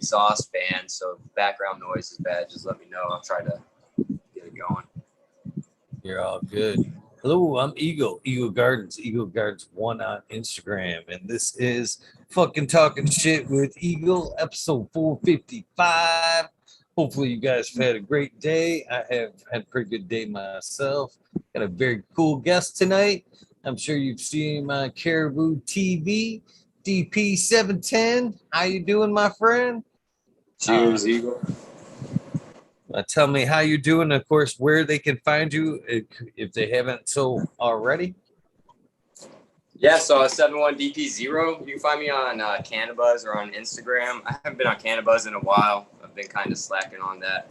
exhaust fan, so if background noise is bad, just let me know. I'll try to get it going. You're all good. Hello, I'm Eagle Gardens 1 on Instagram, and this is fucking talking shit with Eagle, episode 455. Hopefully you guys have had a great day. I have had a pretty good day myself. Got a very cool guest tonight. I'm sure you've seen him on Caribou TV, EP455. How you doing, my friend? Cheers, Eagle. Tell me how you're doing, of course, where they can find you if they haven't so already. Yeah, so 71DP0. You can find me on Cannabis or on Instagram. I haven't been on Cannabis in a while. I've been kind of slacking on that.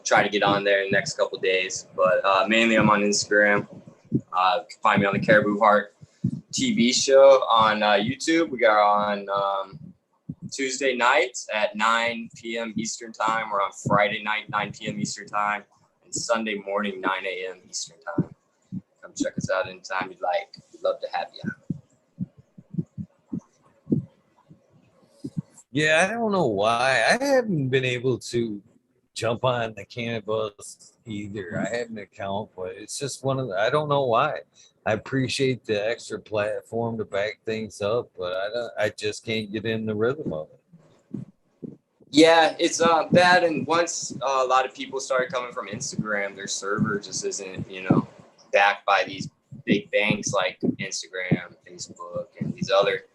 Try to get on there in the next couple days, but mainly I'm on Instagram. You can find me on the Caribou Heart TV show on YouTube. We got on Tuesday nights at 9 p.m. Eastern time. We're on Friday night, 9 p.m. Eastern time, and Sunday morning, 9 a.m. Eastern time. Come check us out anytime you'd like. We'd love to have you. Yeah, I don't know why. I haven't been able to jump on the Cannabis either. I have an account, but it's just one of the, I don't know why. I appreciate the extra platform to back things up, but I just can't get in the rhythm of it. Yeah, it's bad. And once a lot of people started coming from Instagram, their server just isn't, backed by these big banks like Instagram, Facebook, and these other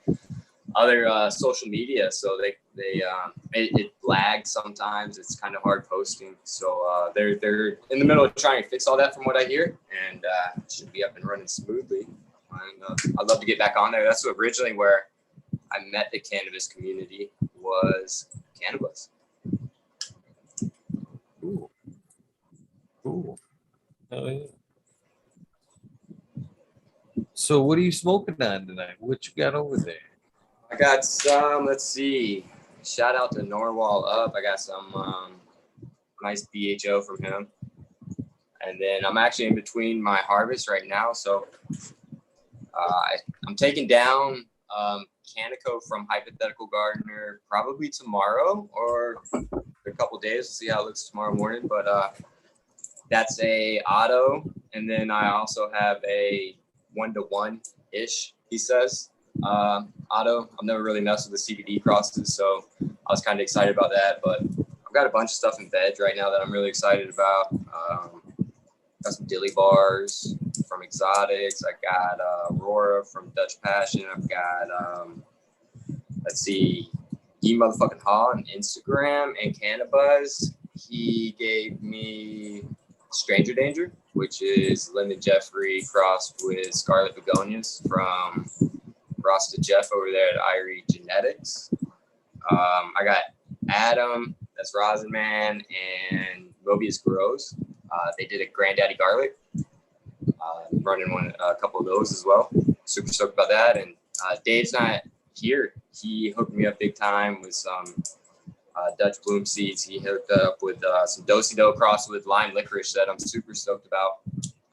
social media. So it lags sometimes. It's kind of hard posting. So they're in the middle of trying to fix all that, from what I hear, and it should be up and running smoothly. And I'd love to get back on there. That's originally where I met the cannabis community, was Cannabis. Cool. Oh, yeah. So what are you smoking on tonight? What you got over there? I got some, let's see, shout out to Norwal Up. I got some nice BHO from him. And then I'm actually in between my harvest right now. So I'm taking down Canico from Hypothetical Gardener probably tomorrow or a couple days. We'll see how it looks tomorrow morning. But that's a auto. And then I also have a 1-to-1-ish, he says. Auto. I've never really messed with the CBD crosses, so I was kind of excited about that. But I've got a bunch of stuff in veg right now that I'm really excited about. Got some dilly bars from Exotics. I got Aurora from Dutch Passion. I've got let's see, Ye Motherfucking Ha on Instagram and Cannabis. He gave me Stranger Danger, which is Lemon Jeffrey crossed with Scarlet Begonias from Rasta Jeff over there at Irie Genetics. I got Adam, that's Rosin Man, and Mobius Grows. They did a Granddaddy Garlic. Running a couple of those as well. Super stoked about that. And Dave's not here. He hooked me up big time with some Dutch Bloom seeds. He hooked up with some Do-si-do crossed with lime licorice that I'm super stoked about.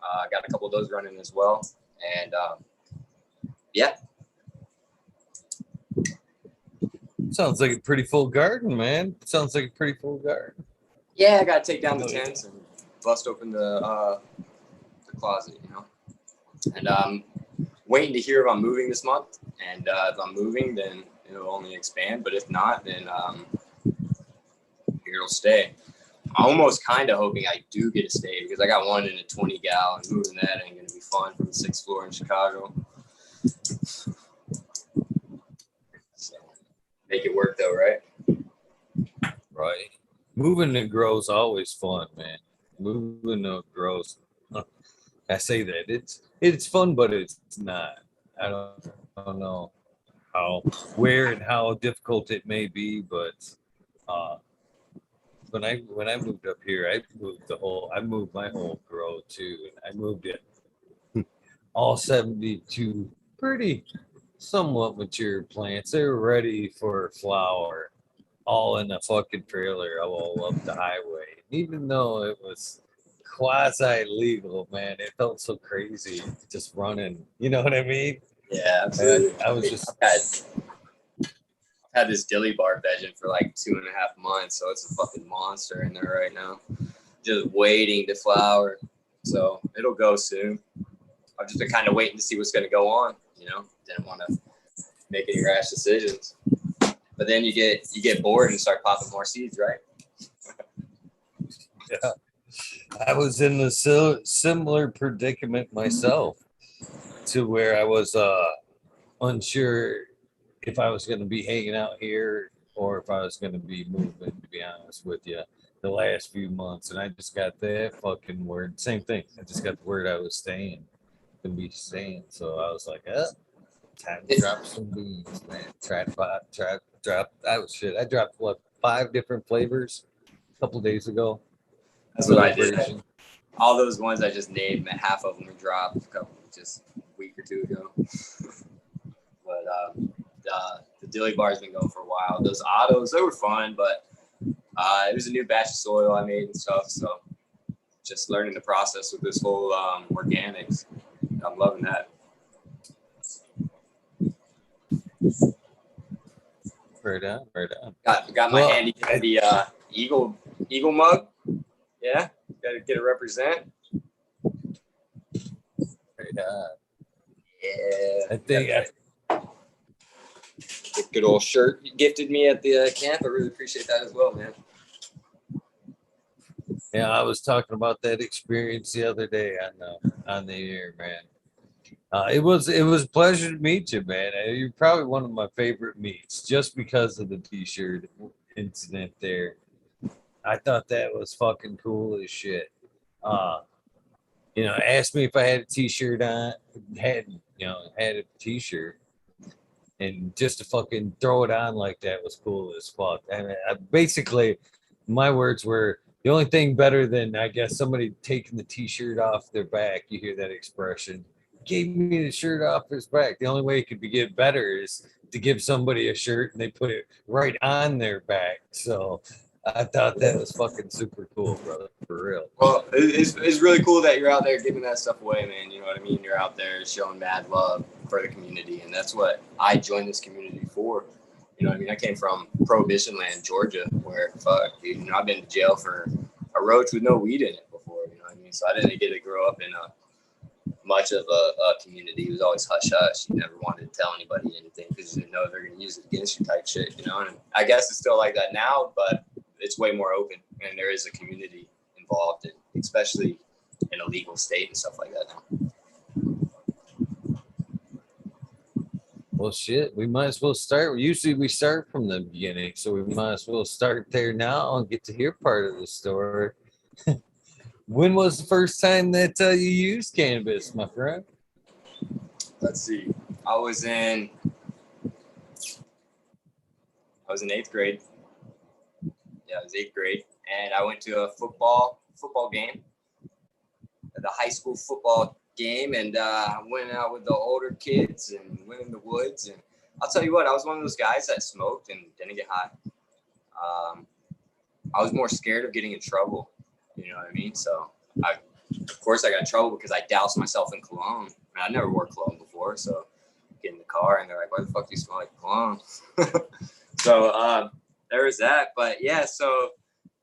I got a couple of those running as well. And yeah. Sounds like a pretty full garden, man. Sounds like a pretty full garden. Yeah, I got to take down the tents and bust open the closet, And I'm waiting to hear if I'm moving this month. And if I'm moving, then it'll only expand. But if not, then it'll stay. I'm almost kind of hoping I do get to stay, because I got one in a 20 gal, and moving that ain't going to be fun from the 6th floor in Chicago. So, make it work though, right? Right. Moving to grow's always fun, man. Moving to grows. I say that it's fun, but it's not. I don't know where and how difficult it may be, but when I moved up here, I moved my whole grow too, and I moved it all 72 pretty somewhat mature plants. They were ready for flower, all in a fucking trailer all up the highway. And even though it was quasi legal, man, it felt so crazy just running. You know what I mean? Yeah, absolutely. And I was just I've had this dilly bar vegging for like 2.5 months, so it's a fucking monster in there right now, just waiting to flower. So it'll go soon. I've just been kind of waiting to see what's going to go on. You know, didn't want to make any rash decisions. But then you get bored and start popping more seeds, right? Yeah, I was in a similar predicament myself, to where I was unsure if I was going to be hanging out here or if I was going to be moving, to be honest with you, the last few months. And I just got that fucking word. Same thing. I just got the word I was staying, going to be staying. So I was like, time to drop some beans, man. Drop. I was shit. I dropped, what, 5 different flavors a couple days ago. That's what I did. All those ones I just named, half of them were dropped just a week or two ago. But the dilly bar's been going for a while. Those autos, they were fun, but it was a new batch of soil I made and stuff. So just learning the process with this whole organics. I'm loving that. Right on. Got my handy dandy eagle mug. Yeah, gotta get it represent. Right on. Yeah, I think the good old shirt you gifted me at the camp. I really appreciate that as well, man. Yeah, I was talking about that experience the other day on the air, man. It was a pleasure to meet you, man. You're probably one of my favorite meets just because of the t-shirt incident there. I thought that was fucking cool as shit. Asked me if I had a t-shirt on, had a t-shirt, and just to fucking throw it on like that was cool as fuck. And basically, my words were, the only thing better than, I guess, somebody taking the t-shirt off their back, you hear that expression, gave me the shirt off his back. The only way it could get better is to give somebody a shirt and they put it right on their back. So I thought that was fucking super cool, brother, for real. Well, it's really cool that you're out there giving that stuff away, man. You know what I mean? You're out there showing mad love for the community, and that's what I joined this community for. You know what I mean? I came from Prohibition land, Georgia, where, fuck, dude, I've been to jail for a roach with no weed in it before, you know what I mean? So I didn't get to grow up in much of a community. It was always hush-hush. You never wanted to tell anybody anything because you didn't know they're going to use it against you type shit, you know? And I guess it's still like that now, but it's way more open, and there is a community involved, in, especially in a legal state and stuff like that now. Well, shit, we might as well start. Usually we start from the beginning, so we might as well start there now and get to hear part of the story. When was the first time that you used cannabis, my friend? Let's see. I was in 8th grade. Yeah, I was 8th grade, and I went to a football game, the high school football game, and went out with the older kids and went in the woods. And I'll tell you what, I was one of those guys that smoked and didn't get high. I was more scared of getting in trouble. You know what I mean? So of course I got in trouble because I doused myself in cologne. I never wore cologne before, so get in the car and they're like, "Why the fuck do you smell like cologne?" So there was that. But yeah, so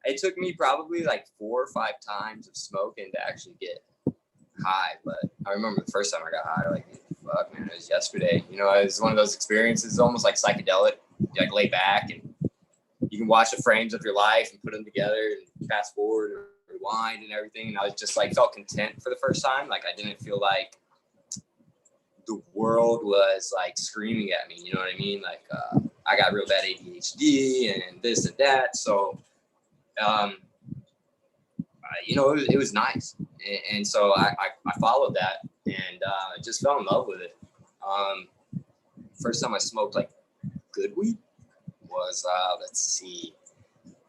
it took me probably like 4 or 5 times of smoking to actually get high. But I remember the first time I got high, like, fuck, man, it was yesterday. You know, it was one of those experiences, almost like psychedelic. You like lay back and you can watch the frames of your life and put them together and fast forward or rewind and everything. And I was just like, felt content for the first time. Like I didn't feel like the world was like screaming at me. You know what I mean? Like I got real bad ADHD and this and that. So, you know, it was nice. And so I followed that and just fell in love with it. First time I smoked like good weed was, let's see,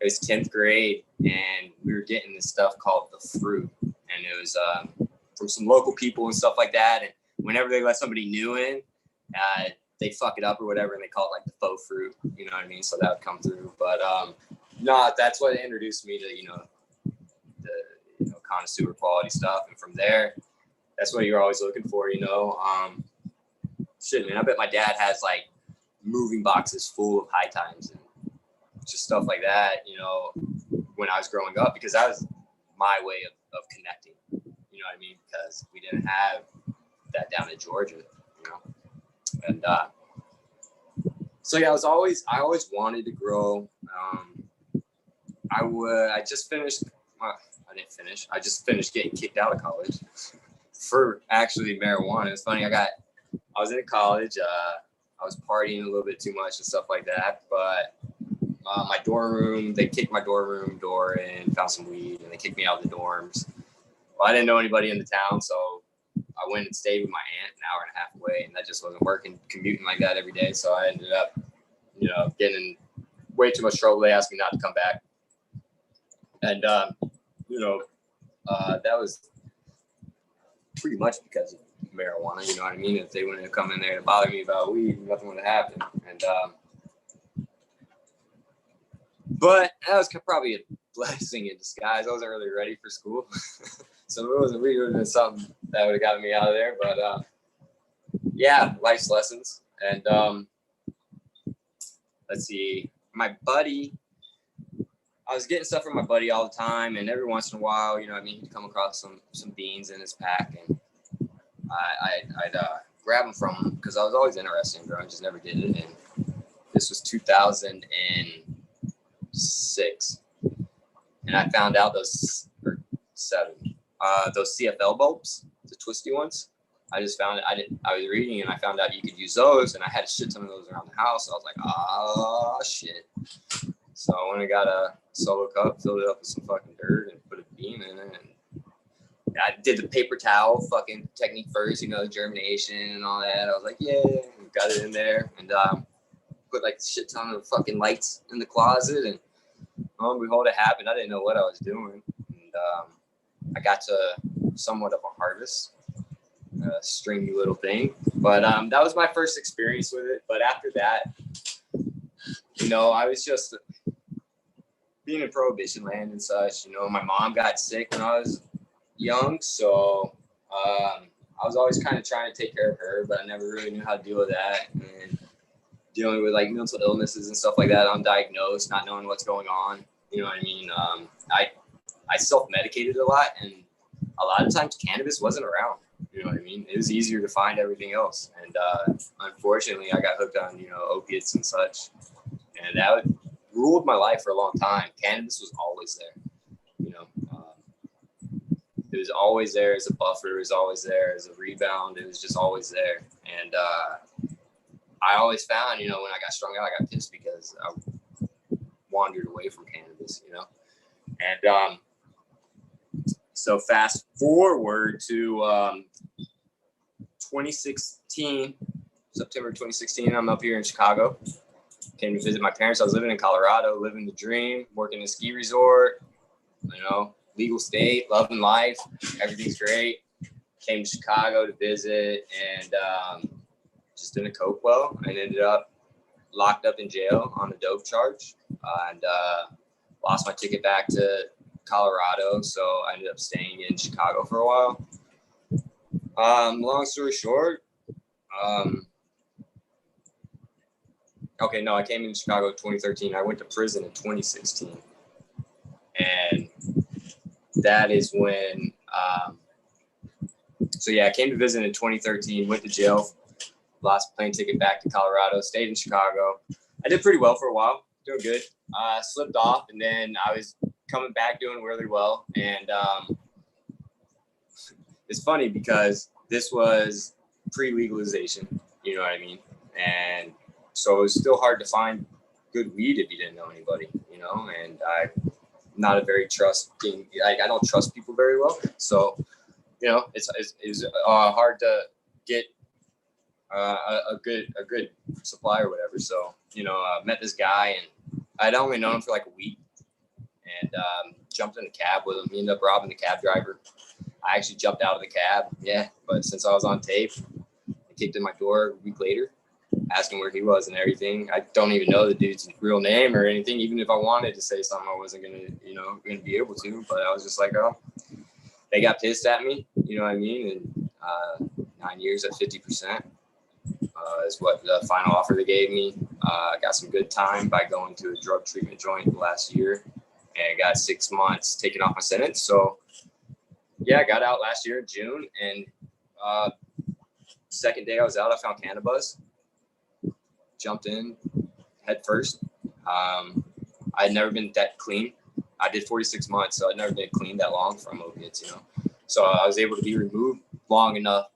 it was 10th grade and we were getting this stuff called the fruit, and it was from some local people and stuff like that. And whenever they let somebody new in, they fuck it up or whatever, and they call it like the faux fruit, you know what I mean? So that would come through. But no, that's what introduced me to, the connoisseur quality stuff. And from there, that's what you're always looking for, shit, man, I bet my dad has like moving boxes full of high times and just stuff like that, you know, when I was growing up, because that was my way of connecting, you know what I mean? Because we didn't have that down in Georgia, you know? And so yeah, I always wanted to grow. I just finished, well, I didn't finish. I just finished getting kicked out of college for actually marijuana. It's funny. I was in college. I was partying a little bit too much and stuff like that. But my dorm room, they kicked my dorm room door in, found some weed, and they kicked me out of the dorms. Well, I didn't know anybody in the town, so I went and stayed with my aunt an hour and a half away, and that just wasn't working, commuting like that every day. So I ended up, you know, getting in way too much trouble. They asked me not to come back. And, you know, that was pretty much because of marijuana, you know what I mean? If they wouldn't have come in there to bother me about weed, nothing would have happened. And, but that was probably a blessing in disguise. I wasn't really ready for school. So if it wasn't weed, it would have been something that would have gotten me out of there. But, yeah, life's lessons. And let's see, my buddy, I was getting stuff from my buddy all the time, and every once in a while, you know what I mean, he'd come across some beans in his pack, and I'd grab them from him because I was always interested in growing, just never did it. And this was 2006, and I found out those CFL bulbs, the twisty ones. I just found it. I was reading and I found out you could use those, and I had a shit ton of those around the house. I was like, oh shit. So I went and got a solo cup, filled it up with some fucking dirt, and put a bean in it. And I did the paper towel fucking technique first, you know, germination and all that. I was like, yeah, got it in there, and put like a shit ton of fucking lights in the closet, and lo and behold, it happened. I didn't know what I was doing, and I got to somewhat of a harvest. A stringy little thing, but that was my first experience with it. But after that, you know, I was just being in prohibition land and such. You know, my mom got sick when I was young, so I was always kind of trying to take care of her, but I never really knew how to deal with that, and dealing with like mental illnesses and stuff like that, undiagnosed, not knowing what's going on. You know what I mean? I self-medicated a lot, and a lot of times cannabis wasn't around. You know what I mean? It was easier to find everything else. And unfortunately, I got hooked on, you know, opiates and such. And that ruled my life for a long time. Cannabis was always there. You know, it was always there as a buffer. It was always there as a rebound. It was just always there. And I always found, you know, when I got strung out, I got pissed because I wandered away from cannabis, you know. And so fast forward to 2016, September 2016, I'm up here in Chicago. Came to visit my parents. I was living in Colorado, living the dream, working in a ski resort, you know, legal state, loving life. Everything's great. Came to Chicago to visit and just didn't cope well and ended up locked up in jail on a dope charge and lost my ticket back to Colorado, so I ended up staying in Chicago for a while. Long story short, I came in Chicago in 2013. I went to prison in 2016, and that is when. I came to visit in 2013. Went to jail, lost a plane ticket back to Colorado. Stayed in Chicago. I did pretty well for a while, doing good. Slipped off, and then I was coming back doing really well. And it's funny because this was pre-legalization, you know what I mean? And so it was still hard to find good weed if you didn't know anybody, you know? And I'm not a very trusting, like I don't trust people very well. So, you know, it's hard to get a good supply or whatever. So, you know, met this guy and I'd only known him for like a week. And jumped in the cab with him. He ended up robbing the cab driver. I actually jumped out of the cab. Yeah, but since I was on tape, I kicked in my door a week later, asking where he was and everything. I don't even know the dude's real name or anything. Even if I wanted to say something, I wasn't gonna be able to. But I was just like, oh, they got pissed at me. You know what I mean? And 9 years at 50%. is what the final offer they gave me. I got some good time by going to a drug treatment joint last year, and got 6 months taken off my sentence. So yeah, I got out last year in June, and second day I was out, I found cannabis, jumped in head first. I had never been that clean. I did 46 months, so I'd never been clean that long from opiates, you know. So I was able to be removed long enough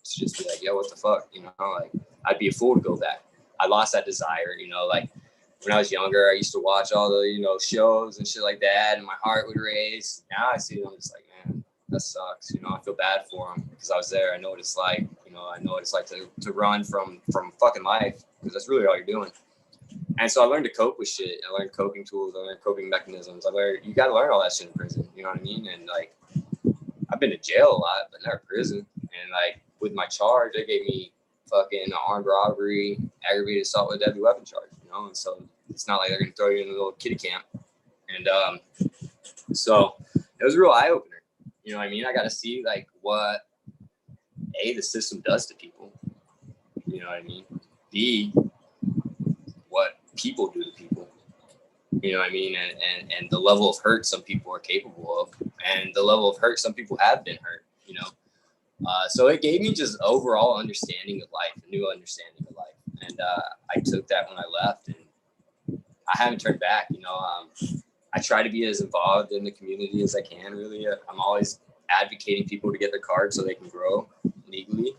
to just be like, yo, what the fuck, you know, like I'd be a fool to go back. I lost that desire, you know, like when I was younger, I used to watch all the, you know, shows and shit like that, and my heart would race. Now I see them, just like, man, that sucks. You know, I feel bad for them because I was there. I know what it's like. You know, I know what it's like to run from fucking life, because that's really all you're doing. And so I learned to cope with shit. I learned coping tools. I learned coping mechanisms. I learned, you got to learn all that shit in prison. You know what I mean? And like, I've been to jail a lot, but never prison. And like with my charge, they gave me fucking armed robbery, aggravated assault with a deadly weapon charge, you know? And so it's not like they're going to throw you in a little kiddie camp. And so it was a real eye opener. You know what I mean? I got to see like what the system does to people. You know what I mean? B, what people do to people. You know what I mean? And the level of hurt some people are capable of, and the level of hurt some people have been hurt, you know? So it gave me just overall understanding of life, a new understanding of life. And I took that when I left, and I haven't turned back. You know, I try to be as involved in the community as I can, really. I'm always advocating people to get their card so they can grow legally.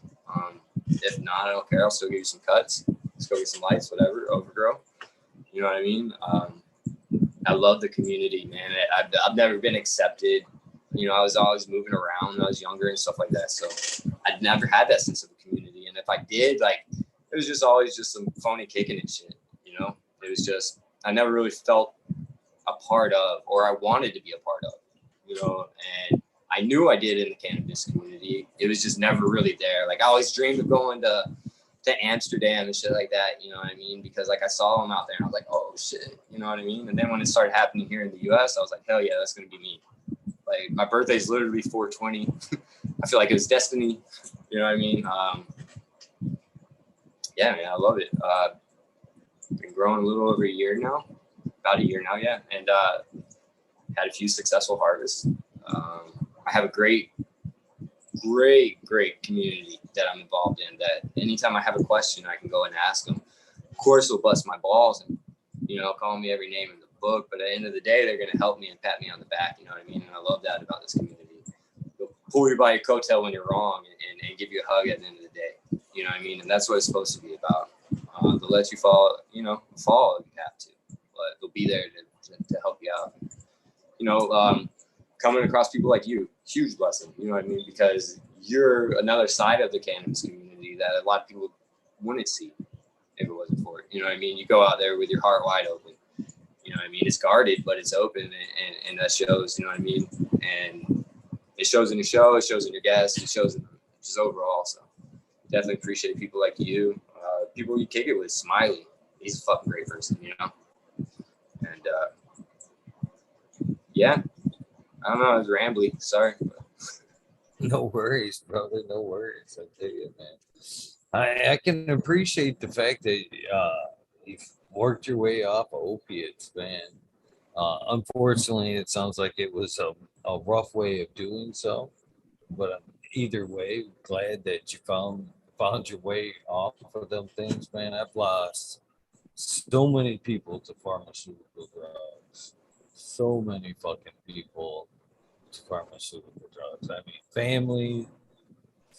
If not, I don't care. I'll still give you some cuts. Let's go get some lights, whatever, overgrow. You know what I mean? I love the community, man. I've never been accepted. You know, I was always moving around when I was younger and stuff like that. So I'd never had that sense of a community. And if I did, like, it was just always just some phony kicking and shit, you know? It was just, I never really felt a part of, or I wanted to be a part of, you know? And I knew I did in the cannabis community. It was just never really there. Like, I always dreamed of going to Amsterdam and shit like that, you know what I mean? Because like I saw them out there and I was like, oh shit, you know what I mean? And then when it started happening here in the US, I was like, hell yeah, that's gonna be me. Like, my birthday is literally 4/20. I feel like it was destiny, you know what I mean? Yeah, man, I love it. Been growing a little over a year now, about a year now, yeah, and had a few successful harvests. I have a great community that I'm involved in, that anytime I have a question, I can go and ask them. Of course, they'll bust my balls and, you know, call me every name in the book, but at the end of the day, they're going to help me and pat me on the back. You know what I mean? And I love that about this community. They'll pull you by your coattail when you're wrong and give you a hug at the end of the day. You know what I mean? And that's what it's supposed to be about. They'll let you fall, you know, fall if you have to, but they'll be there to help you out. You know, coming across people like you, huge blessing, you know what I mean? Because you're another side of the cannabis community that a lot of people wouldn't see if it wasn't for it. You know what I mean? You go out there with your heart wide open. You know what I mean? It's guarded, but it's open, and that shows, you know what I mean? And it shows in your show, it shows in your guests, it shows in just overall. So definitely appreciate people like you, people you kick it with. Smiley, he's a fucking great person, you know? And yeah, I don't know, I was rambly, sorry. No worries, brother. No worries. I tell you, man. I can appreciate the fact that you've worked your way off of opiates, man. Unfortunately, it sounds like it was a rough way of doing so. But either way, glad that you found your way off of them things, man. I've lost so many people to pharmaceutical drugs. So many fucking people to pharmaceutical drugs. I mean, family,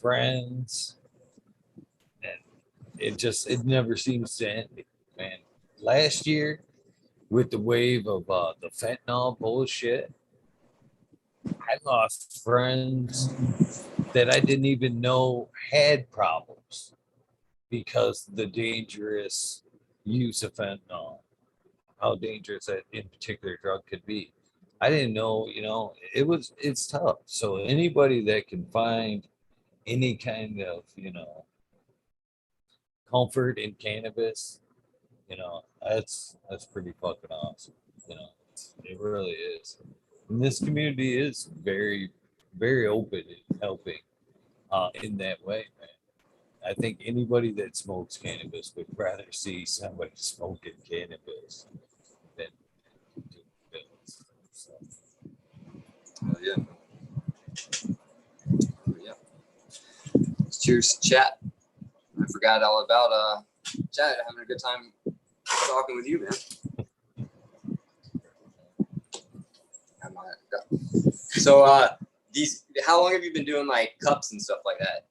friends, and it never seems to end, man. Last year, with the wave of the fentanyl bullshit, I lost friends that I didn't even know had problems because the dangerous use of fentanyl, how dangerous that in particular drug could be. I didn't know, you know, it's tough. So anybody that can find any kind of, you know, comfort in cannabis, you know, that's pretty fucking awesome. You know, it really is. And this community is very, very open and helping in that way, man. I think anybody that smokes cannabis would rather see somebody smoking cannabis than doing pills. So, Yeah. Yeah. Cheers to chat. I forgot all about chat. Having a good time talking with you, man. So how long have you been doing like cups and stuff like that?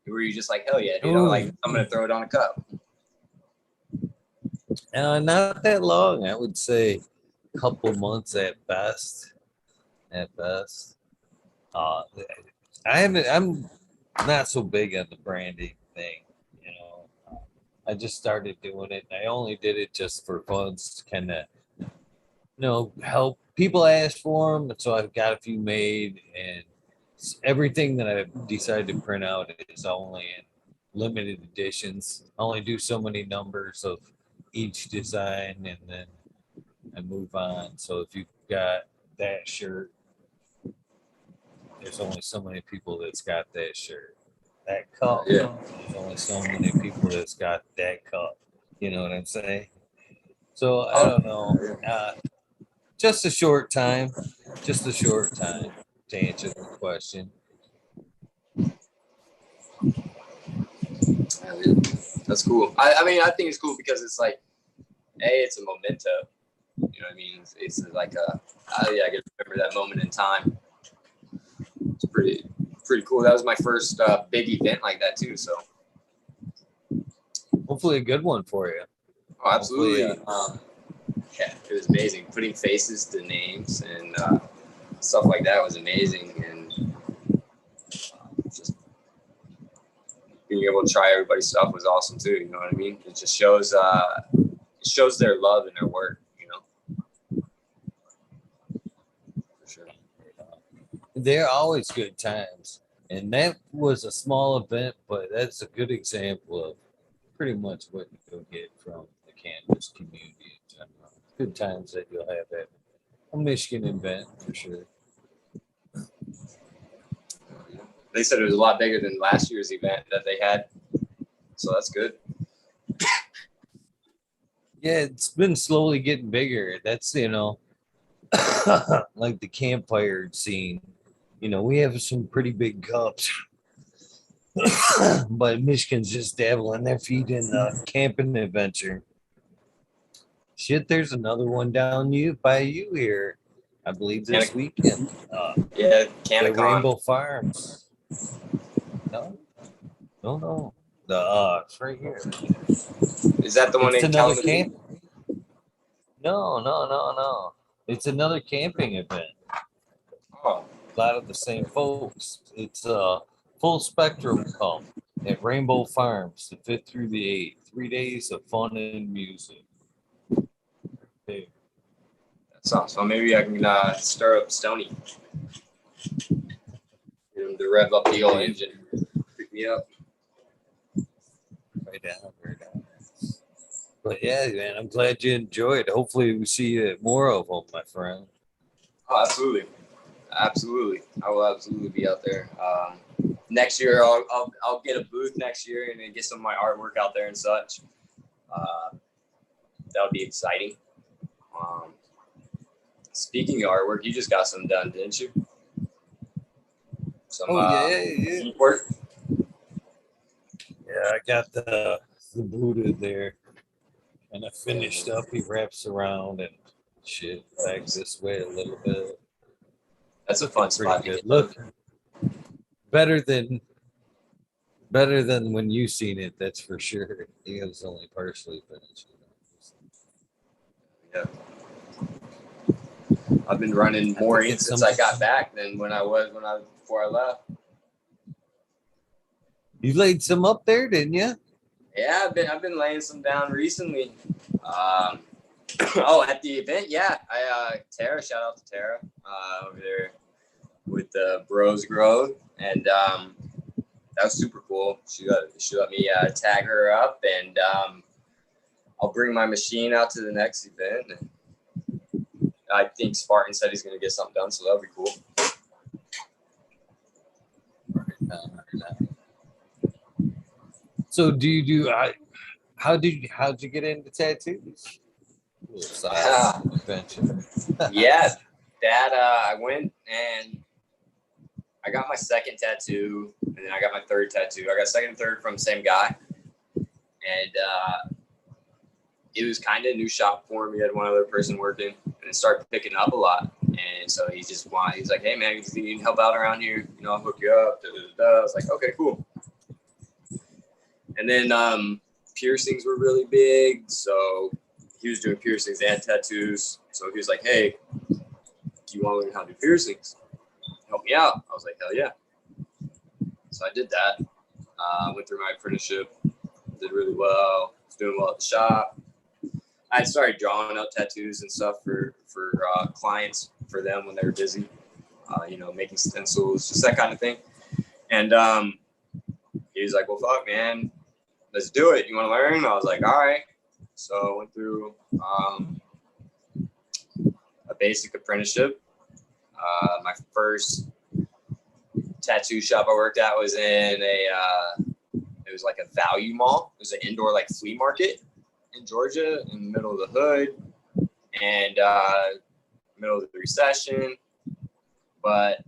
Were you just like, hell yeah, dude, I'm gonna throw it on a cup? not that long. I would say a couple months at best. At best. I'm not so big on the branding thing, you know. I just started doing it. I only did it just for fun, kind of, help people ask for them. So I've got a few made, and everything that I've decided to print out is only in limited editions. I only do so many numbers of each design, and then I move on. So if you've got that shirt, there's only so many people that's got that shirt. That cup, Yeah. there's only so many people that's got that cup. You know what I'm saying? So I don't know. Just a short time. Just a short time to answer the question. That's cool. I mean, I think it's cool because it's like, it's a memento. You know what I mean? It's like I get to remember that moment in time. It's pretty cool. That was my first big event like that too. So Hopefully a good one for you. oh, absolutely. Yeah, it was amazing. Putting faces to names and stuff like that was amazing, and just being able to try everybody's stuff was awesome too. You know what I mean? It just shows their love and their work. You know, for sure. They're always good times. And that was a small event, but that's a good example of pretty much what you'll get from the cannabis community in general. Good times that you'll have at a Michigan event for sure. They said it was a lot bigger than last year's event that they had, so that's good. Yeah, it's been slowly getting bigger. That's, like the campfire scene. We have some pretty big cups. But Michigan's just dabbling their feet in the camping adventure. Shit, there's another one down by you here. I believe this weekend. Yeah, the Rainbow Farms. No. It's right here. Is that the one It's in another Kalamazoo? camp. No. It's another camping event. Oh, A lot of the same folks. It's a full spectrum comp at Rainbow Farms, the 5th through the 8th. 3 days of fun and music. Hey. that sounds fun. Maybe I can stir up Stony. Get him to rev up the old engine. Pick me up. Right down. But yeah, man, I'm glad you enjoyed. Hopefully we see more of them, my friend. Oh, absolutely. I will absolutely be out there. Next year, I'll get a booth next year and then get some of my artwork out there and such. That would be exciting. Speaking of artwork, you just got some done, didn't you? Some yeah. work. Yeah, I got the Buddha there, and I finished up. He wraps around and shit back this way a little bit. That's a fun spot. Pretty good. Look, better than when you seen it. That's for sure. He was only partially finished. Yeah. I've been running more in since I got back than when I was before I left. You laid some up there, didn't you? Yeah, I've been laying some down recently. At the event, yeah. Tara, shout out to Tara over there with the Bros Grove, and that was super cool. She let me tag her up, and I'll bring my machine out to the next event. And I think Spartan said he's going to get something done, so that'll be cool. So do you do? How'd you get into tattoos? Little side adventure. Yeah, that I went and I got my second tattoo, and then I got my third tattoo. I got second and third from the same guy, and it was kind of a new shop for him. He had one other person working, and it started picking up a lot. And so he's like, hey man, you need help out around here? You know, I'll hook you up. Da, da, da, da. I was like, okay, cool. And then piercings were really big, so he was doing piercings and tattoos. So he was like, hey, do you want to learn how to do piercings? Help me out. I was like, hell yeah. So I did that. Went through my apprenticeship, did really well, was doing well at the shop. I started drawing up tattoos and stuff for clients, for them when they were busy, you know, making stencils, just that kind of thing. And he was like, well, fuck, man, let's do it. You want to learn? I was like, all right. So I went through a basic apprenticeship. My first tattoo shop I worked at was in it was like a value mall. It was an indoor like flea market in Georgia, in the middle of the hood, and middle of the recession. But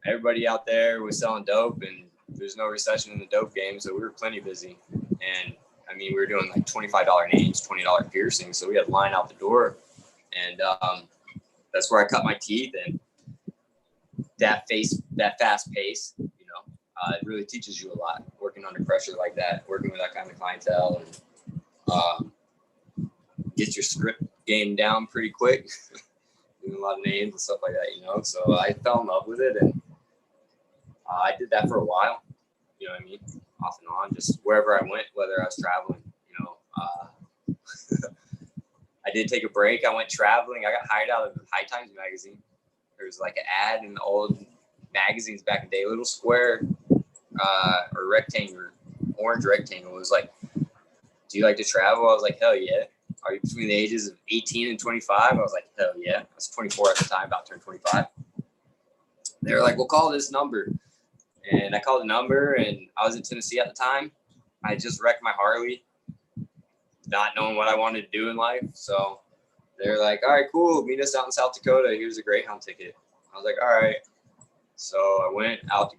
everybody out there was selling dope, and there's no recession in the dope game, so we were plenty busy. And I mean, we were doing like $25 names, $20 piercings, so we had line out the door, and that's where I cut my teeth. And that fast pace, you know, it really teaches you a lot working under pressure like that, working with that kind of clientele, and get your script game down pretty quick, doing a lot of names and stuff like that, you know. So I fell in love with it, and I did that for a while, you know what I mean, off and on, just wherever I went, whether I was traveling, you know. I did take a break. I went traveling. I got hired out of High Times magazine. There was like an ad in the old magazines back in the day, little square or rectangle, orange rectangle. It was like, do you like to travel? I was like, hell yeah. Are you between the ages of 18 and 25? I was like, hell yeah. I was 24 at the time, about to turn 25. They were like, we'll call this number. And I called the number, and I was in Tennessee at the time. I just wrecked my Harley, not knowing what I wanted to do in life. So they're like, all right, cool. Meet us out in South Dakota. Here's a Greyhound ticket. I was like, all right. So I went out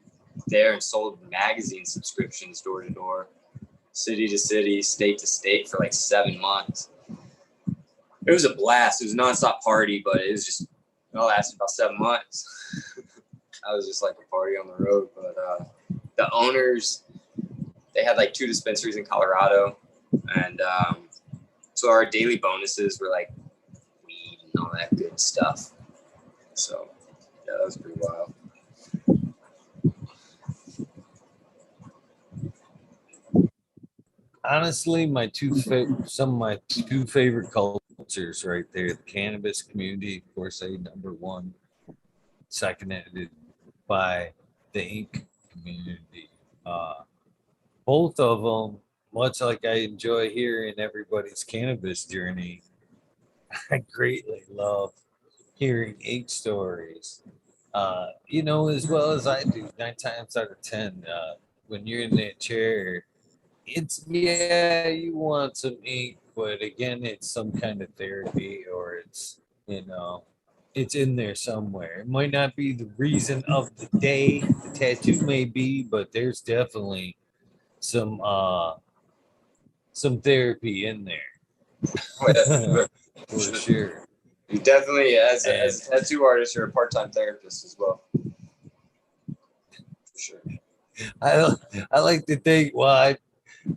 there and sold magazine subscriptions door to door, city to city, state to state for like 7 months. It was a blast. It was a nonstop party, but it was just, it lasted about 7 months. I was just like a party on the road. But the owners, they had like 2 dispensaries in Colorado. And so our daily bonuses were like weed and all that good stuff. So yeah, that was pretty wild. Honestly, some of my two favorite cultures right there: the cannabis community, of course, number one, seconded by the ink community. Both of them, much like I enjoy hearing everybody's cannabis journey, I greatly love hearing ink stories. You know, as well as I do, 9 times out of 10, when you're in that chair, it's, yeah, you want some ink, but again, it's some kind of therapy, or it's, you know, it's in there somewhere. It might not be the reason of the day the tattoo may be, but there's definitely some therapy in there. For sure. You definitely, as a tattoo artist, you're a part-time therapist as well. For sure. I like to think, well,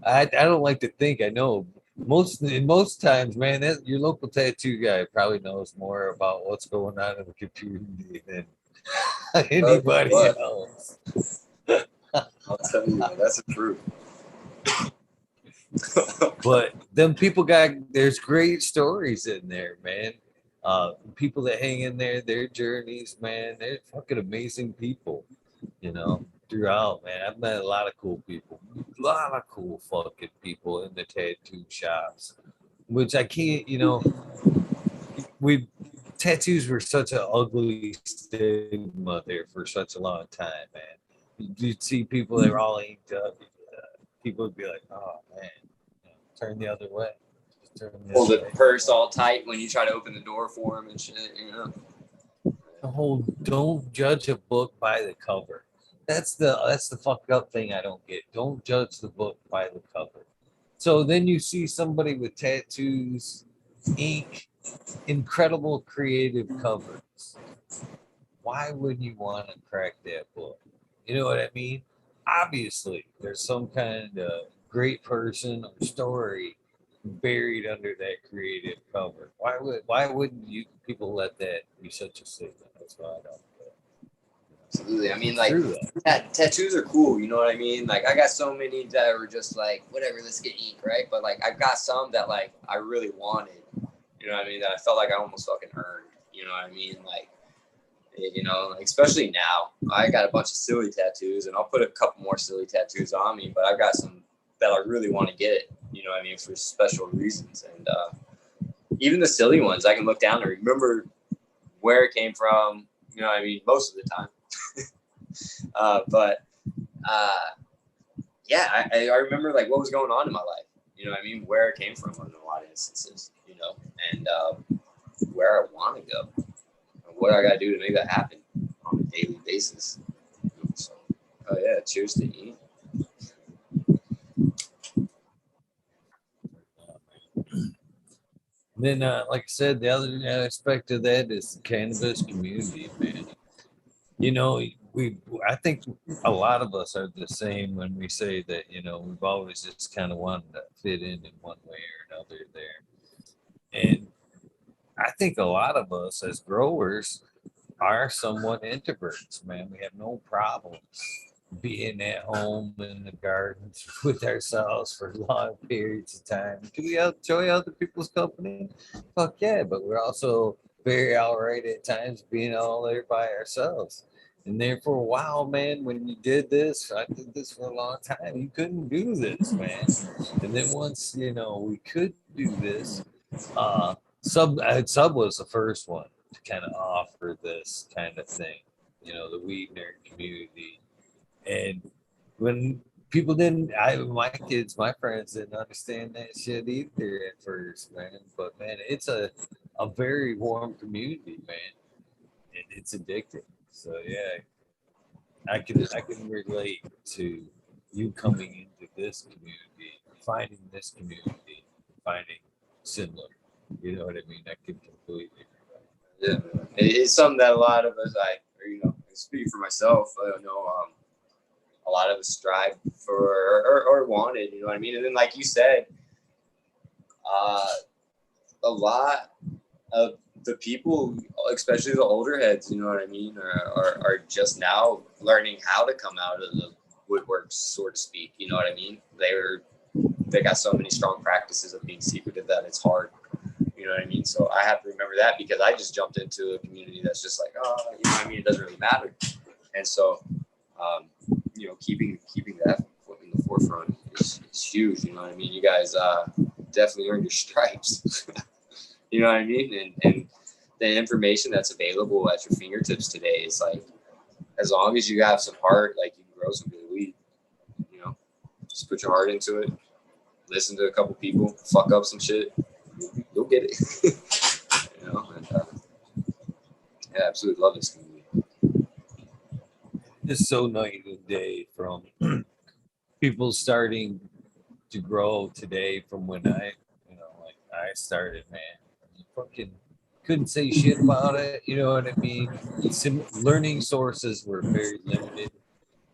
I don't like to think I know. Most times, man, your local tattoo guy probably knows more about what's going on in the community than anybody else. I'll tell you, that's the truth. But there's great stories in there, man. People that hang in there, their journeys, man, they're fucking amazing people, you know, throughout, man. I've met a lot of cool people, a lot of cool fucking people in the tattoo shops, which I can't, you know, tattoos were such an ugly stigma there for such a long time, man. You'd see people that were all inked up. people would be like, oh man, turn the other way. Just turn the Hold other the way. purse all tight when you try to open the door for him and shit, you know. The whole don't judge a book by the cover. That's the fucked up thing I don't get. Don't judge the book by the cover. So then you see somebody with tattoos, ink, incredible creative covers. Why wouldn't you want to crack that book? You know what I mean? Obviously, there's some kind of great person or story buried under that creative cover. Why wouldn't you people let that be such a statement? That's why I don't get it. Absolutely. I mean, It's like, true though. tattoos are cool. You know what I mean? Like, I got so many that were just like, whatever, let's get ink, right? But like, I've got some that like I really wanted. You know what I mean? That I felt like I almost fucking earned. You know what I mean? Like, you know, especially now, I got a bunch of silly tattoos, and I'll put a couple more silly tattoos on me. But I've got some that I really want to get. You know what I mean? For special reasons, and even the silly ones, I can look down and remember where it came from. You know what I mean? Most of the time. But yeah, I remember like what was going on in my life. You know what I mean? Where it came from in a lot of instances. You know, and where I want to go, and what I got to do to make that happen on a daily basis. So, oh yeah, cheers to eat. Then, like I said, the other aspect of that is the cannabis community, man. You know, I think a lot of us are the same when we say that, you know, we've always just kind of wanted to fit in one way or another there. And I think a lot of us as growers are somewhat introverts, man. We have no problems being at home in the gardens with ourselves for long periods of time. Do we enjoy other people's company? Fuck yeah, but we're also very all right at times being all there by ourselves. And then for a while, man, when you did this, I did this for a long time, you couldn't do this, man. And then once, you know, we could do this, Sub was the first one to kind of offer this kind of thing, you know, the weed nerd community. And when people didn't, my kids, my friends didn't understand that shit either at first, man. But man, it's a very warm community, man. And it's addicting. So yeah, I can relate to you coming into this community, finding this community, finding similar. You know what I mean? I can completely. Yeah, it's something that a lot of us, you know, speaking for myself, I don't know, a lot of us strive for or wanted, you know what I mean? And then, like you said, a lot of the people, especially the older heads, you know what I mean, are just now learning how to come out of the woodwork, so to speak. You know what I mean? They got so many strong practices of being secretive that it's hard. You know what I mean? So I have to remember that because I just jumped into a community that's just like, oh, you know what I mean? It doesn't really matter. And so, you know, keeping that in the forefront is huge. You know what I mean? You guys definitely earned your stripes. You know what I mean? And the information that's available at your fingertips today is like, as long as you have some heart, like you can grow some good weed. You know, just put your heart into it. Listen to a couple people, fuck up some shit. You'll get it. You know, and yeah, absolutely love this community. It's so night and day from people starting to grow today from when like I started, man. You fucking couldn't say shit about it. You know what I mean? Learning sources were very limited.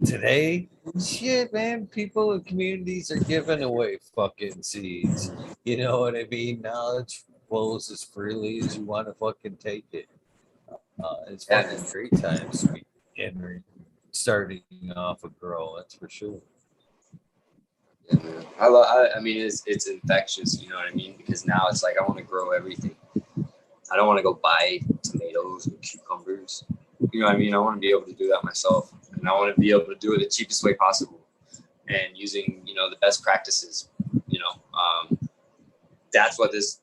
Today, shit, man, people in communities are giving away fucking seeds. You know what I mean? Knowledge flows as freely as you want to fucking take it. It's Yeah, fucking great times to be entering, starting off a grow. That's for sure. yeah, man. I mean, it's infectious. You know what I mean? Because now it's like I want to grow everything. I don't want to go buy tomatoes or cucumbers. You know what I mean? I want to be able to do that myself, and I want to be able to do it the cheapest way possible, and using the best practices. You know, that's what this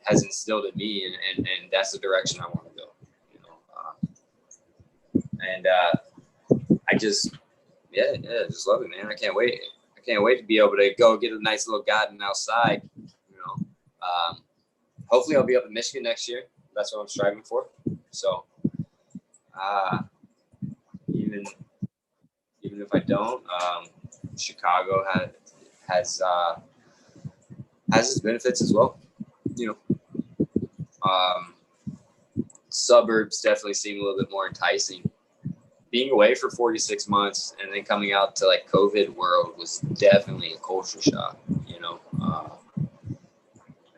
has instilled in me, and that's the direction I want to go. You know, and I just just love it, man. I can't wait. can't wait to be able to go get a nice little garden outside. You know, hopefully I'll be up in Michigan next year. That's what I'm striving for. So, even if I don't, Chicago has its benefits as well. You know, suburbs definitely seem a little bit more enticing. Being away for 46 months and then coming out to like COVID world was definitely a culture shock, you know.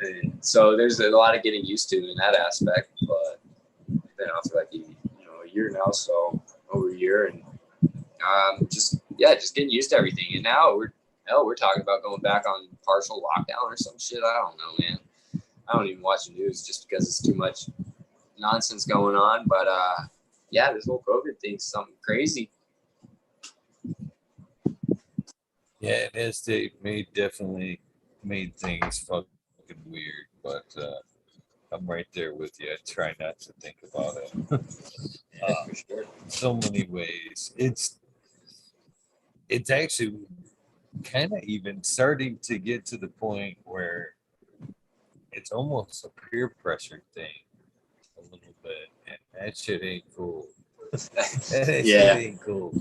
And so there's a lot of getting used to in that aspect, but I've been out for like a year now, so over a year, and just getting used to everything. And now we're talking about going back on partial lockdown or some shit. I don't know, man. I don't even watch the news just because it's too much nonsense going on. But yeah, this whole COVID thing's something crazy. Yeah, it has. They definitely made things fucking weird, but I'm right there with you. I try not to think about it. For sure. So many ways. It's actually kind of even starting to get to the point where it's almost a peer pressure thing a little bit, and that shit ain't cool. That Yeah. shit ain't cool.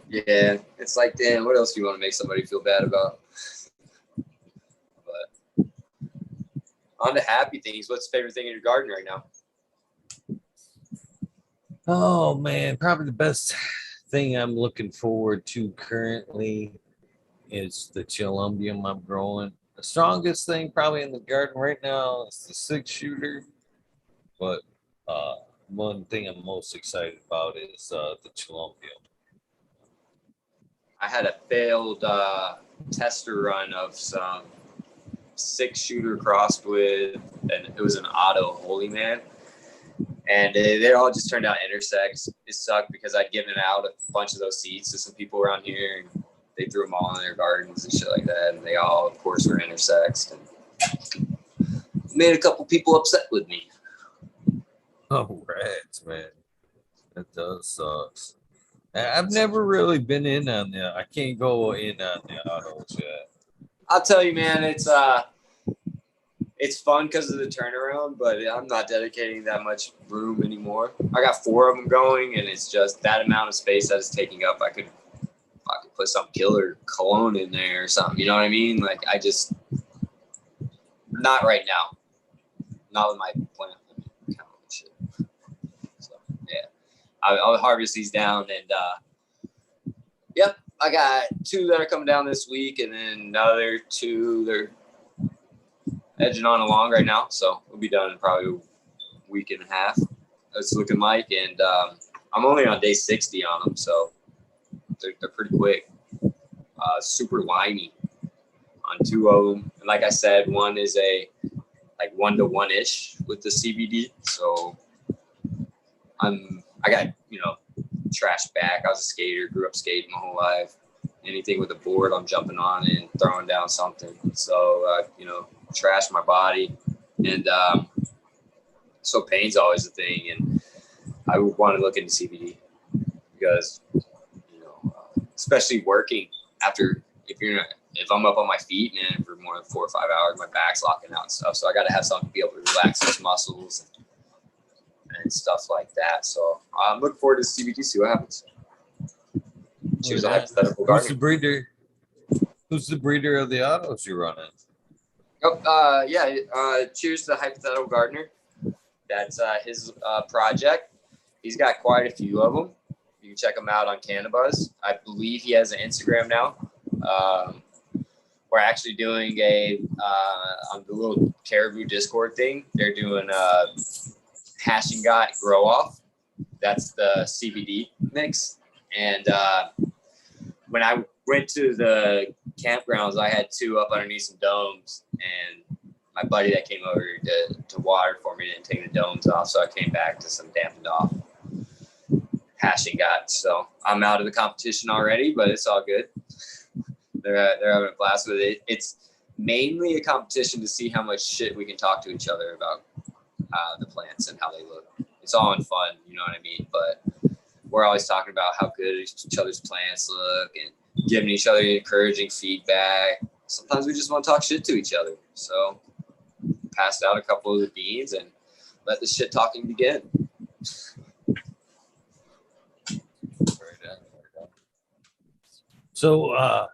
Yeah, it's like, damn, what else do you want to make somebody feel bad about? But on to happy things. What's the favorite thing in your garden right now? Oh man, probably the best thing I'm looking forward to currently is the chilumbium I'm growing. The strongest thing probably in the garden right now is the 6-shooter, but one thing I'm most excited about is the chilumbium. I had a failed tester run of some 6-shooter crossed with, and it was an auto Holy Man. And they all just turned out intersects. It sucked because I'd given out a bunch of those seeds to some people around here, and they threw them all in their gardens and shit like that. And they all, of course, were intersexed. And made a couple people upset with me. Oh, rats, man. That does suck. I've never really been in on the. I can't go in on the autos yet. I'll tell you, man, it's fun because of the turnaround, but I'm not dedicating that much room anymore. I got 4 of them going, and it's just that amount of space that it's taking up. I could put some killer cologne in there or something. You know what I mean? Like, I just not right now. Not with my plant. Shit. So yeah, I'll harvest these down, and yep, I got 2 that are coming down this week, and then another 2 they're edging on along right now, so we'll be done in probably a week and a half. It's looking like, and I'm only on day 60 on them, so they're pretty quick. Super limey on 2 of them, and like I said, one is a like 1-to-1-ish with the CBD. So I got trash back. I was a skater, grew up skating my whole life. Anything with a board, I'm jumping on and throwing down something. So trash my body, and so pain's always a thing. And I would want to look into CBD because especially working after if I'm up on my feet, man, for more than 4 or 5 hours, my back's locking out and stuff. So I got to have something to be able to relax those muscles and stuff like that. So I'm looking forward to CBD. See what happens. Choose a hypothetical gardener. Who's the breeder of the autos you're running? Oh, cheers to the hypothetical gardener. That's his project. He's got quite a few of them. You can check him out on Cannabis. I believe he has an Instagram now. We're actually doing on the little Caribou Discord thing. They're doing Hash and Got Grow Off. That's the CBD mix. And when I went to the campgrounds, I had 2 up underneath some domes, and my buddy that came over to water for me didn't take the domes off, so I came back to some dampened off Hash and Got. So I'm out of the competition already, but it's all good. They're having a blast with it. It's mainly a competition to see how much shit we can talk to each other about the plants and how they look. It's all in fun, you know what I mean? But we're always talking about how good each other's plants look and giving each other encouraging feedback. Sometimes we just want to talk shit to each other. So passed out a couple of the beans and let the shit talking begin. So,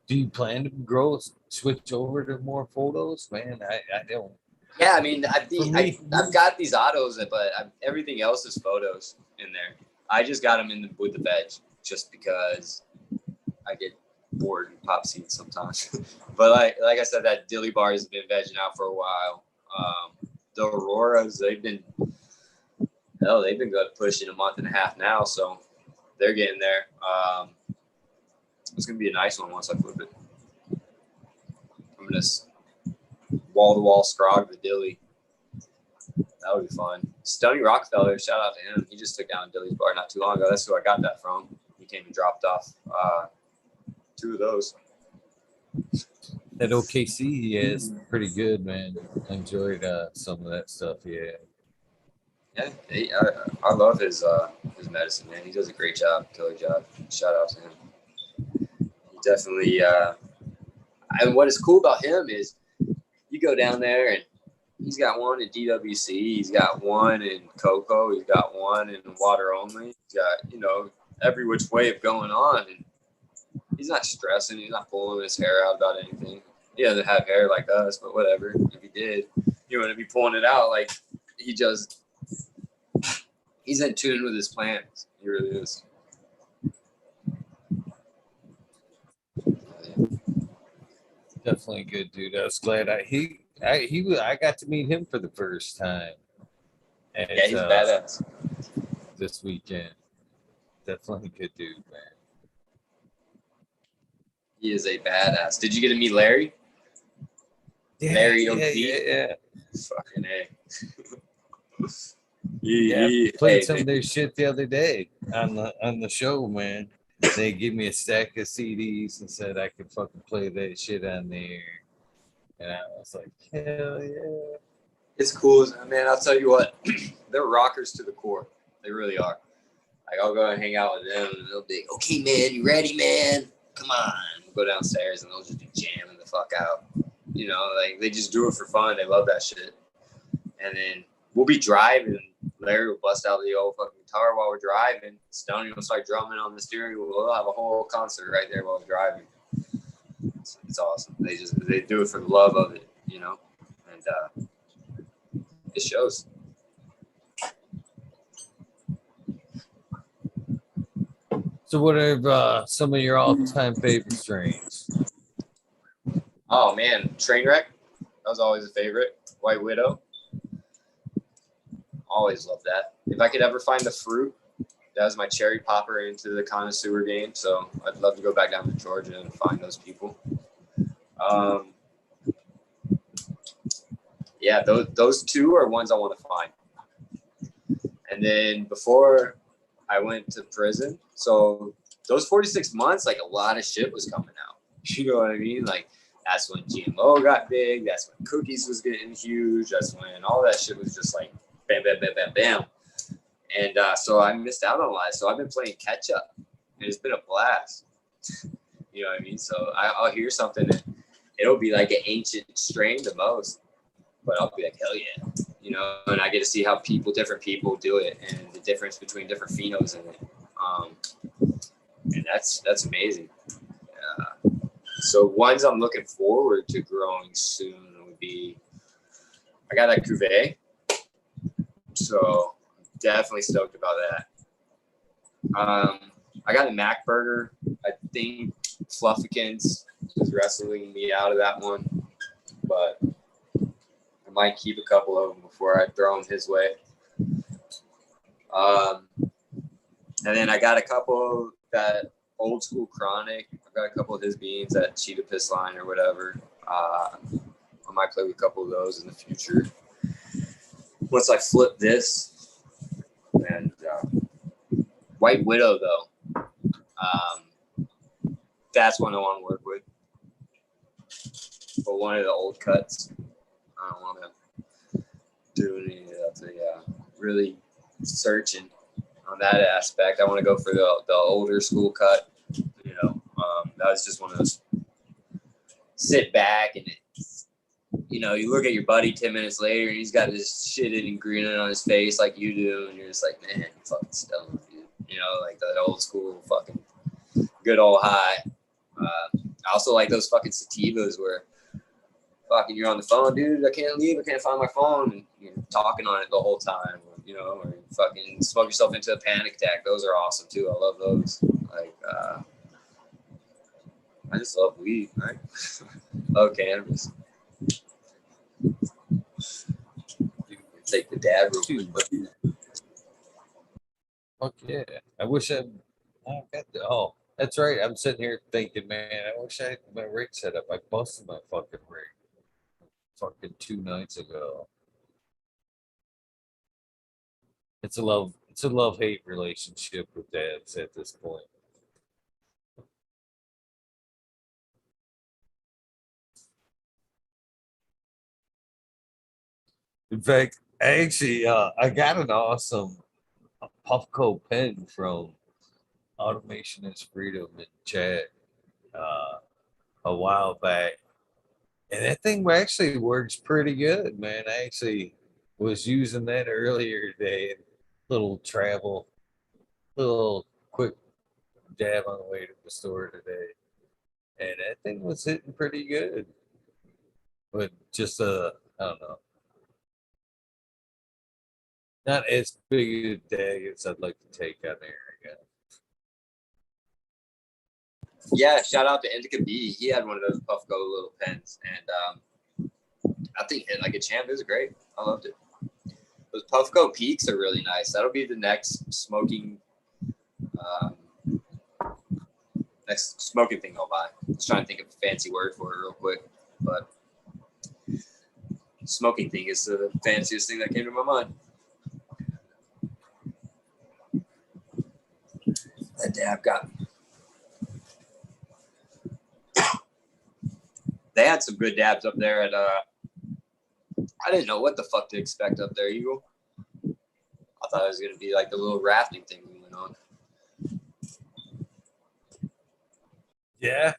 do you plan to switch over to more photos, man? I don't. Yeah, I mean, I've got these autos, but everything else is photos in there. I just got them with the veg just because I get bored and pop seeds sometimes. But like I said, that dilly bar has been vegging out for a while. The Auroras, they've been good pushing a month and a half now, so they're getting there. It's gonna be a nice one once I flip it. I'm gonna wall-to-wall scrog the dilly. That would be fun. Stony Rockefeller, shout out to him. He just took down Dilly's bar not too long ago. That's who I got that from. He came and dropped off 2 of those. That OKC is pretty good, man. I enjoyed some of that stuff. Yeah. Yeah, I love his medicine, man. He does a great job, killer job. Shout out to him. He definitely. And what is cool about him is you go down there and he's got one in DWC, he's got one in cocoa, he's got one in water only. He's got, every which way of going on. And he's not stressing, he's not pulling his hair out about anything. He doesn't have hair like us, but whatever. If he did, he wouldn't be pulling it out. Like, he's in tune with his plants. He really is. Definitely a good dude. I was glad I got to meet him for the first time. Yeah, he's badass. This weekend. Definitely a good dude, man. He is a badass. Did you get to meet Larry? Yeah, Larry OD? Yeah. Fucking A. He played some of their shit the other day on the show, man. They gave me a stack of CDs and said I could fucking play that shit on there. And I was like, hell yeah. It's cool, man. I'll tell you what, they're rockers to the core. They really are. Like, I'll go and hang out with them and they'll be, okay, man, you ready, man? Come on. We'll go downstairs and they'll just be jamming the fuck out. Like, they just do it for fun. They love that shit. And then we'll be driving. Larry will bust out the old fucking guitar while we're driving. Stoney will start drumming on the steering wheel. We'll have a whole concert right there while we're driving. It's awesome. They do it for the love of it, and it shows. So what are some of your all-time favorite strains? Oh man, Trainwreck. That was always a favorite. White Widow. Always loved that. If I could ever find the fruit, that was my cherry popper into the connoisseur game. So I'd love to go back down to Georgia and find those people. Yeah, those 2 are ones I want to find. And then before I went to prison, so those 46 months, like, a lot of shit was coming out. You know what I mean? Like, that's when GMO got big. That's when cookies was getting huge. That's when all that shit was just like bam, bam, bam, bam, bam. And so I missed out on a lot. So I've been playing catch up, and it's been a blast. You know what I mean? So I'll hear something, and it'll be like an ancient strain the most, but I'll be like, hell yeah. And I get to see how different people do it, and the difference between different phenos in it. And that's amazing. So ones I'm looking forward to growing soon would be, I got that cuvee. So definitely stoked about that. I got a Mac burger. I think Fluffikins is wrestling me out of that one, but I might keep a couple of them before I throw them his way. And then I got a couple that old school Chronic. I've got a couple of his beans at Cheetah Piss Line or whatever. I might play with a couple of those in the future. Once I flip this, and White Widow though, that's one I want to work with. But one of the old cuts, I don't want to do any of the really searching on that aspect. I want to go for the older school cut, that was just one of those sit back and you know, you look at your buddy 10 minutes later and he's got this shitted and grinning on his face like you do, and you're just like, man, you fucking stoned, dude. You know, like that old school fucking good old high. I also like those fucking sativas where fucking you're on the phone, dude, I can't leave, I can't find my phone, and you're talking on it the whole time, you know, or you fucking smoke yourself into a panic attack. Those are awesome too. I love those. Like, I just love weed, right? Love cannabis. Take the dab real quick. Fuck yeah. I wish I got the, oh, that's right. I'm sitting here thinking, man, I wish I had my rig set up. I busted my fucking rig fucking 2 nights ago. It's a love-hate relationship with dads at this point. In fact, I got an awesome Puffco pen from Automation is Freedom in chat a while back. And that thing actually works pretty good, man. I actually was using that earlier today. Little quick dab on the way to the store today. And that thing was hitting pretty good. But just, I don't know. Not as big a dag as I'd like to take on there, I guess. Yeah, shout out to Indica B. He had one of those Puffco little pens, and I think it like a champ. It was great. I loved it. Those Puffco Peaks are really nice. That'll be the next smoking thing I'll buy. I was trying to think of a fancy word for it real quick, but smoking thing is the fanciest thing that came to my mind. That dab got me. They had some good dabs up there at I didn't know what the fuck to expect up there, Eagle. I thought it was gonna be like the little rafting thing we went on. Yeah.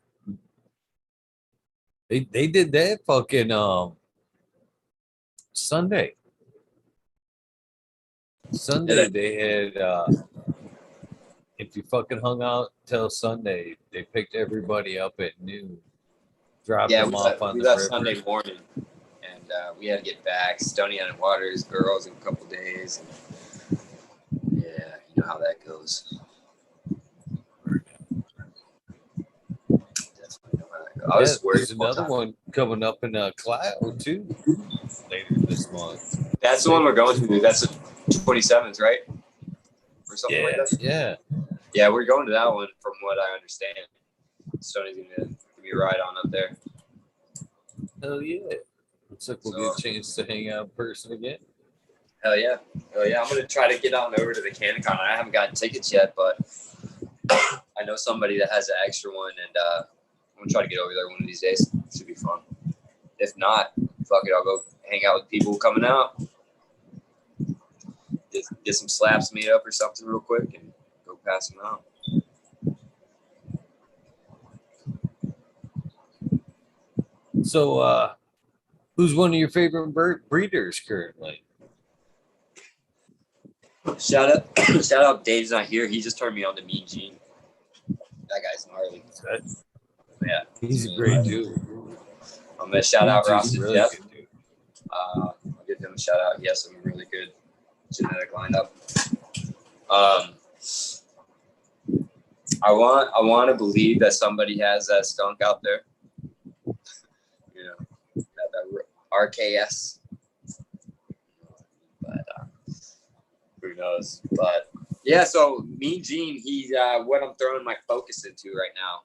They did that fucking Sunday. Sunday they had if you fucking hung out till Sunday, they picked everybody up at noon, dropped them off on the river. Sunday morning, and we had to get back. Stony hadn't watered his girls in a couple days. And, yeah, you know how that goes. I was worried. There's another one coming up in Clio too later this month. That's the one we're going to. That's the 27th, right? Or something like that. Yeah. Yeah, we're going to that one from what I understand. Stoney's gonna give me a ride on up there. Hell yeah. Looks like we'll get a chance to hang out in person again. Hell yeah. I'm gonna try to get on over to the CannaCon. I haven't gotten tickets yet, but I know somebody that has an extra one, and I'm gonna try to get over there one of these days. It should be fun. If not, fuck it, I'll go hang out with people coming out. Get some slaps made up or something real quick and go pass them out. So who's one of your favorite breeders currently? Shout out Dave's not here. He just turned me on to Mean Gene. That guy's gnarly. Yeah. He's a great dude. I'm gonna shout out Ross to Death. I'll give him a shout out. He has some really good genetic lineup. I want to believe that somebody has that skunk out there. You know, that RKS. But who knows? But yeah, so Mean Gene, he's what I'm throwing my focus into right now.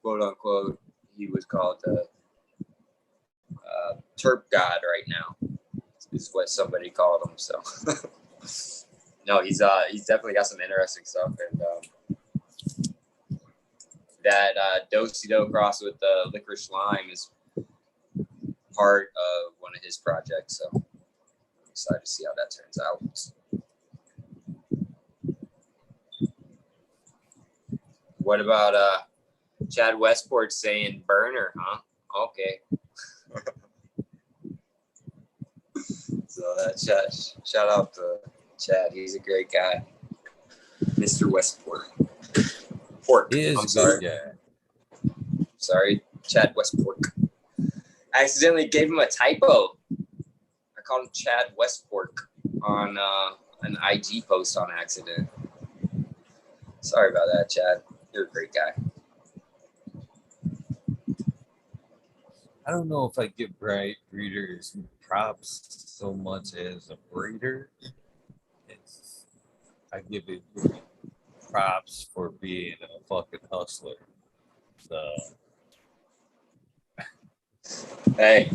Quote unquote, he was called the Terp God right now. Is what somebody called him. So no, he's definitely got some interesting stuff, and that Do-Si-Do cross with the licorice lime is part of one of his projects. So I'm excited to see how that turns out. What about Chad Westport saying burner, huh? Okay. So shout out to Chad. He's a great guy. Mr. Westport. He is I'm a sorry. good guy. Sorry, Chad Westport. I accidentally gave him a typo. I called him Chad Westport on an IG post on accident. Sorry about that, Chad. You're a great guy. I don't know if I give breeders props so much as a breeder. I give it props for being a fucking hustler. So Hey,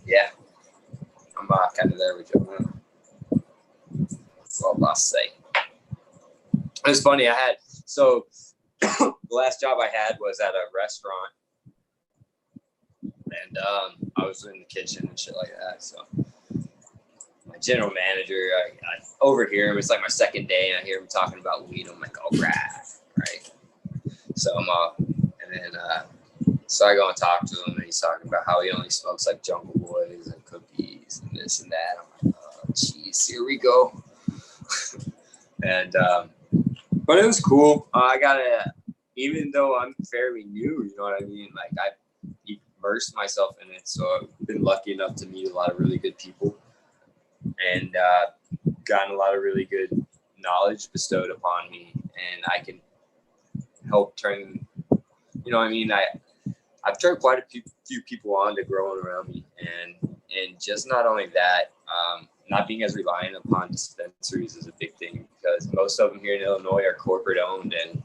yeah, I'm kind of there with you. That's what boss say. It was funny. So the last job I had was at a restaurant, and I was in the kitchen and shit like that. So my general manager, I overhear him. It's like my second day, and I hear him talking about weed. I'm like, all right. So I'm and then so I go and talk to him, and he's talking about how he only smokes like Jungle Boys and cookies and this and that. I'm like, oh, jeez, here we go. And but it was cool. I even though I'm fairly new, you know what I mean? Like I immersed myself in it, so I've been lucky enough to meet a lot of really good people, and gotten a lot of really good knowledge bestowed upon me, and I can help turn. You know what I mean? I've turned quite a few people on to growing around me, and just not only that, not being as reliant upon dispensaries is a big thing, because most of them here in Illinois are corporate owned, and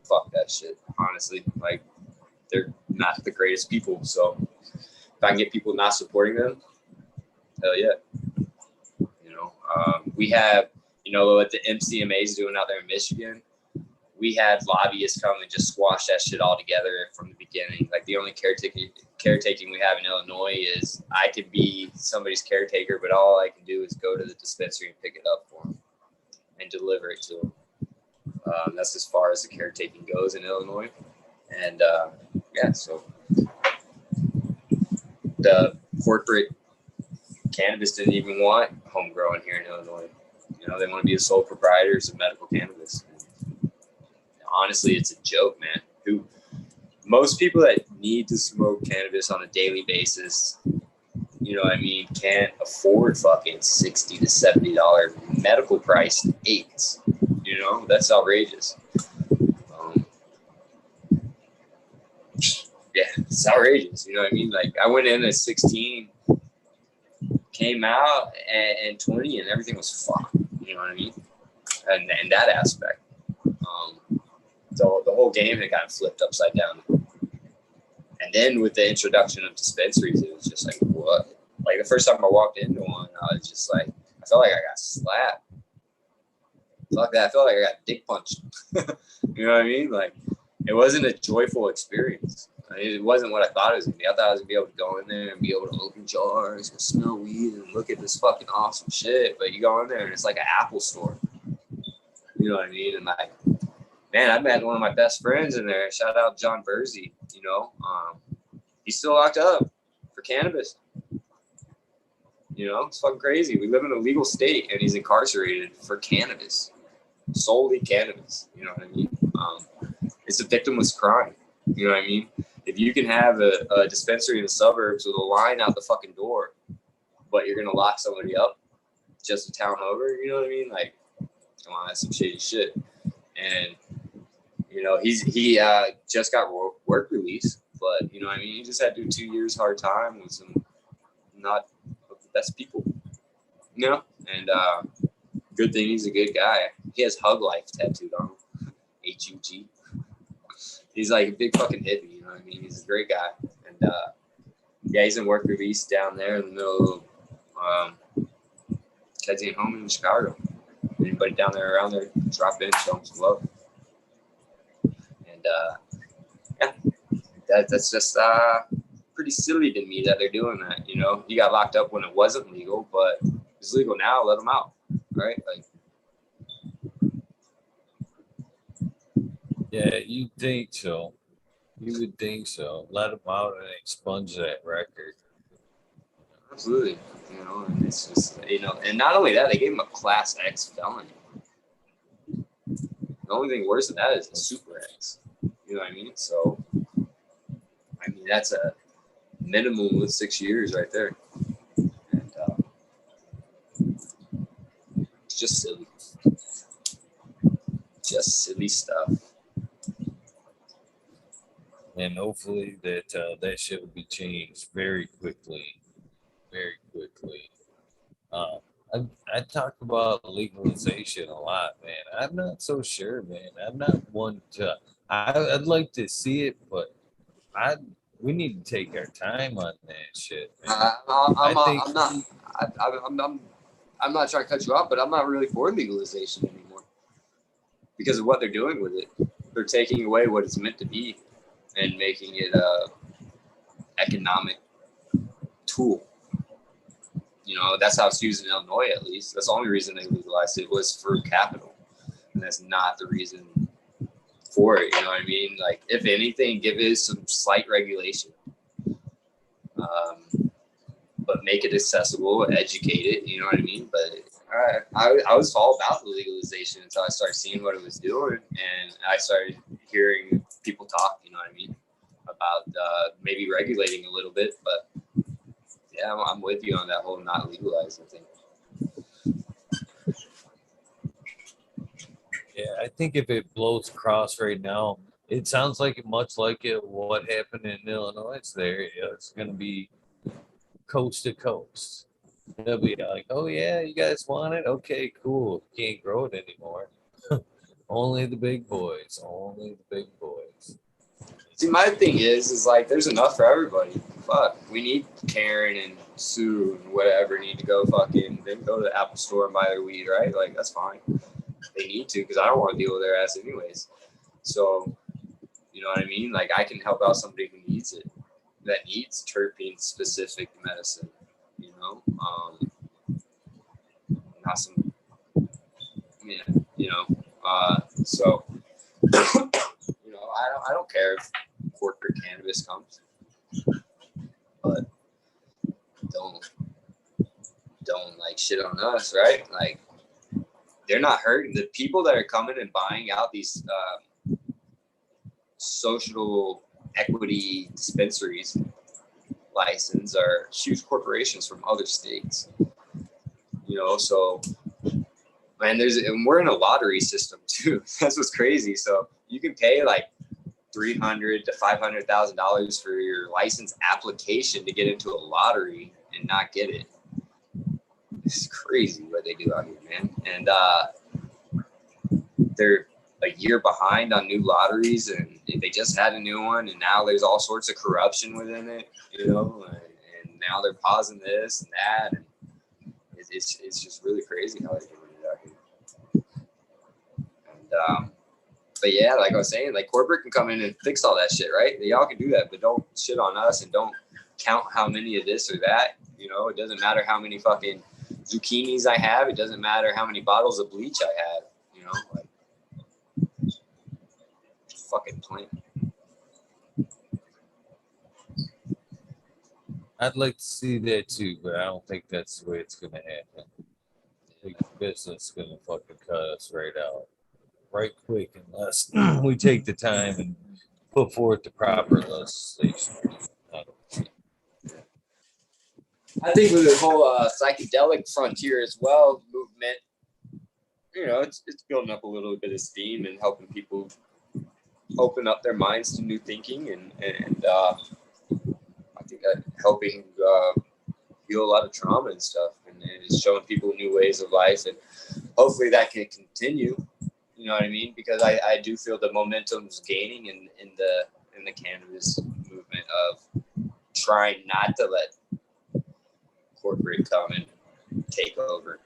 fuck that shit. Honestly, like they're not the greatest people. So if I can get people not supporting them, hell yeah. You know, we have, you know, what the MCMA is doing out there in Michigan. We had lobbyists come and just squash that shit all together from the beginning. Like the only caretaking we have in Illinois is I could be somebody's caretaker, but all I can do is go to the dispensary and pick it up for them and deliver it to them. That's as far as the caretaking goes in Illinois. And yeah, so the corporate cannabis didn't even want homegrown here in Illinois. You know, they want to be the sole proprietors of medical cannabis. Honestly, it's a joke, man. Most people that need to smoke cannabis on a daily basis, you know what I mean, can't afford fucking $60 to $70 medical priced eights. You know, that's outrageous. Yeah, it's outrageous. You know what I mean? Like I went in at 16, came out at 20, and everything was fucked. You know what I mean? And that aspect. The whole game had gotten flipped upside down. And then with the introduction of dispensaries, it was just like, what? Like the first time I walked into one, I was just like, I felt like I got slapped. Fuck that. I felt like I got dick punched. You know what I mean? Like it wasn't a joyful experience. It wasn't what I thought it was going to be. I thought I was going to be able to go in there and be able to open jars and smell weed and look at this fucking awesome shit. But you go in there and it's like an Apple store. You know what I mean? And like, man, I met one of my best friends in there. Shout out John Bursey. You know, he's still locked up for cannabis. You know, it's fucking crazy. We live in a legal state, and he's incarcerated for cannabis, solely cannabis. You know what I mean? It's a victimless crime. You know what I mean? If you can have a dispensary in the suburbs with a line out the fucking door, but you're gonna lock somebody up just a town over, you know what I mean? Like, come on, that's some shady shit. And you know, he just got work release, but you know what I mean? He just had to do 2 years hard time with some not of the best people, you know? And good thing he's a good guy. He has Hug Life tattooed on him, HUG. He's like a big fucking hippie, you know what I mean? He's a great guy. And yeah, he's in work release down there in the middle of Kedzie home in Chicago. Anybody down there around there, drop in, show him some love. And yeah, that's just pretty silly to me that they're doing that. You know, he got locked up when it wasn't legal, but it's legal now. Let him out, right? Like, yeah, you think so. You would think so. Let them out and expunge that record. Absolutely. You know, and it's just, you know, and not only that, they gave him a Class X felony. The only thing worse than that is a Super X. You know what I mean? So, I mean, that's a minimum of 6 years right there. And it's just silly. Just silly stuff. And hopefully that shit will be changed very quickly. Very quickly. I talk about legalization a lot, man. I'm not so sure, man. I'm not one to. I'd like to see it, but I we need to take our time on that shit, man. I'm not trying to cut you off, but I'm not really for legalization anymore because of what they're doing with it. They're taking away what it's meant to be and making it a economic tool. You know, that's how it's used in Illinois, at least. That's the only reason they legalized it was for capital. And that's not the reason for it. You know what I mean? Like, if anything, give it some slight regulation. But make it accessible, educate it, you know what I mean? But I was all about the legalization until I started seeing what it was doing. And I started hearing people talk, you know what I mean, about maybe regulating a little bit. But yeah, I'm with you on that whole not legalizing thing. Yeah, I think if it blows across right now, it sounds like much like what happened in Illinois. It's going to be coast to coast. They'll be like, "Oh yeah, you guys want it? Okay, cool. Can't grow it anymore. Only the big boys. Only the big boys." See, my thing is like, there's enough for everybody. Fuck, we need Karen and Sue and whatever need to go fucking, then go to the Apple store and buy their weed, right? Like, that's fine. They need to, because I don't want to deal with their ass anyways. So, you know what I mean? Like, I can help out somebody who needs it, that needs terpene specific medicine, you know? Not some, yeah, you know? So, you know, I don't care if corporate cannabis comes, but don't like shit on us, right? Like, they're not hurting. The people that are coming and buying out these social equity dispensaries license are huge corporations from other states. You know, so and we're in a lottery system too. That's what's crazy. So you can pay like $300,000 to $500,000 for your license application to get into a lottery and not get it. It's crazy what they do out here, man. And they're a year behind on new lotteries, and they just had a new one, and now there's all sorts of corruption within it, you know, and now they're pausing this and that, and it's just really crazy how they're doing it out here. And but yeah, like I was saying, like, corporate can come in and fix all that shit, right? Y'all can do that, but don't shit on us and don't count how many of this or that. You know, it doesn't matter how many fucking zucchinis I have. It doesn't matter how many bottles of bleach I have. You know, like, fucking plant. I'd like to see that too, but I don't think that's the way it's gonna happen. Big business is gonna fucking cut us right out, right quick, unless we take the time and put forth the proper legislation. I think with the whole psychedelic frontier as well movement, you know, it's building up a little bit of steam and helping people open up their minds to new thinking, and I think that helping heal a lot of trauma and stuff, and it's showing people new ways of life, and hopefully that can continue. You know what I mean? Because I do feel the momentum's gaining in the cannabis movement of trying not to let corporate come and take over.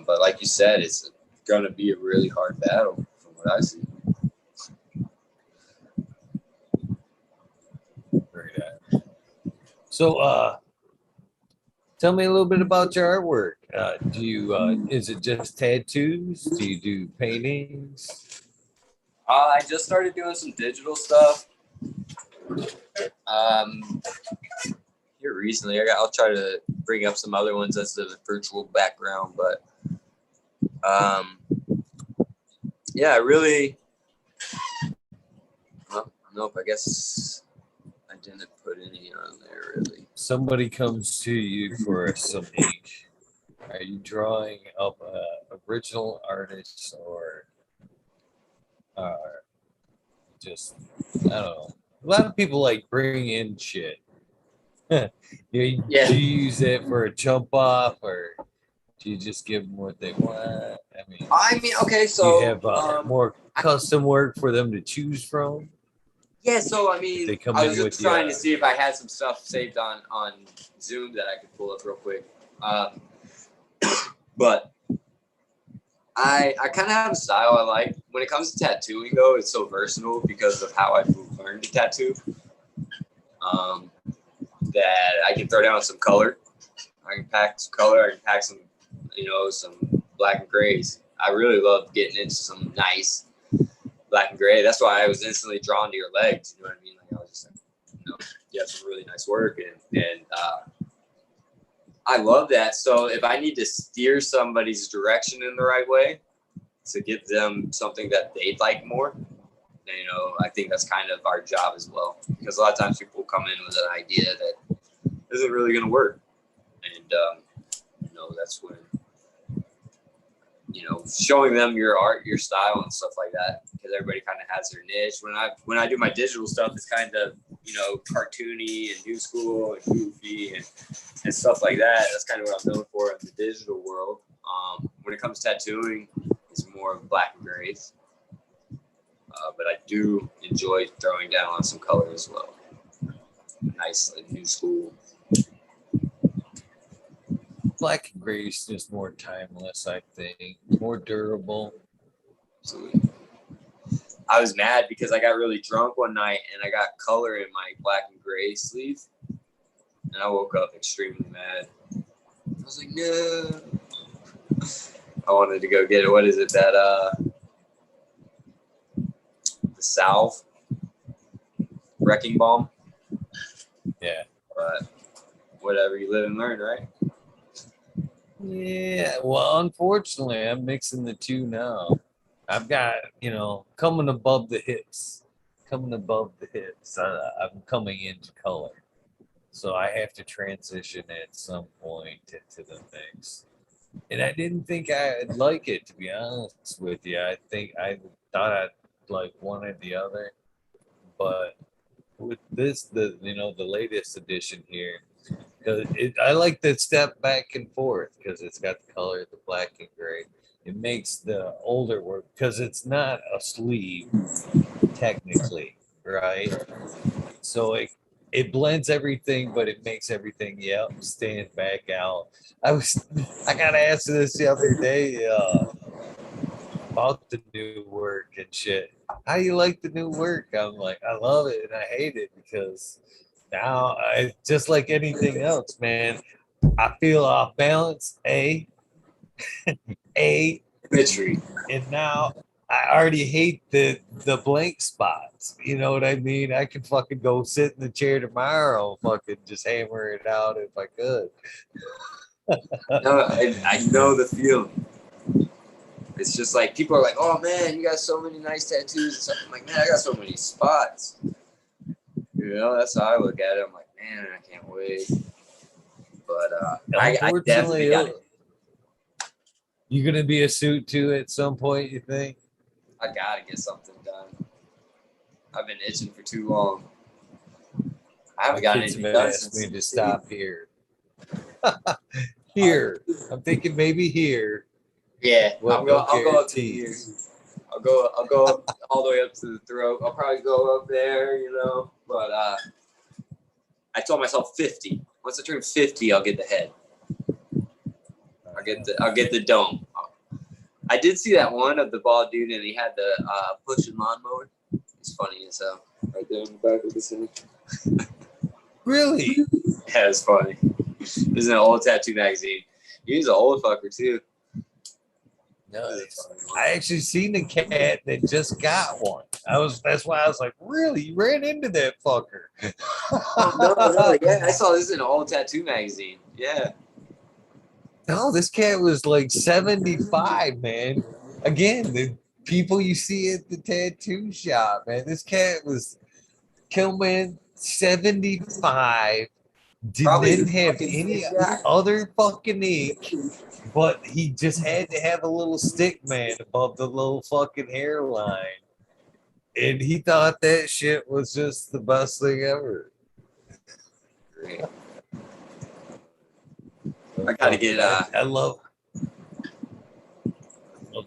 But like you said, it's gonna be a really hard battle from what I see. So, tell me a little bit about your artwork. Is it just tattoos? Do you do paintings? I just started doing some digital stuff. Here recently, I'll try to bring up some other ones as the virtual background, but yeah, I really. Well, nope. I guess I didn't put any on there really. Somebody comes to you for some ink. Are you drawing up original artists or just, I don't know. A lot of people like bring in shit. Do you use it for a jump off, or do you just give them what they want? I mean, okay, so do you have more custom work for them to choose from? Yeah, so I mean, They come I in was just with trying to see if I had some stuff saved on Zoom that I could pull up real quick. But I kind of have a style I like. When it comes to tattooing, though, it's so versatile because of how I've learned to tattoo. That I can throw down some color. I can pack some color. I can pack some, some black and grays. I really love getting into some nice black and gray. That's why I was instantly drawn to your legs. You know what I mean? Like I was just like, you have some really nice work, and I love that. So if I need to steer somebody's direction in the right way to give them something that they'd like more, then, I think that's kind of our job as well. Because a lot of times people come in with an idea that isn't really going to work, and that's when. Showing them your art, your style, and stuff like that, because everybody kind of has their niche. When I do my digital stuff, it's kind of cartoony and new school and goofy and stuff like that. That's kind of what I'm known for in the digital world. When it comes to tattooing, it's more black and grays, but I do enjoy throwing down on some color as well. Nice, like, new school. Black and gray is just more timeless, I think. More durable. Absolutely. I was mad because I got really drunk one night and I got color in my black and gray sleeve. And I woke up extremely mad. I was like, no. I wanted to go get it. What is it? The salve? Wrecking balm? Yeah. But whatever, you live and learn, right? Yeah, well, unfortunately, I'm mixing the two now. I've got, coming above the hips. I'm coming into color. So I have to transition at some point into the mix. And I didn't think I'd like it, to be honest with you. I thought I'd like one or the other. But with this, the latest edition here, because I like the step back and forth because it's got the color, the black and gray. It makes the older work because it's not a sleeve technically, right? So it blends everything, but it makes everything stand back out. I got asked this the other day about the new work and shit. How do you like the new work? I'm like, I love it and I hate it because now I just like anything else, man. I feel off balance, A, Imagery. and now I already hate the blank spots. You know what I mean? I could fucking go sit in the chair tomorrow, fucking just hammer it out if I could. No, I know the feeling. It's just like people are like, "Oh man, you got so many nice tattoos." And stuff. I'm like, man, I got so many spots. That's how I look at it. I'm like, man, I can't wait. But I definitely got it. You gonna be a suit too at some point? You think? I gotta get something done. I've been itching for too long. I haven't gotten anything done since me to stop here. Here, I'm thinking maybe here. Yeah, I'll go up to here. I'll go up all the way up to the throat. I'll probably go up there, But I told myself 50. Once I turn 50, I'll get the head. I'll get the dome. I did see that one of the bald dude, and he had the pushing lawnmower. It's funny as hell. Right there in the back of the thing. Really? Yeah, it's funny. This is an old tattoo magazine. He's an old fucker too. Nice. I actually seen the cat that just got one. That's why I was like, really? You ran into that fucker. Oh, no, yeah, I saw this in an old tattoo magazine. Yeah. No, this cat was like 75, man. Again, the people you see at the tattoo shop, man. This cat was Killman 75, Probably didn't the have fucking any same guy. other fucking ink, but he just had to have a little stick man above the little fucking hairline. And he thought that shit was just the best thing ever. Great. I gotta get I love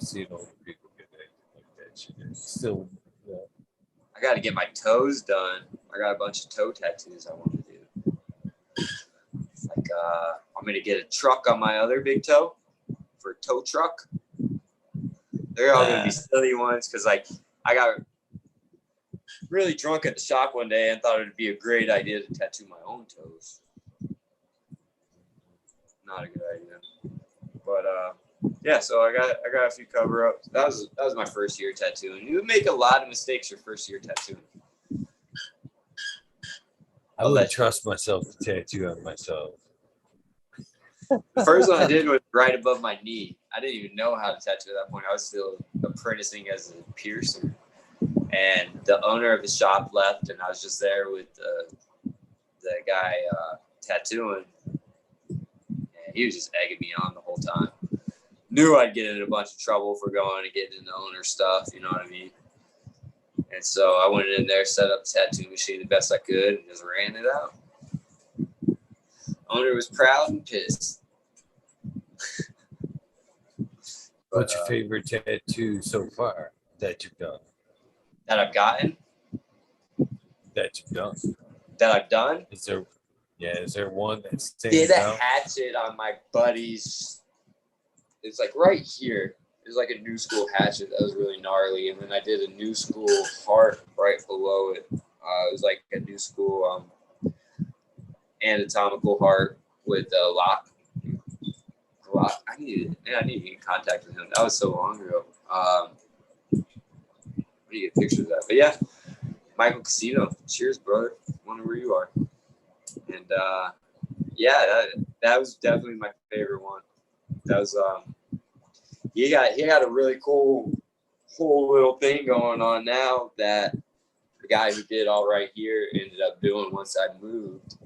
seeing older people get like that shit. Still, I gotta get my toes done. I got a bunch of toe tattoos I want to do. Like I'm gonna get a truck on my other big toe for a tow truck. They're all gonna be silly ones because like I got really drunk at the shop one day and thought it'd be a great idea to tattoo my own toes. Not a good idea. But yeah, so I got a few cover ups. That was my first year tattooing. You make a lot of mistakes your first year tattooing. I wouldn't trust myself to tattoo on myself. The first one I did was right above my knee. I didn't even know how to tattoo at that point. I was still apprenticing as a piercer. And the owner of the shop left, and I was just there with the guy tattooing. And he was just egging me on the whole time. Knew I'd get in a bunch of trouble for going and getting into owner stuff, you know what I mean? And so I went in there, set up the tattoo machine the best I could, and just ran it out. Owner was proud and pissed. What's your favorite tattoo so far that you've done? That I've gotten? That you've done? That I've done? Is there one that stands Did a out? hatchet on my buddy's. It's like right here. It was like a new school hatchet that was really gnarly. And then I did a new school heart right below it. It was like a new school anatomical heart with a lock. I need to get in contact with him. That was so long ago. I need to get pictures of that. But yeah, Michael Casino. Cheers, brother. Wonder where you are. And yeah, that was definitely my favorite one. That was he got a really cool whole little thing going on now that the guy who did all right here ended up doing once I moved.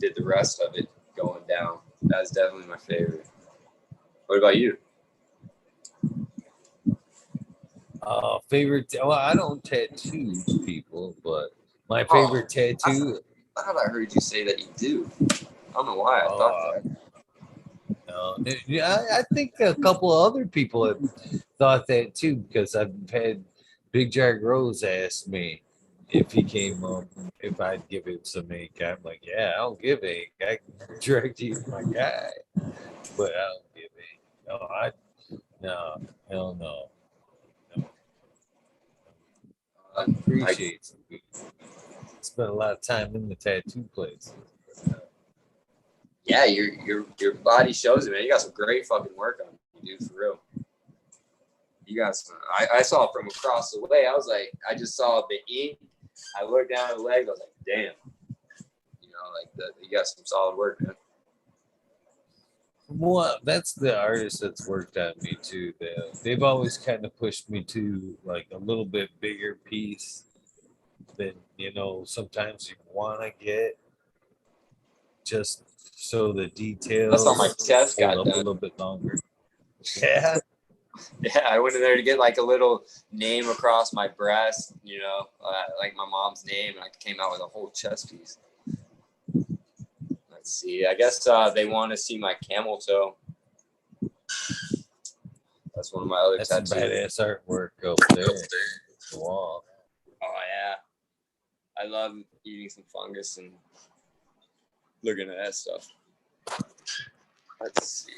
Did the rest of it going down. That was definitely my favorite. What about you? Favorite? Well, I don't tattoo people, but my favorite tattoo. I thought I heard you say that you do. I don't know why I thought that. Yeah, I think a couple of other people have thought that too, because I've had Big Jack Rose ask me if he came up, if I'd give him some ink. I'm like, yeah, I'll give ink. I can direct you to my guy, but I don't give ink. No, hell no. I appreciate some people. Spent a lot of time in the tattoo place. Yeah, your body shows it, man. You got some great fucking work on you, dude, for real. You got some. I saw it from across the way. I was like, I just saw the ink. I looked down at the legs. I was like, damn. You know, like you got some solid work, man. Well, that's the artist that's worked on me too. They've always kind of pushed me to like a little bit bigger piece than sometimes you want to get, just so the details. That's how my chest got up done. A little bit longer. Yeah. Yeah, I went in there to get like a little name across my breast, like my mom's name, and I came out with a whole chest piece. Let's see. I guess they want to see my camel toe. That's one of my other tattoos. That's some badass artwork up there. Wow. Oh yeah, I love eating some fungus and looking at that stuff. Let's see.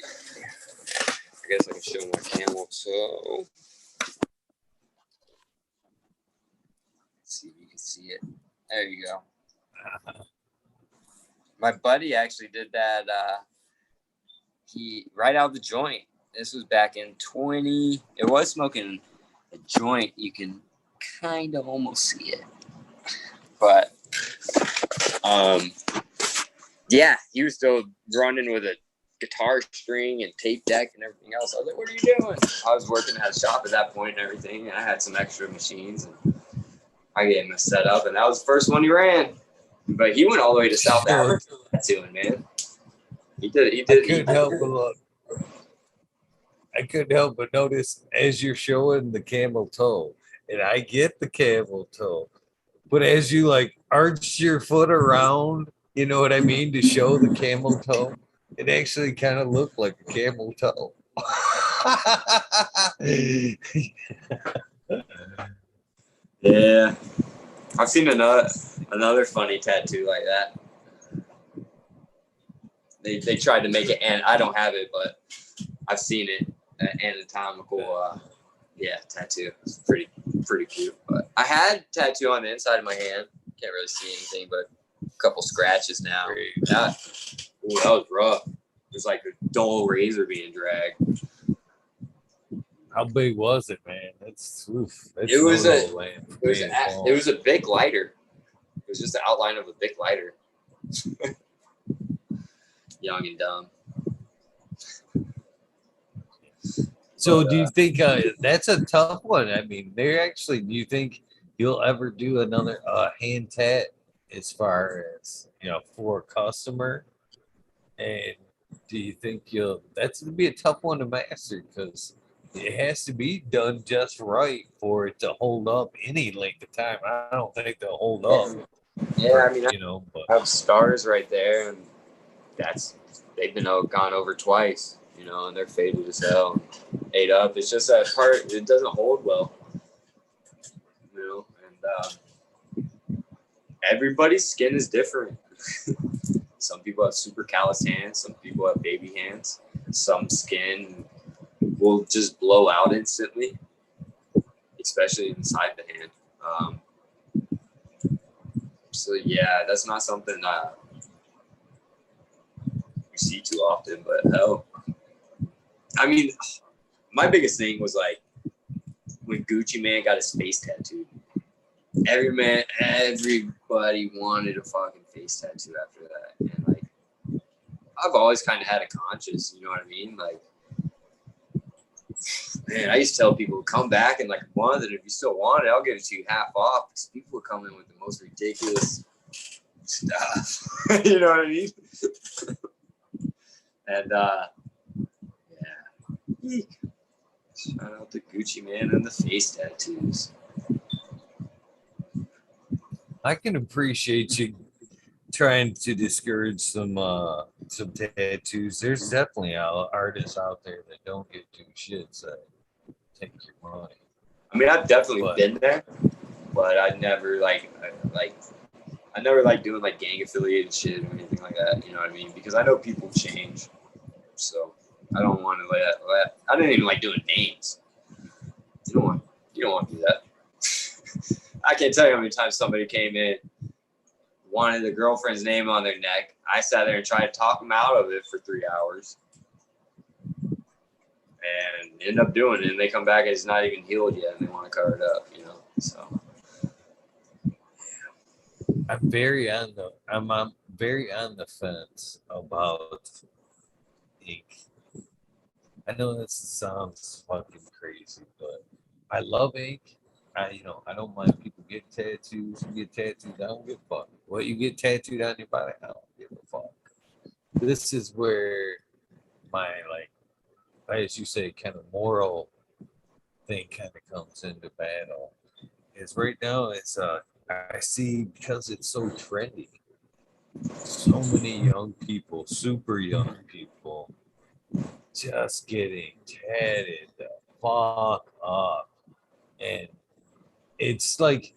I guess I can show my camel toe. Let's see if you can see it. There you go. My buddy actually did that. He right out of the joint. this was back in 20. It was smoking a joint. You can kind of almost see it, but yeah, he was still running with a guitar string and tape deck and everything else. I was like, "What are you doing?" I was working at a shop at that point and everything, and I had some extra machines, and I gave him a setup, and that was the first one he ran. But he went all the way to South Africa tattooing, man. He did. I couldn't help but look. I couldn't help but notice as you're showing the camel toe, and I get the camel toe, but as you like arch your foot around, you know what I mean, to show the camel toe, it actually kind of looked like a camel toe. Yeah, I've seen another funny tattoo like that. They tried to make it, and I don't have it, but I've seen it. Anatomical, tattoo. It's pretty cute. But I had tattoo on the inside of my hand. Can't really see anything, but a couple scratches now. That was rough. It was like a dull razor being dragged. How big was it, man? That's it was a big lighter. It was just the outline of a big lighter. Young and dumb. So do you think that's a tough one? I mean, do you think you'll ever do another hand tat as far as, for a customer? And do you think that's going to be a tough one to master because it has to be done just right for it to hold up any length of time. I don't think they'll hold up. Yeah, I mean, but I have stars right there, and they've been gone over twice, and they're faded as hell, ate up. It's just that part, it doesn't hold well, and everybody's skin is different. Some people have super calloused hands, some people have baby hands, some skin will just blow out instantly, especially inside the hand. So yeah, that's not something we see too often, but hell, I mean, my biggest thing was like when Gucci Mane got his face tattooed. Everybody wanted a fucking face tattoo after that, and like I've always kind of had a conscience, you know what I mean? Like, man, I used to tell people come back in like a month, and if you still want it, I'll give it to you half off. Because people would come in with the most ridiculous stuff, you know what I mean? And yeah, shout out to Gucci Mane and the face tattoos. I can appreciate you trying to discourage some tattoos. There's definitely artists out there that don't get two shits that take your money. I mean, I've definitely been there, but I never doing like gang affiliated shit or anything like that. You know what I mean? Because I know people change, so I don't want to let. I didn't even like doing names. You don't want to do that. I can't tell you how many times somebody came in, wanted a girlfriend's name on their neck. I sat there and tried to talk them out of it for 3 hours. And end up doing it, and they come back and it's not even healed yet, and they want to cover it up, So I'm very on the fence about ink. I know this sounds fucking crazy, but I love ink. I don't mind people getting tattoos. You get tattoos, I don't give a fuck. What you get tattooed on your body, I don't give a fuck. This is where my, as you say, kind of moral thing kind of comes into battle. Is right now I see, because it's so trendy, so many young people, super young people, just getting tatted the fuck up. And it's like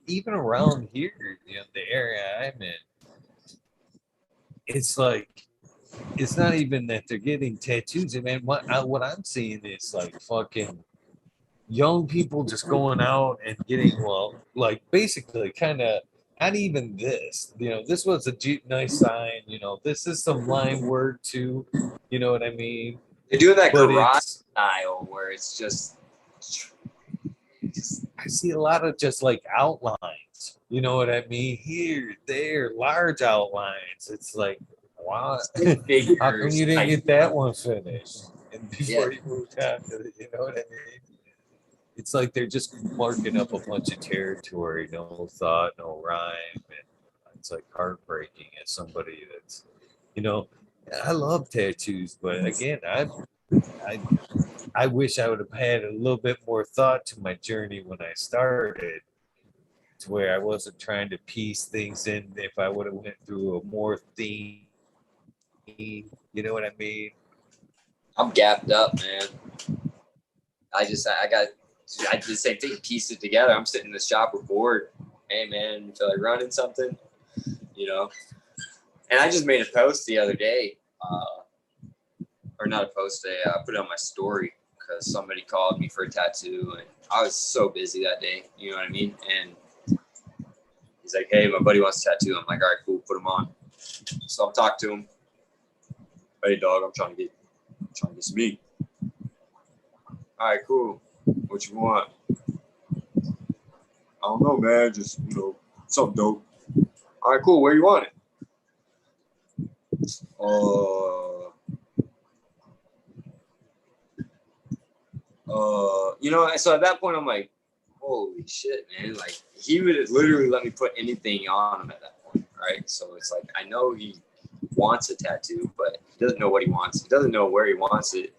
even around here, the area I'm in, it's like it's not even that they're getting tattoos. And man, what I'm seeing is like fucking young people just going out and getting, basically kind of not even this. This was a nice sign. This is some line work too. You know what I mean? They're doing that But garage it's style where it's just I see a lot of just like outlines. You know what I mean? Here, there, large outlines. It's like, wow, figures. how come you didn't get that one finished? And before Yeah. you moved on to you know what I mean? It's like they're just marking up a bunch of territory, no thought, no rhyme, and it's like heartbreaking as somebody that's, you know, I love tattoos, but again, I I wish I would have had a little bit more thought to my journey when I started, to where I wasn't trying to piece things in. If I would have went through a more theme, you know what I mean? I'm gapped up, man. I did the same thing, pieced it together. I'm sitting in the shop, we're bored. Hey man, you feel like running something? And I just made a post the other day, or not a post, I put it on my story because somebody called me for a tattoo, and I was so busy that day. You know what I mean? And he's like, "Hey, my buddy wants a tattoo." I'm like, "All right, cool, put him on." So I'm talking to him. "Hey, dog, I'm trying to get some meat." "All right, cool. What you want?" "I don't know, man. Just something dope." "All right, cool. Where you want it?" So at that point, I'm like, holy shit, man. Like, he would literally let me put anything on him at that point, right? So it's like, I know he wants a tattoo, but he doesn't know what he wants. He doesn't know where he wants it.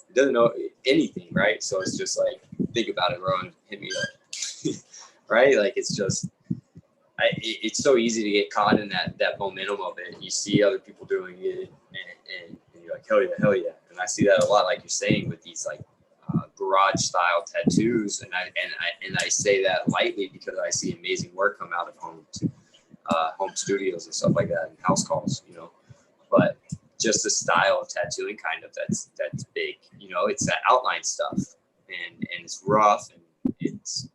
He doesn't know anything, right? So it's just like, think about it, bro, and hit me up, right? Like, it's just, it's so easy to get caught in that momentum of it. You see other people doing it, and you're like, hell yeah. And I see that a lot, like you're saying, with these like garage style tattoos, and I say that lightly because I see amazing work come out of home studios and stuff like that, and house calls, But just the style of tattooing, kind of, that's big. It's that outline stuff, and it's rough, and it's,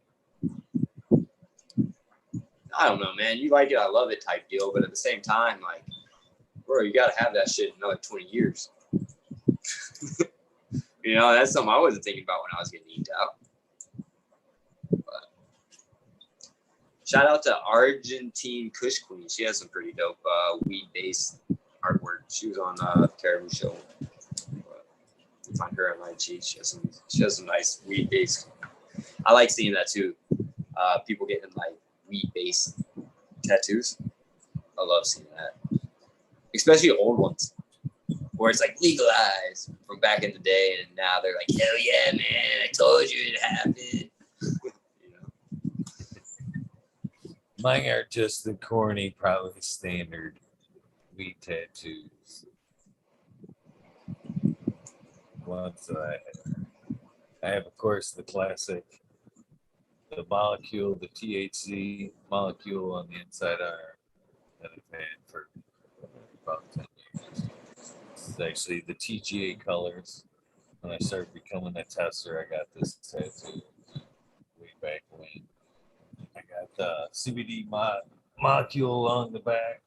I don't know, man. You like it, I love it type deal. But at the same time, like, bro, you got to have that shit in another 20 years. That's something I wasn't thinking about when I was getting eaten out. But shout out to Argentine Kush Queen. She has some pretty dope weed-based artwork. She was on the Caribou Show. But you find her on IG. She has some nice weed-based. I like seeing that too. People getting like weed-based tattoos. I love seeing that, especially old ones, where it's like legalized from back in the day, and now they're like, hell yeah, man, I told you it happened. Mine are just the corny, probably standard weed tattoos. Ones that I have, of course, the classic, the molecule, the THC molecule on the inside arm that I've had for about 10 years. This is actually the TGA colors. When I started becoming a tester, I got this tattoo way back when. I got the CBD molecule on the back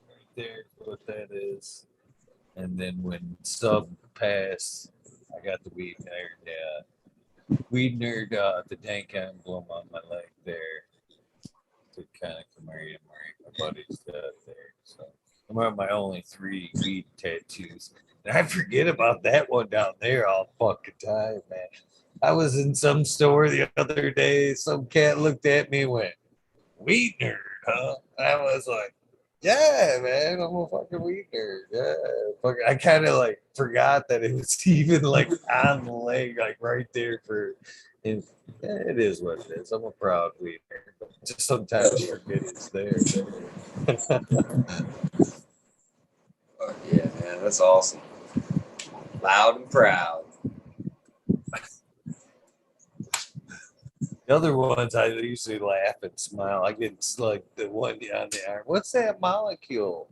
right there, what that is. And then when sub passed, I got the weed nerd, the dank emblem on my leg there to kind of commemorate my buddy's death there. So I'm on my only 3 weed tattoos. And I forget about that one down there all fucking time, man. I was in some store the other day. Some cat looked at me and went, "Weed nerd, huh?" I was like, "Yeah, man, I'm a fucking weed nerd." Yeah, I kind of like forgot that it was even like on the leg, like right there for. And yeah, it is what it is. I'm a proud weed nerd. Just sometimes you forget it's there. Oh, yeah, man, that's awesome. Loud and proud. The other ones I usually laugh and smile. I get like the one on the arm. What's that molecule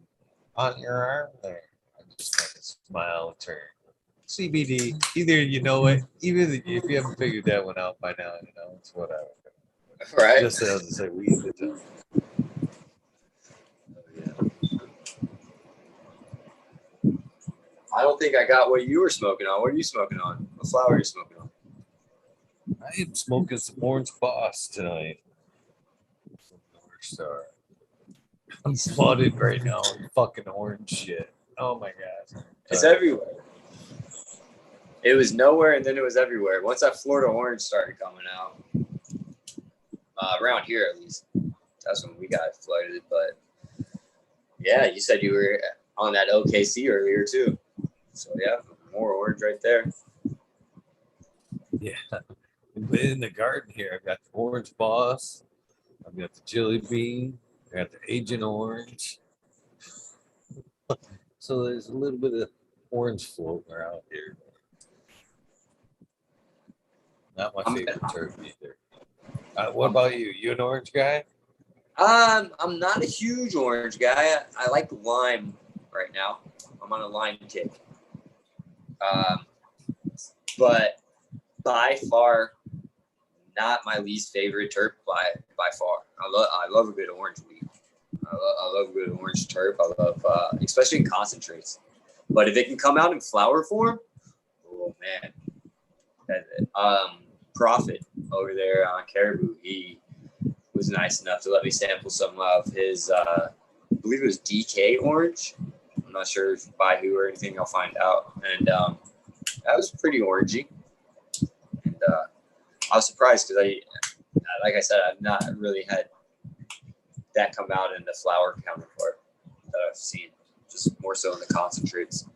on your arm there? I just kind of smile and turn. CBD. Either you know it, even if you haven't figured that one out by now, it's whatever. Right? Just to say weed the time. I don't think I got what you were smoking on. What are you smoking on? What flower are you smoking on? I am smoking some Orange Boss tonight. From North Star. I'm flooded right now with fucking orange shit. Oh my god. It's everywhere. It was nowhere and then it was everywhere. Once that Florida orange started coming out, around here at least, that's when we got flooded. But yeah, you said you were on that OKC earlier too. So yeah, more orange right there. Yeah. In the garden here, I've got the Orange Boss, I've got the Jelly Bean, I got the Agent Orange. So there's a little bit of orange floating around here. Not my favorite terp either. What about you? You an orange guy? I'm not a huge orange guy. I like lime right now. I'm on a lime kick. But by far, not my least favorite terp by far. I love a good orange weed. I love a good orange terp. I love, especially in concentrates. But if it can come out in flower form, oh man. Prophet over there on Caribou, he was nice enough to let me sample some of his, I believe it was DK orange. I'm not sure by who or anything. I'll find out. And that was pretty orangey. And I was surprised because like I said, I've not really had that come out in the flower counterpart that I've seen. Just more so in the concentrates.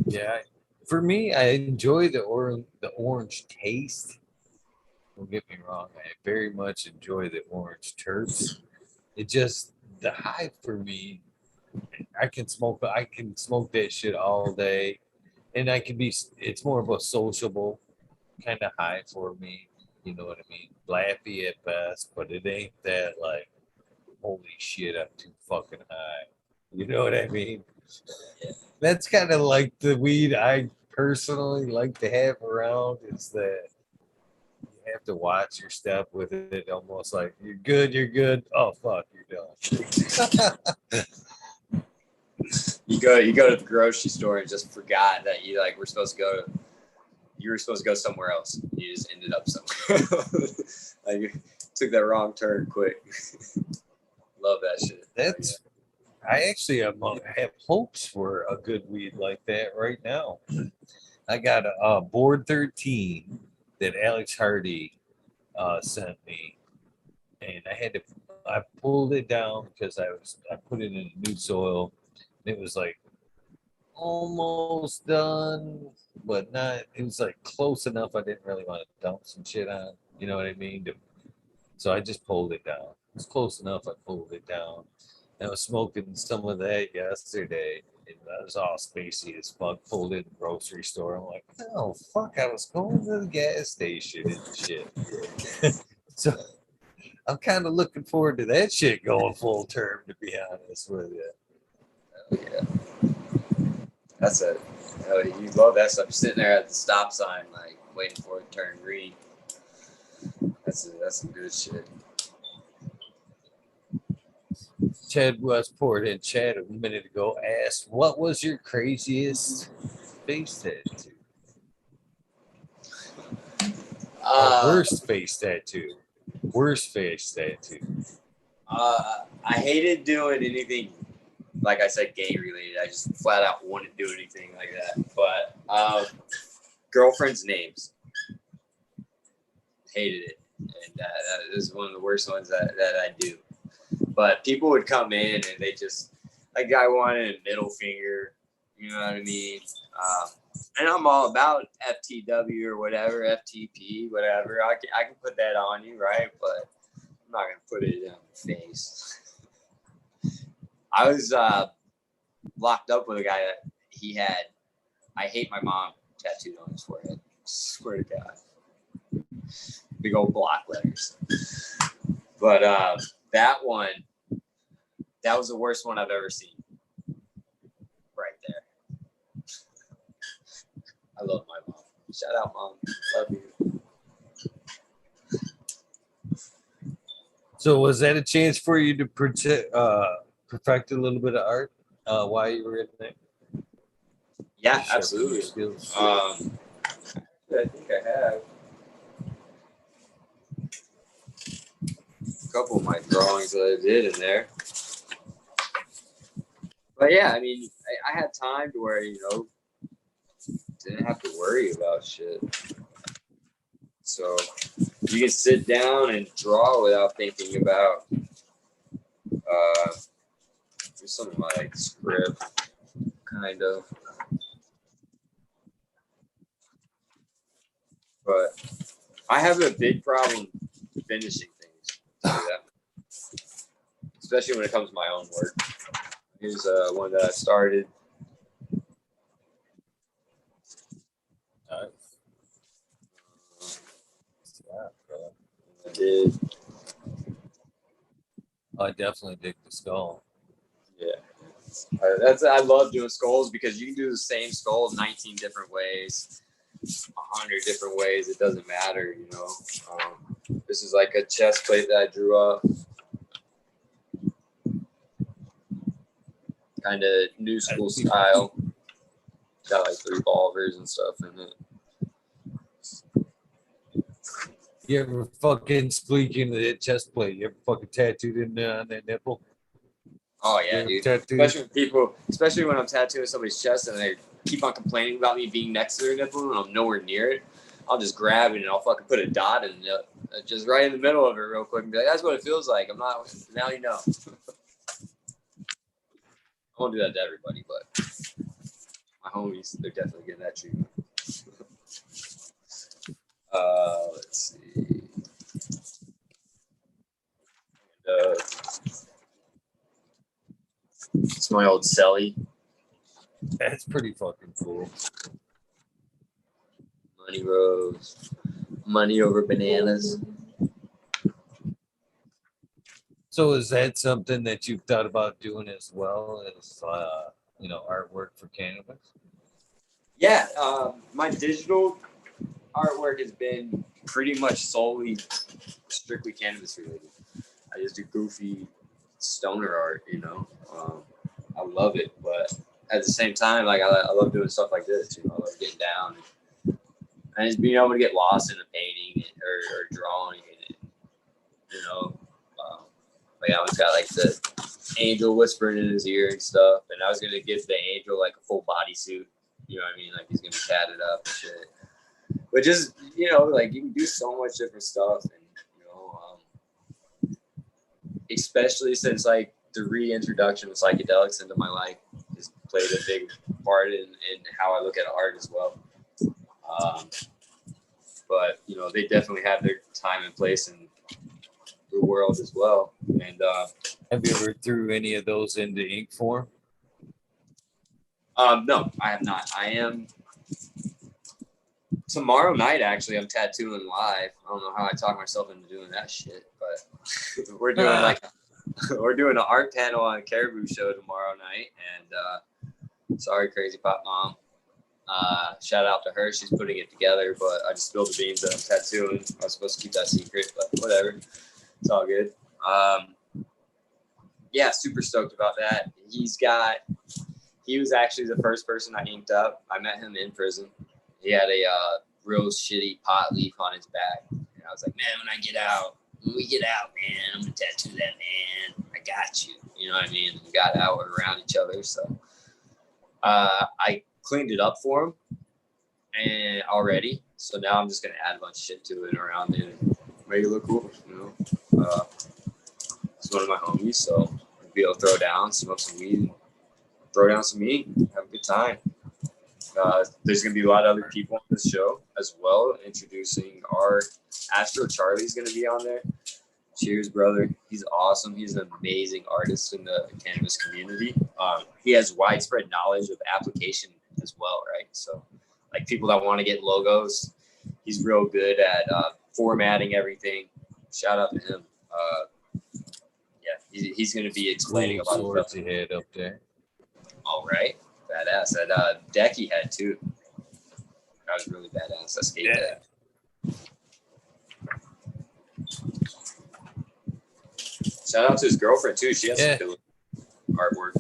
Yeah. For me, I enjoy the orange taste. Don't get me wrong. I very much enjoy the orange terps. It just the high for me. I can smoke that shit all day, and it's more of a sociable kind of high for me. You know what I mean? Laughy at best, but it ain't that like, holy shit, I'm too fucking high. You know what I mean? That's kind of like the weed I personally like to have around is that you have to watch your step with it, almost like you're good. Oh fuck, you're done. You go to the grocery store and just forgot that you were supposed to go somewhere else. You just ended up somewhere. Like you took that wrong turn quick. Love that shit. I actually have hopes for a good weed like that right now. I got a board 13 that Alex Hardy sent me, and I pulled it down because I put it in new soil. And it was like almost done, but not. It was like close enough. I didn't really want to dump some shit on. You know what I mean? So I just pulled it down. It was close enough. I pulled it down. I was smoking some of that yesterday. And I was all spacey as fuck. Pulled it in the grocery store. I'm like, oh fuck! I was going to the gas station and shit. So I'm kind of looking forward to that shit going full term. To be honest with you. Oh, yeah. That's it. Oh, you love that stuff. You're sitting there at the stop sign, like waiting for it to turn green. That's some good shit. Chad Westport in chat a minute ago asked, "What was your craziest face tattoo? Worst face tattoo? Worst face tattoo?" I hated doing anything, like I said, gay related. I just flat out wouldn't do anything like that. But girlfriends' names, hated it, and that is one of the worst ones that I do. But people would come in and they just, like, guy wanted a middle finger, you know what I mean? And I'm all about FTW or whatever, FTP, whatever. I can put that on you, right? But I'm not gonna put it on your face. I was locked up with a guy that he had "I hate my mom" tattooed on his forehead. Swear to God. Big old block letters. But that was the worst one I've ever seen. Right there. I love my mom. Shout out, Mom. Love you. So was that a chance for you to perfected a little bit of art while you were in there? Yeah, Sharpen your absolutely. skills. I think I have a couple of my drawings that I did in there. But yeah, I mean, I had time to where, didn't have to worry about shit. So you can sit down and draw without thinking about just some like script, kind of. But I have a big problem finishing things. I'll tell you that. Especially when it comes to my own work. Here's one that I started. Nice. Yeah, bro. I did. I definitely dig the skull. Yeah. I love doing skulls because you can do the same skull 19 different ways, 100 different ways. It doesn't matter, This is like a chest plate that I drew up. Kind of new school style. Got like 3 revolvers and stuff in it. You ever fucking speaking of the chest plate? You ever fucking tattooed in on that nipple? Oh yeah, dude. Especially when I'm tattooing somebody's chest and they keep on complaining about me being next to their nipple and I'm nowhere near it. I'll just grab it and I'll fucking put a dot in it, just right in the middle of it real quick and be like, that's what it feels like. I'm not, now you know. I won't do that to everybody, but my homies, they're definitely getting that treatment. Let's see. And, it's my old celly. That's pretty fucking cool. Money Rose. Money over bananas. So is that something that you've thought about doing as well as artwork for cannabis? Yeah, my digital artwork has been pretty much solely strictly cannabis related. I just do goofy stoner art, I love it, but at the same time, like I love doing stuff like this. I love getting down and just being able to get lost in a painting or drawing it. Like I always got like the angel whispering in his ear and stuff, and I was gonna give the angel like a full bodysuit. You know what I mean? Like he's gonna be tatted up and shit. But just like you can do so much different stuff, and especially since like the reintroduction of psychedelics into my life has played a big part in how I look at art as well. But they definitely have their time and place in the world as well. And have you ever threw any of those into ink form? No, I have not. I am tomorrow night. Actually, I'm tattooing live. I don't know how I talk myself into doing that shit, but we're doing we're doing an art panel on a Caribou show tomorrow night. And sorry, Crazy Pop Mom. Shout out to her. She's putting it together, but I just spilled the beans that I'm tattooing. I was supposed to keep that secret, but whatever. It's all good. Yeah, super stoked about that. He was actually the first person I inked up. I met him in prison. He had a real shitty pot leaf on his back. And I was like, man, when we get out, man, I'm going to tattoo that man. I got you. You know what I mean? We got out around each other. So I cleaned it up for him and already. So now I'm just going to add a bunch of shit to it and around it and make it look cool. It's one of my homies, so I'll be able to throw down, smoke some weed, throw down some meat, have a good time. There's going to be a lot of other people on this show as well, introducing our Astro Charlie's going to be on there. Cheers, brother. He's awesome. He's an amazing artist in the cannabis community. He has widespread knowledge of application as well, right? So, like people that want to get logos, he's real good at formatting everything. Shout out to him. Yeah, he's going to be explaining about swords he had up there. All right, badass. That deck he had too. That was really badass. That skate deck. Shout out to his girlfriend too. She has some good. artwork.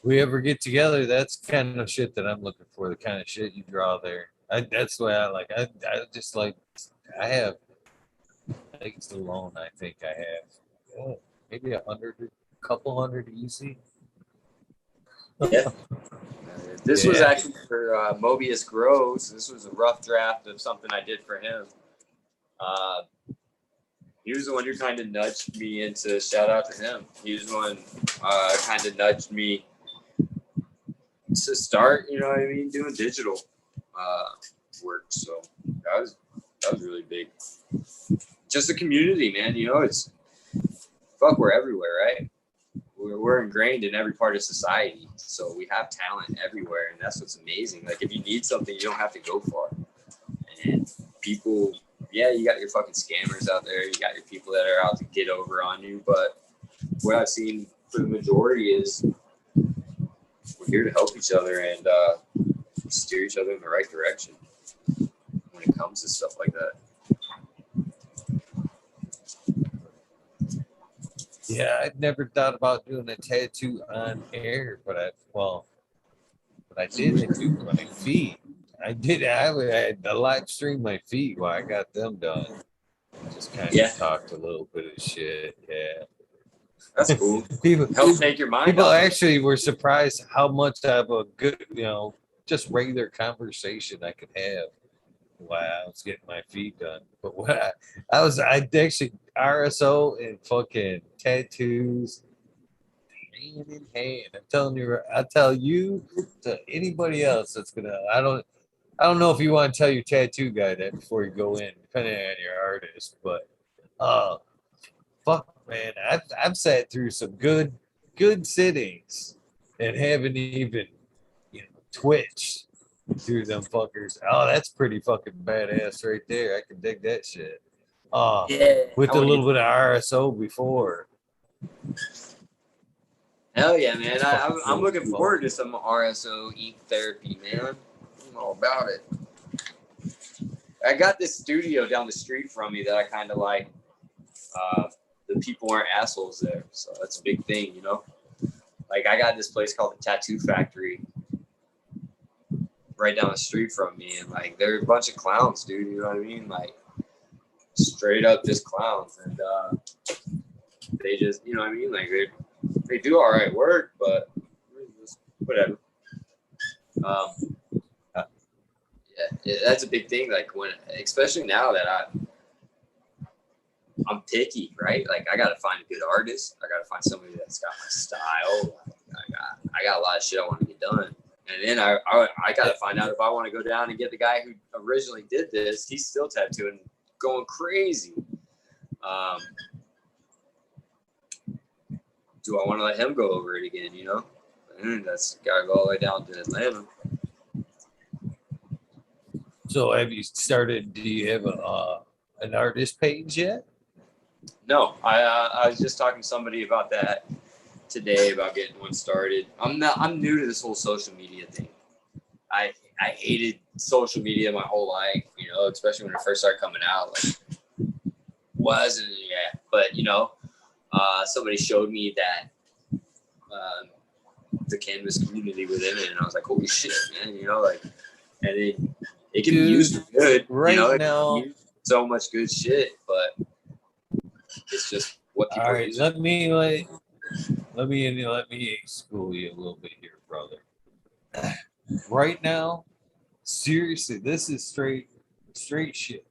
We ever get together, that's kind of shit that I'm looking for. The kind of shit you draw there. That's the way I like. I just like. I have legs alone. I think I have maybe 100, couple hundred easy. Yeah. This was Yeah. actually for Mobius Grows. This was a rough draft of something I did for him. He was the one who kind of nudged me into, shout out to him. He was the one kind of nudged me to start, you know what I mean, doing digital work. So that was really big. Just the community, man. You know, it's we're everywhere, right? We're ingrained in every part of society, so we have talent everywhere, and that's what's amazing. Like, if you need something, you don't have to go far. And people, yeah, you got your fucking scammers out there, you got your people that are out to get over on you, but what I've seen for the majority is we're here to help each other and steer each other in the right direction when it comes to stuff like that. Yeah, I'd never thought about doing a tattoo on air, but I did do my feet. I had the live stream my feet while I got them done. Just kind of talked a little bit of shit. Yeah, that's cool. people Help take your mind. People actually were surprised how much of a good, just regular conversation I could have while I was getting my feet done. But I actually RSO and fucking tattoos hand in hand. I'm telling you, I'll tell you to anybody else that's gonna. I don't know if you want to tell your tattoo guy that before you go in, depending on your artist. But fuck, man, I've sat through some good sittings and haven't even twitched through them fuckers. Oh, that's pretty fucking badass right there. I can dig that shit. With a little bit of RSO before. Hell yeah, man. I'm looking forward to some RSO ink therapy, man. I'm all about it. I got this studio down the street from me that I kind of like. The people aren't assholes there, so that's a big thing, you know? Like, I got this place called the Tattoo Factory right down the street from me, and, like, they're a bunch of clowns, dude, you know what I mean? Like, straight up just clowns, and they just, you know what I mean? Like, they do all right work, but whatever. Yeah, that's a big thing. Like, especially now that I'm picky, right? Like, I gotta find a good artist. I gotta find somebody that's got my style. I got a lot of shit I want to get done, and then I gotta find out if I want to go down and get the guy who originally did this. He's still tattooing, going crazy. Do I want to let him go over it again? You know, that's gotta go all the way down to Atlanta. So have you started? Do you have an artist page yet? No, I was just talking to somebody about that today, about getting one started. I'm new to this whole social media thing. I hated social media my whole life, you know, especially when it first started coming out. Like, but you know, somebody showed me that the cannabis community within it, and I was like, holy shit, man, you know, like, and it can be used for good, right, you know, now. So much good shit, but it's just what people are using. Let me school you a little bit here, brother. Right now, seriously, this is straight shit.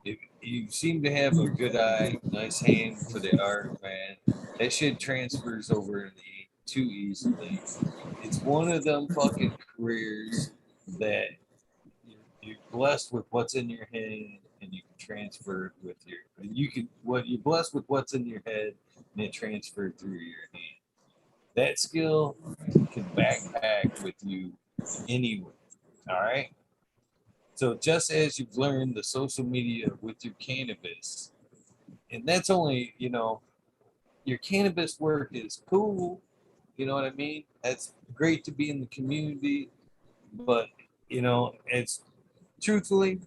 If you seem to have a good eye, nice hand for the art, man, that shit transfers over too easily. It's one of them fucking careers that you're blessed with what's in your head, and you can transfer it with you're blessed with what's in your head, and it transferred through your hand. That skill can backpack with you anywhere. All right. So just as you've learned the social media with your cannabis, and that's only, your cannabis work is cool. You know what I mean? That's great to be in the community, but it's truthfully,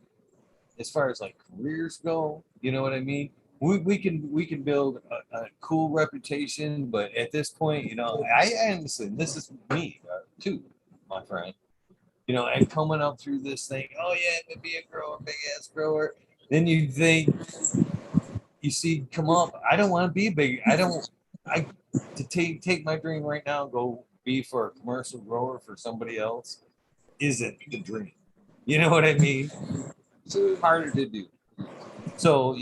as far as like careers go, you know what I mean? we can build a cool reputation, but at this point, I understand this is me too, my friend. And coming up through this thing, oh yeah, to be a grower, big ass grower. Then you think you see come up. I don't want to be big. I to take my dream right now, and go be for a commercial grower for somebody else isn't the dream. You know what I mean? It's harder to do. So,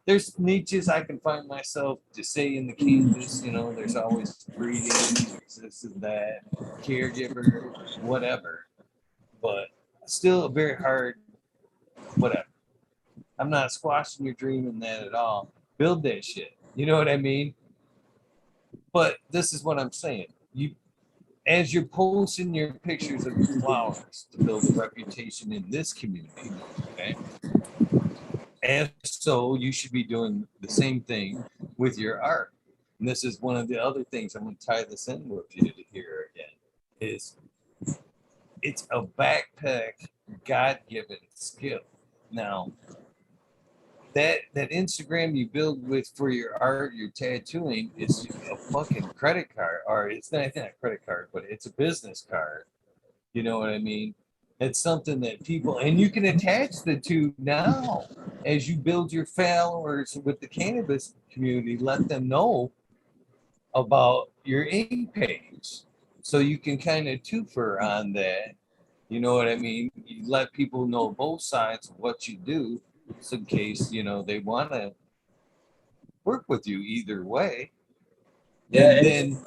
there's niches I can find myself to say in the cannabis, there's always breeding, there's this and that, caregiver, whatever. But still a very hard, whatever. I'm not squashing your dream in that at all. Build that shit. You know what I mean? But this is what I'm saying. As you're posting your pictures of your flowers to build a reputation in this community, okay? And so you should be doing the same thing with your art. And this is one of the other things I'm going to tie this in with you here again. Is it's a backpack God-given skill. Now, that Instagram you build with for your art, your tattooing, is a fucking credit card, or it's not a credit card, but it's a business card. You know what I mean? It's something that people, and you can attach the two now as you build your followers with the cannabis community. Let them know about your ink page, so you can kind of twofer on that. You know what I mean? You let people know both sides of what you do, so in case they want to work with you either way. Yeah, And then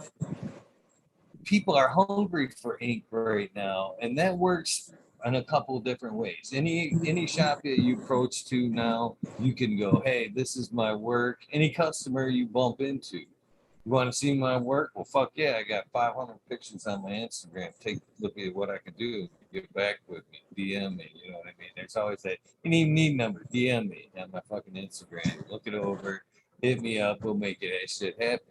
people are hungry for ink right now, and that works in a couple of different ways. Any shop that you approach to now, you can go, hey, this is my work. Any customer you bump into, you want to see my work? Well, fuck yeah, I got 500 pictures on my Instagram. Take a look at what I can do. Get back with me, DM me. You know what I mean? There's always that. You need number, DM me on my fucking Instagram. Look it over, hit me up. We'll make that shit happen.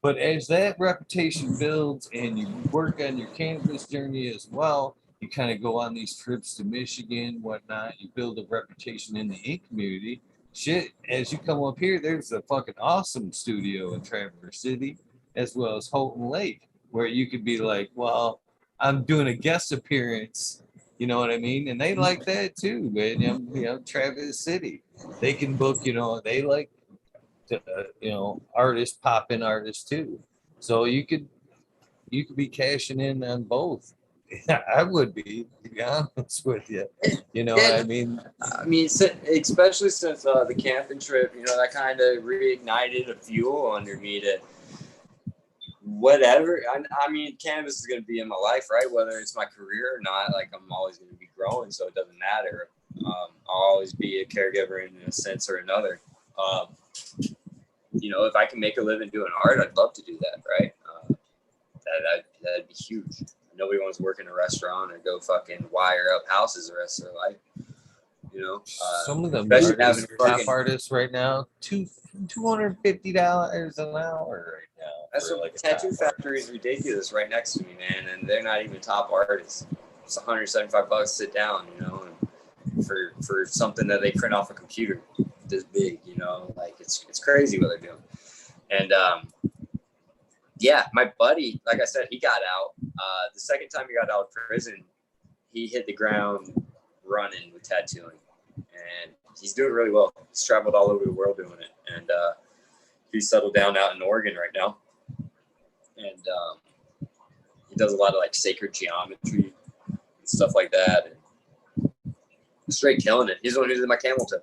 But as that reputation builds and you work on your cannabis journey as well, you kind of go on these trips to Michigan, whatnot. You build a reputation in the ink community. Shit, as you come up here, there's a fucking awesome studio in Traverse City, as well as Houghton Lake, where you could be like, well, I'm doing a guest appearance. You know what I mean? And they like that too, man. Traverse City. They can book, they like artists, pop-in artists too. So you could be cashing in on both. I would be, to be honest with you. You know what I mean? I mean, especially since the camping trip, that kind of reignited a fuel under me to whatever. I mean, cannabis is going to be in my life, right? Whether it's my career or not, like I'm always going to be growing, so it doesn't matter. I'll always be a caregiver in a sense or another. If I can make a living doing art, I'd love to do that, right? That'd be huge. Nobody wants to work in a restaurant or go fucking wire up houses the rest of their life. Some of them top artists right now, $250 an hour right now. That's what tattoo factory is ridiculous right next to me, man, and they're not even top artists. It's $175 to sit down, and for something that they print off a computer this big, like it's crazy what they're doing. And yeah, my buddy, like I said, he got out. The second time he got out of prison, he hit the ground running with tattooing, and he's doing really well. He's traveled all over the world doing it, and he's settled down out in Oregon right now, and he does a lot of like sacred geometry and stuff like that, and straight killing it. He's the one who did my camel toe.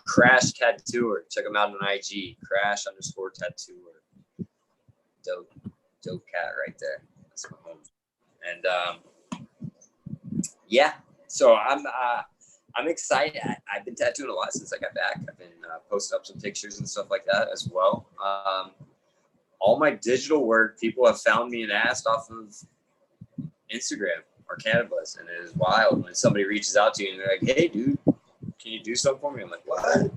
Crash Tattooer. Check him out on IG. Crash_tattooer. Dope cat right there. That's my home. And yeah, so I'm excited. I've been tattooing a lot since I got back. I've been posting up some pictures and stuff like that as well. All my digital work, people have found me and asked off of Instagram or cannabis, and it is wild when somebody reaches out to you and they're like, "Hey, dude, can you do something for me?" I'm like, "What?"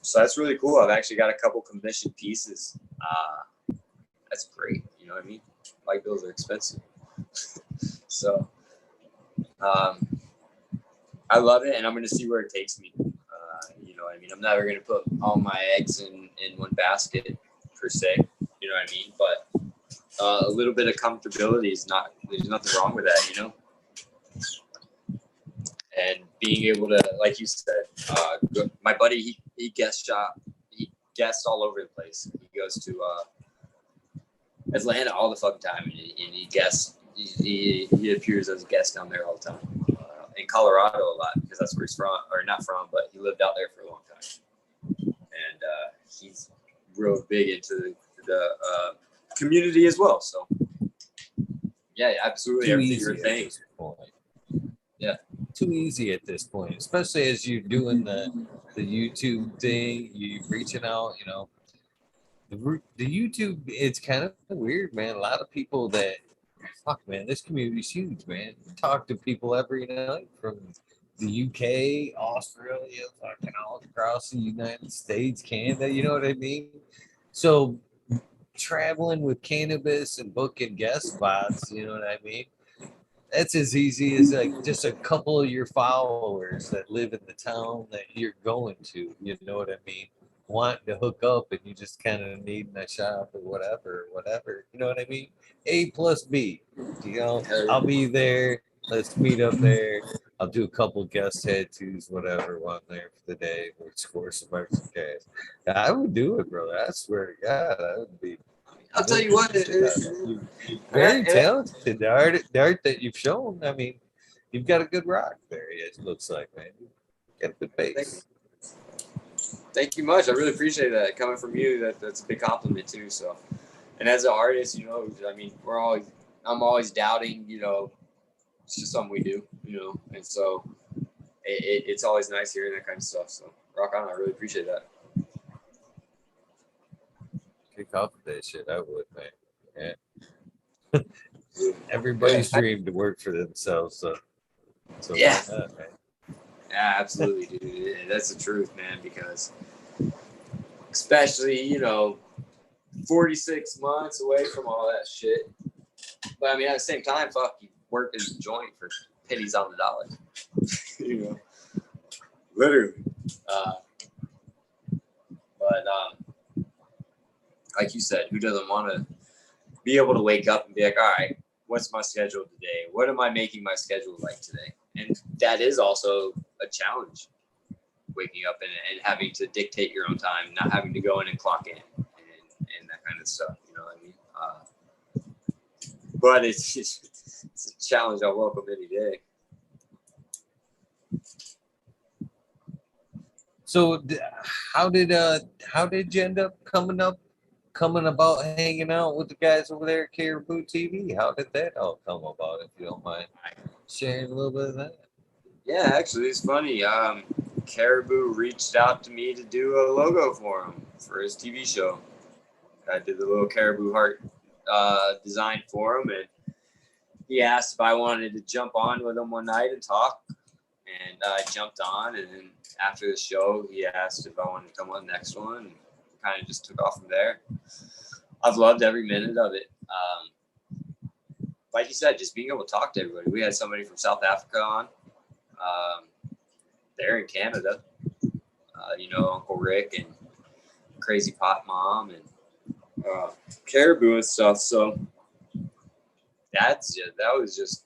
So that's really cool. I've actually got a couple commissioned pieces. That's great. You know what I mean? Light bills are expensive. So I I love it, and I'm gonna see where it takes me. You know what I mean? I'm never gonna put all my eggs in one basket per se. You know what I mean? But a little bit of comfortability is not. There's nothing wrong with that, you know. And being able to, like you said, my buddy, he guest all over the place. He goes to Atlanta all the fucking time, and he guests. He appears as a guest down there all the time. In Colorado a lot because that's where he's from, or not from, but he lived out there for a long time, and he's real big into the community as well. So yeah, absolutely, Too everything easy you're at saying. this point. Yeah, Too easy at this point, especially as you're doing the YouTube thing. You reaching out, you know. The YouTube, it's kind of weird, man. A lot of people that, fuck, man, this community's huge, man. Talk to people every night from the UK, Australia, fucking all across the United States, Canada, you know what I mean? So traveling with cannabis and booking guest spots, you know what I mean? That's as easy as like just a couple of your followers that live in the town that you're going to, you know what I mean? Wanting to hook up and you just kind of needing a shop or whatever. You know what I mean? A plus B. You know, I'll be there. Let's meet up there. I'll do a couple guest tattoos, whatever, while I'm there for the day. We'll score some extra cash. I would do it, brother. I swear to God, I would be. I'll tell you what. You're very talented. The art that you've shown. I mean, you've got a good rock there. It looks like, man. You got a good bass. Thank you much. I really appreciate that coming from you. That's a big compliment too. So, and as an artist, you know, I mean, I'm always doubting. You know, it's just something we do. You know, and so it's always nice hearing that kind of stuff. So, rock on. I really appreciate that. Kick off with that shit. I would, man. Yeah. Everybody's dream to work for themselves. So yeah. Why not, man? Yeah, absolutely, dude. That's the truth, man. Because especially, you know, 46 months away from all that shit. But I mean, at the same time, fuck, you work in the joint for pennies on the dollar. You know, literally. But like you said, who doesn't want to be able to wake up and be like, all right, what's my schedule today? What am I making my schedule like today? And that is also a challenge, waking up and having to dictate your own time, not having to go in and clock in and that kind of stuff. You know what I mean? But it's a challenge I welcome any day. So how did you end up coming about hanging out with the guys over there at Caribou TV? How did that all come about, if you don't mind sharing a little bit of that? Yeah, actually, it's funny. Caribou reached out to me to do a logo for him for his TV show. I did the little Caribou heart design for him, and he asked if I wanted to jump on with him one night and talk. And I jumped on, and then after the show, he asked if I wanted to come on the next one, and kind of just took off from there. I've loved every minute of it. Like you said, just being able to talk to everybody. We had somebody from South Africa on. They're in Canada. You know, Uncle Rick and Crazy Pot Mom and Caribou and stuff. So that was just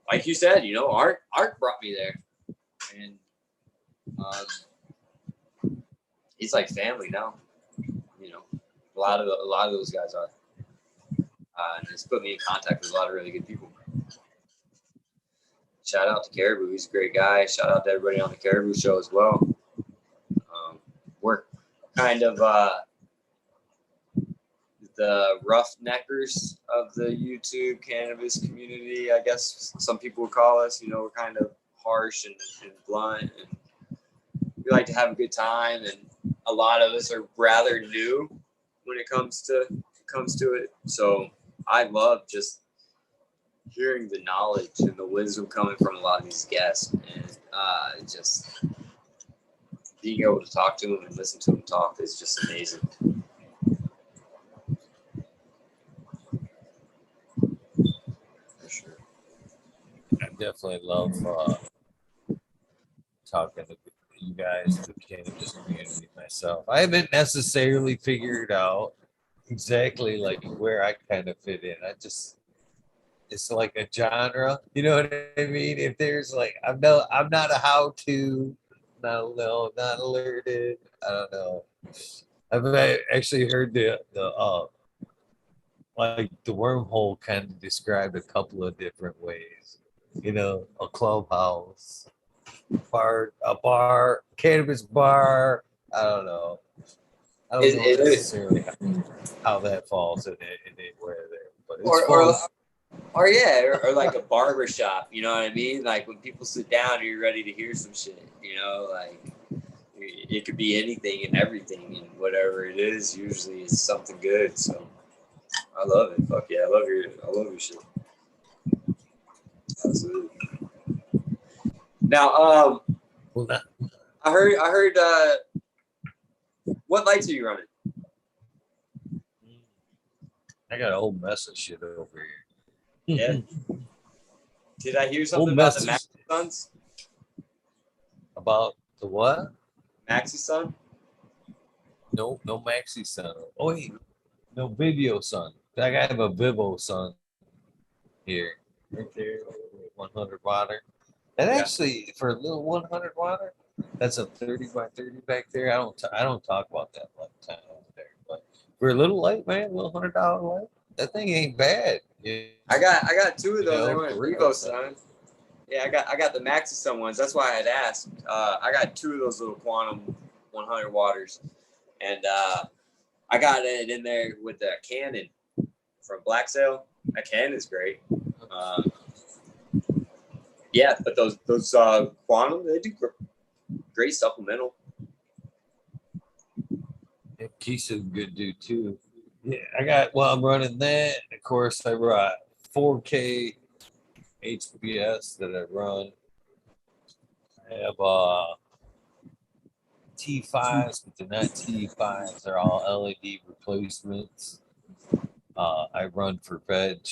like you said. You know, Art brought me there, and he's like family now. You know, a lot of those guys are. And it's put me in contact with a lot of really good people. Shout out to Caribou. He's a great guy. Shout out to everybody on the Caribou show as well. We're kind of the roughneckers of the YouTube cannabis community, I guess some people would call us. You know, we're kind of harsh and blunt, and we like to have a good time. And a lot of us are rather new when it comes to it. So I love just hearing the knowledge and the wisdom coming from a lot of these guests, and just being able to talk to them and listen to them talk is just amazing. For sure. I definitely love talking to you guys, the cannabis community myself. I haven't necessarily figured out exactly like where I kind of fit in. I just it's like a genre, you know what I mean? If there's like I'm not a how to, not alerted. I don't know. I've actually heard the like the wormhole kind of described a couple of different ways. You know, a clubhouse, a bar, cannabis bar. I don't know. I don't know It is, necessarily how that falls in anywhere there, but it's or fun. or yeah, or like a barber shop. You know what I mean? Like when people sit down, you're ready to hear some shit. You know, like it could be anything and everything, and whatever it is, usually it's something good. So I love it. Fuck yeah, I love your shit. Absolutely. Now, Well, not, I heard. What lights are you running? I got a whole mess of shit over here. Yeah. Did I hear Whole something about the message Maxi Suns? about the what? Maxi Sun? No, no Maxi Sun. Oh wait, no Video Sun. I have a Vivo Sun here, right there, 100 water. And Yeah. actually, for a little 100 water, that's a 30 by 30 back there. I don't talk about that all the time over there. But for a little light, man, a little $100 light, that thing ain't bad. I got two of You those. They know, were for Revo real. Sun. Yeah, I got the Maxi Sun ones. That's why I had asked. I got two of those little Quantum 100 waters, and I got it in there with the Canon from Black Sale. That Canon's great. Yeah, but those Quantum, they do great supplemental. Yeah, Keisha's a good dude too. Yeah, I'm running that. Of course, I brought 4K HPS that I run. I have T5s, but they're not T5s. They're all LED replacements. I run for veg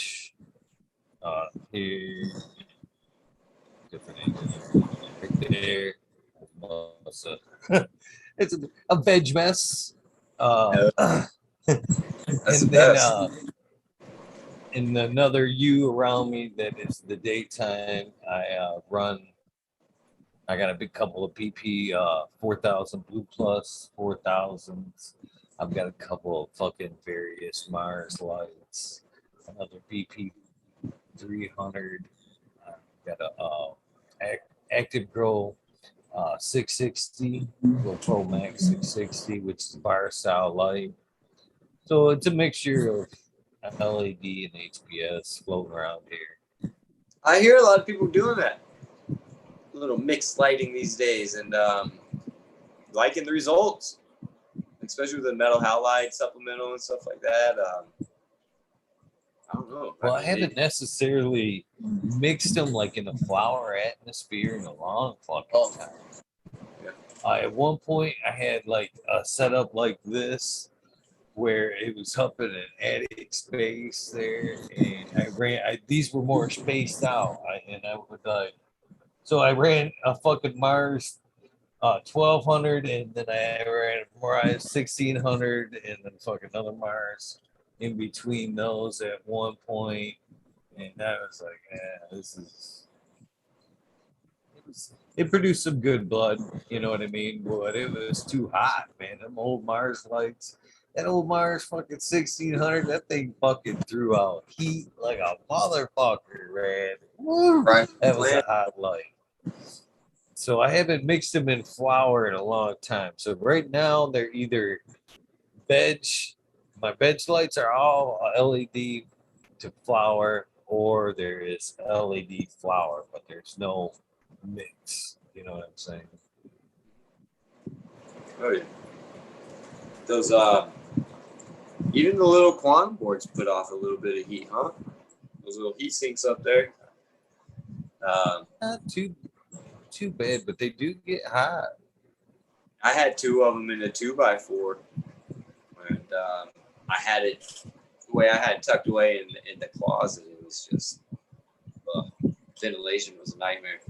here, different angles right there. So, it's a veg mess. That's the And then best. in another U around me that is the daytime, I run. I got a big couple of PP 4000 Blue Plus 4000s. I've got a couple of fucking various Mars lights. Another BP 300. I've got a Active Grow 660, Grow Pro Max 660, which is a bar style light. So it's a mixture of LED and HPS floating around here. I hear a lot of people doing that. A little mixed lighting these days, and liking the results, especially with the metal halide supplemental and stuff like that. I don't know. Well, I haven't necessarily mixed them like in a flower atmosphere in a long fucking time. Yeah. At one point, I had like a setup like this where it was up in an attic space there, and these were more spaced out, so I ran a fucking Mars 1200, and then I ran a Mars 1600, and then fucking another Mars in between those at one point, and I was like, it produced some good blood, you know what I mean? But it was too hot, man. Them old Mars lights, that old Mars fucking 1600, that thing fucking threw out heat like a motherfucker, man. Woo! Right. That was a hot light. So I haven't mixed them in flour in a long time. So right now they're either veg. My veg lights are all LED to flour, or there is LED flour, but there's no mix. You know what I'm saying? Oh yeah. Those even the little quantum boards put off a little bit of heat, huh? Those little heat sinks up there. Not too bad, but they do get hot. I had two of them in a 2x4, and I had it the way I had it tucked away in the closet. It was just ventilation was a nightmare.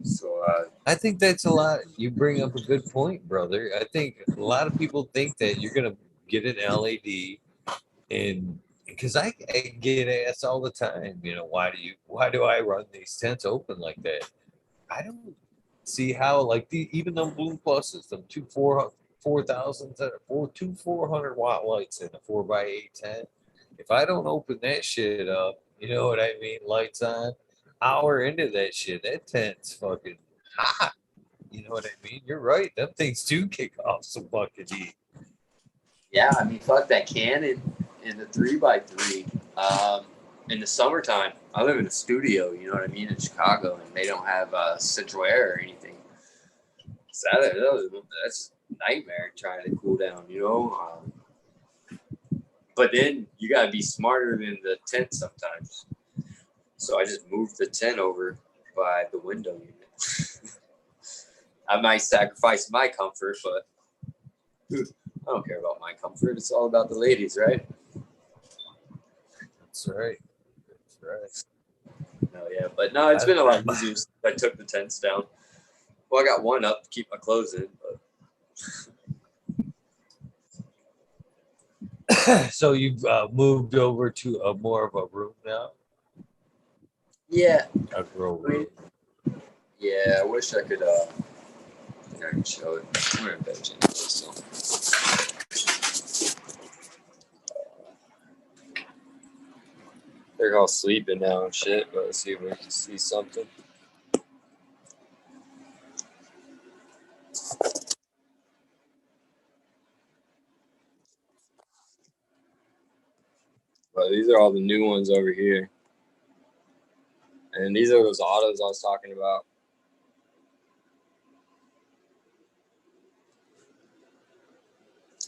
So I think that's a lot. You bring up a good point, brother. I think a lot of people think that you're gonna get an LAD, and because I get asked all the time, why do I run these tents open like that? I don't see how, like, even them Bloom Pluses, them 4,000 two 400-watt lights in a 4x8 tent. If I don't open that shit up, you know what I mean, lights on, hour into that shit, that tent's fucking hot. You know what I mean? You're right. Them things do kick off some fucking heat. yeah, I mean, fuck that cannon in the 3x3. In the summertime, I live in a studio, you know what I mean, in Chicago, and they don't have central air or anything. So that's a nightmare trying to cool down, you know. But then you gotta be smarter than the tent sometimes. So I just moved the tent over by the window unit. I might sacrifice my comfort, but dude, I don't care about my comfort. It's all about the ladies, right? That's right. That's right. No, yeah, but no, it's been a lot easier since I took the tents down. Well, I got one up to keep my clothes in, but So you've moved over to a more of a room now? yeah, A grow room. yeah. I wish I could. I think I can show it. We're in bed anyway, so. They're all sleeping now and shit, but let's see if we can see something. But these are all the new ones over here. And these are those autos I was talking about.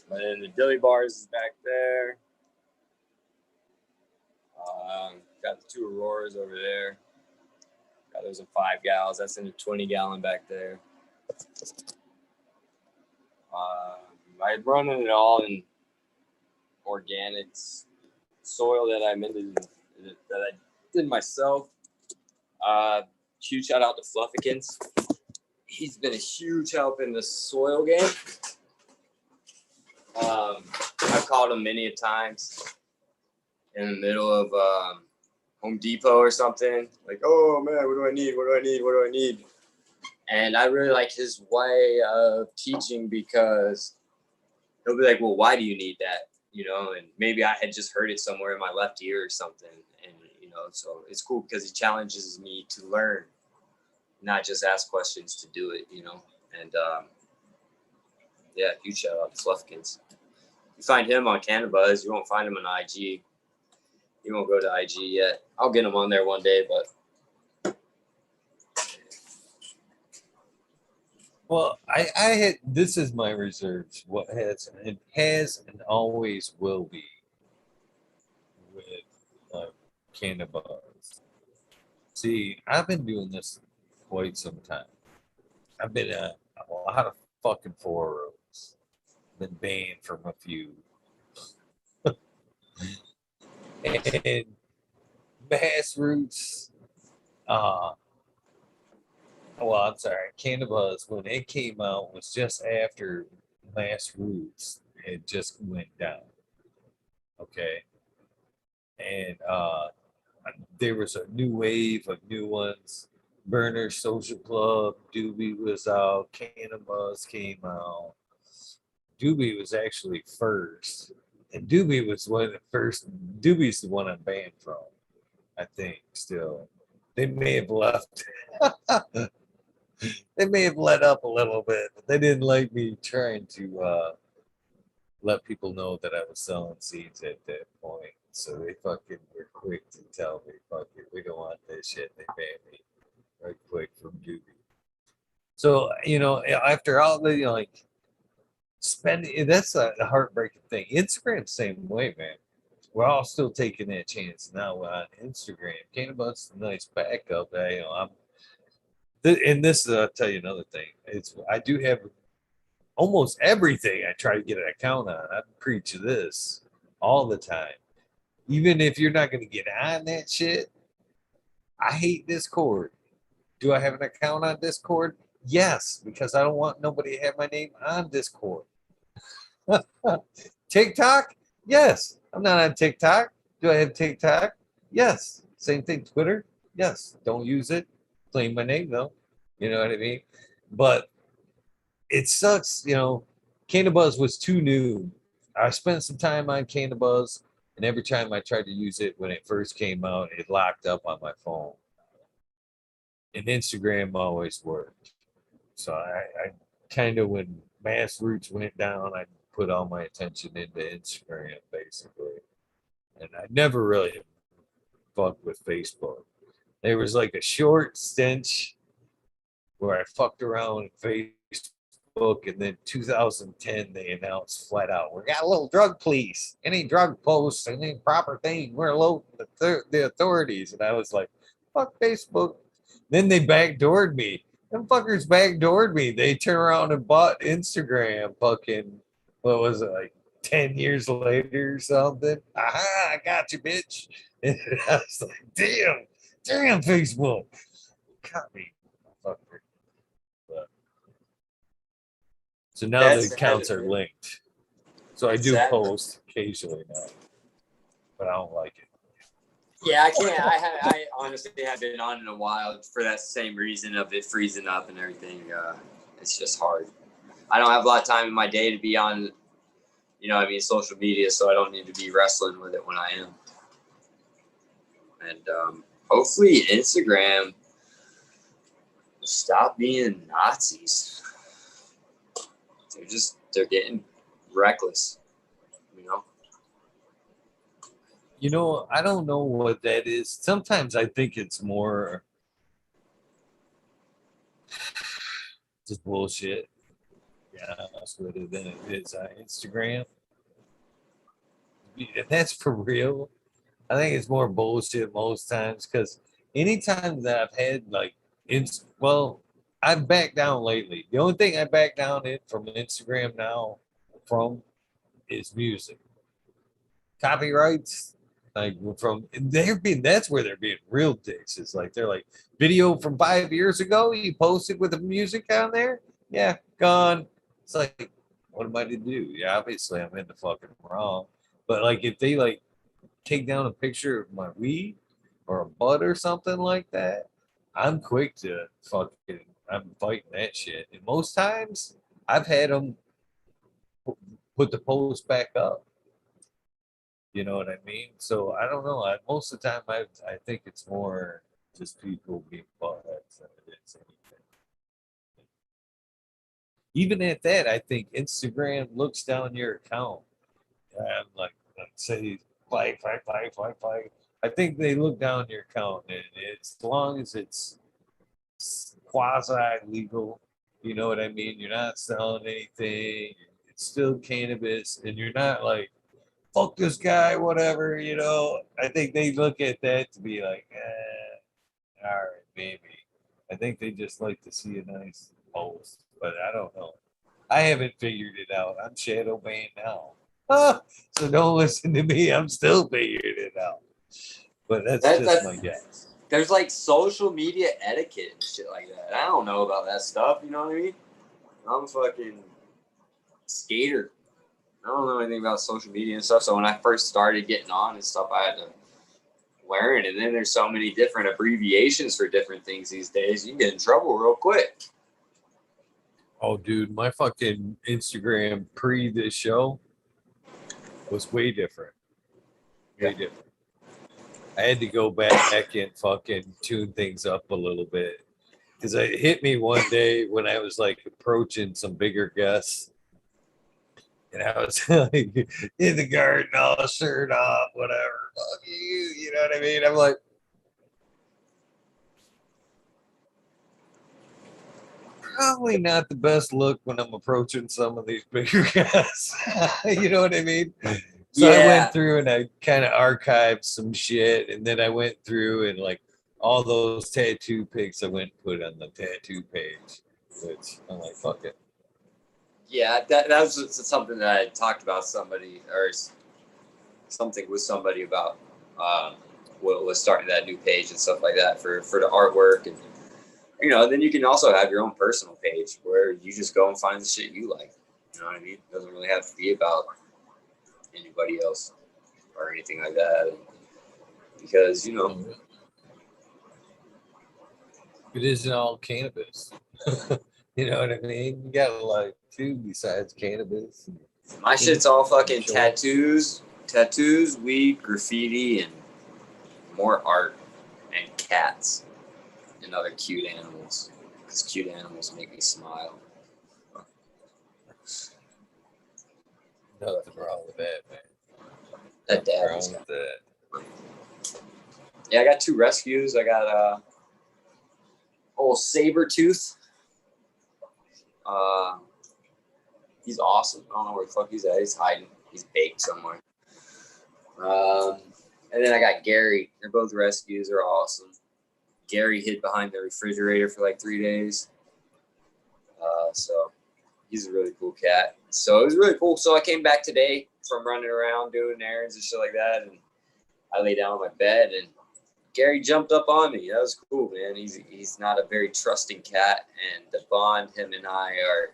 But then the dilly bars is back there. Got the two Auroras over there. Got those in 5 gallons. That's in a 20-gallon back there. I'm running it all in organics soil that I did myself. Huge shout out to Fluffykins. He's been a huge help in the soil game. I've called him many a times in the middle of Home Depot or something. Like, oh man, what do I need? What do I need? What do I need? And I really like his way of teaching because he'll be like, well, why do you need that? You know, and maybe I had just heard it somewhere in my left ear or something. And, you know, so it's cool because he challenges me to learn, not just ask questions to do it, you know. And yeah, huge shout out to Fluffkins. You find him on Cannabis, you won't find him on IG. He won't go to IG yet. I'll get him on there one day, but. Well, I had, this is my reserves. What has and always will be with cannabis. See, I've been doing this quite some time. I've been at a lot of fucking forums. Been banned from a few. And Mass Roots, well, I'm sorry, Cannabis, when it came out, was just after Mass Roots. It just went down. Okay. And there was a new wave of new ones. Burner Social Club, Doobie was out, Cannabis came out. Doobie was actually first. And Doobie was one of the first. Doobie's the one I'm banned from, I think, still. They may have left. They may have let up a little bit, but they didn't like me trying to let people know that I was selling seeds at that point. So they fucking were quick to tell me, fuck it, we don't want this shit. They banned me right quick from Doobie. So, you know, after all the, you know, like, spending, that's a heartbreaking thing. Instagram, same way, man. We're all still taking that chance now on Instagram. Cannabis is a nice backup. You know, and this I'll tell you another thing. It's I do have almost everything I try to get an account on. I preach this all the time. Even if you're not going to get on that shit, I hate Discord. Do I have an account on Discord? Yes, because I don't want nobody to have my name on Discord. TikTok? Yes. I'm not on TikTok. Do I have TikTok? Yes. Same thing. Twitter? Yes. Don't use it. Claim my name though. You know what I mean? But it sucks, you know. Cannabis was too new. I spent some time on Cannabis, and every time I tried to use it when it first came out, it locked up on my phone. And Instagram always worked. So I kind of, when Mass Roots went down, I put all my attention into Instagram basically. And I never really fucked with Facebook. There was like a short stench where I fucked around with Facebook, and then 2010 they announced flat out, "We got a little drug police. Any drug posts, any proper thing, we're alerting the authorities." And I was like, "Fuck Facebook." Then they backdoored me. Them fuckers backdoored me. They turned around and bought Instagram. Fucking, what was it, like 10 years later or something? Aha! I got you, bitch. And I was like, damn, Facebook, got me, fucker. But, so now the That's accounts sad. are linked. So I That's do sad. post occasionally now, but I don't like it. Yeah, I can't. I honestly haven't been on in a while for that same reason of it freezing up and everything. It's just hard. I don't have a lot of time in my day to be on, social media, so I don't need to be wrestling with it when I am. And hopefully Instagram will stop being Nazis. They're getting reckless, you know? You know, I don't know what that is. Sometimes I think it's more just bullshit. Yeah, honest with it than it is on Instagram. And that's for real. I think it's more bullshit most times because anytime that I've had like, well, I've backed down lately. The only thing I back down it from Instagram now from is music. Copyrights, like from that's where they're being real dicks. It's like they're like, video from 5 years ago you posted with the music on there, yeah, gone. It's like, what am I to do? Yeah, obviously I'm in the fucking wrong. But like if they like take down a picture of my weed or a bud or something like that, I'm quick to fucking, I'm fighting that shit. And most times I've had them put the post back up. You know what I mean? So I don't know. Most of the time, I think it's more just people being buttheads than it is anything. Even at that, I think Instagram looks down your account. Like say five. I think they look down your account, and as long as it's quasi legal, you know what I mean. You're not selling anything. It's still cannabis, and you're not like, fuck this guy, whatever, you know. I think they look at that to be like, all right, maybe. I think they just like to see a nice post, but I don't know. I haven't figured it out. I'm shadow banned now. So don't listen to me. I'm still figuring it out. But that's just my guess. There's like social media etiquette and shit like that. I don't know about that stuff. You know what I mean? I'm a fucking skater. I don't know anything about social media and stuff. So when I first started getting on and stuff, I had to learn. And then there's so many different abbreviations for different things these days. You can get in trouble real quick. Oh, dude, my fucking Instagram pre this show was way different. Way different. I had to go back and fucking tune things up a little bit because it hit me one day when I was like approaching some bigger guests, and I was like in the garden, all shirt off, whatever. Fuck you, you know what I mean? I'm like, probably not the best look when I'm approaching some of these bigger guests. You know what I mean? So I went through and I kind of archived some shit, and then I went through and like all those tattoo pics I went and put on the tattoo page, which I'm like, fuck it. Yeah, that was something that I talked about somebing with somebody about was starting that new page and stuff like that for the artwork, and You know, then you can also have your own personal page where you just go and find the shit you like. You know what I mean? It doesn't really have to be about anybody else or anything like that. Because, you know, it isn't all cannabis. You know what I mean? You got like two besides cannabis. my shit's all fucking tattoos, weed, graffiti, and more art and cats and other cute animals. Because cute animals make me smile. Nothing wrong with that, man. That Nothing dad wrong is. with that. Yeah, I got 2 rescues. I got old saber tooth. He's awesome. I don't know where the fuck he's at. He's hiding. He's baked somewhere. And then I got Gary. They're both rescues. They're awesome. Gary hid behind the refrigerator for like 3 days. So he's a really cool cat. So it was really cool. So I came back today from running around doing errands and shit like that, and I lay down on my bed, and Gary jumped up on me. That was cool, man. He's not a very trusting cat, and the bond him and I are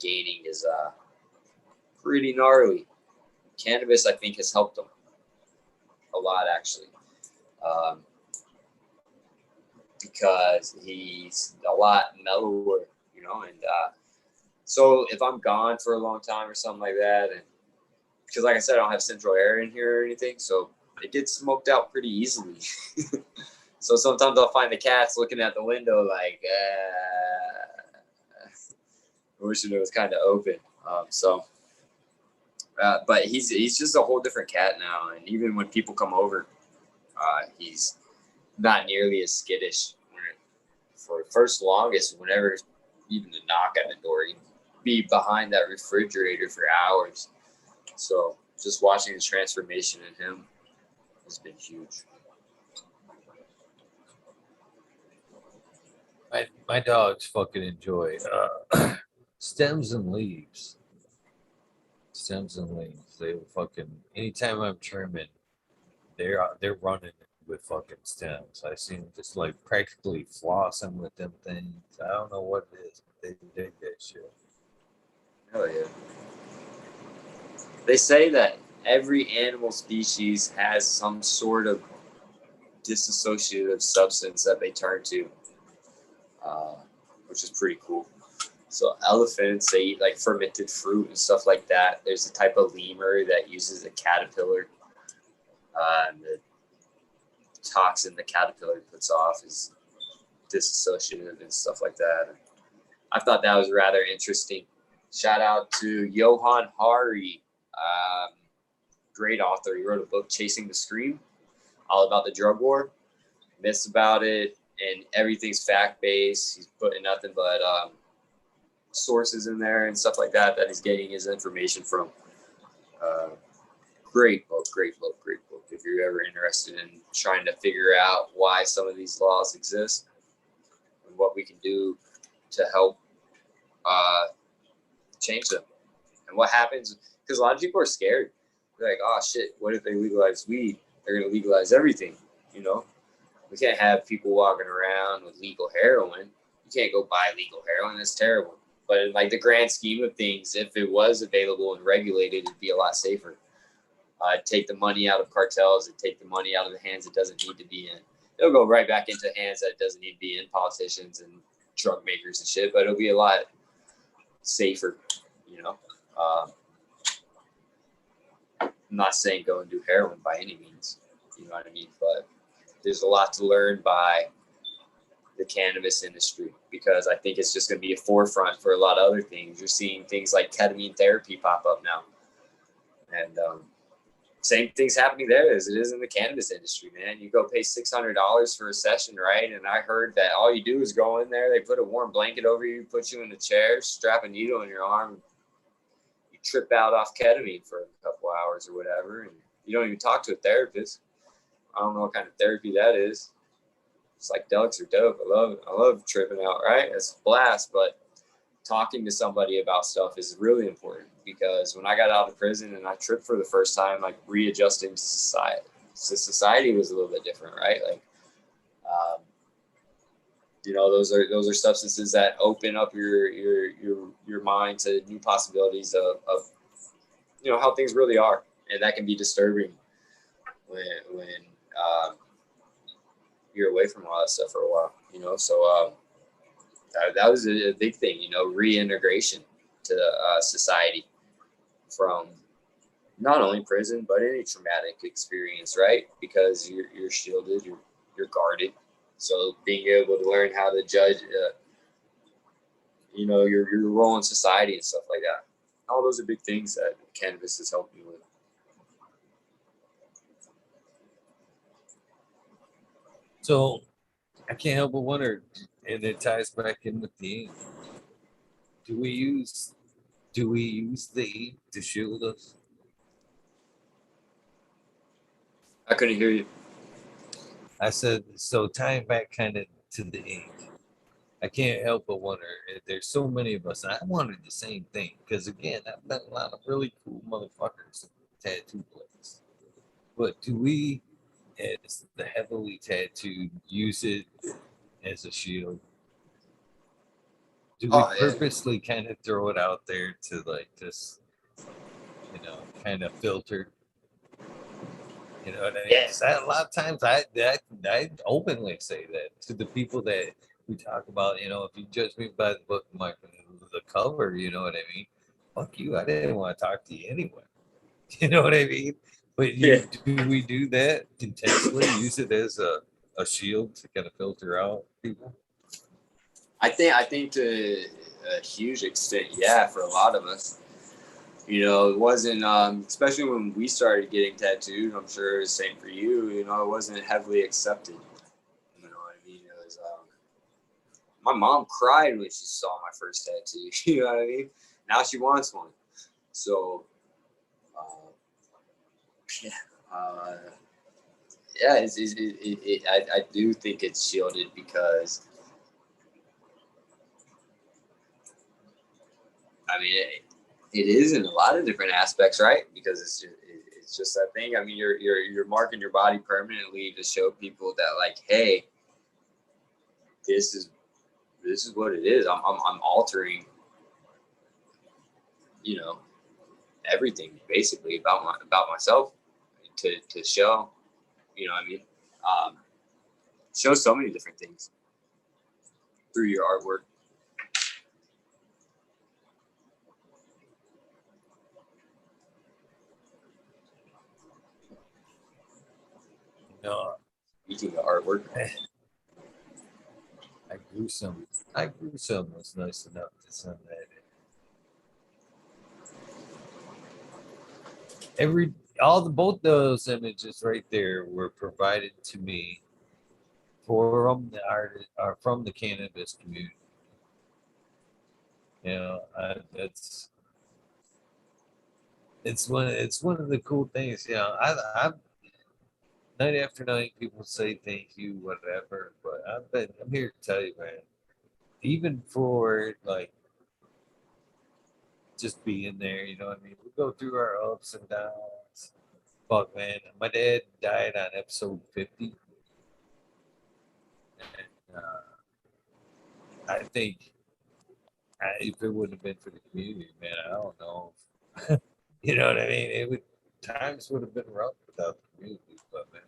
gaining is pretty gnarly. Cannabis, I think, has helped him a lot, actually, because he's a lot mellower, you know. And so if I'm gone for a long time or something like that, and because like I said, I don't have central air in here or anything, so it gets smoked out pretty easily. So sometimes I'll find the cats looking at the window like, wishing it was kind of open. But he's just a whole different cat now. And even when people come over, he's not nearly as skittish. For first longest, whenever even to knock at the door, he'd be behind that refrigerator for hours. So just watching the transformation in him has been huge. My dogs fucking enjoy stems and leaves. Stems and leaves. They fucking anytime I'm trimming, they're running with fucking stems. I see them just like practically flossing with them things. I don't know what it is, but they dig that shit. Hell yeah. They say that every animal species has some sort of dissociative substance that they turn to, which is pretty cool. So elephants, they eat like fermented fruit and stuff like that. There's a type of lemur that uses a caterpillar. And the toxin the caterpillar puts off is dissociative and stuff like that. I thought that was rather interesting. Shout out to Johan Hari, great author. He wrote a book, Chasing the Scream, all about the drug war, myths about it, and everything's fact-based. He's putting nothing but sources in there and stuff like that he's getting his information from. Great book. If you're ever interested in trying to figure out why some of these laws exist and what we can do to help change them, and what happens, because a lot of people are scared. They're like, oh shit, what if they legalize weed? They're going to legalize everything, you know? We can't have people walking around with legal heroin. You can't go buy legal heroin. That's terrible. But in like the grand scheme of things, if it was available and regulated, it'd be a lot safer. Take the money out of cartels and take the money out of the hands it doesn't need to be in. It'll go right back into hands that it doesn't need to be in, politicians and drug makers and shit, but it'll be a lot safer, you know? I'm not saying go and do heroin by any means, you know what I mean? But there's a lot to learn by the cannabis industry, because I think it's just going to be a forefront for a lot of other things. You're seeing things like ketamine therapy pop up now. And same thing's happening there as it is in the cannabis industry, man. You go pay $600 for a session, right? And I heard that all you do is go in there, they put a warm blanket over you, put you in a chair, strap a needle in your arm, you trip out off ketamine for a couple hours or whatever, and you don't even talk to a therapist. I don't know what kind of therapy that is. Psychedelics are dope. I love tripping out, right? It's a blast, but talking to somebody about stuff is really important, because when I got out of prison and I tripped for the first time, like readjusting to society was a little bit different, right? Like, You know, those are substances that open up your mind to new possibilities of you know how things really are, and that can be disturbing when you're away from a lot of stuff for a while. You know, so that was a big thing. You know, reintegration to society from not only prison but any traumatic experience, right? Because you're shielded, you're guarded. So being able to learn how to judge, you know, your role in society and stuff like that. All those are big things that cannabis has helped me with. So I can't help but wonder, and it ties back in with the ink. Do we use the ink to shield us? I couldn't hear you. I said, so tying back kind of to the ink, I can't help but wonder if there's so many of us, and I wanted the same thing because again, I've met a lot of really cool motherfuckers in the tattoo place. But do we, as the heavily tattooed, use it as a shield? Do we Oh yeah, purposely kind of throw it out there to like just, kind of filter? You know what I mean? yeah, 'Cause a lot of times I openly say that to the people that we talk about. You know, if you judge me by the book, the cover, you know what I mean? Fuck you. I didn't want to talk to you anyway. You know what I mean? But yeah. do we do that intentionally? Use it as a shield to kind of filter out people? I think to a huge extent, yeah, for a lot of us. You know, it wasn't, especially when we started getting tattooed. I'm sure it's the same for you. You know, it wasn't heavily accepted. You know what I mean? It was. My mom cried when she saw my first tattoo. You know what I mean? Now she wants one. So, uh, yeah, uh, yeah. I do think it's shielded because I mean it is in a lot of different aspects, right? Because it's just that thing. I mean, you're marking your body permanently to show people that like, hey, this is what it is. I'm altering, you know, everything basically about myself to show, you know what I mean? Um, show so many different things through your artwork. You know, Speaking of artwork, I grew some. I grew some was nice enough to send that in. Both those images right there were provided to me from the artist or from the cannabis community. You know, it's one of the cool things. You know, I night after night people say thank you, whatever, but I'm here to tell you, man. Even for like just being there, you know what I mean? We go through our ups and downs. Fuck, man. My dad died on episode 50. And I think if it wouldn't have been for the community, man, I don't know. You know what I mean? Times would have been rough without the community. But, man,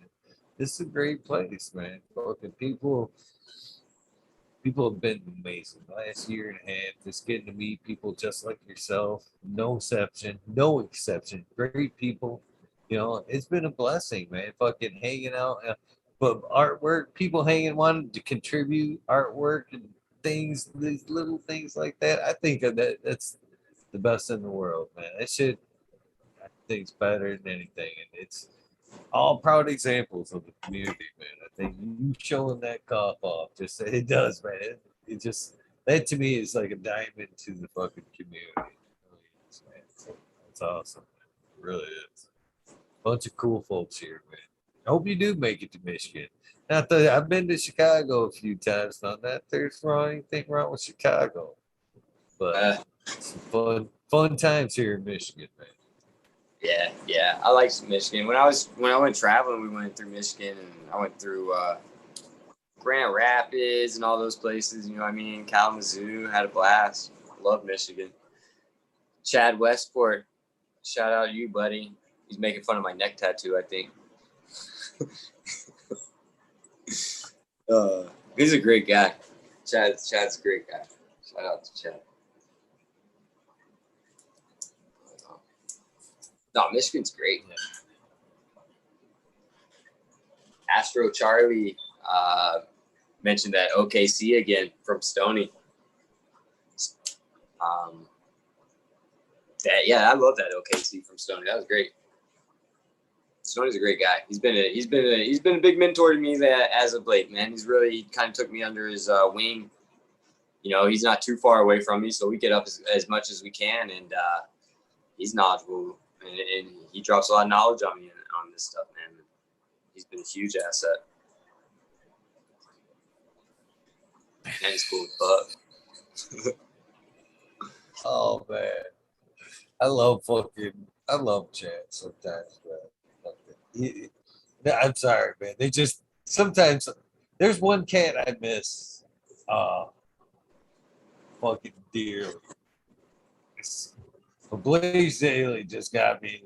this is a great place, man. Fucking people have been amazing last year and a half, just getting to meet people just like yourself. No exception, great people. You know, it's been a blessing, man. Fucking hanging out, but artwork, people hanging, wanting to contribute artwork and things, these little things like that. I think that's the best in the world, man. That shit, I think, it's better than anything, and it's all proud examples of the community, man. I think you showing that cough off, just it does, man. It just, that to me is like a diamond to the fucking community. It really is, man. It's awesome, man. It really is. Bunch of cool folks here, man. I hope you do make it to Michigan. Not that I've been to Chicago a few times. Not that there's anything wrong with Chicago, but uh, some fun times here in Michigan, man. yeah. I like Michigan. When I went traveling, we went through Michigan, and I went through Grand Rapids and all those places, you know what I mean? Kalamazoo, had a blast. Love Michigan. Chad Westport, shout out to you, buddy. He's making fun of my neck tattoo, I think. He's a great guy. Chad's a great guy. Shout out to Chad. No, Michigan's great. Astro Charlie mentioned that OKC again from Stony. I love that OKC from Stony. That was great. Stoney's a great guy. He's been a big mentor to me as of late, man. He's really kind of took me under his wing. You know, he's not too far away from me, so we get up as much as we can, and he's knowledgeable, and he drops a lot of knowledge on me on this stuff, man. He's been a huge asset. And he's cool as fuck. Oh man, I love Chad sometimes, man. I'm sorry, man. They just sometimes there's one cat I miss fucking dearly. Blaze Daily just got me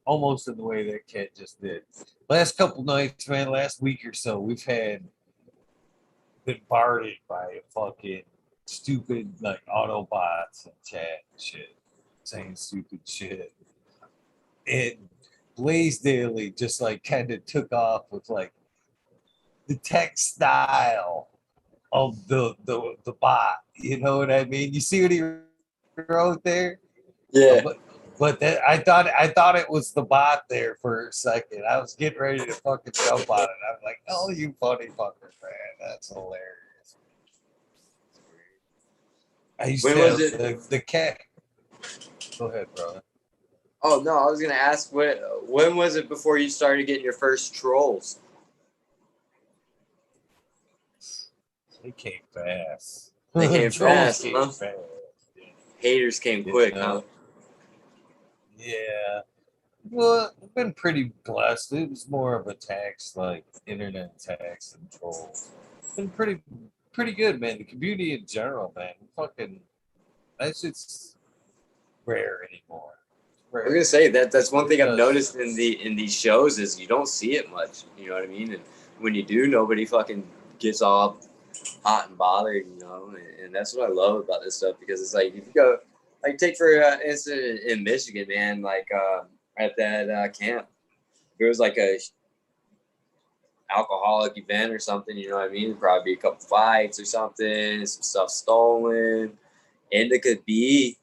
almost in the way that cat just did. Last couple nights, man, last week or so, we've been bombarded by fucking stupid like Autobots and chat and shit, saying stupid shit. And Blaze Daily just like kind of took off with like the text style of the bot. You know what I mean? You see what he wrote there? Yeah. But that, I thought it was the bot there for a second. I was getting ready to fucking jump on it. I was like, "Oh, you funny fucker, man! That's hilarious." I used When to was have it? the cat. Go ahead, brother. Oh no, I was gonna ask when was it before you started getting your first trolls? They came fast. They came Trolls fast, came huh? fast. Haters came quick, huh? Yeah. Well, I've been pretty blessed. It was more of a tax, like internet tax and trolls. Been pretty good, man. The community in general, man. Fucking, that's just rare anymore. I was gonna say that's one thing I've Because- noticed in these shows is you don't see it much. You know what I mean? And when you do, nobody fucking gets all hot and bothered. You know, and that's what I love about this stuff because it's like if you go, like take for instance in Michigan, man, like at that camp, there was like a alcoholic event or something. You know what I mean? Probably a couple fights or something, some stuff stolen, and it could be.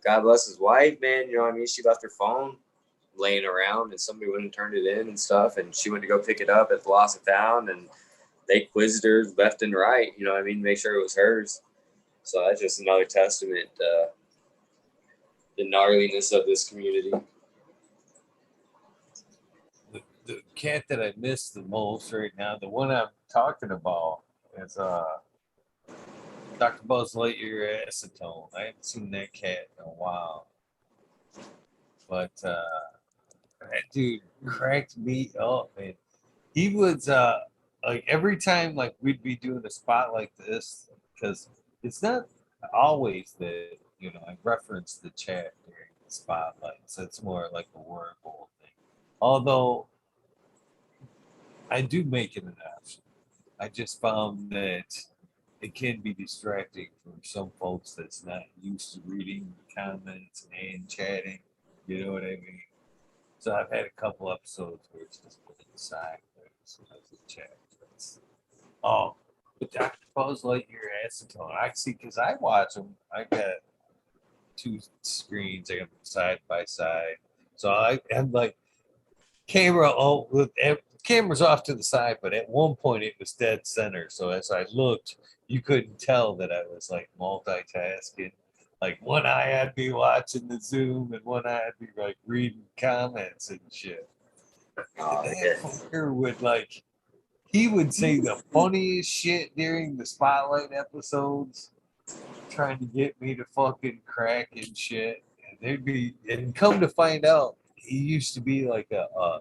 God bless his wife, man. You know what I mean? She left her phone laying around and somebody went and turned it in and stuff. And she went to go pick it up at the lost and found and they quizzed her left and right, you know what I mean? Make sure it was hers. So that's just another testament to the gnarliness of this community. the cat that I miss the most right now, the one I'm talking about is Dr. Buzz Lightyear Acetone. I haven't seen that cat in a while. But that dude cracked me up, man. He was like every time like we'd be doing a spot like this, because it's not always that, you know, I reference the chat during the spotlight. So it's more like a workable thing. Although I do make it an option. I just found that it can be distracting for some folks that's not used to reading comments and chatting. You know what I mean? So I've had a couple episodes where it's just been inside as a chat. But Dr. Buzz Lightyear Acetone, I see because I watch them. I got two screens. I got them side by side. So I am like camera's off to the side, but at one point it was dead center. So as I looked, you couldn't tell that I was like multitasking. Like one eye I'd be watching the Zoom and one eye I'd be like reading comments and shit. Oh, That yeah. fucker would like he would say the funniest shit during the spotlight episodes, trying to get me to fucking crack and shit. And there'd be and come to find out, he used to be like a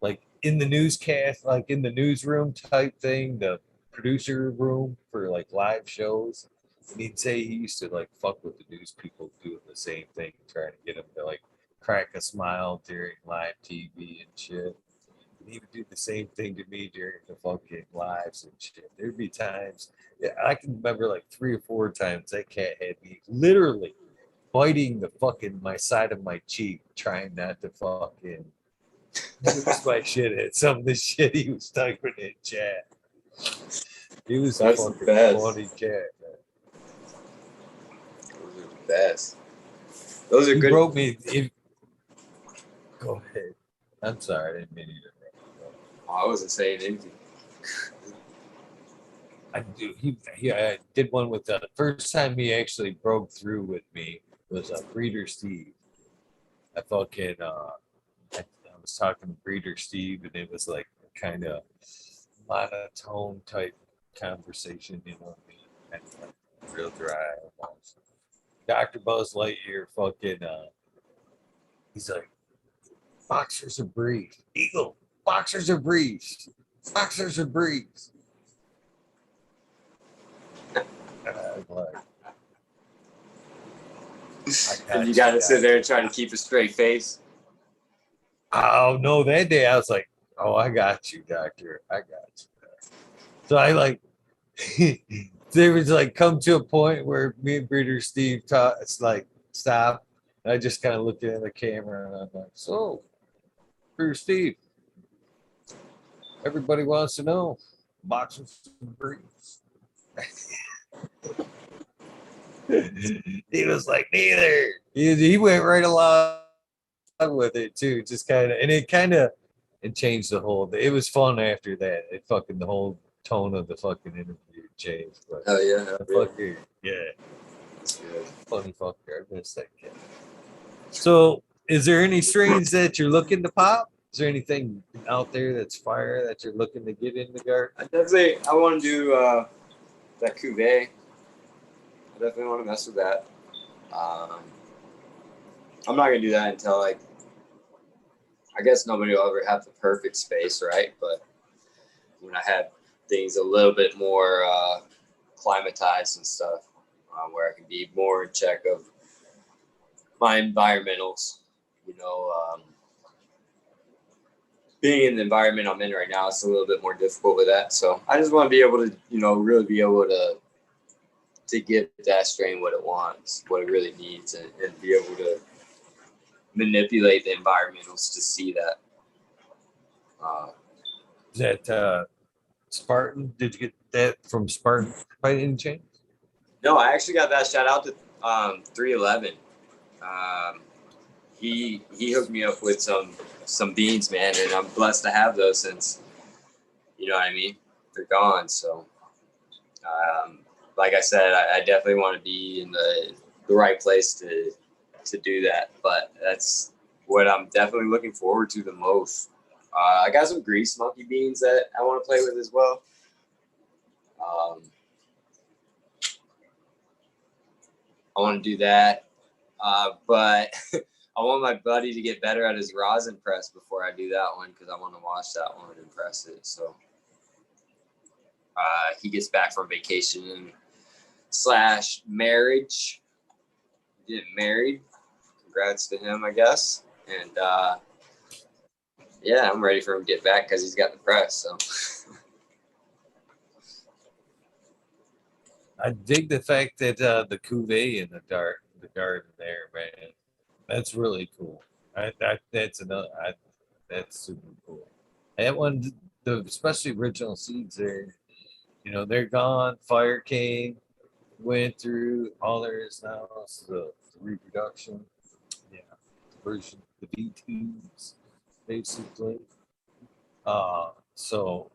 like in the newscast, like in the newsroom type thing, the producer room for like live shows. And he'd say he used to like fuck with the news people doing the same thing, trying to get them to like crack a smile during live TV and shit. And he would do the same thing to me during the fucking lives and shit. There'd be times, yeah, I can remember like 3 or 4 times that cat had me literally biting the fucking my side of my cheek, trying not to fucking lose my shit at some of the shit he was typing in chat. He was a That's the fucking best. funny cat, man. Those are the best. Those are He good. broke me. Go ahead. I'm sorry, I didn't mean to interrupt. I wasn't saying anything. I did one with the first time he actually broke through with me was Breeder Steve. I fucking I was talking to Breeder Steve, and it was like kind of monotone type conversation, you know what I mean? Kind of like real dry almost. Dr. Buzz Lightyear fucking he's like, boxers are briefs. Eagle, boxers are briefs. Boxers are briefs. And I was like, And you got to sit there and try to keep a straight face. Oh no, that day I was like, oh, I got you, doctor. I got you. So I like there was like come to a point where me and Breeder Steve taught it's like stop. And I just kind of looked at the camera and I'm like, so Breeder Steve, everybody wants to know boxers and briefs. He was like, neither. He went right along with it too, just kind of, and it changed the whole. It was fun after that. It fucking the whole tone of the fucking interview changed. But Oh yeah, the fucker, yeah, that's good. funny fucker. I miss that kid. So, is there any strains that you're looking to pop? Is there anything out there that's fire that you're looking to get in the garden? I want to do that cuvee. I definitely want to mess with that. I'm not gonna do that until like I guess nobody will ever have the perfect space, right? But when I have things a little bit more climatized and stuff, where I can be more in check of my environmentals, you know, being in the environment I'm in right now, it's a little bit more difficult with that. So I just want to be able to, you know, really be able to give that strain what it wants, what it really needs, and be able to manipulate the environmentals to see that. Is that Spartan? Did you get that from Spartan by any chance? No, I actually got that. Shout out to 311. He hooked me up with some beans, man, and I'm blessed to have those since, you know what I mean, they're gone. So, like I said, I definitely want to be in the right place to do that. But that's what I'm definitely looking forward to the most. I got some grease monkey beans that I want to play with as well. I want to do that, but I want my buddy to get better at his rosin press before I do that one because I want to watch that one and press it. So he gets back from vacation / marriage. Getting married. Congrats to him, I guess. And yeah, I'm ready for him to get back because he's got the press. So. I dig the fact that the cuvee in the garden there, man. That's really cool. That's another. That's super cool. That one, especially original seeds there. You know, they're gone. Fire came, went through. All there is now is the reproduction. Yeah, the version, the V2s, basically. So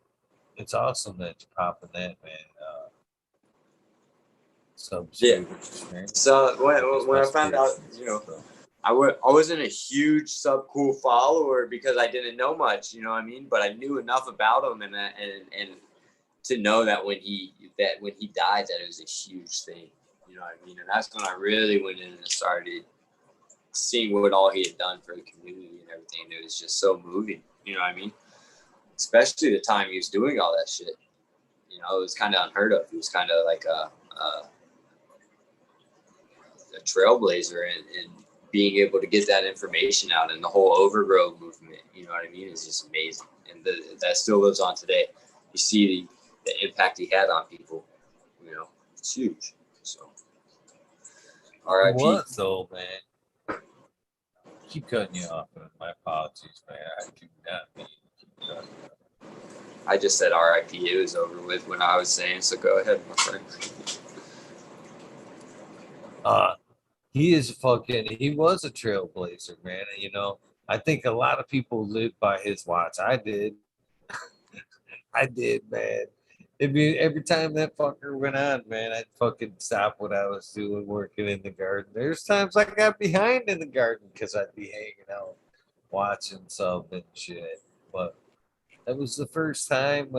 it's awesome that you're popping that, man. Yeah. So when I found out, you know, I wasn't a huge Sub Cool follower because I didn't know much, you know what I mean? But I knew enough about him and to know that when he died, that it was a huge thing, you know what I mean? And that's when I really went in and started seeing what all he had done for the community and everything. It was just so moving, you know what I mean? Especially the time he was doing all that shit. You know, it was kind of unheard of. He was kind of like a trailblazer in being able to get that information out, and the whole overgrow movement, you know what I mean, is just amazing. And that still lives on today. You see the impact he had on people, you know, it's huge. So, It R.I.P. was though, man. Keep cutting you off, man. My apologies, man. I do not mean to keep cutting you off. I just said R.I.P. It was over with when I was saying, so go ahead, my friend. He was a trailblazer, man. And, you know, I think a lot of people lived by his watch. I did. I did, man. Every time that fucker went on, man, I'd fucking stop what I was doing, working in the garden. There's times I got behind in the garden because I'd be hanging out, watching something and shit. But that was the first time,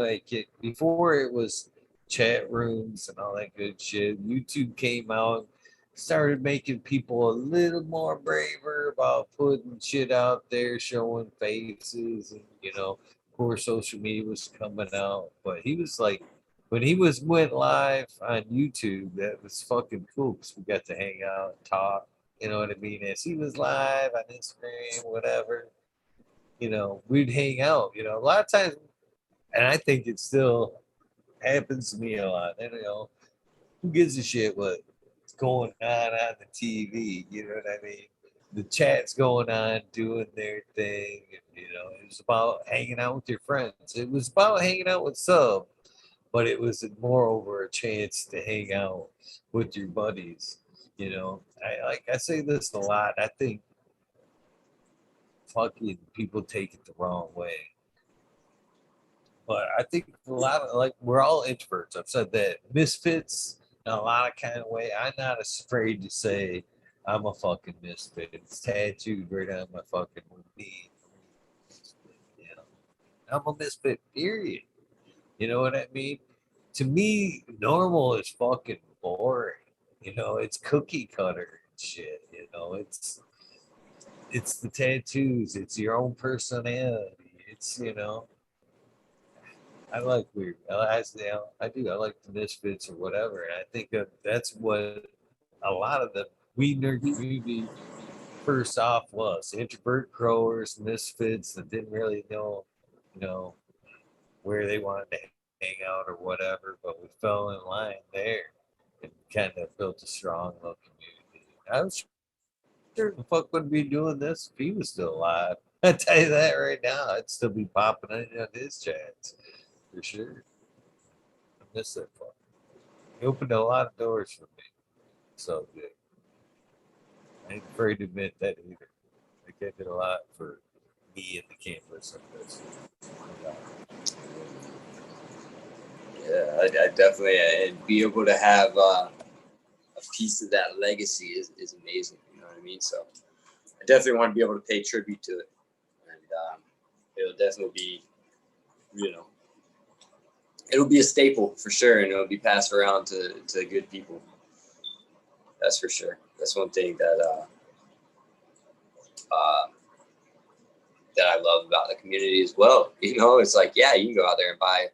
before it was chat rooms and all that good shit. YouTube came out, started making people a little more braver about putting shit out there, showing faces, and you know, of course, social media was coming out. But he was like, when he went live on YouTube, that was fucking cool because we got to hang out, and talk. You know what I mean? As he was live on Instagram, whatever, you know, we'd hang out, you know, a lot of times, and I think it still happens to me a lot. And, you know, who gives a shit what's going on the TV? You know what I mean? The chat's going on, doing their thing. And, you know, it was about hanging out with your friends. It was about hanging out with sub, but it was moreover a chance to hang out with your buddies. You know, I say this a lot. I think fucking people take it the wrong way. But I think a lot of we're all introverts. I've said that misfits in a lot of kind of way. I'm not afraid to say I'm a fucking misfit. It's tattooed right on my fucking knee. You know, I'm a misfit. Period. You know what I mean? To me, normal is fucking boring. You know, it's cookie cutter and shit. You know, it's the tattoos. It's your own personality. It's you know I like weird. I do. I like the misfits or whatever. And I think that's what a lot of the weed nerd community first off was introvert growers, misfits that didn't really know, you know, where they wanted to hang out or whatever. But we fell in line there and kind of built a strong little community. I was sure the fuck wouldn't be doing this if he was still alive. I tell you that right now, I'd still be popping in on his chats for sure. I miss that fuck. He opened a lot of doors for me. So good. I ain't afraid to admit that either. Like I did a lot for me and the campus of this. Yeah, I definitely, and be able to have a piece of that legacy is amazing. You know what I mean? So I definitely want to be able to pay tribute to it. And it'll definitely be, you know, it'll be a staple for sure. And it'll be passed around to good people. That's for sure. That's one thing that I love about the community as well. You know, it's like, yeah, you can go out there and buy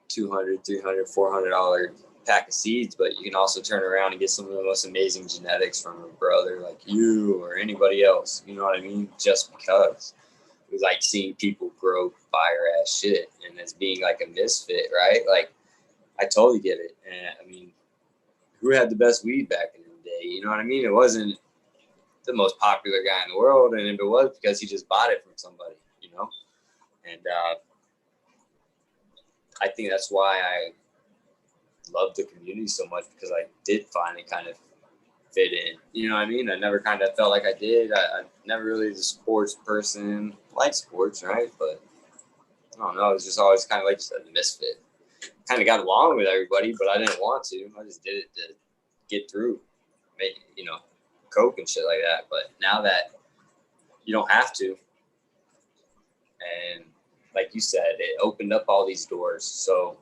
$200, $300, $400 pack of seeds, but you can also turn around and get some of the most amazing genetics from a brother like you or anybody else. You know what I mean? Just because it was like seeing people grow fire ass shit, and as being like a misfit, right? Like I totally get it. And I mean, who had the best weed back in the day? You know what I mean? It wasn't the most popular guy in the world, and if it was, because he just bought it from somebody, you know. And I think that's why I love the community so much, because I did finally kind of fit in. You know what I mean? I never kind of felt like I did. I never really was a sports person. Like sports, right? But I don't know. It was just always kind of like you said, the misfit. Kind of got along with everybody, but I didn't want to. I just did it to get through, make, you know, coke and shit like that. But now that you don't have to, and like you said, it opened up all these doors. So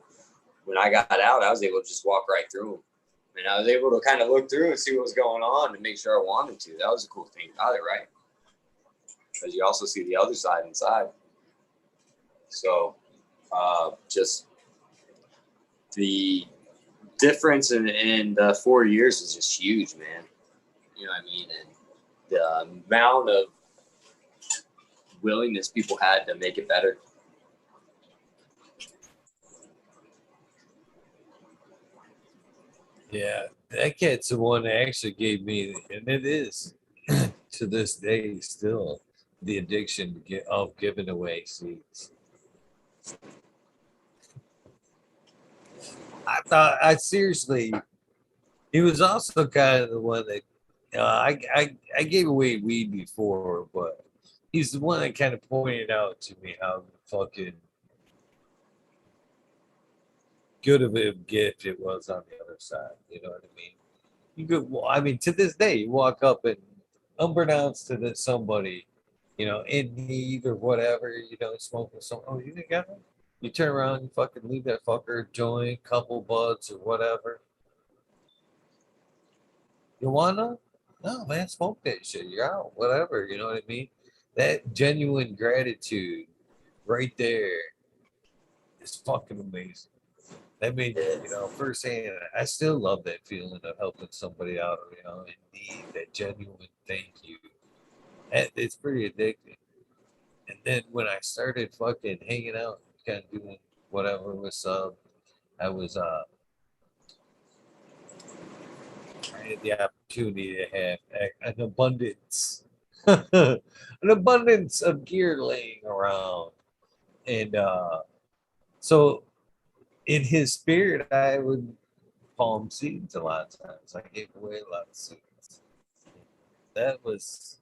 when I got out, I was able to just walk right through them. And I was able to kind of look through and see what was going on and make sure I wanted to. That was a cool thing about it, right? Because you also see the other side inside. So just the difference in the 4 years is just huge, man. You know what I mean? And the amount of willingness people had to make it better. Yeah, that cat's the one that actually gave me, and it is to this day still the addiction of giving away seeds. I thought I seriously, he was also kind of the one that I gave away weed before, but he's the one that kind of pointed out to me how fucking good of a gift it was on the other side. You know what I mean? You could, well, I mean, to this day, you walk up and unbeknownst to that somebody, you know, in need or whatever, you know, smoking some. Oh, you didn't got one? You turn around, you fucking leave that fucker joint, couple buds or whatever. You wanna? No, man, smoke that shit. You're out, whatever. You know what I mean? That genuine gratitude right there is fucking amazing. That made, you know, firsthand, I still love that feeling of helping somebody out, you know, in need, that genuine thank you. It's pretty addicting. And then when I started fucking hanging out, kind of doing whatever with some, I was, I had the opportunity to have an abundance, an abundance of gear laying around. And so in his spirit, I would palm seeds a lot of times. I gave away a lot of seeds. That was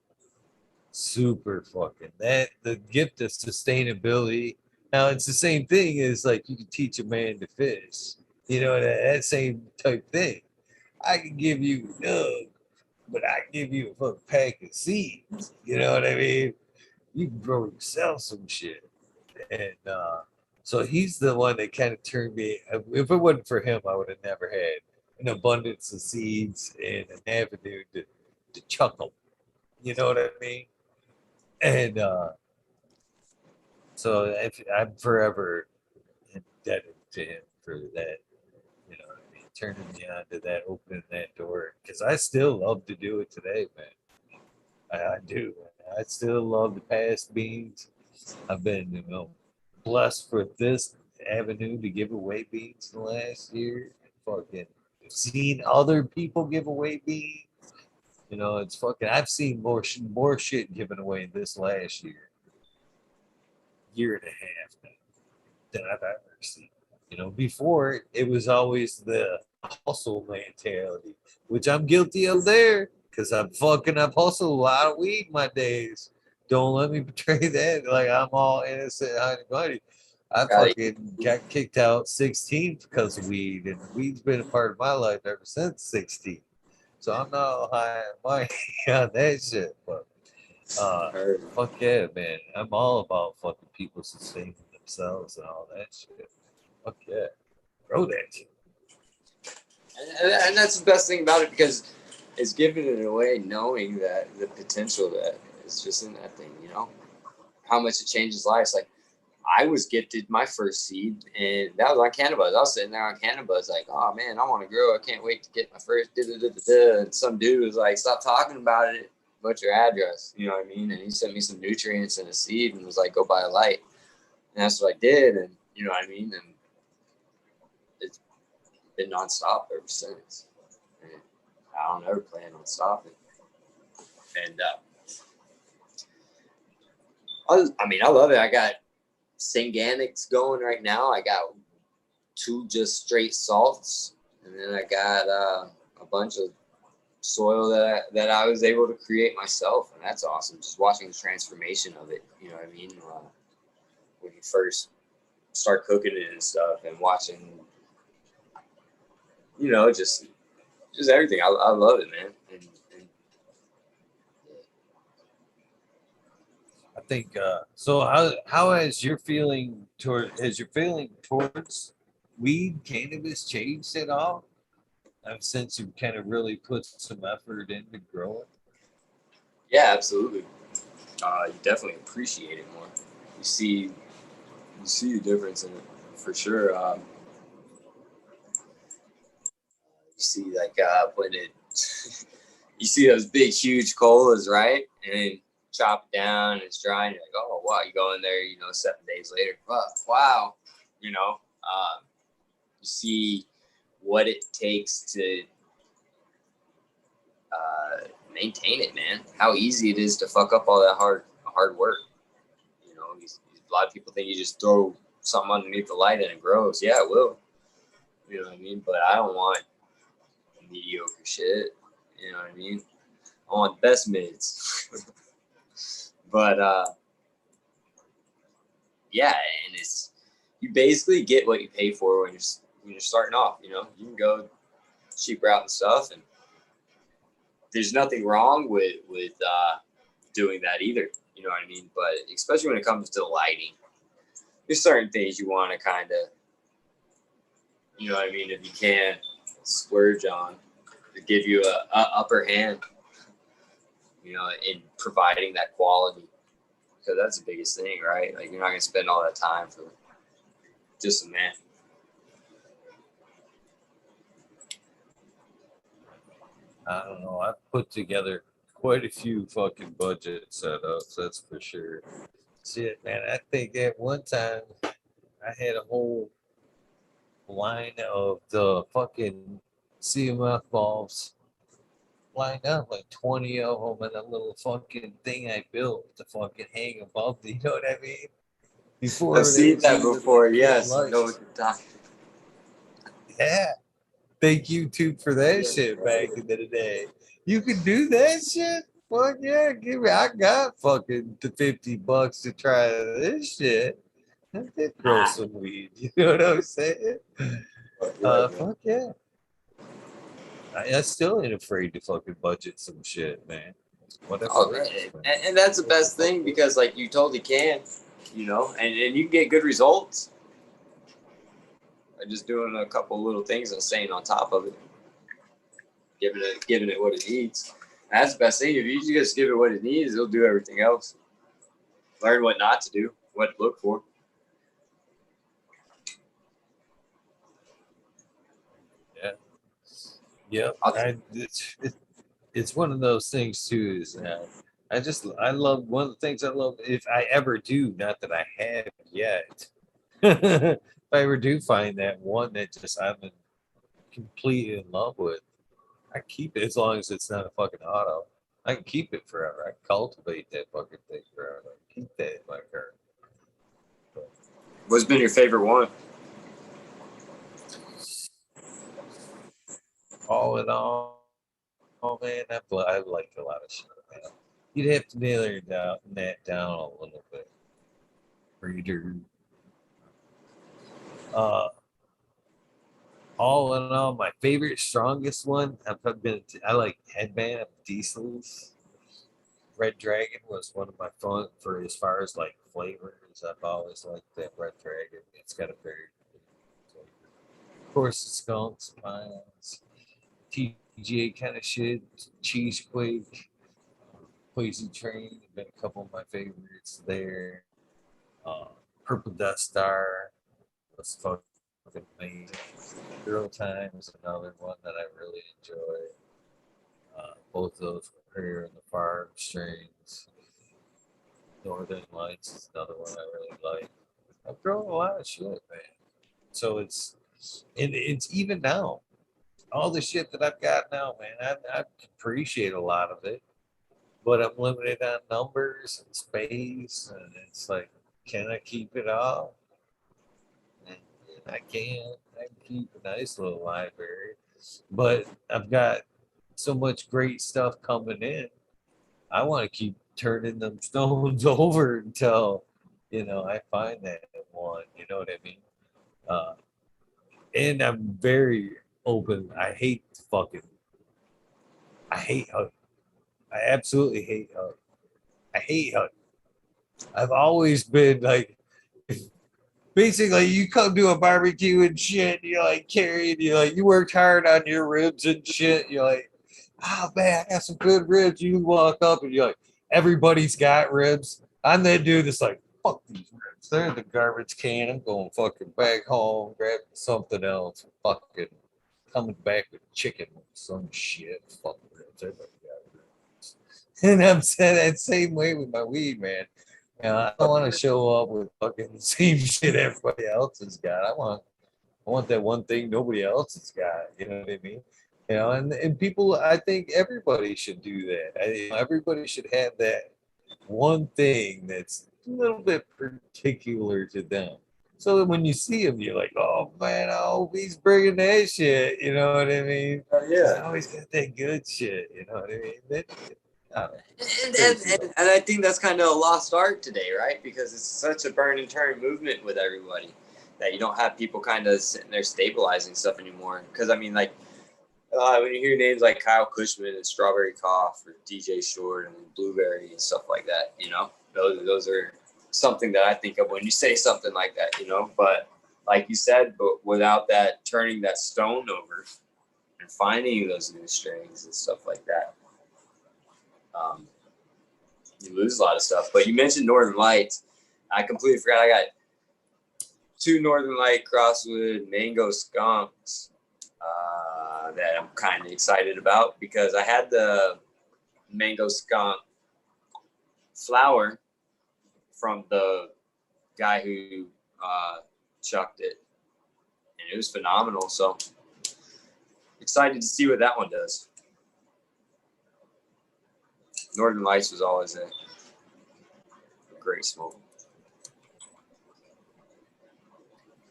super fucking that the gift of sustainability. Now it's the same thing as like you can teach a man to fish. You know, that same type thing. I can give you nug, but I can give you a fucking pack of seeds. You know what I mean? You can grow yourself some shit. And so he's the one that kind of turned me. If it wasn't for him, I would have never had an abundance of seeds and an avenue to chuckle. You know what I mean? And so I'm forever indebted to him for that. You know what I mean? Turning me on to that, opening that door. Because I still love to do it today, man. I do. I still love to pass beans. I've been, you know, blessed for this avenue to give away beans the last year. Fucking seen other people give away beans. You know, it's fucking. I've seen more shit given away this last year and a half now than I've ever seen. You know, before it was always the hustle mentality, which I'm guilty of there because I've hustled a lot of weed in my days. Don't let me betray that. Like I'm all innocent, honey bunny. I Right? fucking got kicked out 16 because of weed, and weed's been a part of my life ever since 16. So I'm not high and mighty on that shit, but fuck yeah, man. I'm all about fucking people sustaining themselves and all that shit. Fuck yeah. Grow that shit. And that's the best thing about it because it's giving it away, knowing that the potential that is just in that thing, you know, how much it changes lives. Like I was gifted my first seed, and that was on cannabis. I was sitting there on cannabis, like, oh man, I want to grow. I can't wait to get my first. And some dude was like, stop talking about it. What's your address? You know what I mean? And he sent me some nutrients and a seed, and was like, go buy a light. And that's what I did, and you know what I mean. And it's been nonstop ever since. And I don't ever plan on stopping. And I mean, I love it. I got Sanganics going right now. I got 2 just straight salts, and then I got a bunch of soil that I was able to create myself, and that's awesome. Just watching the transformation of it, you know what I mean? When you first start cooking it and stuff, and watching, you know, just everything. I love it, man. And I think so how has your feeling towards weed cannabis changed at all? Since you kind of really put some effort into growing. yeah, absolutely. You definitely appreciate it more. You see the difference in it for sure. see like when it, you see those big huge colas, right? And then chop it down and it's dry and you're like, oh wow, you go in there, 7 days later, wow, you see what it takes to maintain it, man. How easy it is to fuck up all that hard work. A lot of people think you just throw something underneath the light and it grows. Yeah, it will. You know what I mean? But I don't want mediocre shit. You know what I mean? I want the best mids. But yeah, and you basically get what you pay for when you're starting off. You can go cheap route and stuff, and there's nothing wrong with doing that either. You know what I mean? But especially when it comes to lighting, there's certain things you want to kind of, you know what I mean, if you can splurge on to give you a upper hand, in providing that quality. Because that's the biggest thing, right? Like, you're not going to spend all that time for just a man. I don't know. I've put together quite a few fucking budget setups, that's for sure. Shit, man, I think at one time I had a whole line of the fucking CMF bulbs lined up, like 20 of them in a little fucking thing I built to fucking hang above the, you know what I mean? Before I've seen that before, yes. I know what you're talking. Yeah. Thank you too for that shit back in the day. You can do that shit? Fuck yeah, I got fucking the $50 to try this shit. I did grow some weed. You know what I'm saying? Fuck yeah. I still ain't afraid to fucking budget some shit, man. Whatever. Oh, and that's the best thing, because like you totally can, and you can get good results by just doing a couple little things and staying on top of it, giving it what it needs. And that's the best thing. If you just give it what it needs, it'll do everything else. Learn what not to do, what to look for. Yeah. Yep. It's one of those things too. Is I love, one of the things I love, if I ever do, not that I have yet. If I ever do find that one that just I'm completely in love with, I keep it as long as it's not a fucking auto. I can keep it forever. I can cultivate that fucking thing forever. I can keep that in my car. What's been your favorite one? All in all, oh man, I like a lot of shit, man. You'd have to nail that down a little bit. Reader. All in all, my favorite, strongest one, I like Headband Diesel's. Red Dragon was one of my fun for as far as like flavors. I've always liked that Red Dragon. It's got a very flavor. Of course, the skunks, pines, TGA kind of shit, Cheesequake, Poison Train have been a couple of my favorites there. Purple Dust Star was fucking amazing. Girl Time is another one that I really enjoy. Both those were here in the farm strains. Northern Lights is another one I really like. I've grown a lot of shit, man. So it's even now. All the shit that I've got now, man, I appreciate a lot of it, but I'm limited on numbers and space, and it's like, can I keep it all? And I can. I can keep a nice little library, but I've got so much great stuff coming in. I want to keep turning them stones over until, I find that one. You know what I mean? Uh, and I'm very open. I hate hunting. I absolutely hate hunting. I hate hunting. I've always been like, basically, you come to a barbecue and shit, and you're like carrying, you worked hard on your ribs and shit. You're like, oh man, I got some good ribs. You walk up and you're like, everybody's got ribs. I'm that dude that's like, fuck these ribs. They're in the garbage can. I'm going fucking back home, grabbing something else. Fucking coming back with chicken or some shit. Fuck ribs. Everybody got ribs. And I'm saying that same way with my weed, man. You know, I don't want to show up with fucking the same shit everybody else has got. I want that one thing nobody else has got. You know what I mean? You know, and people, I think everybody should do that. Everybody should have that one thing that's a little bit particular to them. So that when you see him, you're like, oh man, I hope he's bringing that shit. You know what I mean? He's always got that good shit. You know what I mean? And I think that's kind of a lost art today, right? Because it's such a burn and turn movement with everybody that you don't have people kind of sitting there stabilizing stuff anymore. Because I mean, like when you hear names like Kyle Cushman and Strawberry Cough or DJ Short and Blueberry and stuff like that, you know, those are something that I think of when you say something like that, you know. But like you said, but without that turning that stone over and finding those new strains and stuff like that, you lose a lot of stuff. But you mentioned Northern Lights. I completely forgot. I got 2 Northern Light Crosswood Mango Skunks that I'm kind of excited about because I had the Mango Skunk flower from the guy who chucked it, and it was phenomenal. So excited to see what that one does. Northern Lights was always a great smoke.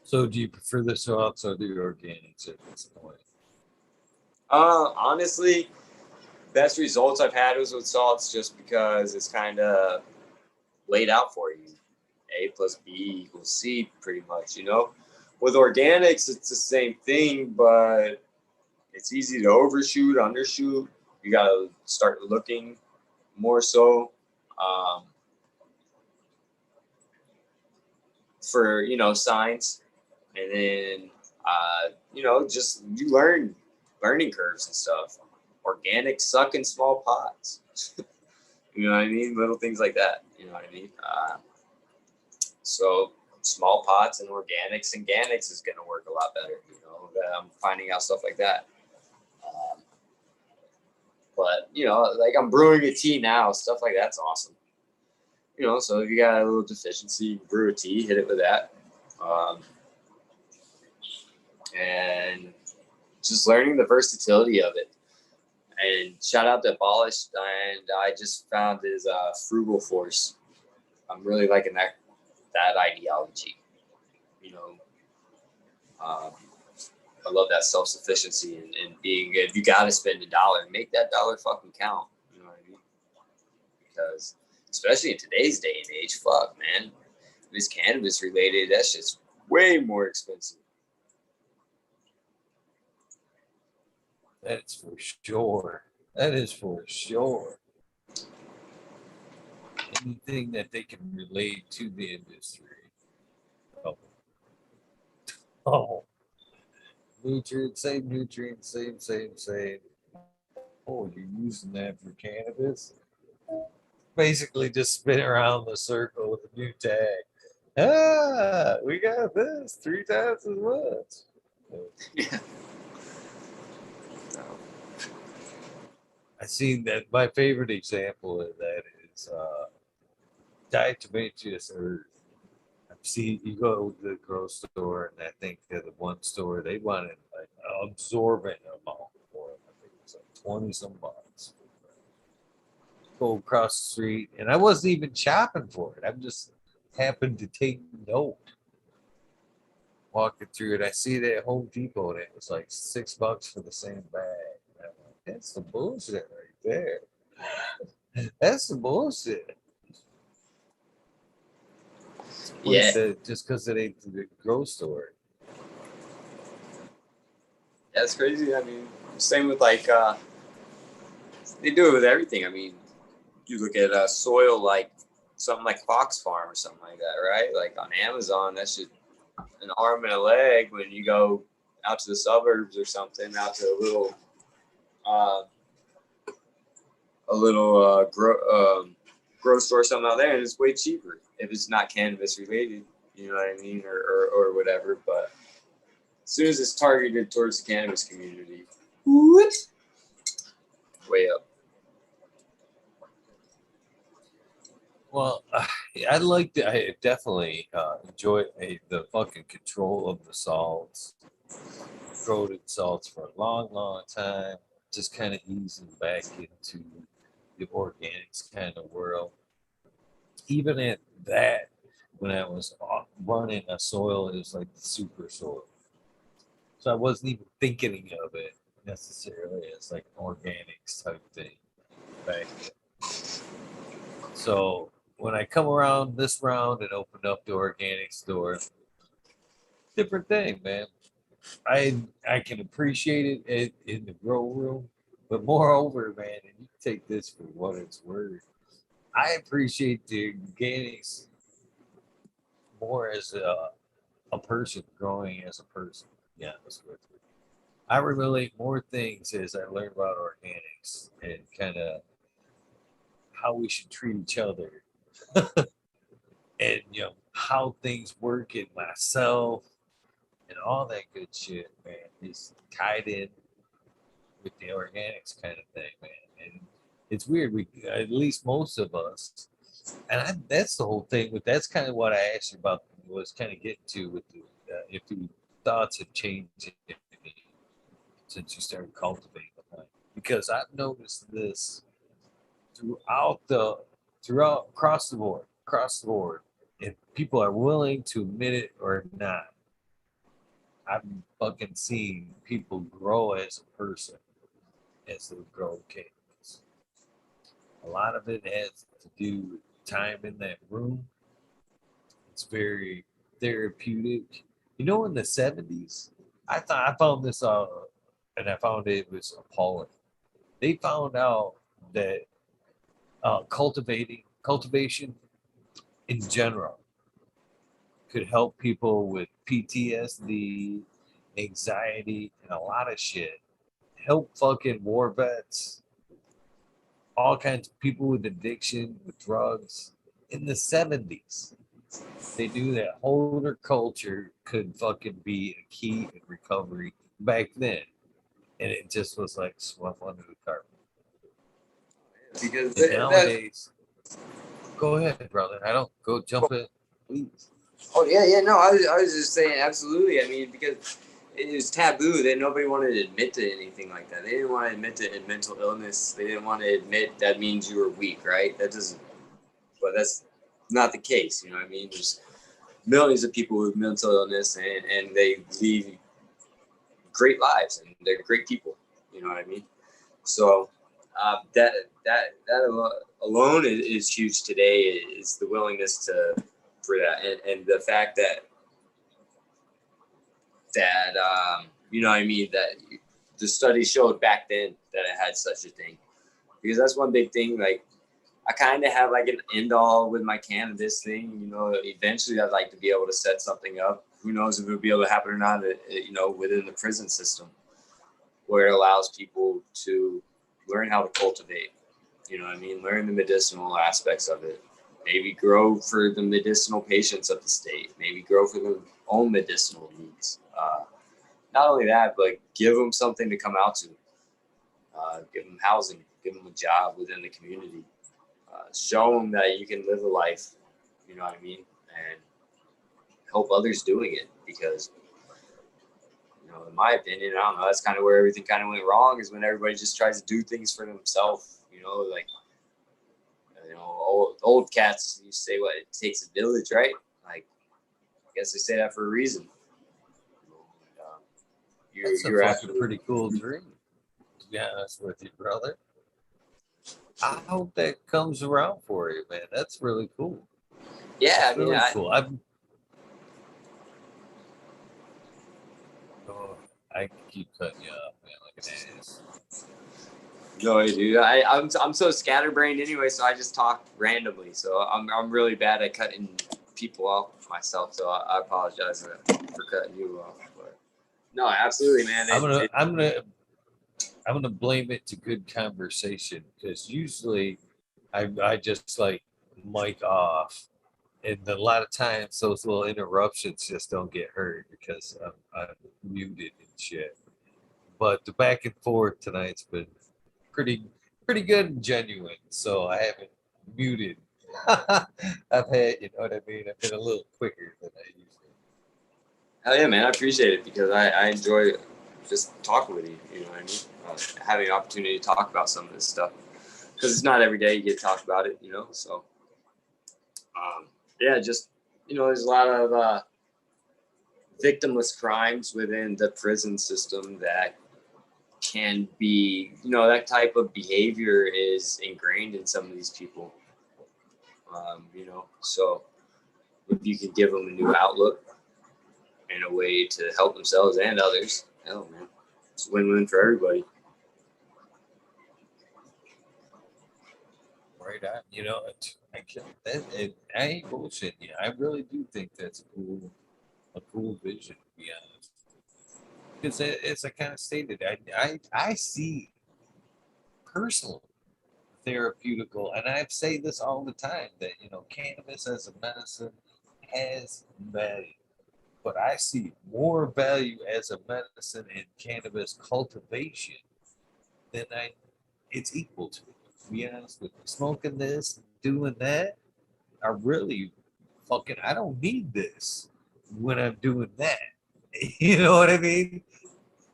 So do you prefer the salts or the organics at this point? Honestly, best results I've had was with salts just because it's kind of laid out for you. A plus B equals C pretty much, you know. With organics, it's the same thing, but it's easy to overshoot, undershoot. You got to start looking more so for, you know, signs. And then, you know, just you learn learning curves and stuff. Organics suck in small pots. You know what I mean? Little things like that. You know what I mean? So small pots and organics and organics is going to work a lot better. You know, I'm finding out stuff like that. But, you know, like I'm brewing a tea now. Stuff like that's awesome. You know, so if you got a little deficiency, you can brew a tea, hit it with that. And just learning the versatility of it. And shout out to Abolished, and I just found his Frugal Force. I'm really liking that ideology. You know, I love that self-sufficiency and being, if you got to spend $1, make that dollar fucking count. You know what I mean? Because especially in today's day and age, fuck, man. If it's cannabis related, that shit's way more expensive. That's for sure. That is for sure. Anything that they can relate to the industry. Oh. Nutrients, same, same. Oh, you're using that for cannabis? Basically just spin around the circle with a new tag. Ah, we got this 3 times as much. Yeah. I seen that. My favorite example of that is Diet Tomatoes. Or see, you go to the grocery store, and I think that the one store they wanted like an absorbent amount for it. I think it's like 20 some bucks. Go across the street, and I wasn't even shopping for it. I just happened to take note. Walking through it, I see it at Home Depot, and it was like $6 for the same bag. And I'm like, that's the bullshit right there. That's the bullshit. Yeah. Just because it ain't the grocery store. Yeah, it's crazy. I mean, same with like, they do it with everything. I mean, you look at soil like something like Fox Farm or something like that, right? Like on Amazon, that's just an arm and a leg. When you go out to the suburbs or something, out to a little grocery store, something out there, and it's way cheaper if it's not cannabis related. You know what I mean, or whatever. But soon as it's targeted towards the cannabis community, what? Way up. Well, I I definitely enjoy the fucking control of the salts. Controlled salts for a long, long time. Just kind of easing back into the organics kind of world. Even at that, when I was running a soil, it was like the super soil. So I wasn't even thinking of it necessarily as like an organics type thing back then. So when I come around this round and open up the organic store, different thing, man. I can appreciate it in the grow room, but moreover, man, and you take this for what it's worth. I appreciate the organics more as a person growing as a person. Yeah, that's what I relate more things as I learn about organics and kind of how we should treat each other and how things work in myself and all that good shit, man, is tied in with the organics kind of thing, man. And it's weird. We, at least most of us, and that's the whole thing. But that's kind of what I asked you about. Was kind of getting to with the if your thoughts have changed since you started cultivating the plant. Because I've noticed this throughout the throughout across the board. If people are willing to admit it or not, I've fucking seen people grow as a person as they grow cannabis. A lot of it has to do with time in that room. It's very therapeutic. You know, in the 70s, I found this out and I found it was appalling. They found out that cultivation in general could help people with PTSD, anxiety, and a lot of shit. Help fucking war vets, all kinds of people with addiction, with drugs. In the 70s, they knew that older culture could fucking be a key in recovery back then. And it just was like swept under the carpet. Because And nowadays, go ahead, brother. I don't go jump in, please. oh yeah, no, I was just saying absolutely. I mean, because it was taboo that nobody wanted to admit to anything like that. They didn't want to admit to mental illness. They didn't want to admit that means you were weak, right? That doesn't, but that's not the case. You know what I mean? There's millions of people with mental illness and they lead great lives and they're great people. You know what I mean? So that alone is huge today. Is the willingness for that and the fact that you know what I mean, that the study showed back then that it had such a thing. Because that's one big thing. Like, I kind of have like an end all with my cannabis thing. You know, eventually I'd like to be able to set something up. Who knows if it'll be able to happen or not, you know, within the prison system where it allows people to learn how to cultivate. You know what I mean? Learn the medicinal aspects of it. Maybe grow for the medicinal patients of the state. Maybe grow for their own medicinal needs. Not only that, but give them something to come out to. Give them housing. Give them a job within the community. Show them that you can live a life. You know what I mean? And help others doing it. Because, you know, in my opinion, I don't know, that's kind of where everything kind of went wrong, is when everybody just tries to do things for themselves. You know, like, you know, old cats used to say, what, it takes a village, right? Like, I guess they say that for a reason. That's a fucking pretty cool dream, to be honest with you, brother. I hope that comes around for you, man. That's really cool. Yeah, That's I mean, really cool. I keep cutting you off, man, like an ass. No, dude. I'm so scatterbrained anyway, so I just talk randomly. So I'm really bad at cutting people off myself. So I apologize for cutting you off. But no, absolutely, man. I'm gonna blame it to good conversation, because usually I just like mic off And a lot of times those little interruptions just don't get heard because I'm muted and shit. But the back and forth tonight's been pretty pretty good and genuine. So I haven't muted. I've had, you know what I mean? I've been a little quicker than I usually. Hell yeah, man! I appreciate it because I enjoy just talking with you. You know what I mean? Having an opportunity to talk about some of this stuff because it's not every day you get to talk about it. You know, so yeah, just there's a lot of victimless crimes within the prison system that can be, that type of behavior is ingrained in some of these people. So if you can give them a new outlook and a way to help themselves and others, hell, man, it's a win-win for everybody. Right on. I ain't bullshit. Yeah, I really do think that's a cool vision, to be honest. Because as I kind of stated, I see personal therapeutical, and I say this all the time that cannabis as a medicine has value, but I see more value as a medicine in cannabis cultivation than it's equal to. To be honest with you, smoking this, doing that, I really I don't need this when I'm doing that. You know what I mean?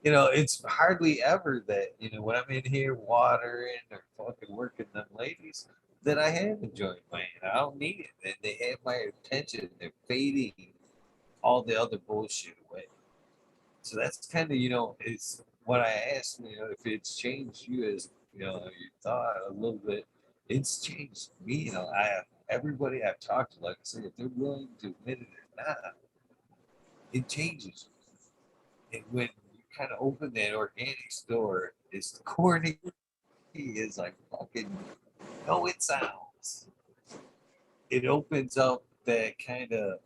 It's hardly ever that, when I'm in here watering or fucking working them ladies, that I have a joint man. I don't need it. And they have my attention. They're fading all the other bullshit away. So that's kind of, it's what I asked, if it's changed you as, your thought a little bit. It's changed me, everybody I've talked to, like I said, if they're willing to admit it or not, it changes. And when you kind of open that organic store, it's corny is like fucking no, it sounds. It opens up that kind of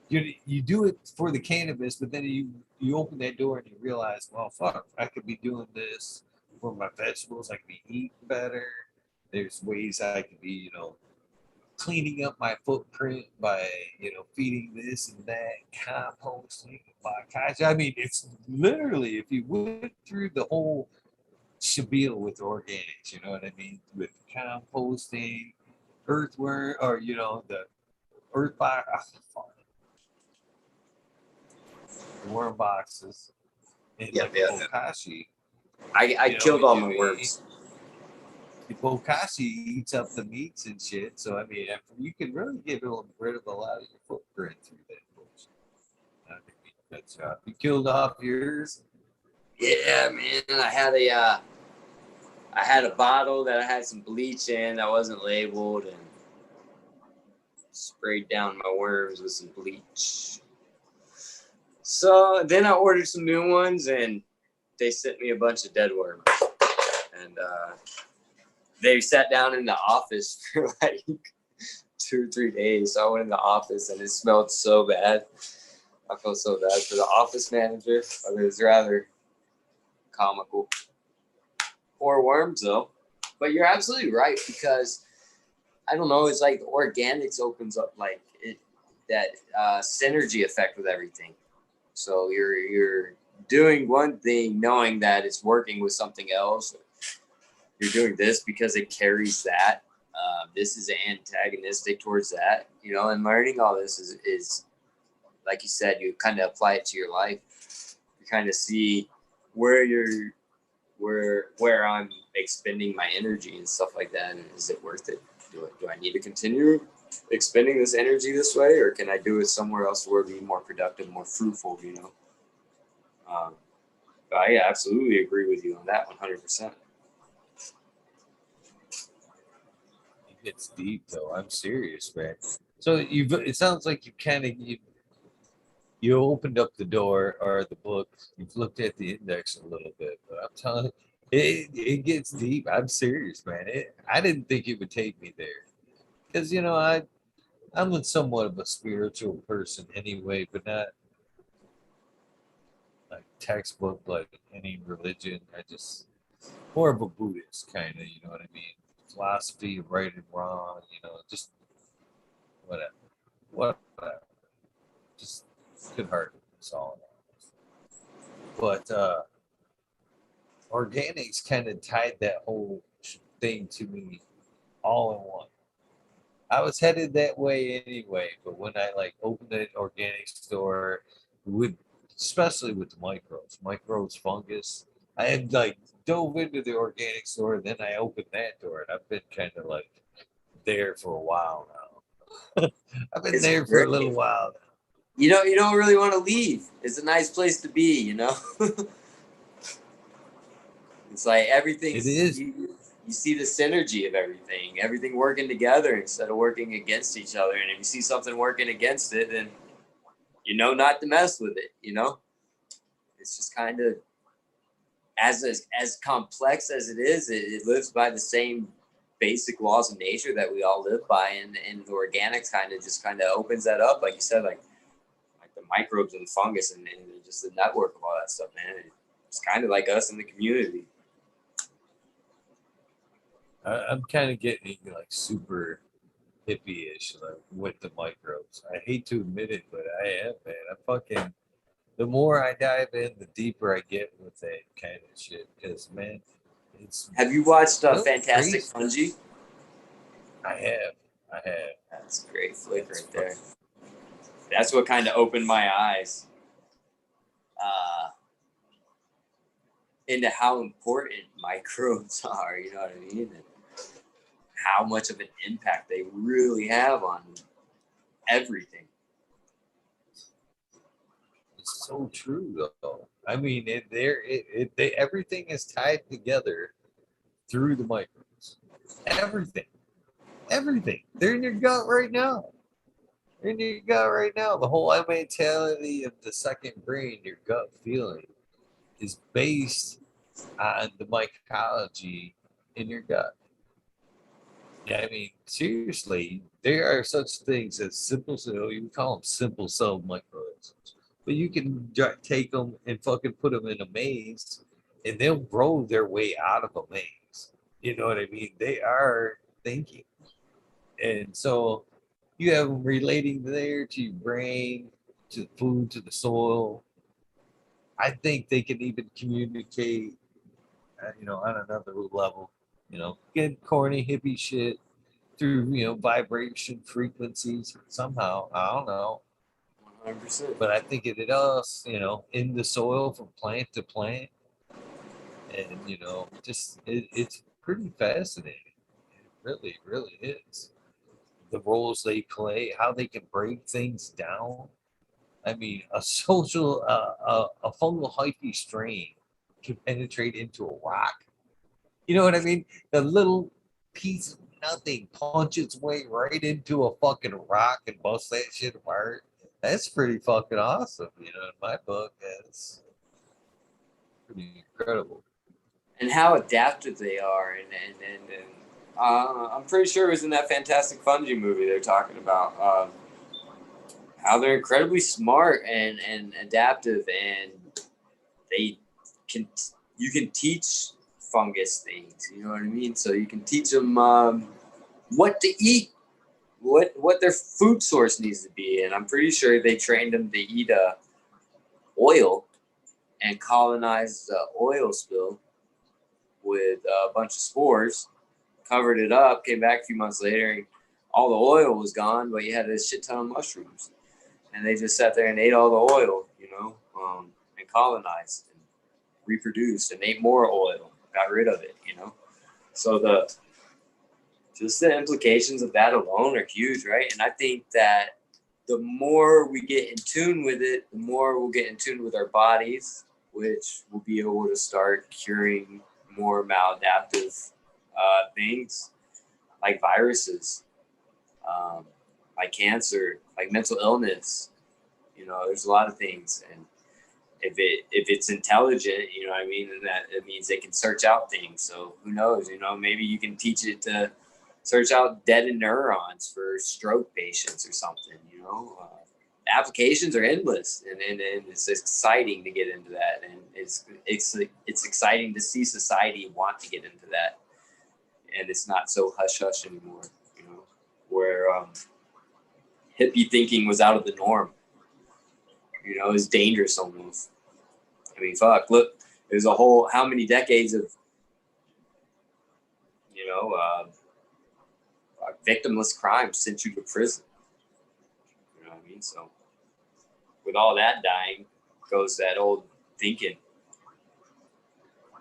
you do it for the cannabis, but then you open that door and you realize, well, fuck, I could be doing this for my vegetables. I could be eating better. There's ways I could be, cleaning up my footprint by, feeding this and that, composting, bokashi. I mean, it's literally if you went through the whole shabil with organics, you know what I mean? With composting, earthworm, or the earth box, the worm boxes, and Yeah, like yeah. bokashi. I killed all my worms. The bokashi eats up the meats and shit. So I mean, you can really get rid of a lot of your footprint through that bullshit. I think that's you killed off yours. Yeah, man. I had a bottle that I had some bleach in that wasn't labeled and sprayed down my worms with some bleach. So then I ordered some new ones and they sent me a bunch of dead worms. And they sat down in the office for like 2 or 3 days. So I went in the office and it smelled so bad. I felt so bad for the office manager. It was rather comical. Poor worms though. But you're absolutely right because I don't know, it's like organics opens up like that synergy effect with everything. So you're doing one thing knowing that it's working with something else. You're doing this because it carries that. This is antagonistic towards that, and learning all this is like you said, you kind of apply it to your life. You kind of see where where I'm expending my energy and stuff like that, and is it worth it? Do I need to continue expending this energy this way, or can I do it somewhere else where it'd be more productive, more fruitful? I absolutely agree with you on that 100%. It gets deep though. I'm serious, man. So it sounds like you opened up the door or the book. You've looked at the index a little bit, but I'm telling you, it gets deep. I'm serious, man. I didn't think it would take me there because I'm somewhat of a spiritual person anyway, but not like textbook like any religion. I just more of a Buddhist kind of, you know what I mean? Philosophy of right and wrong, just Whatever. Just could hurt. That's all. But organics kind of tied that whole thing to me all in one. I was headed that way anyway, but when I like opened an organic store, with especially with the microbes, fungus, I had like dove into the organic store, then I opened that door, and I've been kind of like there for a while now. I've been It's there for a great. little while now. You don't really want to leave. It's a nice place to be, you know. It's like It everything's is. you see the synergy of everything working together instead of working against each other. And if you see something working against it, then you know not to mess with it. You know, it's just kind of as complex as it is. It lives by the same basic laws of nature that we all live by, and the organics kind of opens that up, like you said, like the microbes and the fungus and just the network of all that stuff, man. It's kind of like us in the community. I'm kind of getting like super hippie-ish like, with the microbes. I hate to admit it, but I am, man. I fucking the more I dive in, the deeper I get with that kind of shit. Because man, it's Have you watched Fantastic crazy. Fungi? I have. That's a great flick It's right there. That's what kind of opened my eyes into how important microbes are. You know what I mean? And how much of an impact they really have on everything. It's so true, though. I mean, everything is tied together through the microbes. Everything. They're in your gut right now. They're in your gut right now. The whole mentality of the second brain, your gut feeling, is based on the mycology in your gut. Yeah, I mean, seriously, there are such things as simple cell, you can call them simple cell microorganisms, but you can take them and fucking put them in a maze and they'll grow their way out of a maze. You know what I mean? They are thinking. And so you have them relating there to your brain, to the food, to the soil. I think they can even communicate, on another level, get corny hippie shit through, vibration frequencies somehow. I don't know. 100%. But I think it does, in the soil from plant to plant. And, it's pretty fascinating. It really, really is. The roles they play, how they can break things down. I mean, a fungal hyphae strain can penetrate into a rock. You know what I mean? The little piece of nothing punch its way right into a fucking rock and bust that shit apart. That's pretty fucking awesome. In my book, that's pretty incredible. And how adaptive they are. And I'm pretty sure it was in that Fantastic Fungi movie they're talking about how they're incredibly smart and adaptive, and they can you can teach fungus things. You know what I mean? So you can teach them what to eat, what their food source needs to be, and I'm pretty sure they trained them to eat oil and colonize the oil spill with a bunch of spores, covered it up, came back a few months later, and all the oil was gone, but you had a shit ton of mushrooms. And they just sat there and ate all the oil, and colonized and reproduced and ate more oil, got rid of it. So the implications of that alone are huge, right? And I think that the more we get in tune with it, the more we'll get in tune with our bodies, which will be able to start curing more maladaptive things like viruses, like cancer, like mental illness. There's a lot of things, and if it's intelligent, you know what I mean, and that it means it can search out things. So who knows? Maybe you can teach it to search out deadened neurons for stroke patients or something. The applications are endless, and it's exciting to get into that, and it's exciting to see society want to get into that, and it's not so hush hush anymore. Where hippie thinking was out of the norm. You know, it's dangerous almost. I mean, fuck, look, there's a whole, how many decades of, you know, victimless crime sent you to prison. You know what I mean? So with all that dying goes that old thinking.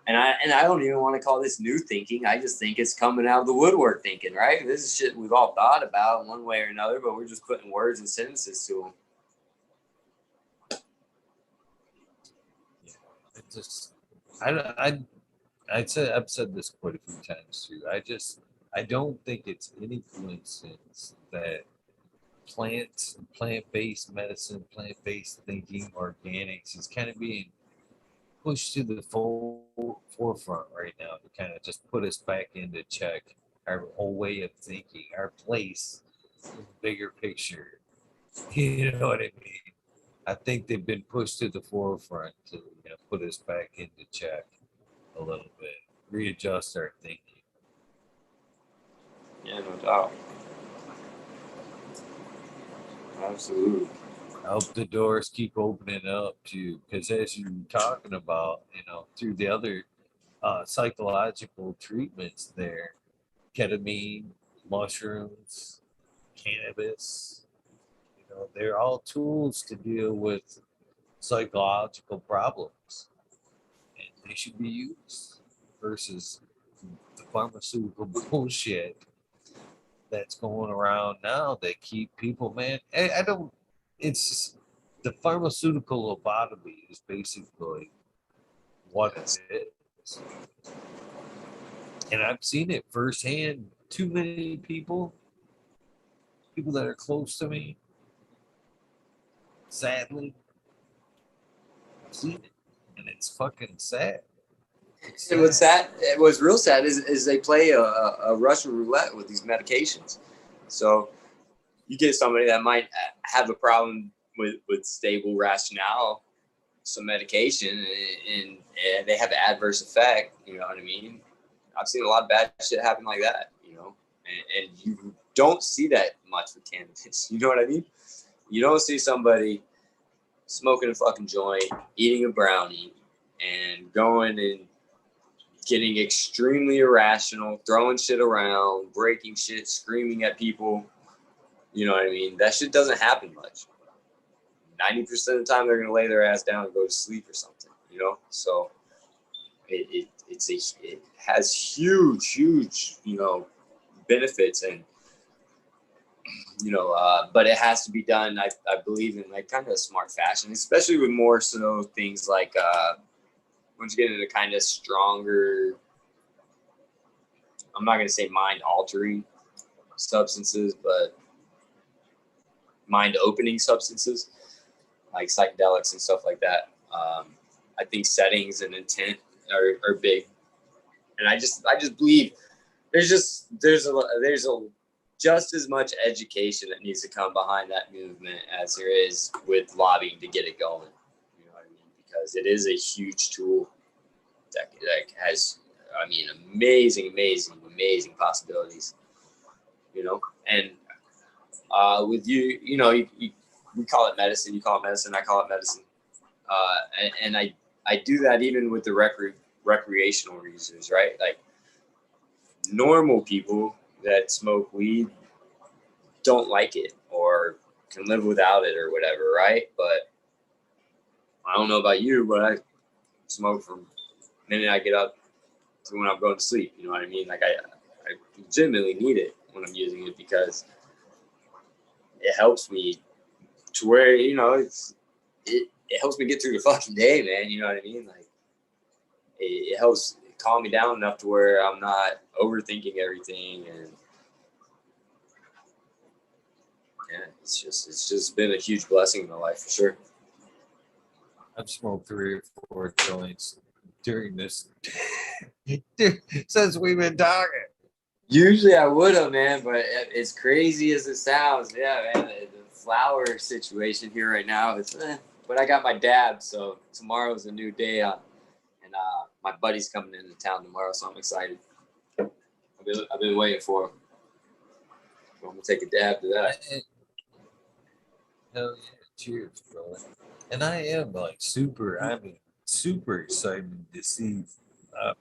And I don't even want to call this new thinking. I just think it's coming out of the woodwork thinking, right? This is shit we've all thought about one way or another, but we're just putting words and sentences to them. Yeah, it just, I've said this quite a few times too. I don't think it's any coincidence that plant-based medicine, plant-based thinking, organics is kind of being pushed to the forefront right now to kind of just put us back into check our whole way of thinking, our place in the bigger picture. You know what I mean? I think they've been pushed to the forefront to put us back into check a little bit, readjust our thinking. Yeah, no doubt. Absolutely. I hope the doors keep opening up too, because as you're talking about, through the other psychological treatments there, ketamine, mushrooms, cannabis, they're all tools to deal with psychological problems, and they should be used versus the pharmaceutical bullshit that's going around now that keep people, man. I don't. It's just, the pharmaceutical lobotomy is basically what it is, and I've seen it firsthand. Too many people that are close to me, sadly, I've seen it, and it's fucking sad. And what's sad, what's real sad is they play a Russian roulette with these medications. So you get somebody that might have a problem with stable rationale, some medication, and they have an adverse effect. You know what I mean? I've seen a lot of bad shit happen like that. And you don't see that much with cannabis. You know what I mean? You don't see somebody smoking a fucking joint, eating a brownie, and going and getting extremely irrational, throwing shit around, breaking shit, screaming at people. You know what I mean? That shit doesn't happen much. 90% of the time, they're going to lay their ass down and go to sleep or something, So it has huge, benefits, and, but it has to be done, I believe, in like kind of a smart fashion, especially with more so things like, once you get into kind of stronger, I'm not going to say mind altering substances, but mind opening substances like psychedelics and stuff like that. I think settings and intent are big. And I just believe there's just as much education that needs to come behind that movement as there is with lobbying to get it going. You know what I mean? Because it is a huge tool that has, amazing possibilities. And with you, we call it medicine. You call it medicine. I call it medicine. And I do that even with the recreational users, right? Like normal people that smoke weed don't like it or can live without it or whatever, right? But I don't know about you, but I smoke from the minute I get up to when I'm going to sleep. You know what I mean? Like I legitimately need it when I'm using it because it helps me to where, it helps me get through the fucking day, man. You know what I mean? Like it helps calm me down enough to where I'm not overthinking everything. And yeah, it's just been a huge blessing in my life for sure. I've smoked 3 or 4 joints during this since we've been talking. Usually I would have, man, but as crazy as it sounds, yeah, man, the flower situation here right now, but I got my dab, so tomorrow's a new day, and my buddy's coming into town tomorrow, so I'm excited. I've been waiting for him. So I'm gonna take a dab to that. Hell yeah, cheers, brother. And I am like super, I mean, super excited to see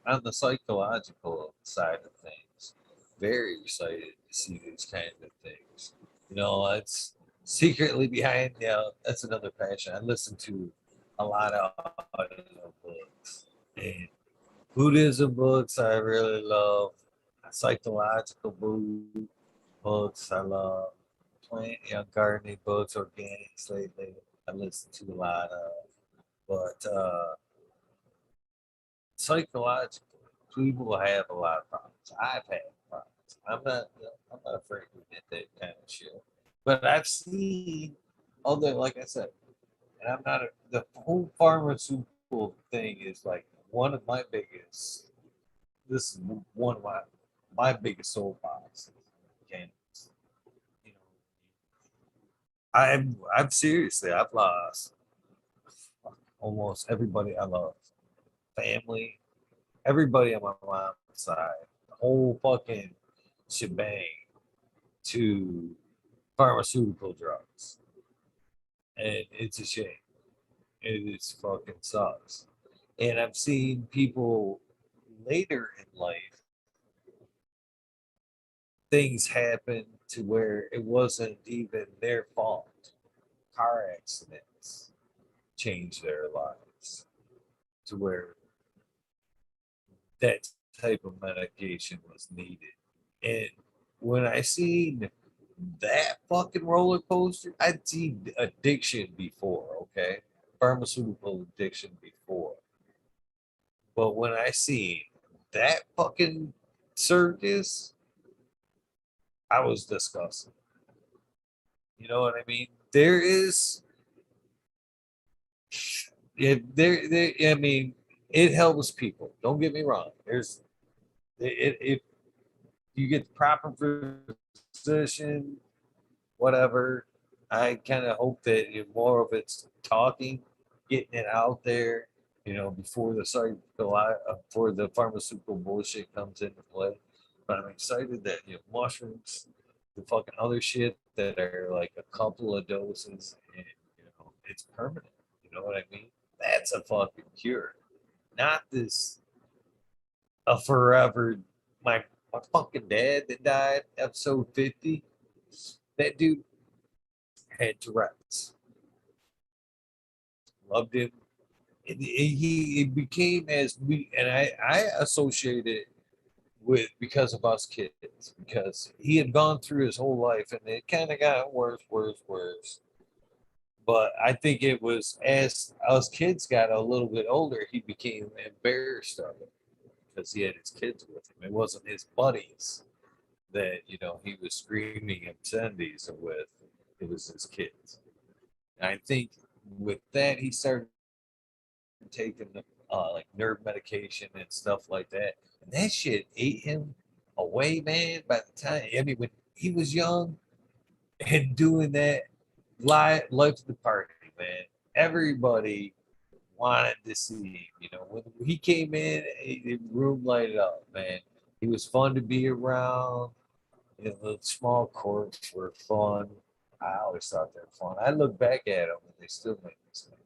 on the psychological side of things. Very excited to see these kind of things. You know, it's secretly behind, you know, that's another passion. I listen to a lot of audio books and Buddhism books I really love, psychological books I love, plant, you know, gardening books, organics lately. I listen to a lot of, but psychologically, people have a lot of problems. I've had problems. I'm not afraid to admit that kind of shit. But I've seen other, like I said, and I'm not the whole pharmaceutical thing is like one of my biggest. This is one of my biggest soapboxes. Cannabis. You know, I'm seriously, I've lost almost everybody I love, family, everybody on my mom's side, the whole fucking shebang to pharmaceutical drugs, and it's a shame. It is fucking sucks. And I've seen people later in life, things happen to where it wasn't even their fault. Car accidents changed their lives to where that type of medication was needed. And when I seen that fucking roller coaster, I'd seen addiction before, okay? Pharmaceutical addiction before. But when I seen that fucking circus, I was disgusted. You know what I mean? There is, I mean, it helps people. Don't get me wrong. If you get the proper position, whatever. I kind of hope that more of it's talking, getting it out there, you know, before before the pharmaceutical bullshit comes into play. But I'm excited that mushrooms, the fucking other shit that are like a couple of doses, and it's permanent. You know what I mean? That's a fucking cure, not this a forever. My fucking dad that died, episode 50. That dude had Tourette's. Loved him. It became as we and I associate it with because of us kids because he had gone through his whole life and it kind of got worse. But I think it was as us kids got a little bit older, he became embarrassed of it because he had his kids with him. It wasn't his buddies that he was screaming obscenities with. It was his kids. And I think with that he started taking like nerve medication and stuff like that. And that shit ate him away, man. By the time, I mean, when he was young and doing that, life of the party, man. Everybody wanted to see him. When he came in, the room lighted up, man. He was fun to be around. The small courts were fun. I always thought they were fun. I look back at them and they still make me smile.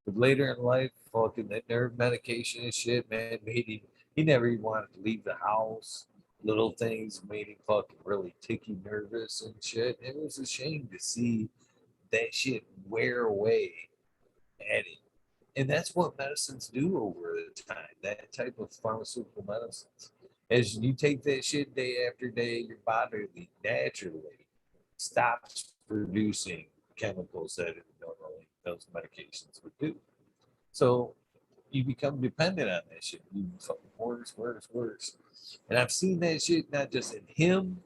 But later in life, fucking that nerve medication and shit, man, made him, he never even wanted to leave the house. Little things made him fucking really ticky nervous and shit. It was a shame to see that shit wear away at him. And that's what medicines do over the time, that type of pharmaceutical medicines. As you take that shit day after day, your body naturally stops producing chemicals that it normally those medications would do. So you become dependent on that shit. You fucking worse. And I've seen that shit not just in him.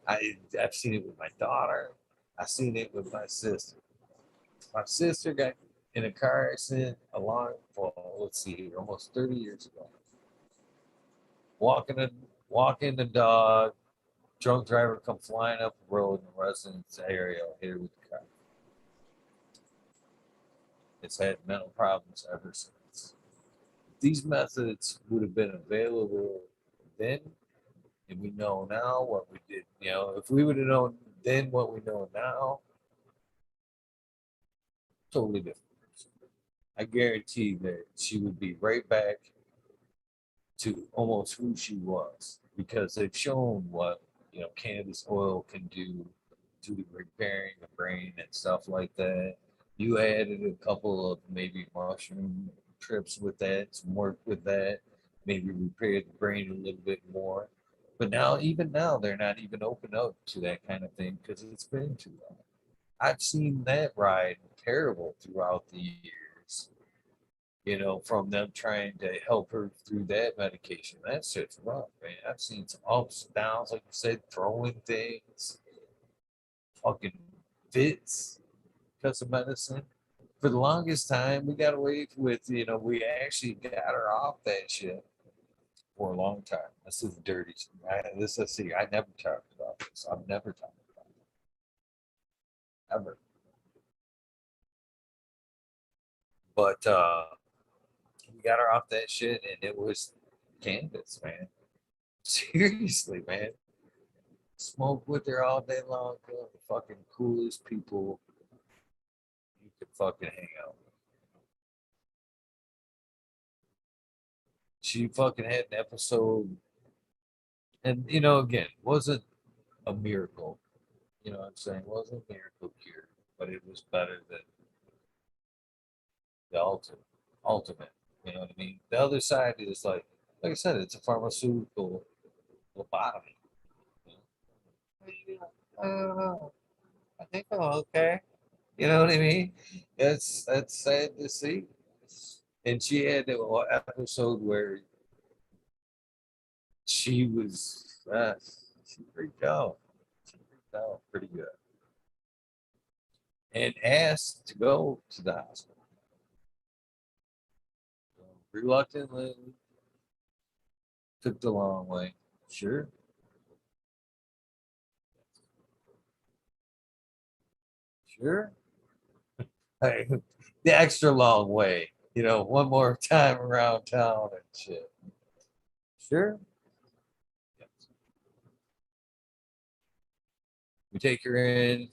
I've seen it with my daughter. I've seen it with my sister. My sister got in a car accident well, let's see here, almost 30 years ago. Walking a walking the dog, drunk driver come flying up the road in the residence area, hit her with the car. It's had mental problems ever since. These methods would have been available then, and we know now what we did. If we would have known then what we know now, totally different. I guarantee that she would be right back to almost who she was because they've shown what cannabis oil can do to repairing the brain and stuff like that. You added a couple of maybe mushroom trips with that, some work with that, maybe repair the brain a little bit more. But now, even now, they're not even open up to that kind of thing because it's been too long. I've seen that ride terrible throughout the years, from them trying to help her through that medication. That shit's rough, man. I've seen some ups and downs, like you said, throwing things, fucking fits because of medicine. For the longest time, we got away with, we actually got her off that shit for a long time. This is dirty. I never talked about this. I've never talked about it, ever. But we got her off that shit, and it was cannabis, man. Seriously, man. Smoke with her all day long. Girl, the fucking coolest people you could fucking hang out with. She fucking had an episode, and again, wasn't a miracle. You know what I'm saying? Wasn't a miracle cure, but it was better than the ultimate. You know what I mean? The other side is like I said, it's a pharmaceutical lobotomy. You know? I don't know. I think I'm okay. You know what I mean? That's sad to see. And she had an episode where she was she freaked out. She freaked out pretty good. And asked to go to the hospital. Reluctantly took the long way. Sure. Sure. Hey, the extra long way. One more time around town and shit. Sure. Yes. We take her in.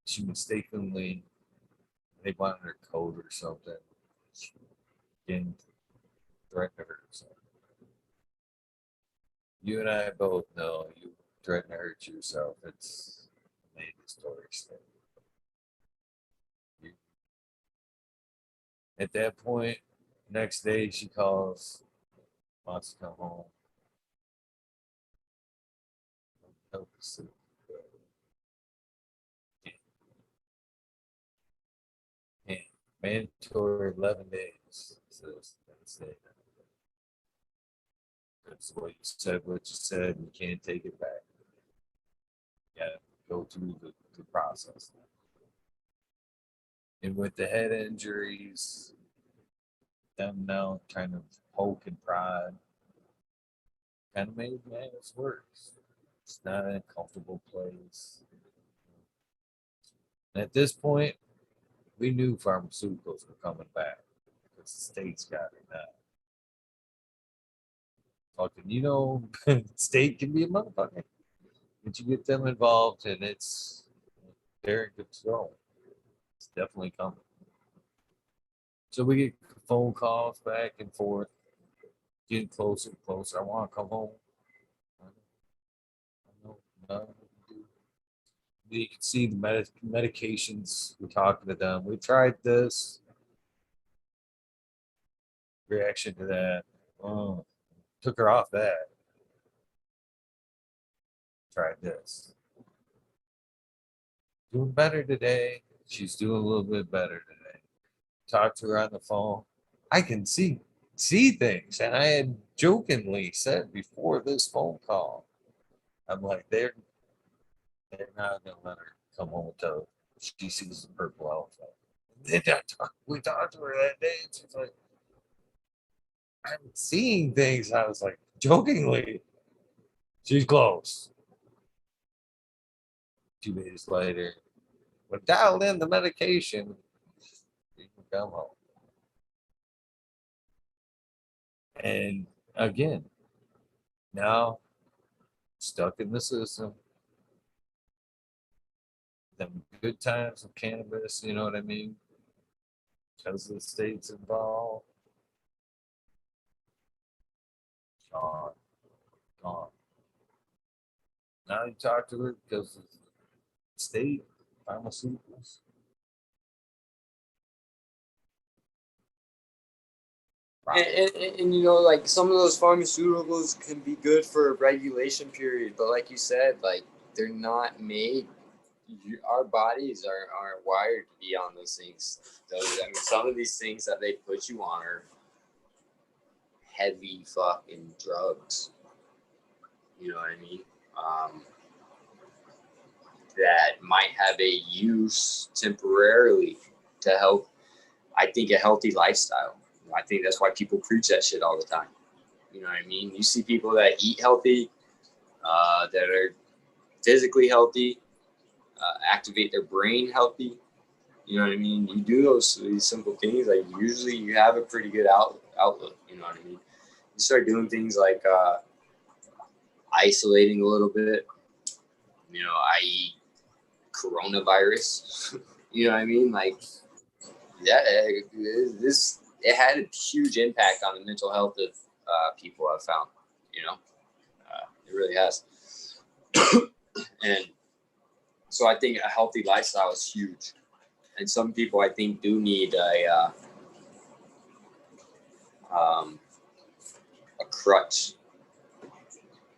She mistakenly, they wanted her code or something. She again threatened her. So you and I both know you threaten to hurt yourself. It's made the story stay. You, at that point, next day she calls, wants to come home. Help us to and mandatory 11 days. Says that's it. That's what you said. You can't take it back. You gotta go through the process. And with the head injuries, them now kind of poke and prod kind of made matters worse. It's not a comfortable place. And at this point, we knew pharmaceuticals were coming back because the states got it now. Fucking, state can be a motherfucker. But you get them involved, and they're in control. It's definitely coming. So we get phone calls back and forth, getting closer and closer. I want to come home. I know, no. You can see the medications. We're talking to them. We tried this. Reaction to that. Oh, took her off that. Tried this. Doing better today. She's doing a little bit better today. Talked to her on the phone. I can see things, and I had jokingly said before this phone call, I'm like, they're not gonna let her come home until she sees the purple outfit. We talked to her that day, and she's like, I'm seeing things. I was like, jokingly, she's close. 2 days later, we dialed in the medication. You can come home. And again, now stuck in the system. Them good times of cannabis, you know what I mean? because the state's involved. Gone, gone. Now you talk to her because of the state pharmaceuticals. And you know, like some of those pharmaceuticals can be good for a regulation period, but like you said, like they're not made. Our bodies aren't wired to be on those things. I mean, some of these things that they put you on are heavy fucking drugs. You know what I mean? That might have a use temporarily to help. I think a healthy lifestyle. I think that's why people preach that shit all the time. You know what I mean? You see people that eat healthy, that are physically healthy, activate their brain healthy. You know what I mean? You do these simple things, like usually you have a pretty good outlook. You know what I mean? You start doing things like isolating a little bit. You know, i.e., coronavirus. You know what I mean? Like, yeah, it had a huge impact on the mental health of people. I've found. You know, it really has. And so I think a healthy lifestyle is huge. And some people I think do need a crutch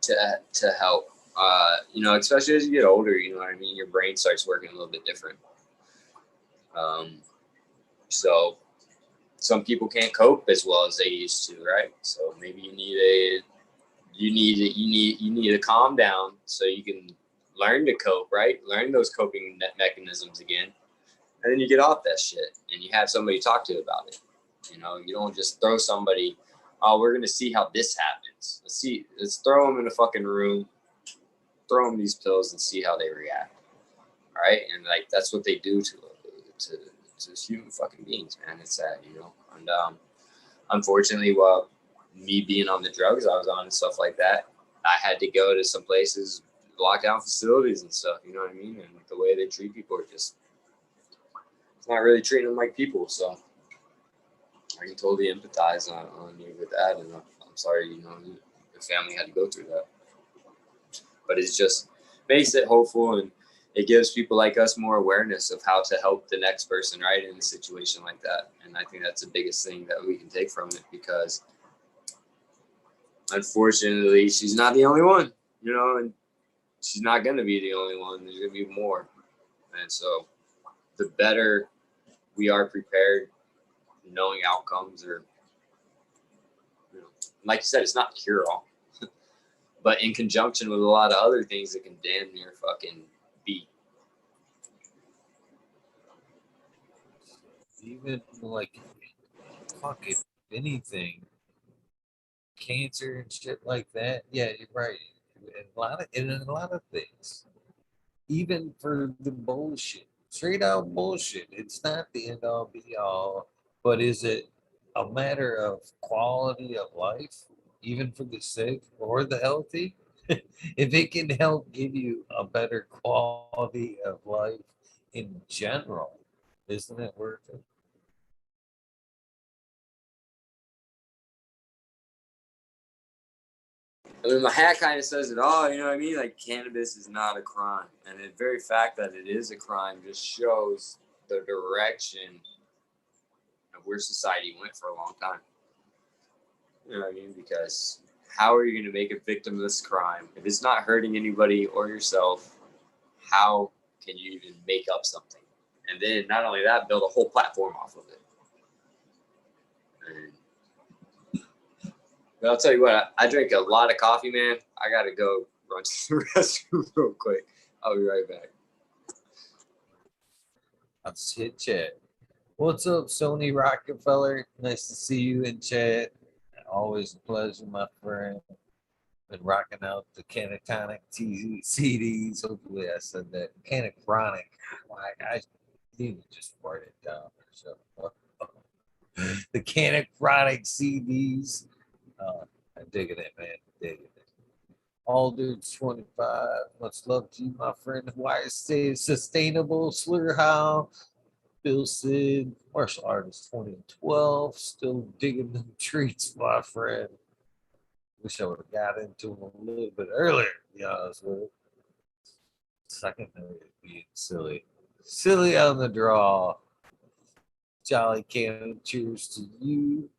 to help. You know, especially as you get older, you know what I mean? Your brain starts working a little bit different. So some people can't cope as well as they used to, right? So maybe you need to calm down so you can learn to cope, right? Learn those coping mechanisms again. And then you get off that shit and you have somebody to talk to about it. You know, you don't just throw somebody, oh, we're going to see how this happens. Let's throw them in a fucking room, throw them these pills and see how they react. All right. And like, that's what they do to human fucking beings, man. It's sad, you know? And unfortunately, while me being on the drugs I was on and stuff like that, I had to go to some places, lockdown facilities and stuff, you know what I mean? And the way they treat people are just, it's not really treating them like people. So I can totally empathize on you with that. And I'm sorry, you know, your family had to go through that. But it's just makes it hopeful, and it gives people like us more awareness of how to help the next person, right, in a situation like that. And I think that's the biggest thing that we can take from it, because unfortunately she's not the only one, you know, and she's not going to be the only one. There's going to be more. And so the better we are prepared, knowing outcomes, or, you know, like you said, it's not cure all, but in conjunction with a lot of other things that can damn near fucking beat. Even like, fuck, if anything, cancer and shit like that. Yeah, you're right. In a lot of things, even for the bullshit, straight out bullshit. It's not the end all be all, but is it a matter of quality of life, even for the sick or the healthy? If it can help give you a better quality of life in general, isn't it worth it? I mean, my hat kind of says it all, you know what I mean? Like, cannabis is not a crime. And the very fact that it is a crime just shows the direction of where society went for a long time. You know what I mean? Because how are you going to make a victimless crime? If it's not hurting anybody or yourself, how can you even make up something? And then not only that, build a whole platform off of it. And, but I'll tell you what, I drink a lot of coffee, man. I got to go run to the restroom real quick. I'll be right back. Let's hit chat. What's up, Sony Rockefeller? Nice to see you in chat. Always a pleasure, my friend. Been rocking out the Canatonic CDs. Hopefully, I said that. Canachronic. I need to just write it down. So, the Canachronic CDs. I'm digging it, man. Digging it. All dudes 25. Much love to you, my friend. Why stay sustainable, Slurhow? Bill Sid, martial artist 2012, still digging them treats, my friend. Wish I would have got into them a little bit earlier, to be honest with you. Second note being silly. Silly on the draw. Jolly Cannon, cheers to you.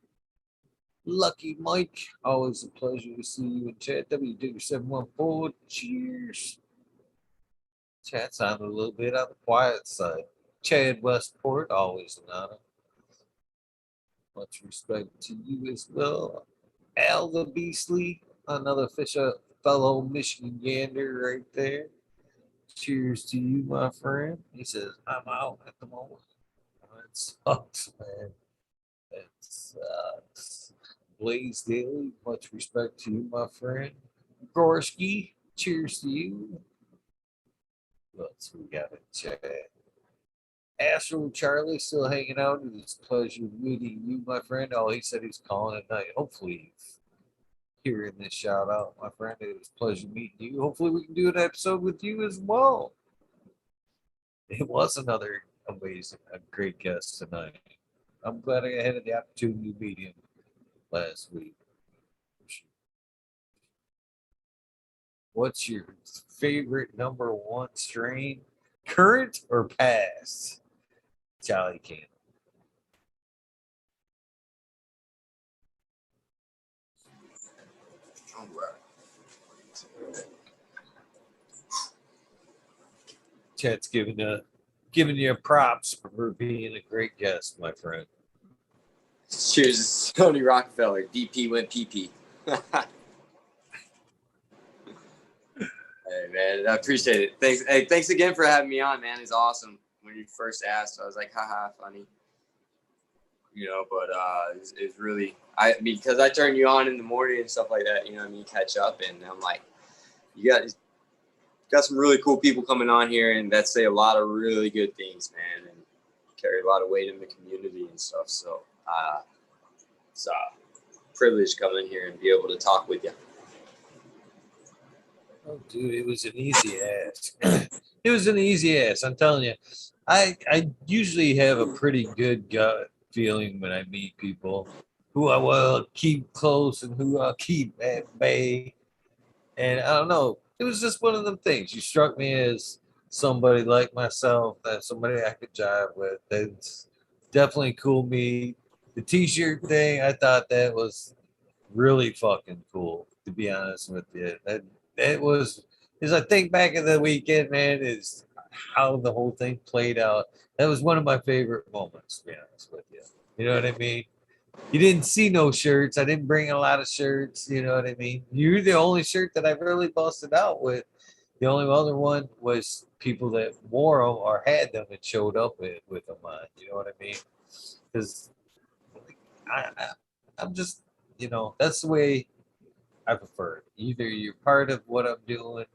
Lucky Mike, always a pleasure to see you in chat. WD714, cheers. Chat sounded a little bit on the quiet side. Chad Westport, always an honor. Much respect to you as well. Al the Beastly, another fellow Michigan Gander right there. Cheers to you, my friend. He says, I'm out at the moment. That sucks, man. That sucks. Blaze Daily, much respect to you, my friend. Gorski, cheers to you. Let's we got in chat. Astro Charlie still hanging out. It's a pleasure meeting you, my friend. Oh, he said he's calling at night. Hopefully, hearing this shout out, my friend. It was a pleasure meeting you. Hopefully, we can do an episode with you as well. It was another amazing, a great guest tonight. I'm glad I had the opportunity to meet him last week. What's your favorite number one strain? Current or past? Jolly Can. Chat's giving you props for being a great guest, my friend. Cheers, Tony Rockefeller. DP went PP. Hey man, I appreciate it. Thanks. Hey, thanks again for having me on, man. It's awesome. When you first asked, I was like, haha, funny. You know, but it's really because I turn you on in the morning and stuff like that, you know what I mean, catch up, and I'm like, you got some really cool people coming on here and that say a lot of really good things, man, and carry a lot of weight in the community and stuff. So it's a privilege to come in here and be able to talk with you. Oh, dude, it was an easy ask. It was an easy ask. I'm telling you, I usually have a pretty good gut feeling when I meet people who I will keep close and who I'll keep at bay. And I don't know, it was just one of them things. You struck me as somebody like myself, that somebody I could jive with. That's definitely cool. Me, the T-shirt thing, I thought that was really fucking cool. To be honest with you, that was, as I think back of the weekend, man, is how the whole thing played out. That was one of my favorite moments. To be honest with you, you know what I mean. You didn't see no shirts. I didn't bring a lot of shirts. You know what I mean? You're the only shirt that I really busted out with. The only other one was people that wore them or had them and showed up with them on. You know what I mean? Because I'm just, that's the way I prefer it. Either you're part of what I'm doing,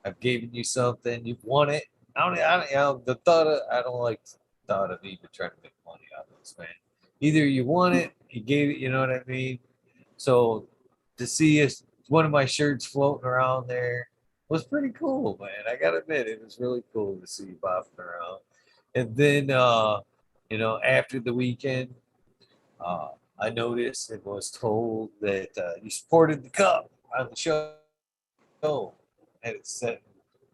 I've given you something, you've won it. I don't like the thought of even trying to make money out of this, man. Either you won it, you gave it, you know what I mean? So to see one of my shirts floating around there was pretty cool, man. I gotta admit, it was really cool to see you bopping around. And then, after the weekend, uh, I noticed and was told that you supported the cup on the show, and it's set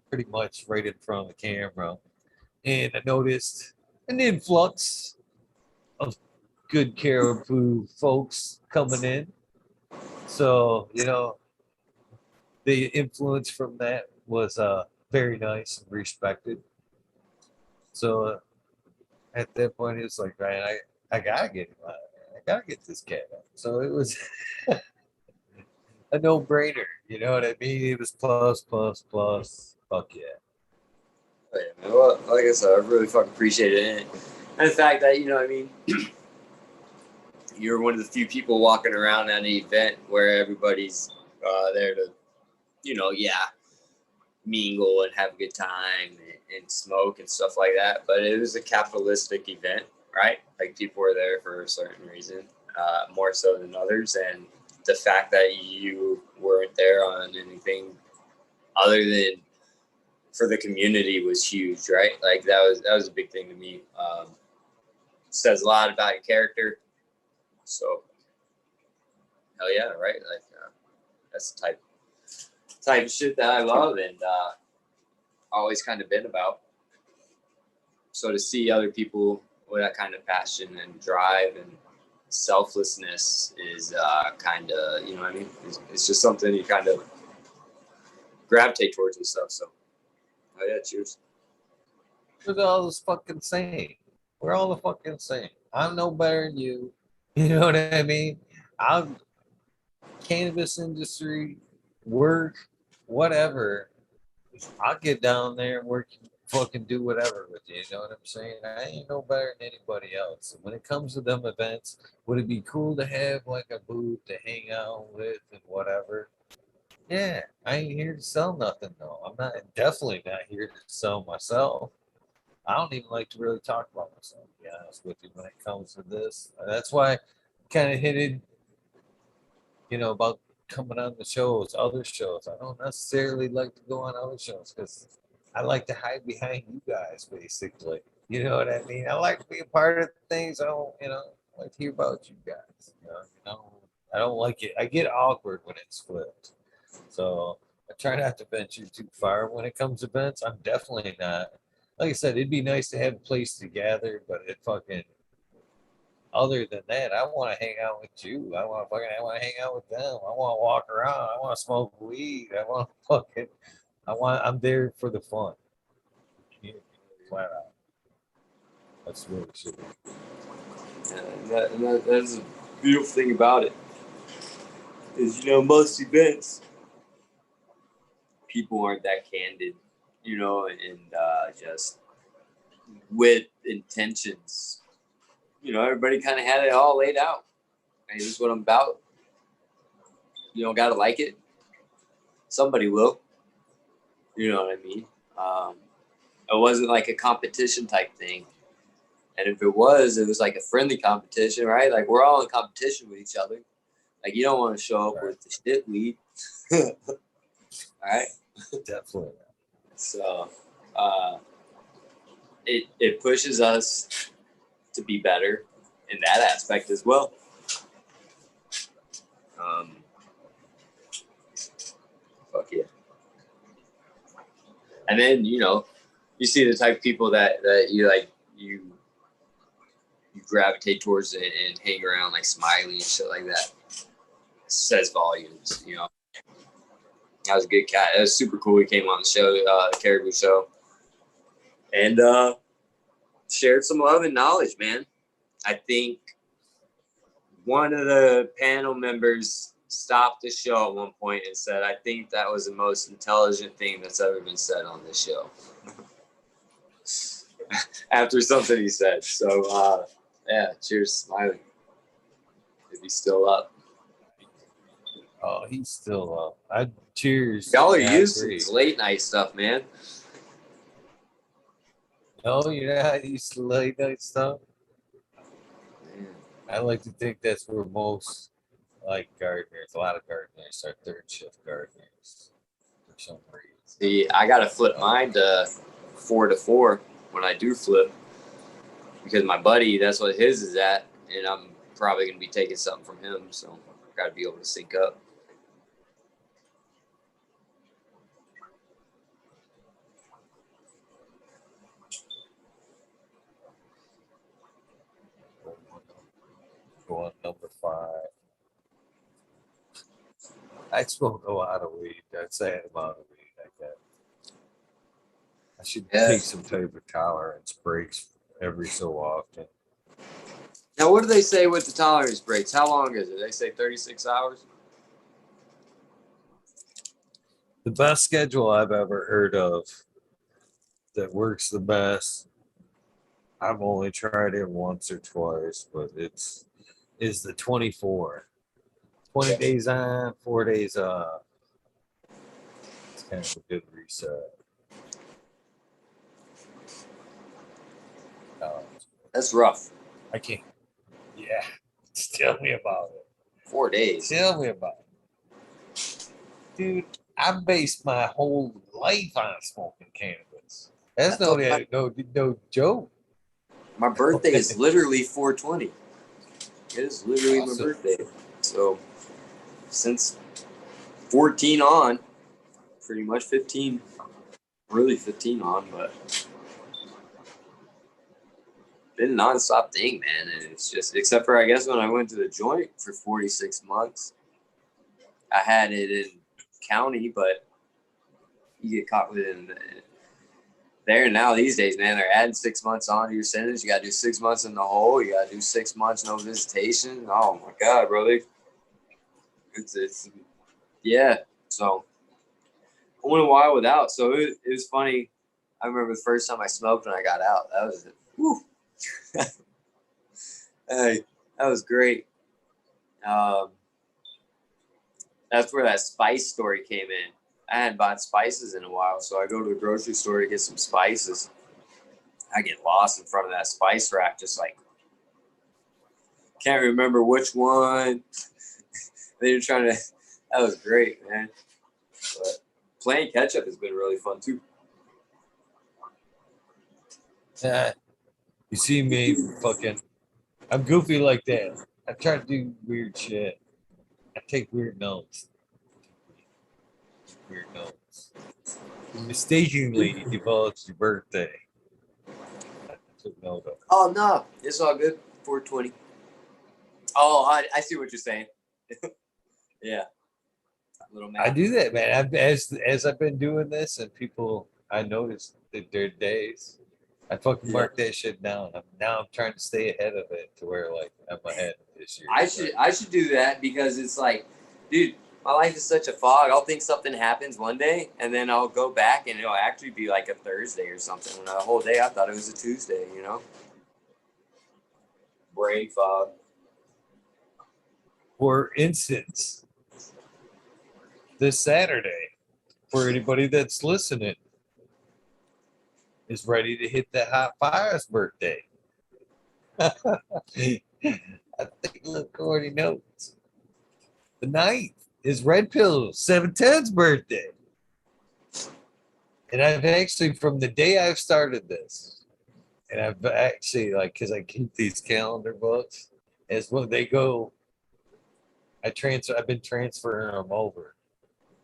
pretty much right in front of the camera. And I noticed an influx of good Caribou folks coming in. So, the influence from that was very nice and respected. So at that point, it was like, man, I gotta get him out of there. I gotta get this cat out. So it was a no-brainer. You know what I mean? It was plus, plus, plus. Fuck yeah. Oh, yeah, man. Well, like I said, I really fucking appreciate it. And the fact that, you're one of the few people walking around at an event where everybody's there to, mingle and have a good time and smoke and stuff like that. But it was a capitalistic event, right? Like people were there for a certain reason, more so than others. And the fact that you weren't there on anything other than for the community was huge, right? Like that was a big thing to me. Says a lot about your character. So hell yeah, right? Like that's the type of shit that I love and always kind of been about. So to see other people with that kind of passion and drive and selflessness is kind of, you know what I mean? It's just something you kind of gravitate towards and stuff. So, oh yeah, cheers. We're all the fucking same. We're all the fucking same. I'm no better than you. You know what I mean? I'm cannabis industry, work, whatever. I'll get down there and work, fucking do whatever with you. You know what I'm saying? I ain't no better than anybody else. And when it comes to them events, would it be cool to have like a booth to hang out with and whatever? Yeah, I ain't here to sell nothing though. I'm not definitely not here to sell myself. I don't even like to really talk about myself, to be honest with you, when it comes to this. That's why I kind of hit it, about coming on the shows, other shows. I don't necessarily like to go on other shows because I like to hide behind you guys, basically. You know what I mean? I like to be a part of things. I don't, like to hear about you guys. I don't like it. I get awkward when it's flipped. So I try not to venture too far when it comes to events. I'm definitely not. Like I said, it'd be nice to have a place to gather, but other than that, I want to hang out with you. I want to hang out with them. I want to walk around. I want to smoke weed. I'm there for the fun. Flat out. That's really shit. And that's the beautiful thing about it is, most events, people aren't that candid, and just with intentions. Everybody kind of had it all laid out. Hey, this is what I'm about. You don't gotta like it. Somebody will. You know what I mean? It wasn't like a competition type thing. And if it was like a friendly competition, right? Like we're all in competition with each other. Like you don't want to show up with the shit weed. All right? Definitely. So it pushes us to be better in that aspect as well. Fuck yeah. And then, you see the type of people that you like, you gravitate towards and hang around, like Smiley and shit like that. It says volumes, That was a good cat. It was super cool. He came on the show, the Caribou Show, and shared some love and knowledge, man. I think one of the panel members stopped the show at one point and said, I think that was the most intelligent thing that's ever been said on this show. After something he said. So, yeah, cheers, Smiley. If he's still up. Oh, he's still up. Cheers. Y'all are used to this late night stuff, man. No, you're not used to late night stuff. Man. I like to think that's where most gardeners, a lot of gardeners are third shift gardeners for some reason. See, I gotta flip mine to 4 to 4 when I do flip because my buddy, that's what his is at, and I'm probably gonna be taking something from him, so I gotta be able to sync up. Go on number 5. I smoke a lot of weed. That's the amount of weed I get. I should take some type of tolerance breaks every so often. Now, what do they say with the tolerance breaks? How long is it? They say 36 hours? The best schedule I've ever heard of that works the best, I've only tried it once or twice, but is the 24. 20 days on, 4 days off. It's kind of a good reset. That's rough. I can't. Yeah. Tell me about it. 4 days. Tell me about it. Dude, I based my whole life on smoking cannabis. That's I no, thought no joke. my birthday is literally 420. It is literally my Awesome. birthday. So since 14 on, pretty much 15, really 15 on, but been a nonstop thing, man. And it's just, except for I guess when I went to the joint for 46 months, I had it in county, but you get caught with it in there. Now these days, man, they're adding 6 months on to your sentence. You got to do 6 months in the hole. You got to do 6 months no visitation. Oh my God, brother. It's yeah. So I went a while without. So it was funny. I remember the first time I smoked when I got out. That was it. Whew. Hey, that was great. That's where that spice story came in. I hadn't bought spices in a while, so I go to the grocery store to get some spices. I get lost in front of that spice rack, just like can't remember which one. They were trying to. That was great, man. But playing catch up has been really fun too. You see me fucking, I'm goofy like that. I try to do weird shit. I take weird notes. Weird notes. Mistakenly divulged your birthday. I took note of it. Oh no, it's all good. 420. Oh, I see what you're saying. Yeah, little I map. do that, man. As I've been doing this, and people, I noticed that their days. I fucking Yeah. mark that shit down. Now I'm trying to stay ahead of it to where like I'm ahead this year. I should do that because it's like, dude, my life is such a fog. I'll think something happens one day, and then I'll go back, and it'll actually be like a Thursday or something. When the whole day I thought it was a Tuesday. You know, brain fog. For instance, this Saturday, for anybody that's listening, is ready to hit the hot fire's birthday. I think look already knows. The 9th is Red Pill 710's birthday. And I've actually, from the day I've started this, and I've actually, like, because I keep these calendar books, as when they go, I've been transferring them over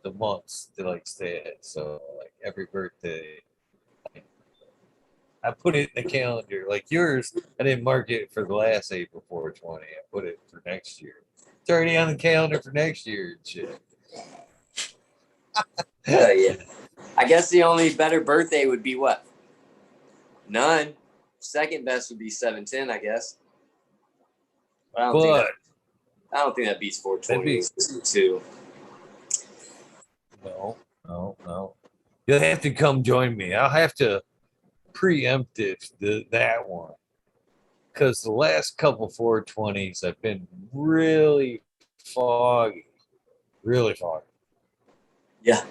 the months to like stay at. So, like, every birthday, I put it in the calendar. Like yours, I didn't mark it for the last April 420. I put it for next year. It's already on the calendar for next year and shit. Yeah. I guess the only better birthday would be what? None. Second best would be 710, I guess. But I don't think that beats 420. Too. No. You'll have to come join me. I'll have to preempt that one. Because the last couple 420s have been really foggy. Really foggy. Yeah.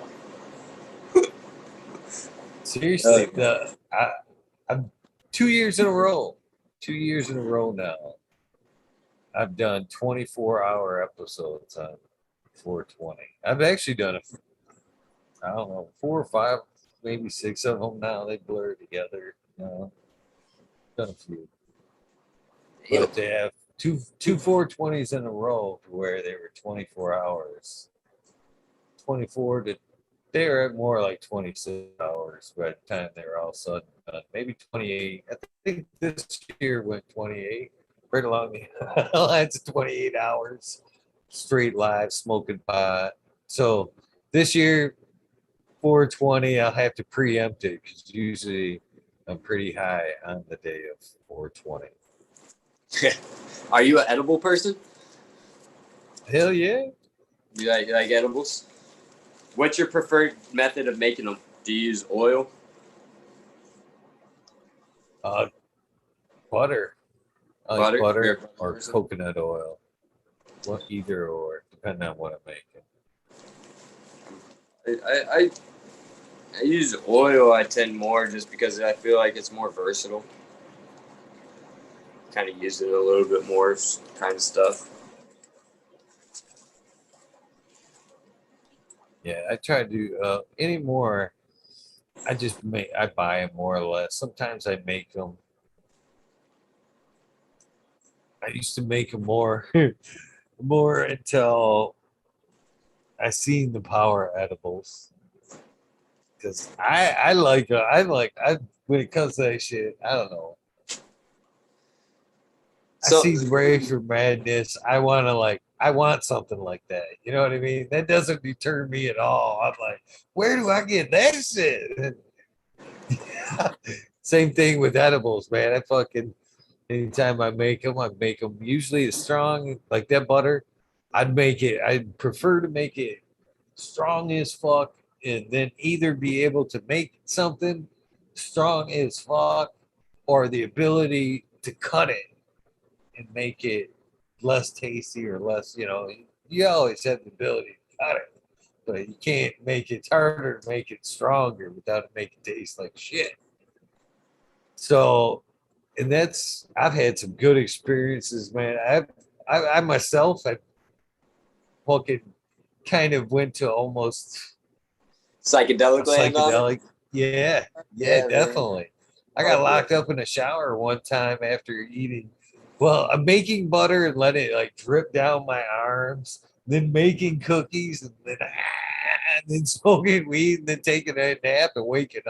Seriously, I'm 2 years in a row. 2 years in a row now. I've done 24-hour episodes on 420. I've actually done I don't know, 4 or 5, maybe 6 of them now. They blur together. Done a few. But they have two 420s in a row where they were 24 hours. 24 to, they were at more like 26 hours by the time they were all sudden done. Maybe 28. I think this year went 28. Right along the lines of 28 hours straight live smoking pot. So this year, 420, I'll have to preempt it because usually I'm pretty high on the day of 420. Are you an edible person? Hell yeah. You like edibles? What's your preferred method of making them? Do you use oil? Butter. I like Butter? butter or coconut oil. Either or, depending on what I'm making. I use oil. I tend more just because I feel like it's more versatile. Kind of use it a little bit more kind of stuff. Yeah, I try to anymore. I buy them more or less. Sometimes I make them. I used to make them more, more until I seen the power edibles. Because I when it comes to that shit, I don't know. I So see the Razor Madness. I want something like that. You know what I mean? That doesn't deter me at all. I'm like, where do I get that shit? Same thing with edibles, man. I fucking anytime I make them usually as strong like that butter. I'd make it. I'd prefer to make it strong as fuck, and then either be able to make something strong as fuck, or the ability to cut it and make it less tasty or less. You know, you always have the ability to cut it, but you can't make it. It's harder to make it stronger without it making it taste like shit. So, and that's I've had some good experiences, man. I myself I fucking kind of went to almost a psychedelic land on it. psychedelic. Yeah, yeah, Yeah, man. definitely. I got Fuck yeah. locked up in a shower one time after eating. Well, I'm making butter and let it like drip down my arms, then making cookies, and then smoking weed, and then taking a nap and waking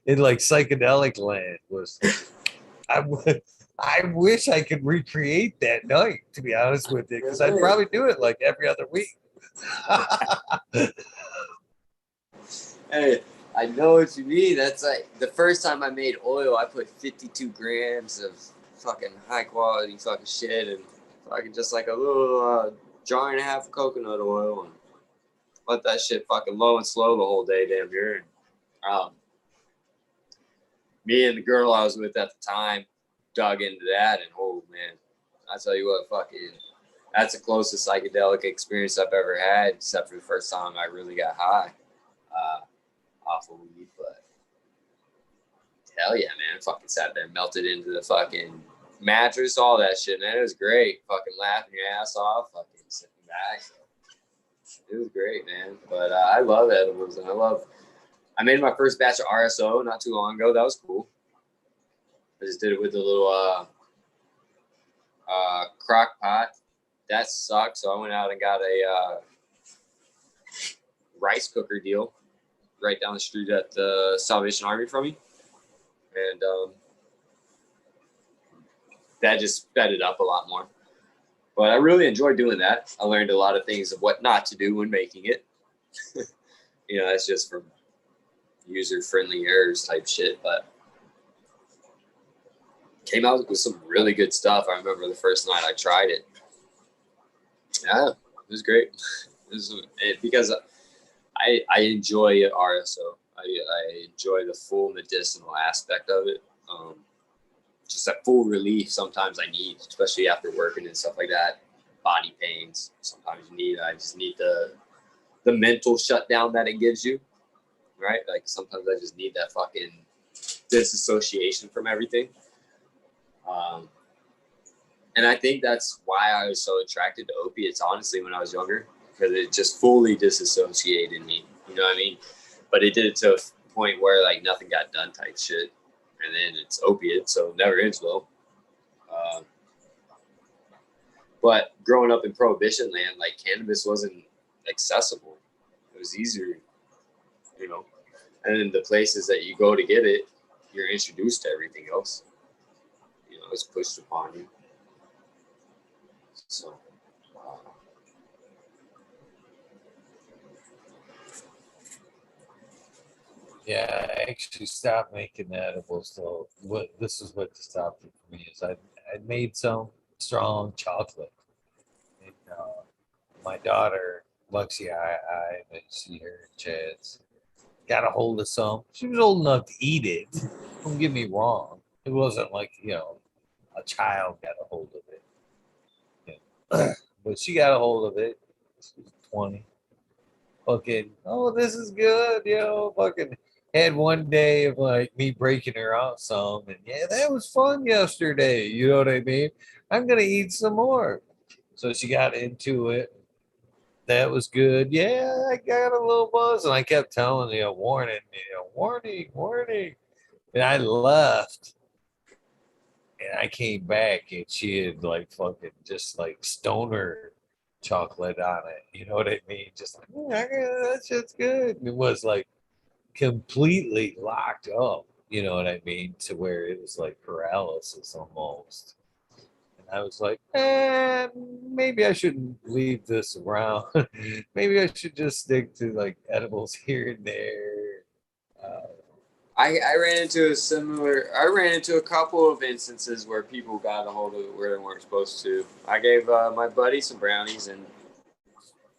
in like psychedelic land was. I would. I wish I could recreate that night, to be honest with you, because I'd probably do it like every other week. Hey, I know what you mean. That's like the first time I made oil, I put 52 grams of fucking high quality fucking shit and fucking just like a little jar and a half of coconut oil and let that shit fucking low and slow the whole day, damn near. And, me and the girl I was with at the time dug into that, and oh man, I tell you what, fucking, that's the closest psychedelic experience I've ever had, except for the first time I really got high off of weed. But hell yeah, man, fucking sat there, melted into the fucking mattress, all that shit, man. It was great. Fucking laughing your ass off, fucking sitting back. So it was great, man. But I love edibles, and I made my first batch of RSO not too long ago. That was cool. I just did it with the little crock pot. That sucked. So I went out and got a rice cooker deal right down the street at the Salvation Army from me. And that just sped it up a lot more. But I really enjoyed doing that. I learned a lot of things of what not to do when making it. You know, that's just from user-friendly errors type shit. But came out with some really good stuff. I remember the first night I tried it. Yeah, it was great. Because I enjoy RSO. I enjoy the full medicinal aspect of it. Just that full relief sometimes I need, especially after working and stuff like that. Body pains. Sometimes I just need the mental shutdown that it gives you. Right? Like sometimes I just need that fucking disassociation from everything. And I think that's why I was so attracted to opiates, honestly, when I was younger, because it just fully disassociated me. You know what I mean? But it did it to a point where like nothing got done type shit. And then it's opiate, so it never ends well. But growing up in Prohibition land, like cannabis wasn't accessible. It was easier, you know. And in the places that you go to get it, you're introduced to everything else. You know, it's pushed upon you. So, Yeah, I actually stopped making edibles. So this is what stopped it for me is I made some strong chocolate. And, my daughter Lexi, I see her in Chad's got a hold of some. She was old enough to eat it. Don't get me wrong. It wasn't like a child got a hold of it. But she got a hold of it. She was 20. Fucking, oh, this is good, fucking had one day of like me breaking her out some, and yeah, that was fun yesterday. You know what I mean? I'm gonna eat some more. So she got into it. That was good. Yeah, I got a little buzz, and I kept telling you, warning, warning, warning. And I left, and I came back, and she had like fucking just like stoner chocolate on it. You know what I mean? Just like, that shit's good. And it was like completely locked up. You know what I mean? To where it was like paralysis almost. And I was like, maybe I shouldn't leave this around. Maybe I should just stick to like edibles here and there. Uh, I ran into a similar. I ran into a couple of instances where people got a hold of it where they weren't supposed to. I gave my buddy some brownies, and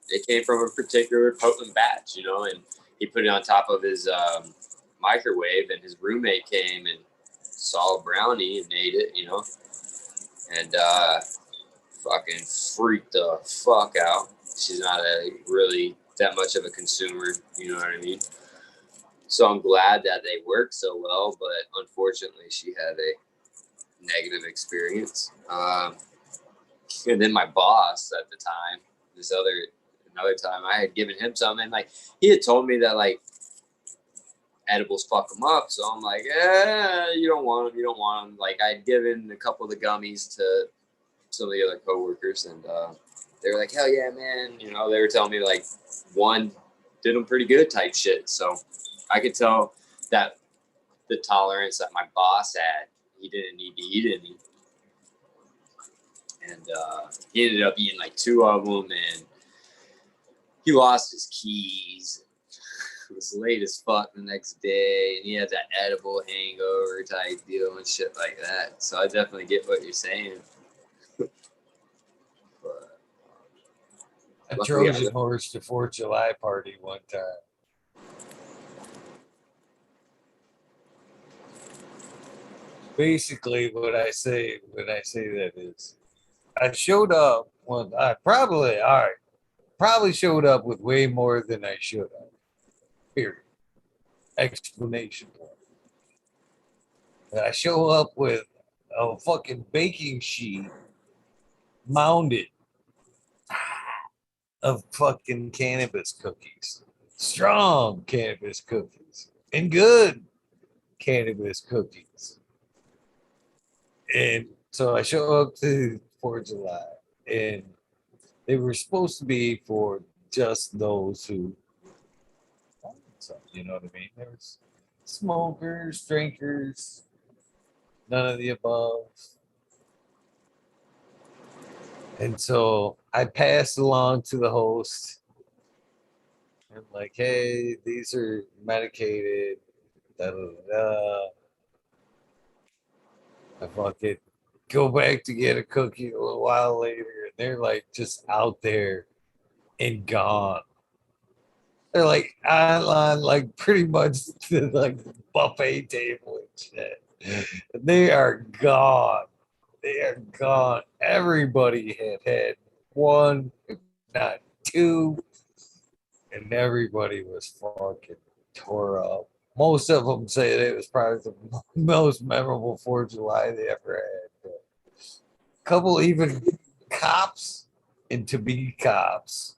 it came from a particular potent batch, and he put it on top of his microwave, and his roommate came and saw a brownie and ate it, and fucking freaked the fuck out. She's not really that much of a consumer, you know what I mean? So I'm glad that they work so well, but unfortunately, she had a negative experience. And then my boss at the time, another time, I had given him some, and like he had told me that like edibles fuck him up. So I'm like, you don't want them, you don't want them. Like I'd given a couple of the gummies to some of the other coworkers, and they were like, hell yeah, man. They were telling me like one did them pretty good type shit. So I could tell that the tolerance that my boss had, he didn't need to eat any. And he ended up eating like two of them, and he lost his keys. It was late as fuck the next day, and he had that edible hangover type deal and shit like that. So I definitely get what you're saying. But a luckily, Trojan horse to 4th of July party one time. Basically, what I say when I say that is, I showed up. Well, probably showed up with way more than I should have. Period. Explanation point. And I show up with a fucking baking sheet mounded of fucking cannabis cookies, strong cannabis cookies, and good cannabis cookies. And so I show up to 4th of July, and they were supposed to be for just those who, so you know what I mean? There was smokers, drinkers, none of the above. And so I passed along to the host. I'm like, hey, these are medicated. Da, da, da. I fucking go back to get a cookie a little while later, and they're like just out there and gone. They're like on like pretty much to like buffet table and shit. They are gone. They are gone. Everybody had one, if not two, and everybody was fucking tore up. Most of them say that it was probably the most memorable 4th of July they ever had. A couple even cops and to be cops.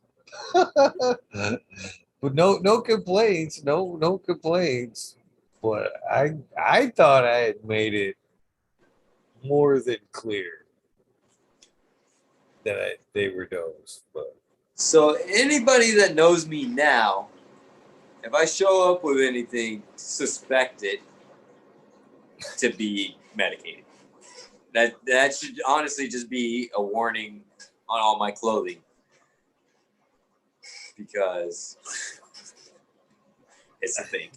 But no complaints, no complaints. But I thought I had made it more than clear that they were those. But so anybody that knows me now, if I show up with anything, suspect it to be medicated. That should honestly just be a warning on all my clothing, because it's a thing.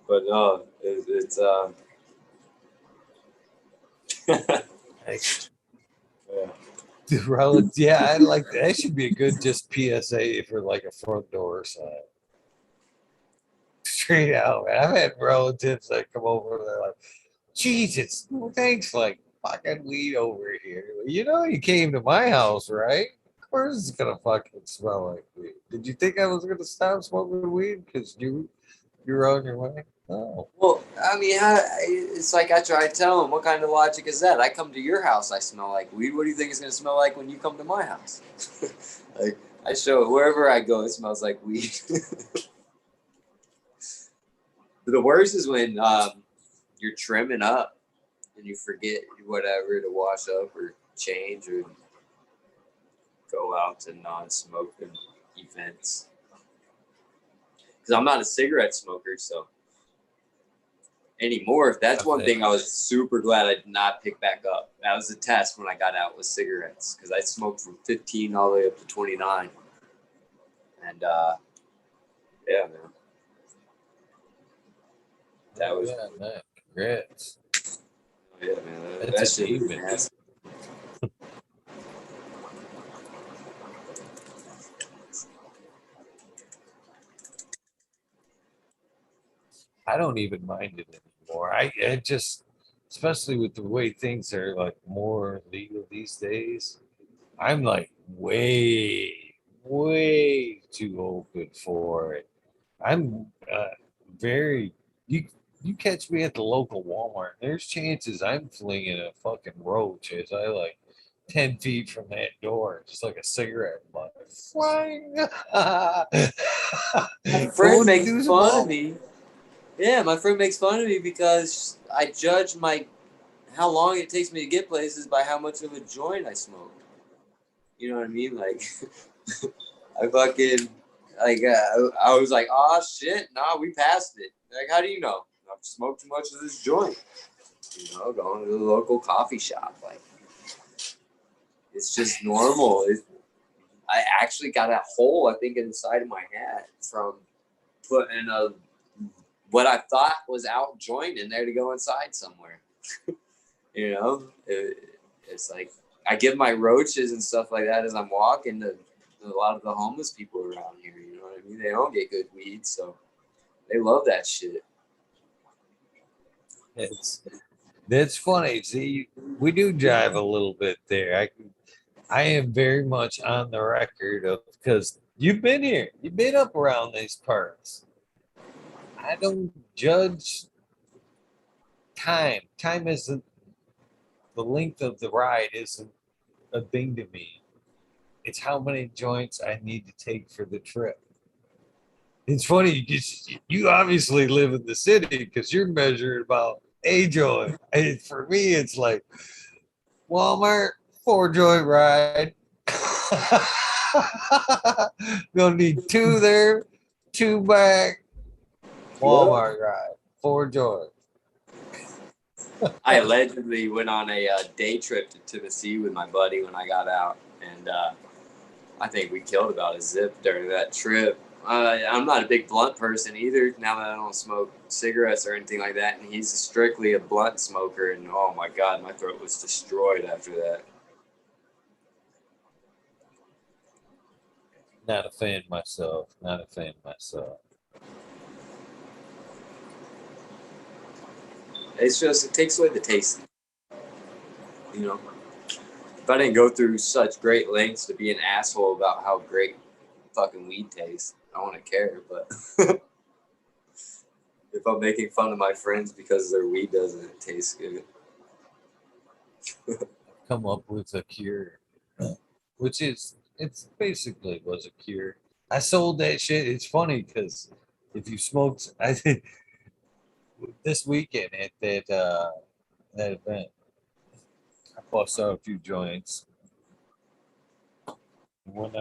But no, it's yeah. yeah, I like that. That should be a good just PSA for like a front door sign. Straight out, man. I've had relatives that come over, they're like, Jesus, thanks, like fucking weed over here. You came to my house, right? Of course it's gonna fucking smell like weed. Did you think I was gonna stop smoking weed because you're on your way? No. Well, I mean, it's like I try to tell him, what kind of logic is that? I come to your house, I smell like weed. What do you think it's gonna smell like when you come to my house? Like I show wherever I go, it smells like weed. The worst is when you're trimming up and you forget whatever to wash up or change or go out to non-smoking events. Because I'm not a cigarette smoker, so anymore. That's one thing I was super glad I did not pick back up. That was a test when I got out with cigarettes, because I smoked from 15 all the way up to 29. And yeah, man. That was man. Congrats. Yeah, man. That's that shit was achievement. nasty. I don't even mind it anymore. I just, especially with the way things are like more legal these days, I'm like way too open for it. I'm very, you, you catch me at the local Walmart, there's chances I'm flinging a fucking roach as I like 10 feet from that door, just like a cigarette butt. Flying. My friend Going to makes do some fun of ball. me. Yeah, my friend makes fun of me because I judge how long it takes me to get places by how much of a joint I smoke. You know what I mean? Like, I fucking, I was like, oh shit, nah, we passed it. Like, how do you know? I've smoked too much of this joint. You know, going to the local coffee shop. Like, it's just normal. I actually got a hole, I think, inside of my hat from putting what I thought was out joint in there to go inside somewhere. You know, it's like I give my roaches and stuff like that as I'm walking to a lot of the homeless people around here. You know what I mean? They don't get good weed, so they love that shit. That's funny. See, we do jive a little bit there. I am very much on the record of, because you've been here, you've been up around these parts. I don't judge time. Time isn't, the length of the ride isn't a thing to me. It's how many joints I need to take for the trip. It's funny, you obviously live in the city because you're measuring about a joint. And for me, it's like Walmart, 4 joint ride. Gonna need 2 there, 2 back. Walmart ride, 4 joint. I allegedly went on a day trip to Tennessee with my buddy when I got out, and I think we killed about a zip during that trip. I'm not a big blunt person either, now that I don't smoke cigarettes or anything like that, and he's strictly a blunt smoker, and oh my god, my throat was destroyed after that. Not a fan myself. Not a fan myself. It's just, it takes away the taste, you know? If I didn't go through such great lengths to be an asshole about how great fucking weed tastes, I wouldn't care, but if I'm making fun of my friends because their weed doesn't taste good. Come up with a cure, which is, it's basically was a cure. I sold that shit. It's funny because if you smoked, I think this weekend at that event, I bust out a few joints. When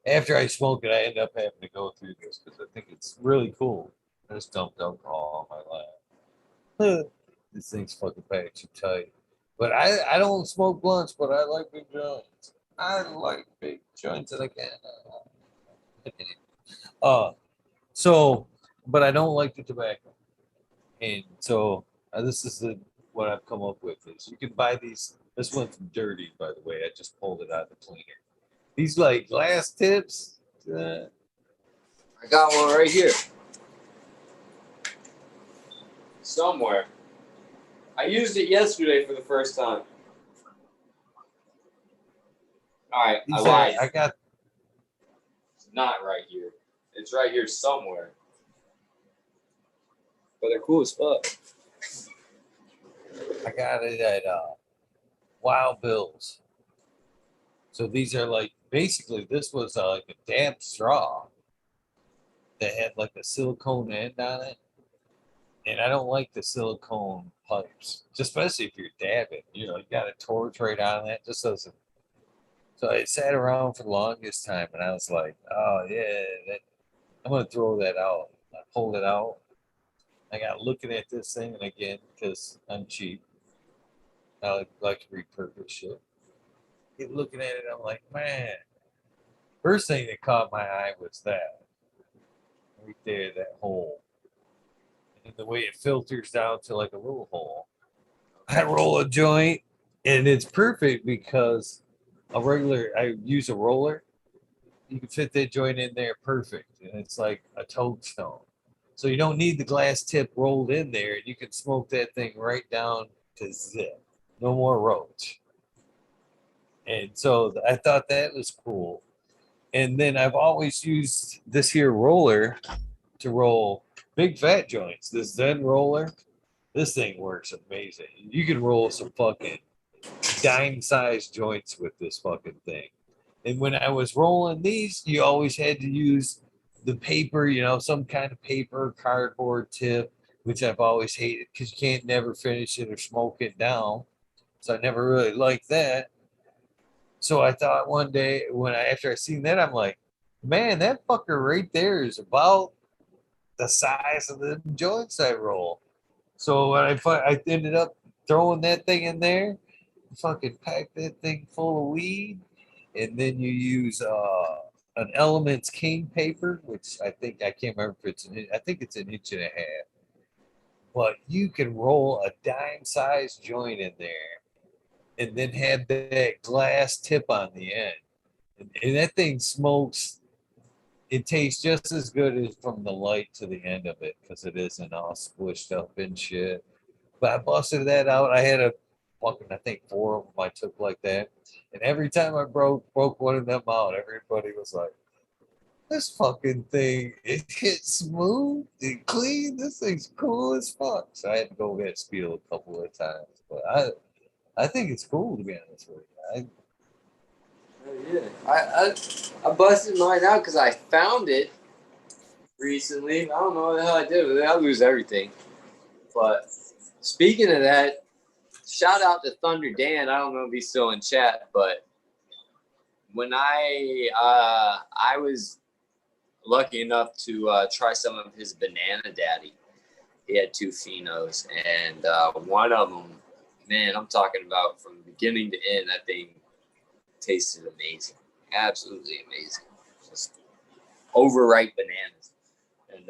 after I smoke it, I end up having to go through this because I think it's really cool. I just dumped alcohol on my lap. This thing's fucking packed you tight. But I don't smoke blunts, but I like big joints. I like big joints that I can. Uh, so, but I don't like the tobacco. And so this is what I've come up with is you can buy these. This one's dirty, by the way. I just pulled it out of the cleaner. These like glass tips. I got one right here. Somewhere. I used it yesterday for the first time. Alright, I lied. I got. It's not right here. It's right here somewhere. But they're cool as fuck. I got it at Wild Bill's. So these are like basically this was like a damp straw that had like a silicone end on it. And I don't like the silicone pipes, especially if you're dabbing. You know, you got a torch right on that. Just doesn't. So I sat around for the longest time, and I was like, "Oh yeah, I'm gonna throw that out." I pulled it out. I got looking at this thing, and again, because I'm cheap, I like to repurpose shit. Keep looking at it, I'm like, man. First thing that caught my eye was that right there, that hole, and the way it filters down to like a little hole. I roll a joint, and it's perfect because I use a roller. You can fit that joint in there perfect, and it's like a toadstone. So you don't need the glass tip rolled in there. You can smoke that thing right down to zip. No more roach. And so I thought that was cool. And then I've always used this here roller to roll big fat joints. This Zen roller, this thing works amazing. You can roll some fucking dime sized joints with this fucking thing. And when I was rolling these, you always had to use the paper, you know, some kind of paper, cardboard tip, which I've always hated because you can't never finish it or smoke it down. So I never really liked that. So I thought one day after I seen that, I'm like, man, that fucker right there is about the size of the joints I roll. So when I ended up throwing that thing in there, fucking pack that thing full of weed, and then you use an Elements King paper, which I can't remember if I think it's an inch and a half, but you can roll a dime sized joint in there, and then have that glass tip on the end, and that thing smokes. It tastes just as good as from the light to the end of it because it isn't all squished up and shit. But I busted that out. I had a fucking, I think 4 of them I took like that. And every time I broke one of them out, everybody was like, this fucking thing, it gets smooth and clean. This thing's cool as fuck. So I had to go get Spiel a couple of times. But I think it's cool to be honest with you. Yeah, I busted mine out because I found it recently. I don't know what the hell I did with it. I lose everything. But speaking of that, shout out to Thunder Dan. I don't know if he's still in chat, but when I was lucky enough to try some of his Banana Daddy. He had 2 phenos, and one of them, man, I'm talking about from beginning to end, that thing tasted amazing, absolutely amazing, just overripe bananas. And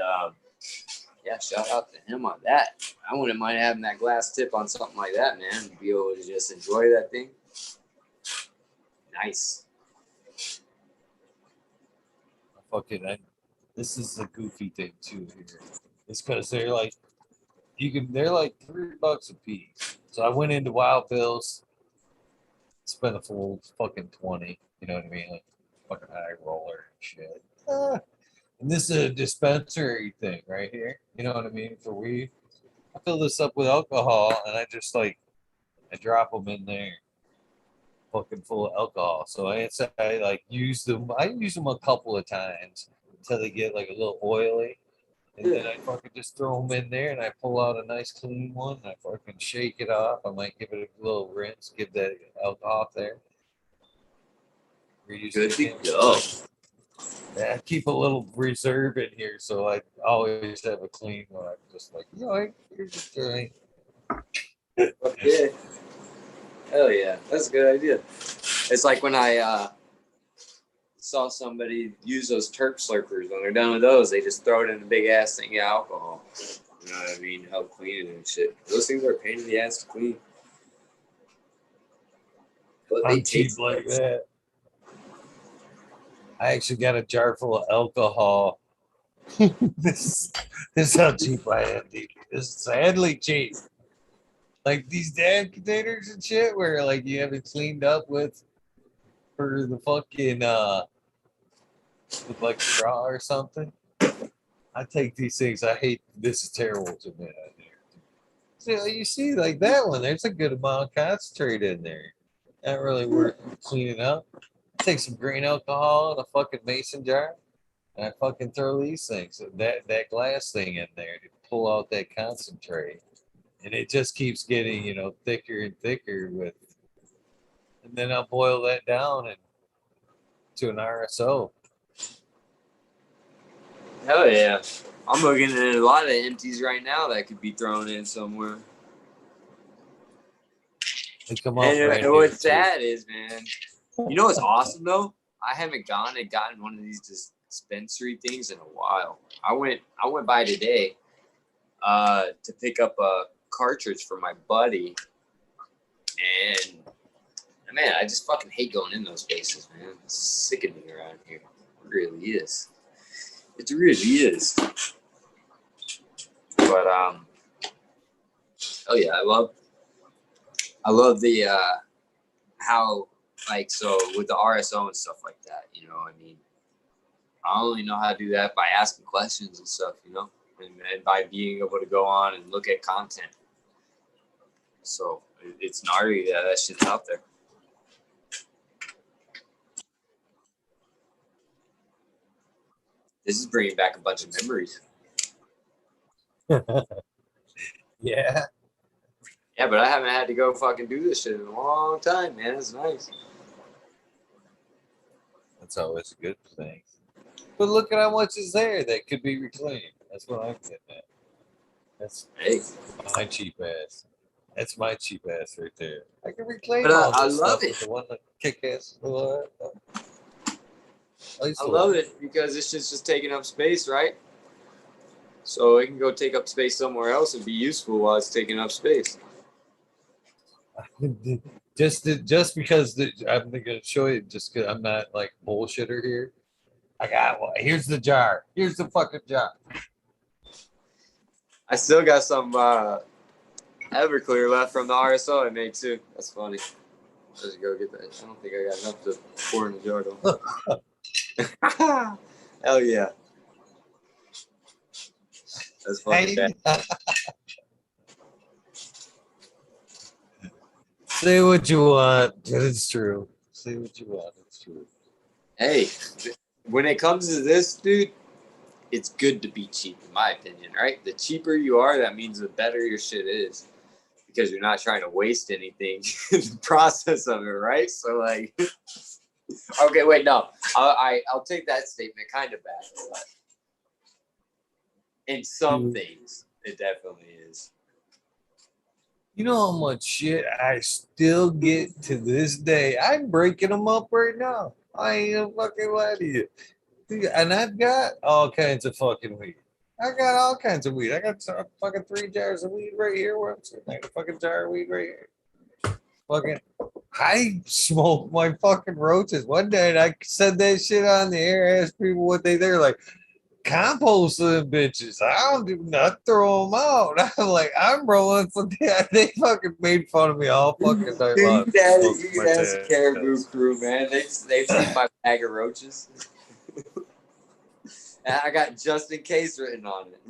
yeah, shout out to him on that. I wouldn't mind having that glass tip on something like that, man. Be able to just enjoy that thing. Nice. This is a goofy thing too here. It's because they're like $3 a piece. So I went into Wild Bill's, spent a full fucking 20. You know what I mean? Like fucking high roller and shit. And this is a dispensary thing right here. You know what I mean? For weed. I fill this up with alcohol and I drop them in there, fucking full of alcohol. So I like use them. I use them a couple of times until they get like a little oily. And then I fucking just throw them in there and I pull out a nice clean one. And I fucking shake it off. I might give it a little rinse, give that alcohol off there. Good to go. Yeah, I keep a little reserve in here so I always have a clean one. I'm just like, here's the joint. Okay. Hell yeah, that's a good idea. It's like when I saw somebody use those terp slurpers. When they're done with those, they just throw it in a big ass thing of alcohol. You know what I mean? Help clean it and shit. Those things are a pain in the ass to clean. But I'm cheap like that. I actually got a jar full of alcohol. this is how cheap I am, dude. This is sadly cheap. Like these dab containers and shit where like you have it cleaned up with for the fucking with like straw or something. I take these things. I hate this is terrible to me. You see, like that one, there's a good amount of concentrate in there. Not really worth cleaning up. Take some grain alcohol in a fucking mason jar, and I fucking throw these things, that glass thing in there to pull out that concentrate, and it just keeps getting, thicker and thicker with. And then I'll boil that down and to an RSO. Hell yeah. I'm looking at a lot of empties right now that could be thrown in somewhere. They come out And right what's here, sad is, man, you know what's awesome though? I haven't gone and gotten one of these dispensary things in a while. I went by today to pick up a cartridge for my buddy, and man, I just fucking hate going in those spaces, man. It's sickening around here. It really is. It really is. But oh yeah, I love the how, like, so with the RSO and stuff like that, I mean, I only know how to do that by asking questions and stuff, and by being able to go on and look at content. So it's gnarly that shit's out there. This is bringing back a bunch of memories. Yeah. Yeah, but I haven't had to go fucking do this shit in a long time, man. It's nice. That's always a good thing. But look at how much is there that could be reclaimed. That's what I'm getting at. That's my cheap ass. That's my cheap ass right there. I can reclaim but all I this love stuff it. with the one that kick ass. I love it because it's just taking up space, right? So it can go take up space somewhere else and be useful while it's taking up space. just because I'm gonna show you, just because I'm not like bullshitter here. I got one. Here's the jar. Here's the fucking jar. I still got some Everclear left from the RSO I made too. That's funny. Let's go get that. I don't think I got enough to pour in the jar though. Hell yeah. That's funny. Hey. Say what you want, but it's true. Say what you want, it's true. Hey, when it comes to this, dude, it's good to be cheap, in my opinion, right? The cheaper you are, that means the better your shit is, because you're not trying to waste anything in the process of it, right? So, like, okay, wait, no, I'll take that statement kind of back. But in some things, it definitely is. You know how much shit I still get to this day? I'm breaking them up right now. I ain't gonna fucking lie to you. And I've got all kinds of fucking weed. I got all kinds of weed. I got fucking 3 jars of weed right here. Where I'm sitting. I got a fucking jar of weed right here. Fucking, I smoke my fucking roaches. One day I said that shit on the air, asked people what they're like, compost them bitches. I don't do not throw them out. I'm like, I'm rolling for that. They fucking made fun of me all fucking night long. You can ask Caribou Crew, man. They've seen my bag of roaches. And I got just in case written on it.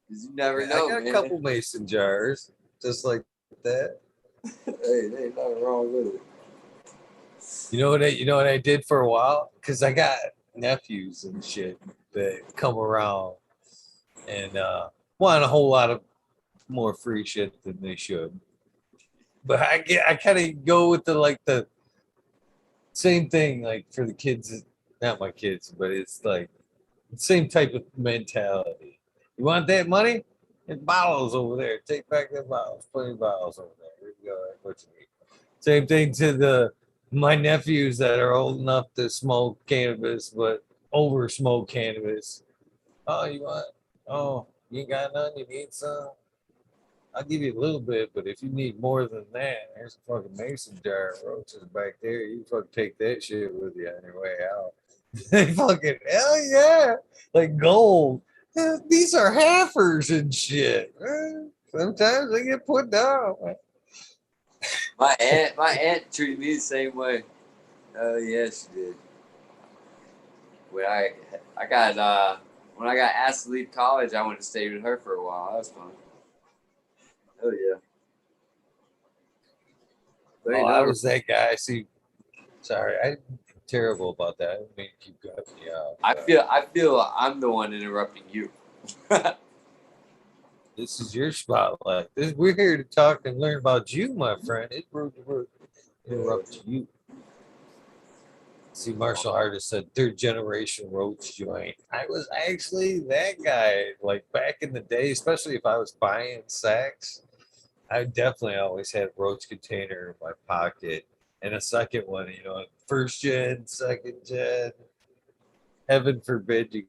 Because you never know, I got man. a couple mason jars, just like that. Hey, there ain't nothing wrong with it. You know what I did for a while? Because I got nephews and shit that come around and want a whole lot of more free shit than they should. But I kind of go with the same thing, like for the kids, not my kids, but it's like the same type of mentality. You want that money? There's bottles over there. Take back the bottles. Plenty of bottles over there. Here you go. What you need. Same thing to my nephews that are old enough to smoke cannabis, but over smoke cannabis. Oh, you want? Oh, you ain't got none? You need some? I'll give you a little bit, but if you need more than that, there's a fucking mason jar of roaches back there. You fucking take that shit with you on your way out. They fucking, hell yeah, like gold. These are halfers and shit. Sometimes they get put down. My aunt treated me the same way. Oh yeah, she did. When I got asked to leave college, I went to stay with her for a while. That was fun. Oh yeah. But Oh, ain't I nothing. was that guy. See, sorry, I'm terrible about that. I didn't mean to keep cutting you out. I feel I'm the one interrupting you. This is your spotlight. We're here to talk and learn about you, my friend. It's rude to interrupt you. See, martial artist said third generation roach joint. I was actually that guy, like back in the day, especially if I was buying sacks. I definitely always had roach container in my pocket. And a second one, first gen, second gen. Heaven forbid you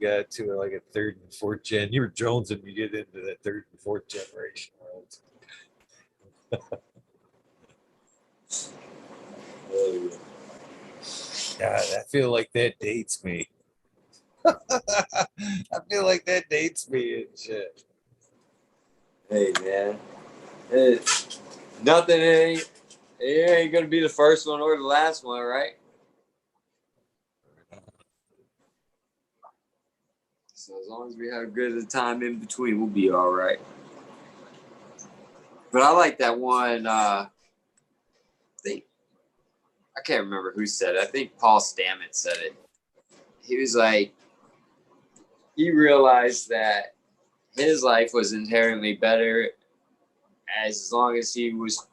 got to like a third and fourth gen. You were Jones and you get into that third and fourth generation roads. God, I feel like that dates me. I feel like that dates me and shit. Hey man, nothing it ain't gonna be the first one or the last one, right? So as long as we have good of time in between, we'll be all right. But I like that one. I can't remember who said it. I think Paul Stamets said it. He was like, he realized that his life was inherently better as long as he was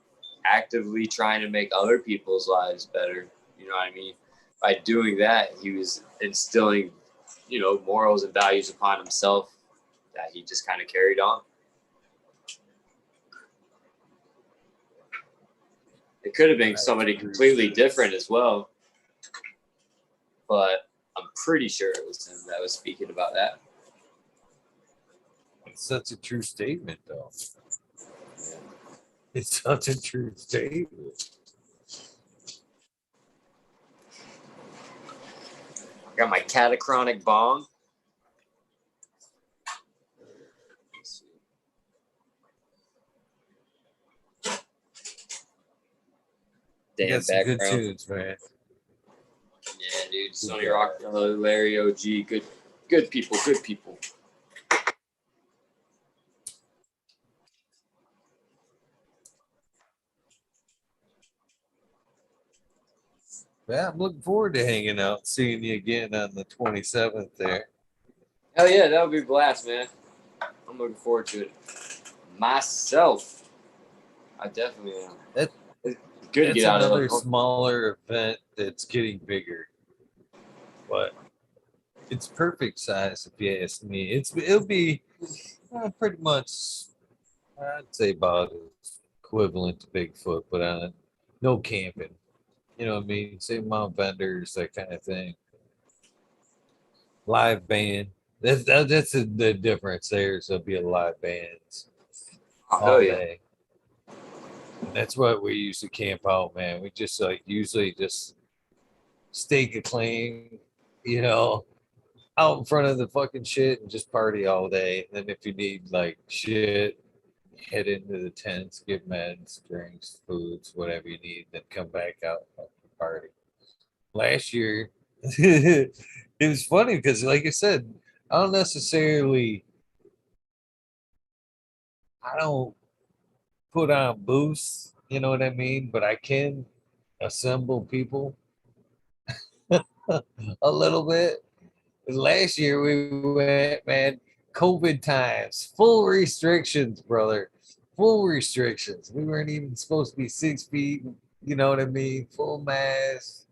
actively trying to make other people's lives better. You know what I mean? By doing that, he was instilling, morals and values upon himself that he just kind of carried on. It could have been somebody completely different as well, but I'm pretty sure it was him that was speaking about that. It's such a true statement, though. It's such a true statement. I got my catachronic bong. You Damn got some good background. tunes, man. Yeah, dude. Sonny Rockefeller, Larry OG, good people, good people. Yeah, I'm looking forward to hanging out, seeing you again on the 27th there. Hell yeah, that would be a blast, man. I'm looking forward to it. Myself, I definitely am. It's good to get out of another Illinois. smaller event that's getting bigger, but it's perfect size if you ask me. It'll be pretty much, I'd say about equivalent to Bigfoot, but no camping. You know what I mean? Same amount of vendors, that kind of thing. Live band. That's the difference there. So there'll be a live bands Oh, all hell yeah. day. And that's what we used to camp out, man. We just usually just stake a claim, out in front of the fucking shit and just party all day. And then if you need like shit, head into the tents, get meds, drinks, foods, whatever you need, then come back out and fucking party. Last year, it was funny because, like I said, I don't necessarily, I don't put on booths, you know what I mean? But I can assemble people a little bit. Last year we went, man, COVID times, full restrictions, brother, full restrictions. We weren't even supposed to be 6 feet, you know what I mean? Full mask.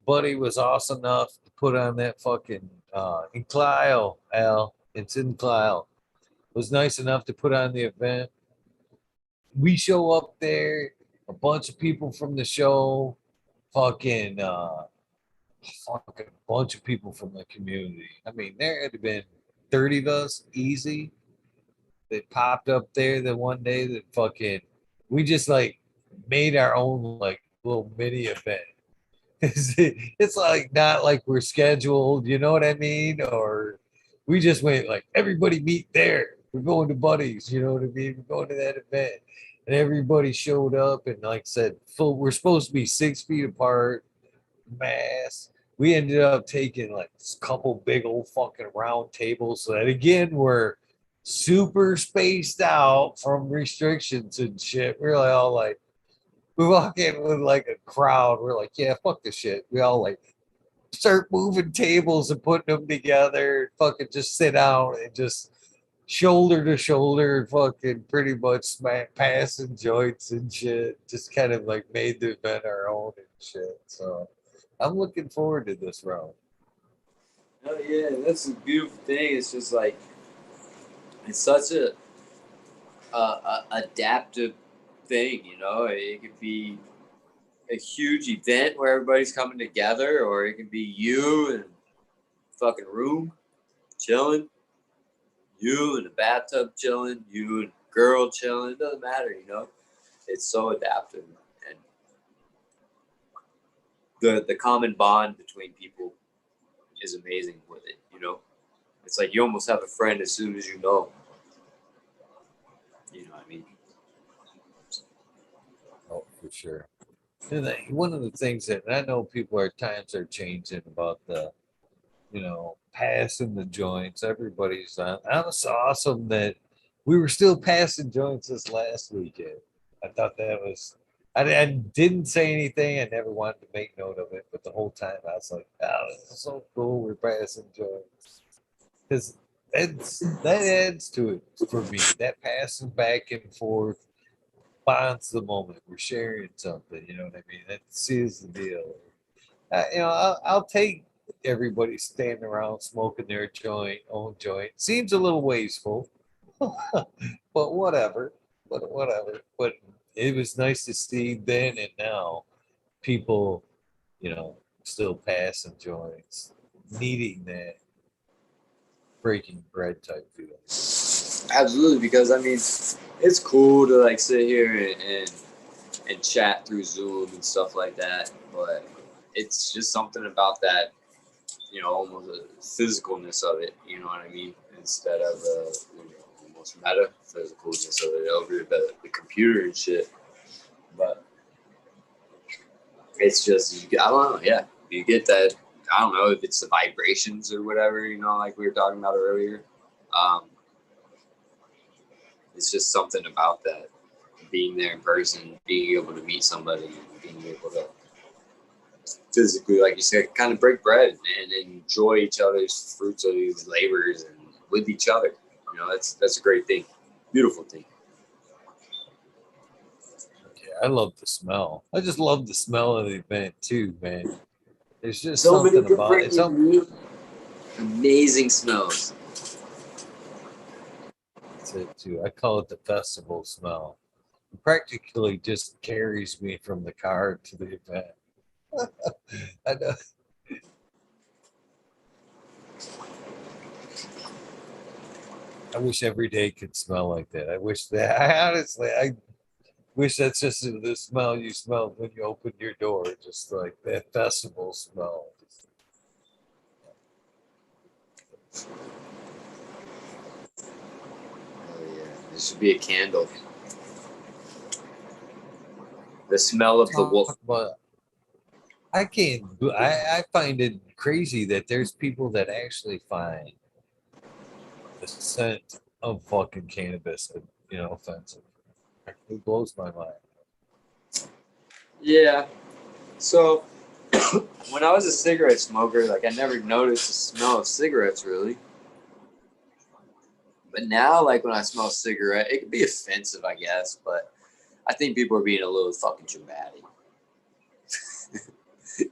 Buddy was awesome enough to put on that fucking in Clio, Al. It's in Clio. Was nice enough to put on the event. We show up there, a bunch of people from the show, fucking fucking bunch of people from the community. I mean, there had been 30 of us easy. They popped up there the one day that fucking we just like made our own like little mini event. It's like not like we're scheduled, you know what I mean? Or we just went like everybody meet there. We're going to Buddies, you know what I mean? We're going to that event. And everybody showed up and like I said, full we're supposed to be 6 feet apart, mass. We ended up taking like a couple big old fucking round tables so that again we're super spaced out from restrictions and shit. We're like all like, we walk in with like a crowd. We're like, yeah, fuck this shit. We all like start moving tables and putting them together. Fucking just sit down and just shoulder to shoulder, fucking pretty much passing joints and shit. Just kind of like made the event our own and shit. So I'm looking forward to this round. Oh yeah, that's a beautiful thing. It's just like it's such a adaptive thing, you know. It could be a huge event where everybody's coming together, or it could be you in a fucking room chilling, you in a bathtub chilling, you and a girl chilling. It doesn't matter, you know. It's so adaptive, and the common bond between people is amazing with it, you know. It's like you almost have a friend as soon as you know. You know what I mean? Oh, for sure. And one of the things that I know people are times are changing about the, passing the joints. Everybody's on. I was awesome that we were still passing joints this last weekend. I thought that was. I didn't say anything. I never wanted to make note of it, but the whole time I was like, "Oh, this is so cool. We're passing joints," because that adds to it for me. That passing back and forth bonds the moment. We're sharing something. You know what I mean? That seals the deal. I'll take everybody standing around smoking their own joint. Seems a little wasteful, but whatever. But whatever. But it was nice to see then and now people, still passing joints, needing that breaking bread type feeling. Absolutely, because I mean, it's cool to like sit here and chat through Zoom and stuff like that, but it's just something about that, almost a physicalness of it. You know what I mean? Instead of almost metaphysicalness of it over the computer and shit. But it's just I don't know. Yeah, you get that. I don't know if it's the vibrations or whatever. Like we were talking about earlier. Um, it's just something about that being there in person, being able to meet somebody, and being able to physically, like you said, kind of break bread and enjoy each other's fruits of these labors and with each other. That's a great thing, beautiful thing. Yeah, I love the smell. I just love the smell of the event too, man. There's just So many something about it. different amazing smells. That's it too. I call it the festival smell. It practically just carries me from the car to the event. I know. I wish every day could smell like that. I wish that. I wish that's just the smell you smell when you open your door. Just like that festival smell. Oh yeah, there should be a candle. The smell of the wolf. But I can't. I find it crazy that there's people that actually find the scent of fucking cannabis, offensive. It blows my mind. Yeah. So when I was a cigarette smoker, like I never noticed the smell of cigarettes really. But now, like when I smell a cigarette, it can be offensive, I guess. But I think people are being a little fucking dramatic.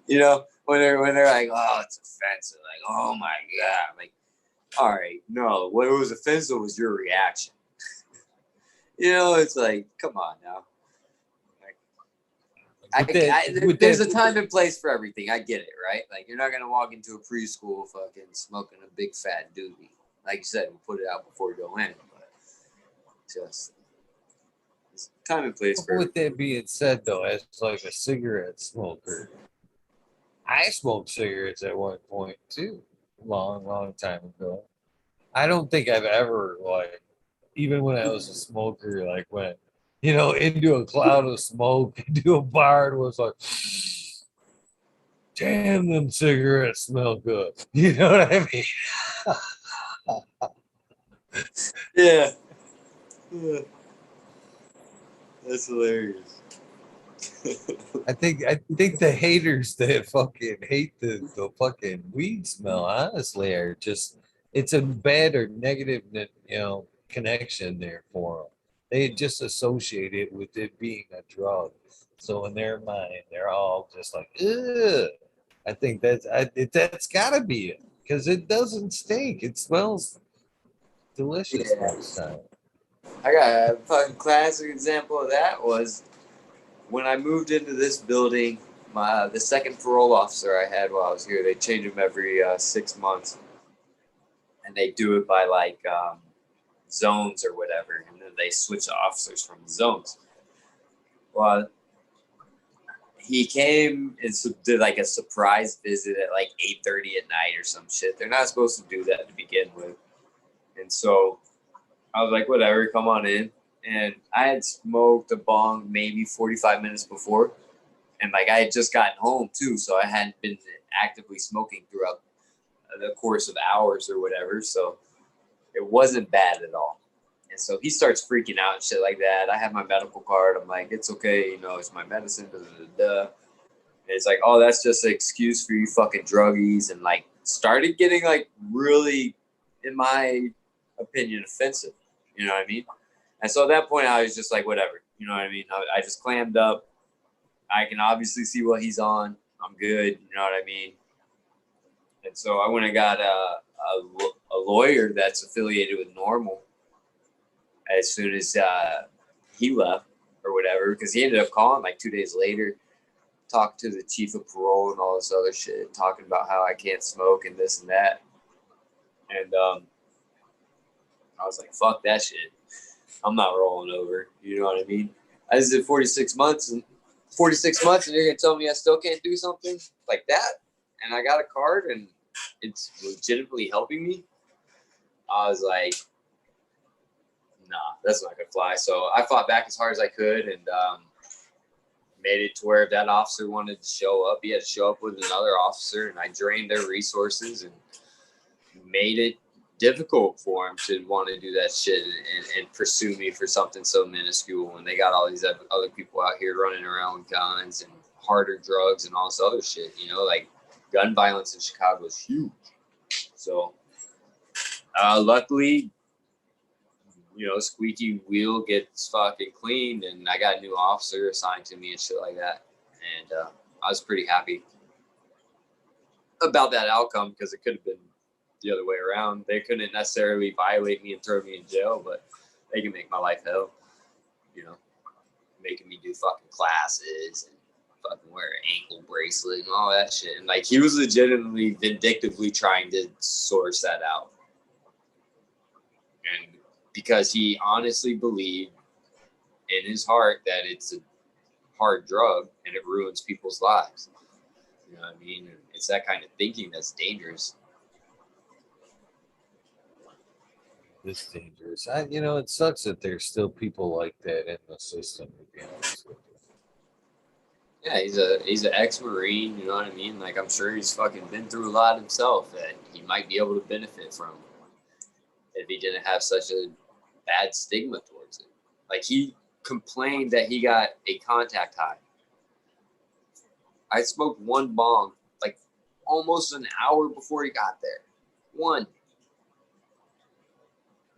When they're like, oh, it's offensive. Like, oh my god. Like, all right, no. What was offensive was your reaction. It's like, come on now. There's a time and place for everything. I get it, right? Like, you're not gonna walk into a preschool fucking smoking a big fat doobie. Like you said, we'll put it out before we go in. But just time and place for With that being said, though, as like a cigarette smoker, I smoked cigarettes at one point too, long, long time ago. I don't think I've ever like, even when I was a smoker, like went, into a cloud of smoke, into a bar and was like, damn, them cigarettes smell good. You know what I mean? Yeah. That's hilarious. I think the haters that fucking hate the fucking weed smell, honestly, are just it's a bad or negative, connection there for them. They just associate it with it being a drug. So in their mind, they're all just like, ugh. I think that's gotta be it because it doesn't stink. It smells delicious Yeah. most time. I got a fucking classic example of that was when I moved into this building. The second parole officer I had while I was here, they change them every 6 months, and they do it by like zones or whatever, and then they switch the officers from the zones. Well, he came and did like a surprise visit at like 8:30 at night or some shit. They're not supposed to do that to begin with, and so I was like, whatever, come on in. And I had smoked a bong maybe 45 minutes before, and like I had just gotten home too, so I hadn't been actively smoking throughout the course of hours or whatever. So it wasn't bad at all. And so he starts freaking out and shit like that. I have my medical card. I'm like, it's okay, it's my medicine. Da, da, da, da. And it's like, oh, that's just an excuse for you fucking druggies. And like started getting like really, in my opinion, offensive. You know what I mean? And so at that point, I was just like, whatever. You know what I mean? I just clammed up. I can obviously see what he's on. I'm good. You know what I mean? And so I went and got a lawyer that's affiliated with Normal as soon as he left or whatever, because he ended up calling like 2 days later, talked to the chief of parole and all this other shit, talking about how I can't smoke and this and that. And I was like, fuck that shit. I'm not rolling over. You know what I mean? I just did 46 months and you're gonna tell me I still can't do something like that? And I got a card and it's legitimately helping me. I was like, nah, that's not gonna fly. So I fought back as hard as I could and made it to where if that officer wanted to show up, he had to show up with another officer, and I drained their resources and made it difficult for him to want to do that shit and pursue me for something so minuscule when they got all these other people out here running around with guns and harder drugs and all this other shit. Like gun violence in Chicago is huge. So luckily, squeaky wheel gets fucking cleaned, and I got a new officer assigned to me and shit like that. And I was pretty happy about that outcome because it could have been the other way around. They couldn't necessarily violate me and throw me in jail, but they can make my life hell, making me do fucking classes and fucking wear an ankle bracelet and all that shit. And like he was legitimately vindictively trying to source that out. And because he honestly believed in his heart that it's a hard drug and it ruins people's lives. You know what I mean? And it's that kind of thinking that's dangerous. It's dangerous. It sucks that there's still people like that in the system, to be honest with you. Yeah, he's an ex-Marine, you know what I mean? Like I'm sure he's fucking been through a lot himself that he might be able to benefit from if he didn't have such a bad stigma towards it. Like he complained that he got a contact high. I smoked one bong like almost an hour before he got there. One.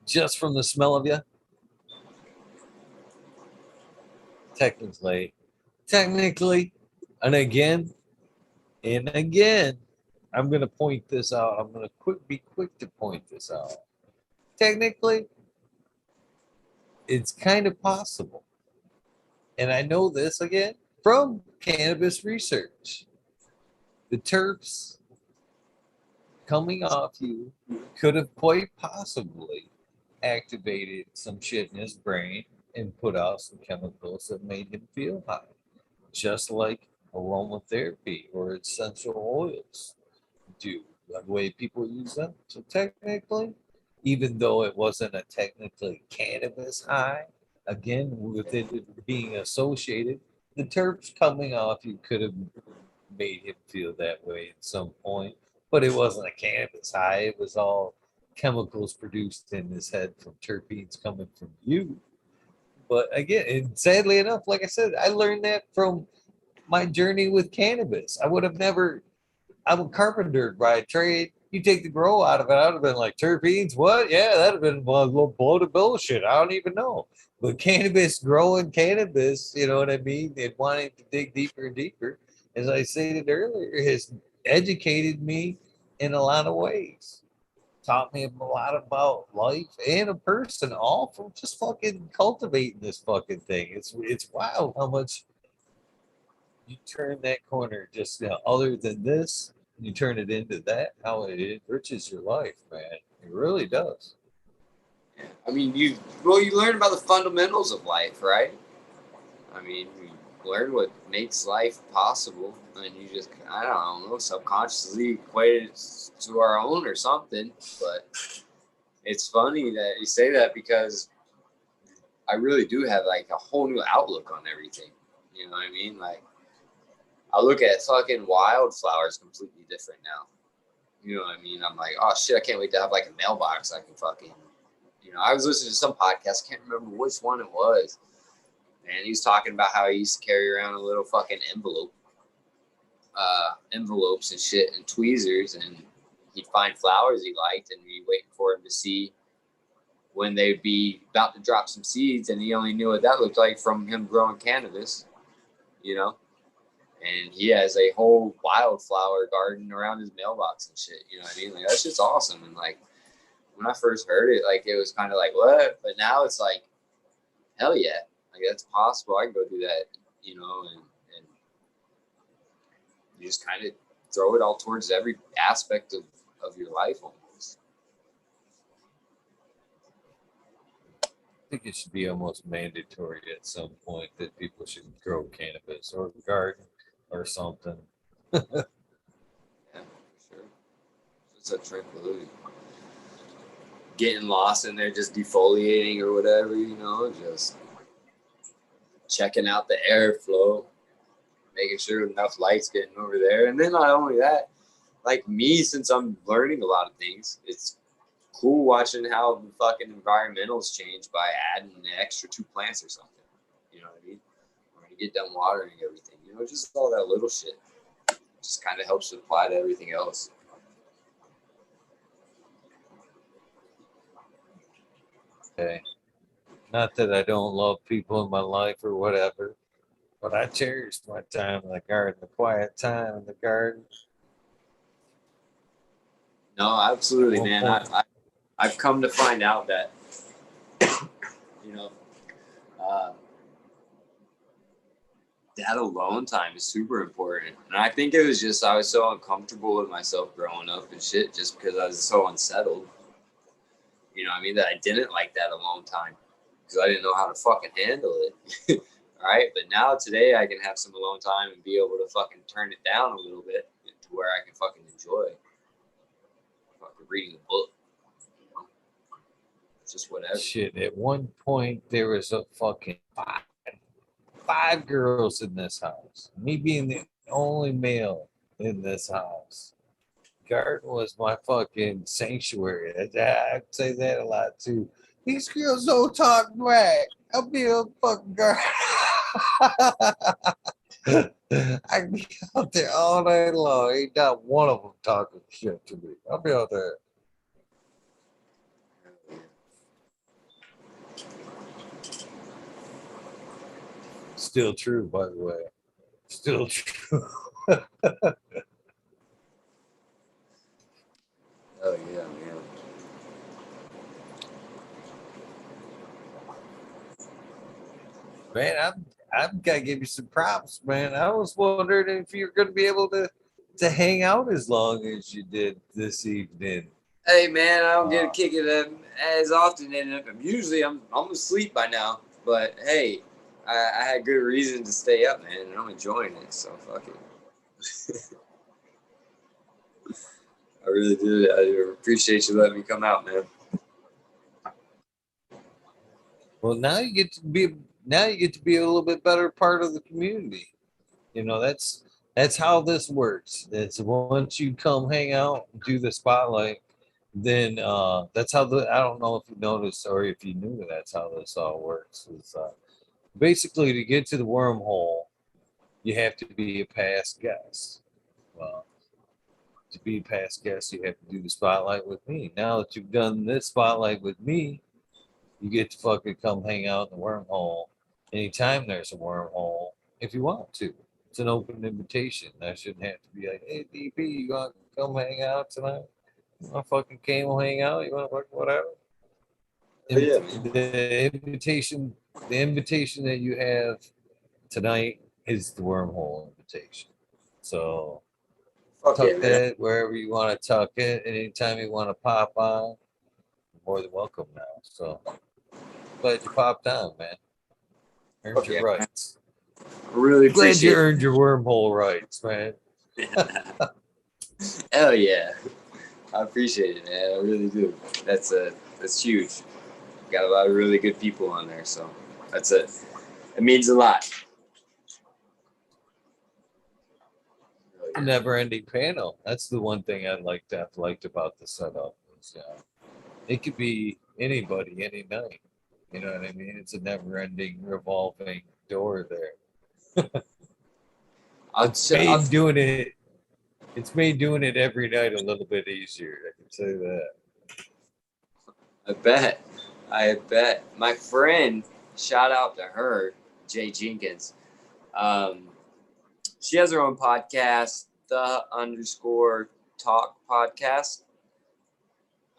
Just from the smell of you? Technically, and again, I'm going to point this out. I'm going to be quick to point this out. Technically, it's kind of possible. And I know this again from cannabis research. The terps coming off you could have quite possibly activated some shit in his brain and put out some chemicals that made him feel high, just like aromatherapy or essential oils do, the way people use them. So technically, even though it wasn't a technically cannabis high, again, with it being associated, the terps coming off you could have made him feel that way at some point, but it wasn't a cannabis high. It was all chemicals produced in his head from terpenes coming from you. But again, and sadly enough, like I said, I learned that from my journey with cannabis. I would have never, I'm a carpenter by trade. You take the grow out of it, I would have been like, terpenes, what? Yeah, that'd have been a little blow of bullshit. I don't even know. But cannabis, growing cannabis, you know what I mean? And wanting to dig deeper and deeper, as I stated earlier, has educated me in a lot of ways. Taught me a lot about life and a person, all from just fucking cultivating this fucking thing. It's wild how much you turn that corner. Just other than this, you turn it into that. How it enriches your life, man. It really does. I mean, you learn about the fundamentals of life, right? I mean, you learn what makes life possible, and you just, I don't know, subconsciously equate it to our own or something. But it's funny that you say that, because I really do have like a whole new outlook on everything. You know what I mean? Like, I look at fucking wildflowers completely different now. You know what I mean? I'm like, oh shit, I can't wait to have like a mailbox I can fucking, I was listening to some podcast, can't remember which one it was. And he was talking about how he used to carry around a little fucking envelopes and shit and tweezers, and he'd find flowers he liked and be waiting for him to see when they'd be about to drop some seeds, and he only knew what that looked like from him growing cannabis, and he has a whole wildflower garden around his mailbox and shit. You know what I mean? Like, that's just awesome. And like, when I first heard it, like, it was kind of like, what? But now it's like, hell yeah. Like, that's possible. I can go do that, and you just kind of throw it all towards every aspect of your life almost. I think it should be almost mandatory at some point that people should grow cannabis or garden or something. Yeah, for sure. It's a tranquility. Getting lost in there, just defoliating or whatever, just checking out the airflow, making sure enough light's getting over there. And then not only that, like me, since I'm learning a lot of things, it's cool watching how the fucking environmentals change by adding an extra 2 plants or something. You know what I mean? When you get done watering everything, just all that little shit. Just kind of helps to apply to everything else. Okay. Not that I don't love people in my life or whatever, but I cherished my time in the garden, the quiet time in the garden. No, absolutely, man. I've come to find out that, uh, that alone time is super important. And I think it was just, I was so uncomfortable with myself growing up and shit, just because I was so unsettled. You know what I mean? That I didn't like that alone time, because I didn't know how to fucking handle it. All right. But now today I can have some alone time and be able to fucking turn it down a little bit to where I can fucking enjoy fucking reading a book. It's just whatever. Shit, at one point there was a fucking five girls in this house. Me being the only male in this house. Garden was my fucking sanctuary. I'd say that a lot too. These girls don't talk back. I'll be a fucking garden. I'd be out there all day long. Ain't not one of them talking shit to me. I'll be out there. Still true, by the way. Still true. Oh yeah, man. Man, I'm gotta give you some props, man. I was wondering if you're gonna be able to hang out as long as you did this evening. Hey man, I don't get to kick it as often, and usually I'm asleep by now. But hey, I had good reason to stay up, man, and I'm enjoying it. So fuck it. I really do. I appreciate you letting me come out, man. Well, now you get to be a little bit better part of the community. That's how this works. It's once you come hang out and do the spotlight, then that's how I don't know if you noticed or if you knew that's how this all works. Is basically to get to the wormhole, you have to be a past guest. Well, to be a past guest, you have to do the spotlight with me. Now that you've done this spotlight with me, you get to fucking come hang out in the wormhole anytime there's a wormhole if you want to. It's an open invitation. I shouldn't have to be like, hey, DP, you want to come hang out tonight? You want to fucking camel hang out? You want to fucking whatever? Oh, yeah, man. The invitation that you have tonight is the wormhole invitation. So Fuck yeah, tuck man. that wherever you want to tuck it. Anytime you want to pop on, you're more than welcome now. So glad you popped on, man. Earned Fuck your yeah, man. rights. I really Glad you appreciate earned your wormhole rights, man. it. Hell yeah. I appreciate it, man. I really do. That's huge. Got a lot of really good people on there, so that's it. It means a lot. Oh, A yeah. never-ending panel. That's the one thing I've liked about the setup. Is, it could be anybody, any night. You know what I mean? It's a never-ending, revolving door there. It's I'll, made doing it. It's made doing it every night a little bit easier. I can say that. I bet. I bet. My friend, shout out to her, Jay Jenkins. Um, she has her own podcast, the underscore talk podcast.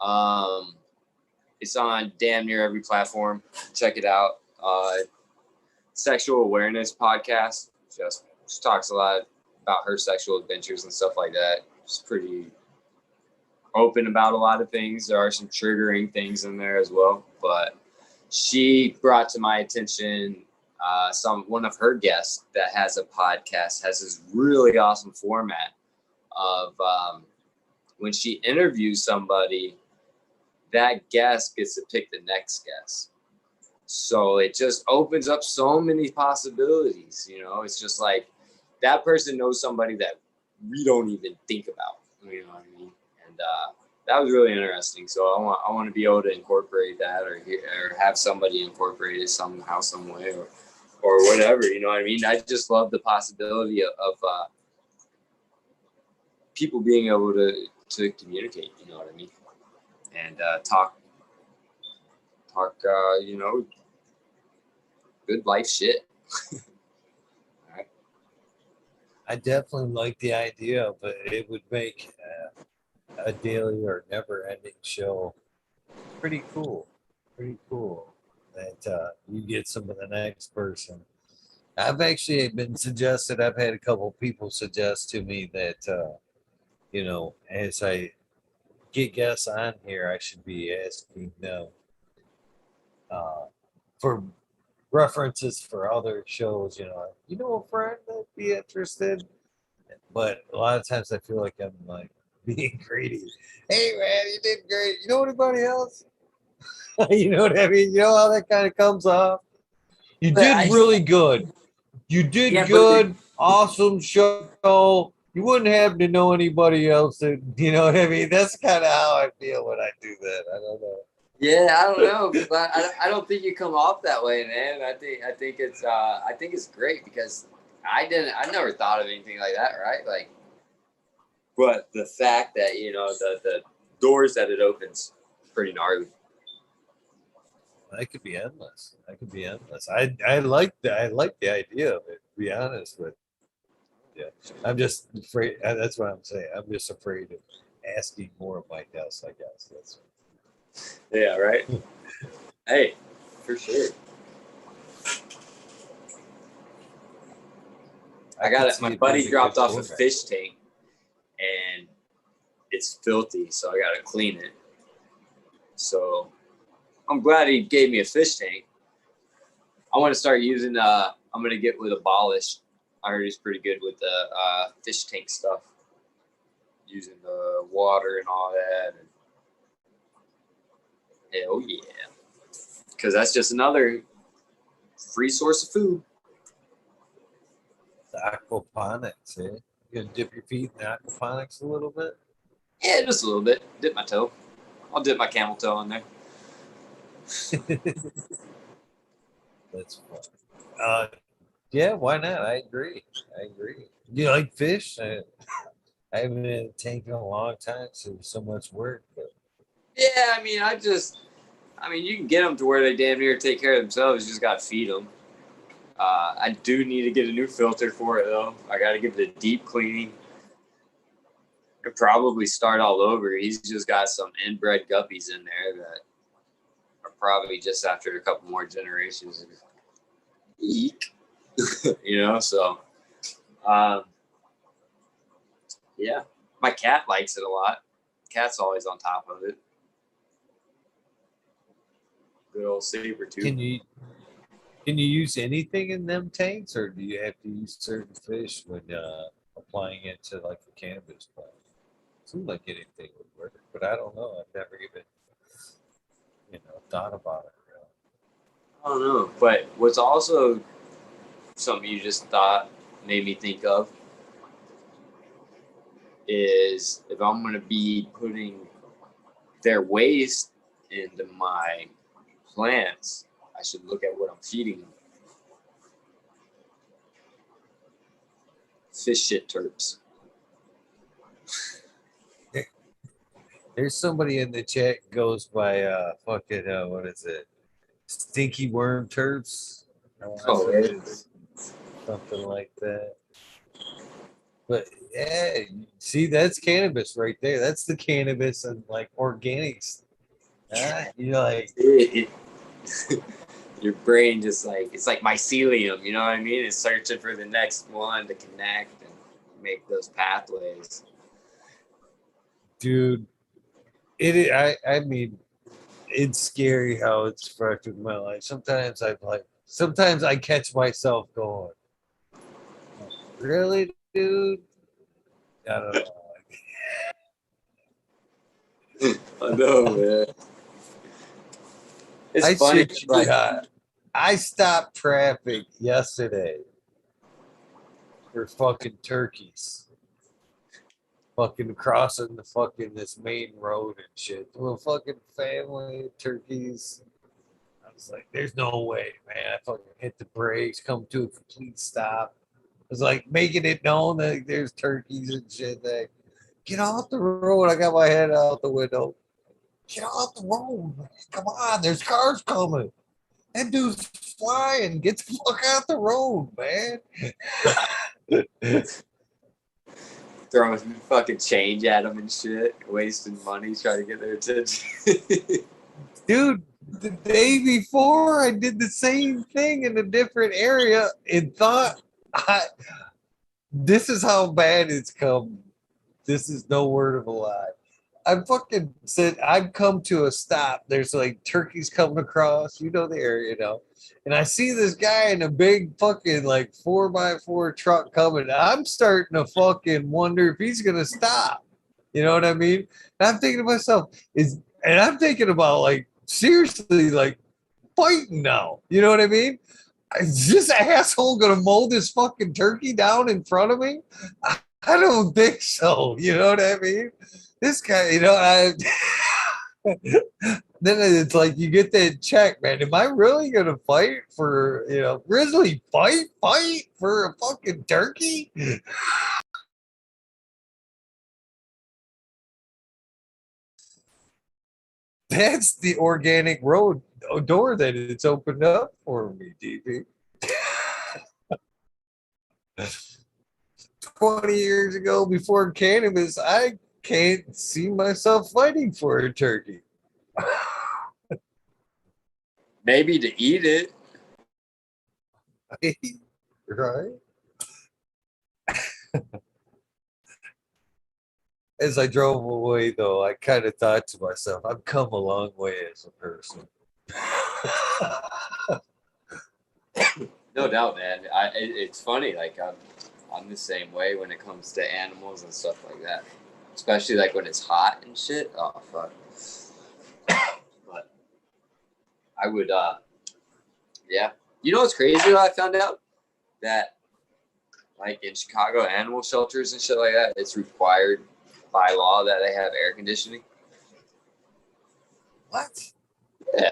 Um, it's on damn near every platform. Check it out. Sexual awareness podcast. Just talks a lot about her sexual adventures and stuff like that. She's pretty open about a lot of things. There are some triggering things in there as well, but she brought to my attention one of her guests that has a podcast has this really awesome format of when she interviews somebody, that guest gets to pick the next guest. So it just opens up so many possibilities. It's just like that person knows somebody that we don't even think about. You know what I mean? And that was really interesting. So I want to be able to incorporate that or have somebody incorporate it somehow, some way, or whatever. You know what I mean? I just love the possibility of people being able to communicate. You know what I mean? And talk. Good life shit. All right. I definitely like the idea of it. It would make a daily or never-ending show pretty cool. Pretty cool that you get some of the next person. I've actually been suggested. I've had a couple of people suggest to me that as I get guests on here, I should be asking them for references for other shows. A friend that'd be interested. But a lot of times I feel like I'm like being greedy. Hey man, you did great. You know anybody else? You know what I mean? You know how that kind of comes off? You But did really good. You did yeah, but good. Awesome show. You wouldn't happen to know anybody else that, you know what I mean? That's kind of how I feel when I do that. I don't know. yeah, I don't know, but I don't think you come off that way, man. I think it's great because I never thought of anything like that, right? Like, but the fact that the doors that it opens, pretty gnarly. That could be endless. That could be endless. I like that. I like the idea of it, to be honest with you. I'm just afraid. That's what I'm saying. I'm just afraid of asking more of my guests, I guess. That's Yeah, right. Hey, for sure. I got could it. see My it buddy being a dropped good off a format. fish tank, and it's filthy, so I gotta clean it. So I'm glad he gave me a fish tank. I want to start using. I'm gonna get with Abolish. I heard he's pretty good with the fish tank stuff, using the water and all that. And hell yeah, because that's just another free source of food. The aquaponics, You gonna dip your feet in the aquaponics a little bit? Yeah, just a little bit. Dip my toe. I'll dip my camel toe in there. That's fun. Yeah, why not? I agree. You like fish? I haven't been in a tank in a long time, so there's so much work. But Yeah, I mean, you can get them to where they damn near take care of themselves. You just got to feed them. I do need to get a new filter for it, though. I got to give it a deep cleaning. Could probably start all over. He's just got some inbred guppies in there that are probably just after a couple more generations. Eek. So, yeah. My cat likes it a lot. Cat's always on top of it. Good old saber tooth. can you use anything in them tanks, or do you have to use certain fish when applying it to like the cannabis plant? Seems like anything would work, but I don't know. I've never even thought about it. Really. I don't know. But what's also something you just thought made me think of is if I'm going to be putting their waste into my plants, I should look at what I'm feeding them. Fish shit terps. There's somebody in the chat goes by fucking what is it? Stinky worm terps. Oh, It is something like that. But yeah, see, that's cannabis right there. That's the cannabis and like organics. Your brain just it's like mycelium, you know what I mean? It's searching for the next one to connect and make those pathways. Dude, I mean, it's scary how it's affected my life. Sometimes I catch myself going, really, dude? I don't know. I know, man. It's funny. I stopped traffic yesterday for fucking turkeys. Fucking crossing this main road and shit. Well, fucking family of turkeys. I was like, there's no way, man. I fucking hit the brakes, come to a complete stop. I was like making it known that there's turkeys and shit. Like, get off the road. I got my head out the window. Get off the road, man. Come on, there's cars coming. That dude's flying. Get the fuck out the road, man. Throwing fucking change at them and shit, wasting money trying to get their attention. Dude, the day before I did the same thing in a different area and thought this is how bad it's come. This is no word of a lie. I fucking said I've come to a stop. There's like turkeys coming across, the area, And I see this guy in a big fucking like 4x4 truck coming. I'm starting to fucking wonder if he's gonna stop. You know what I mean? And I'm thinking to myself, I'm thinking about like seriously like fighting now. You know what I mean? Is this asshole gonna mow this fucking turkey down in front of me? I don't think so. You know what I mean? This guy, then it's like you get that check, man. Am I really gonna fight for, grizzly fight for a fucking turkey? That's the organic road door that it's opened up for me, DP. 20 years ago, before cannabis, I can't see myself fighting for a turkey. Maybe to eat it. Right? As I drove away, though, I kind of thought to myself, I've come a long way as a person. No doubt, man. It's funny. Like I'm the same way when it comes to animals and stuff like that. Especially like when it's hot and shit. Oh fuck. But I would yeah. You know what's crazy though? I found out that like in Chicago animal shelters and shit like that, it's required by law that they have air conditioning. What? Yeah.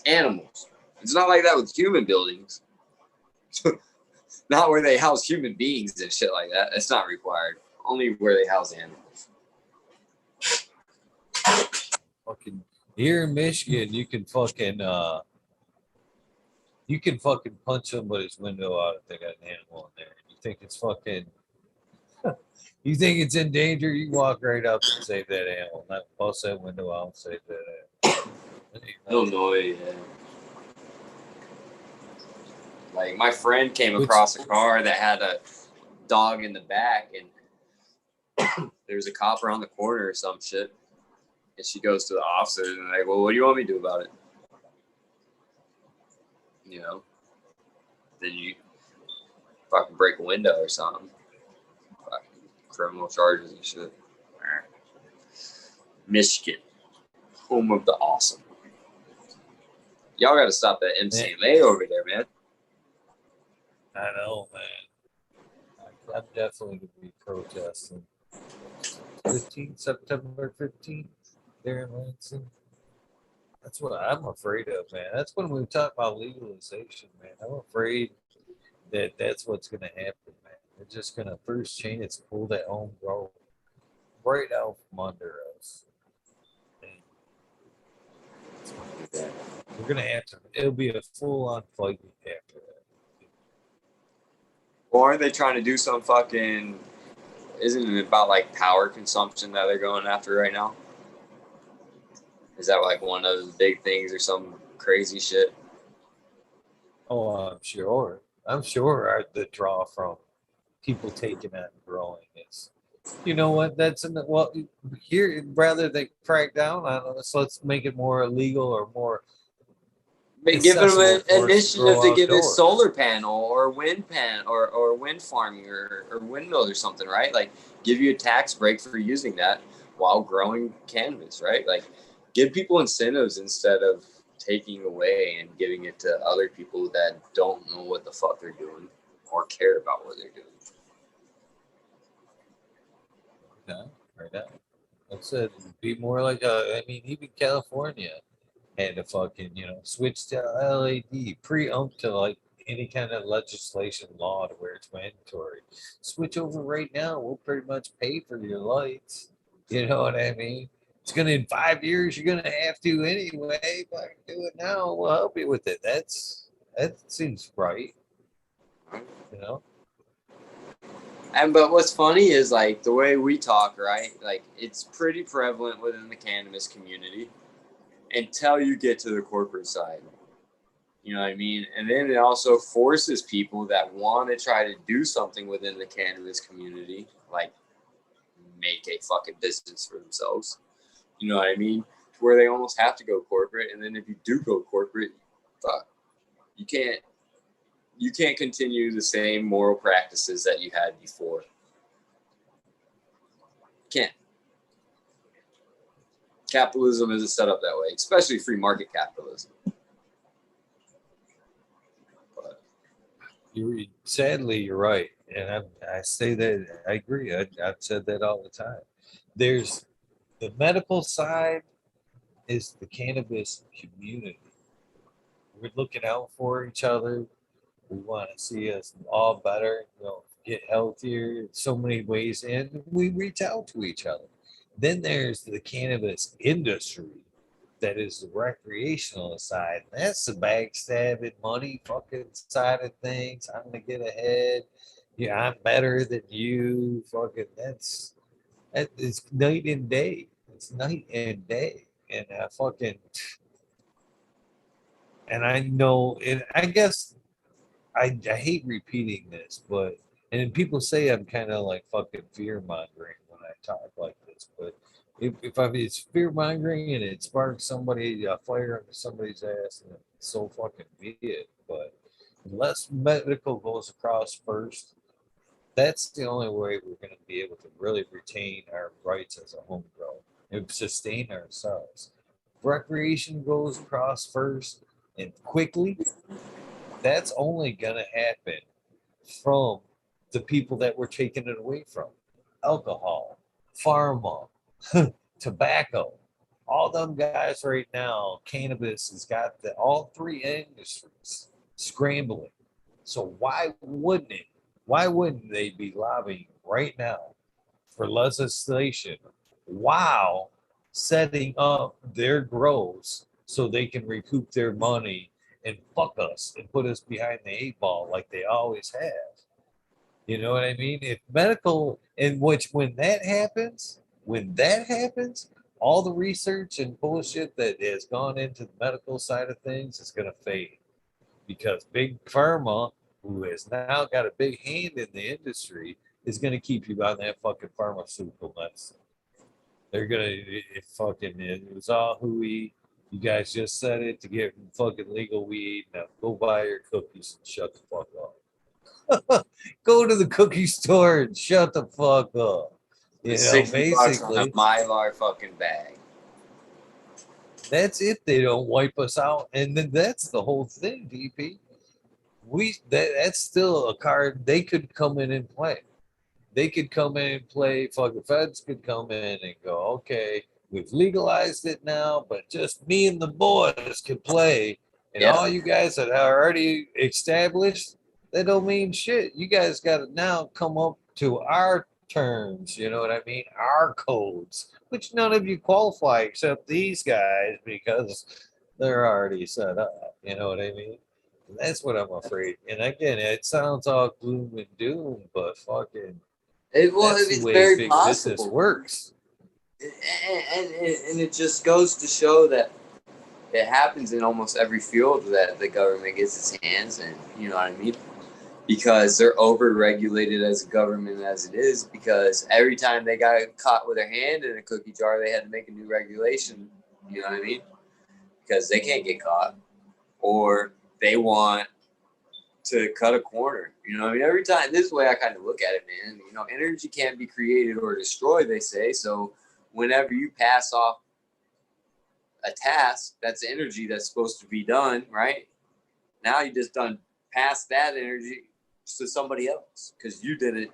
Animals. It's not like that with human buildings. Not where they house human beings and shit like that. It's not required. Only where they house animals. Fucking here in Michigan, you can fucking punch somebody's window out if they got an animal in there. You think it's fucking you think it's in danger, you walk right up and save that animal. Not bust that window out and save that animal. Illinois, yeah. Like my friend came across a car that had a dog in the back, and there's a cop around the corner or some shit. And she goes to the officers and they're like, well, what do you want me to do about it? You know, then you fucking break a window or something. Fucking criminal charges and shit. Michigan, home of the awesome. Y'all got to stop that MCLA over there, man. I know, man. I'm definitely going to be protesting. 15th, September 15th, there in Lansing. That's what I'm afraid of, man. That's when we talk about legalization, man. I'm afraid that that's what's going to happen, man. They're just going to first chance pull that home grow right out from under us. We're going to have to, it'll be a full-on fight after that. Or aren't they trying to do some fucking, isn't it about like power consumption that they're going after right now? Is that like one of the big things or some crazy shit? Oh, I'm sure. I'm sure the draw from people taking that and growing is, you know what? That's in the, well, here rather than crack down on us, let's make it more illegal or more. Give them an initiative to give a outdoors. solar panel or wind or wind farming or windmill or something, right? Like give you a tax break for using that while growing cannabis, right? Like give people incentives instead of taking away and giving it to other people that don't know what the fuck they're doing or care about what they're doing. Yeah, right now. Like I said, be more like I mean, even California had to fucking, switch to LED, pre-owned to like any kind of legislation law to where it's mandatory. Switch over right now. We'll pretty much pay for your lights. You know what I mean? It's gonna in 5 years. You're gonna have to anyway. But do it now. We'll help you with it. That seems right. You know. But what's funny is like the way we talk, right? Like it's pretty prevalent within the cannabis community until you get to the corporate side. You know what I mean? And then it also forces people that want to try to do something within the cannabis community, like make a fucking business for themselves. You know what I mean? Where they almost have to go corporate. And then if you do go corporate, fuck, you can't continue the same moral practices that you had before. Can't. Capitalism isn't set up that way, especially free market capitalism. Sadly, you're right, and I say that I agree. I've said that all the time. There's the medical side is the cannabis community. We're looking out for each other. We want to see us all better, get healthier in so many ways, and we reach out to each other. Then there's the cannabis industry that is the recreational side. That's the backstabbing money fucking side of things. I'm gonna get ahead. Yeah, I'm better than you. Fucking it's night and day. It's night and day. And I know, and I guess I hate repeating this, but and people say I'm kind of like fucking fear mongering when I talk like this, but if it's fear mongering and it sparks somebody a fire under somebody's ass, then so fucking be it. But unless medical goes across first, that's the only way we're going to be able to really retain our rights as a home grow and sustain ourselves. If recreation goes across first and quickly, that's only going to happen from the people that we're taking it away from. Alcohol, pharma, tobacco, all them guys right now, cannabis has got all three industries scrambling. So why wouldn't it? Why wouldn't they be lobbying right now for legislation while setting up their grows so they can recoup their money and fuck us and put us behind the eight ball like they always have? You know what I mean? If medical, in which when that happens, all the research and bullshit that has gone into the medical side of things is going to fade because big pharma, who has now got a big hand in the industry, is going to keep you on that fucking pharmaceutical medicine. They're going to fucking, it was all hooey. You guys just said it to get fucking legal weed. Now go buy your cookies and shut the fuck up. Go to the cookie store and shut the fuck up. You know, $60 on a basically, Mylar fucking bag. that's if they don't wipe us out. And then that's the whole thing, DP. That's still a card they could come in and play. They could come in and play. Fucking feds could come in and go, okay, we've legalized it now, but just me and the boys can play. And Yeah. all you guys that are already established, that don't mean shit. You guys got to now come up to our terms. You know what I mean? Our codes, which none of you qualify except these guys because they're already set up. You know what I mean? That's what I'm afraid. And again, it sounds all gloom and doom, but fucking that's the It's way very big business possible. works. And it just goes to show that it happens in almost every field that the government gets its hands in. You know what I mean? Because they're over-regulated as a government as it is. Because every time they got caught with their hand in a cookie jar, they had to make a new regulation. You know what I mean? Because they can't get caught, or they want to cut a corner. You know what I mean? Every time, this is the way I kind of look at it, man. You know, energy can't be created or destroyed, they say. So whenever you pass off a task, that's energy that's supposed to be done, right? Now you just done pass that energy to somebody else because you didn't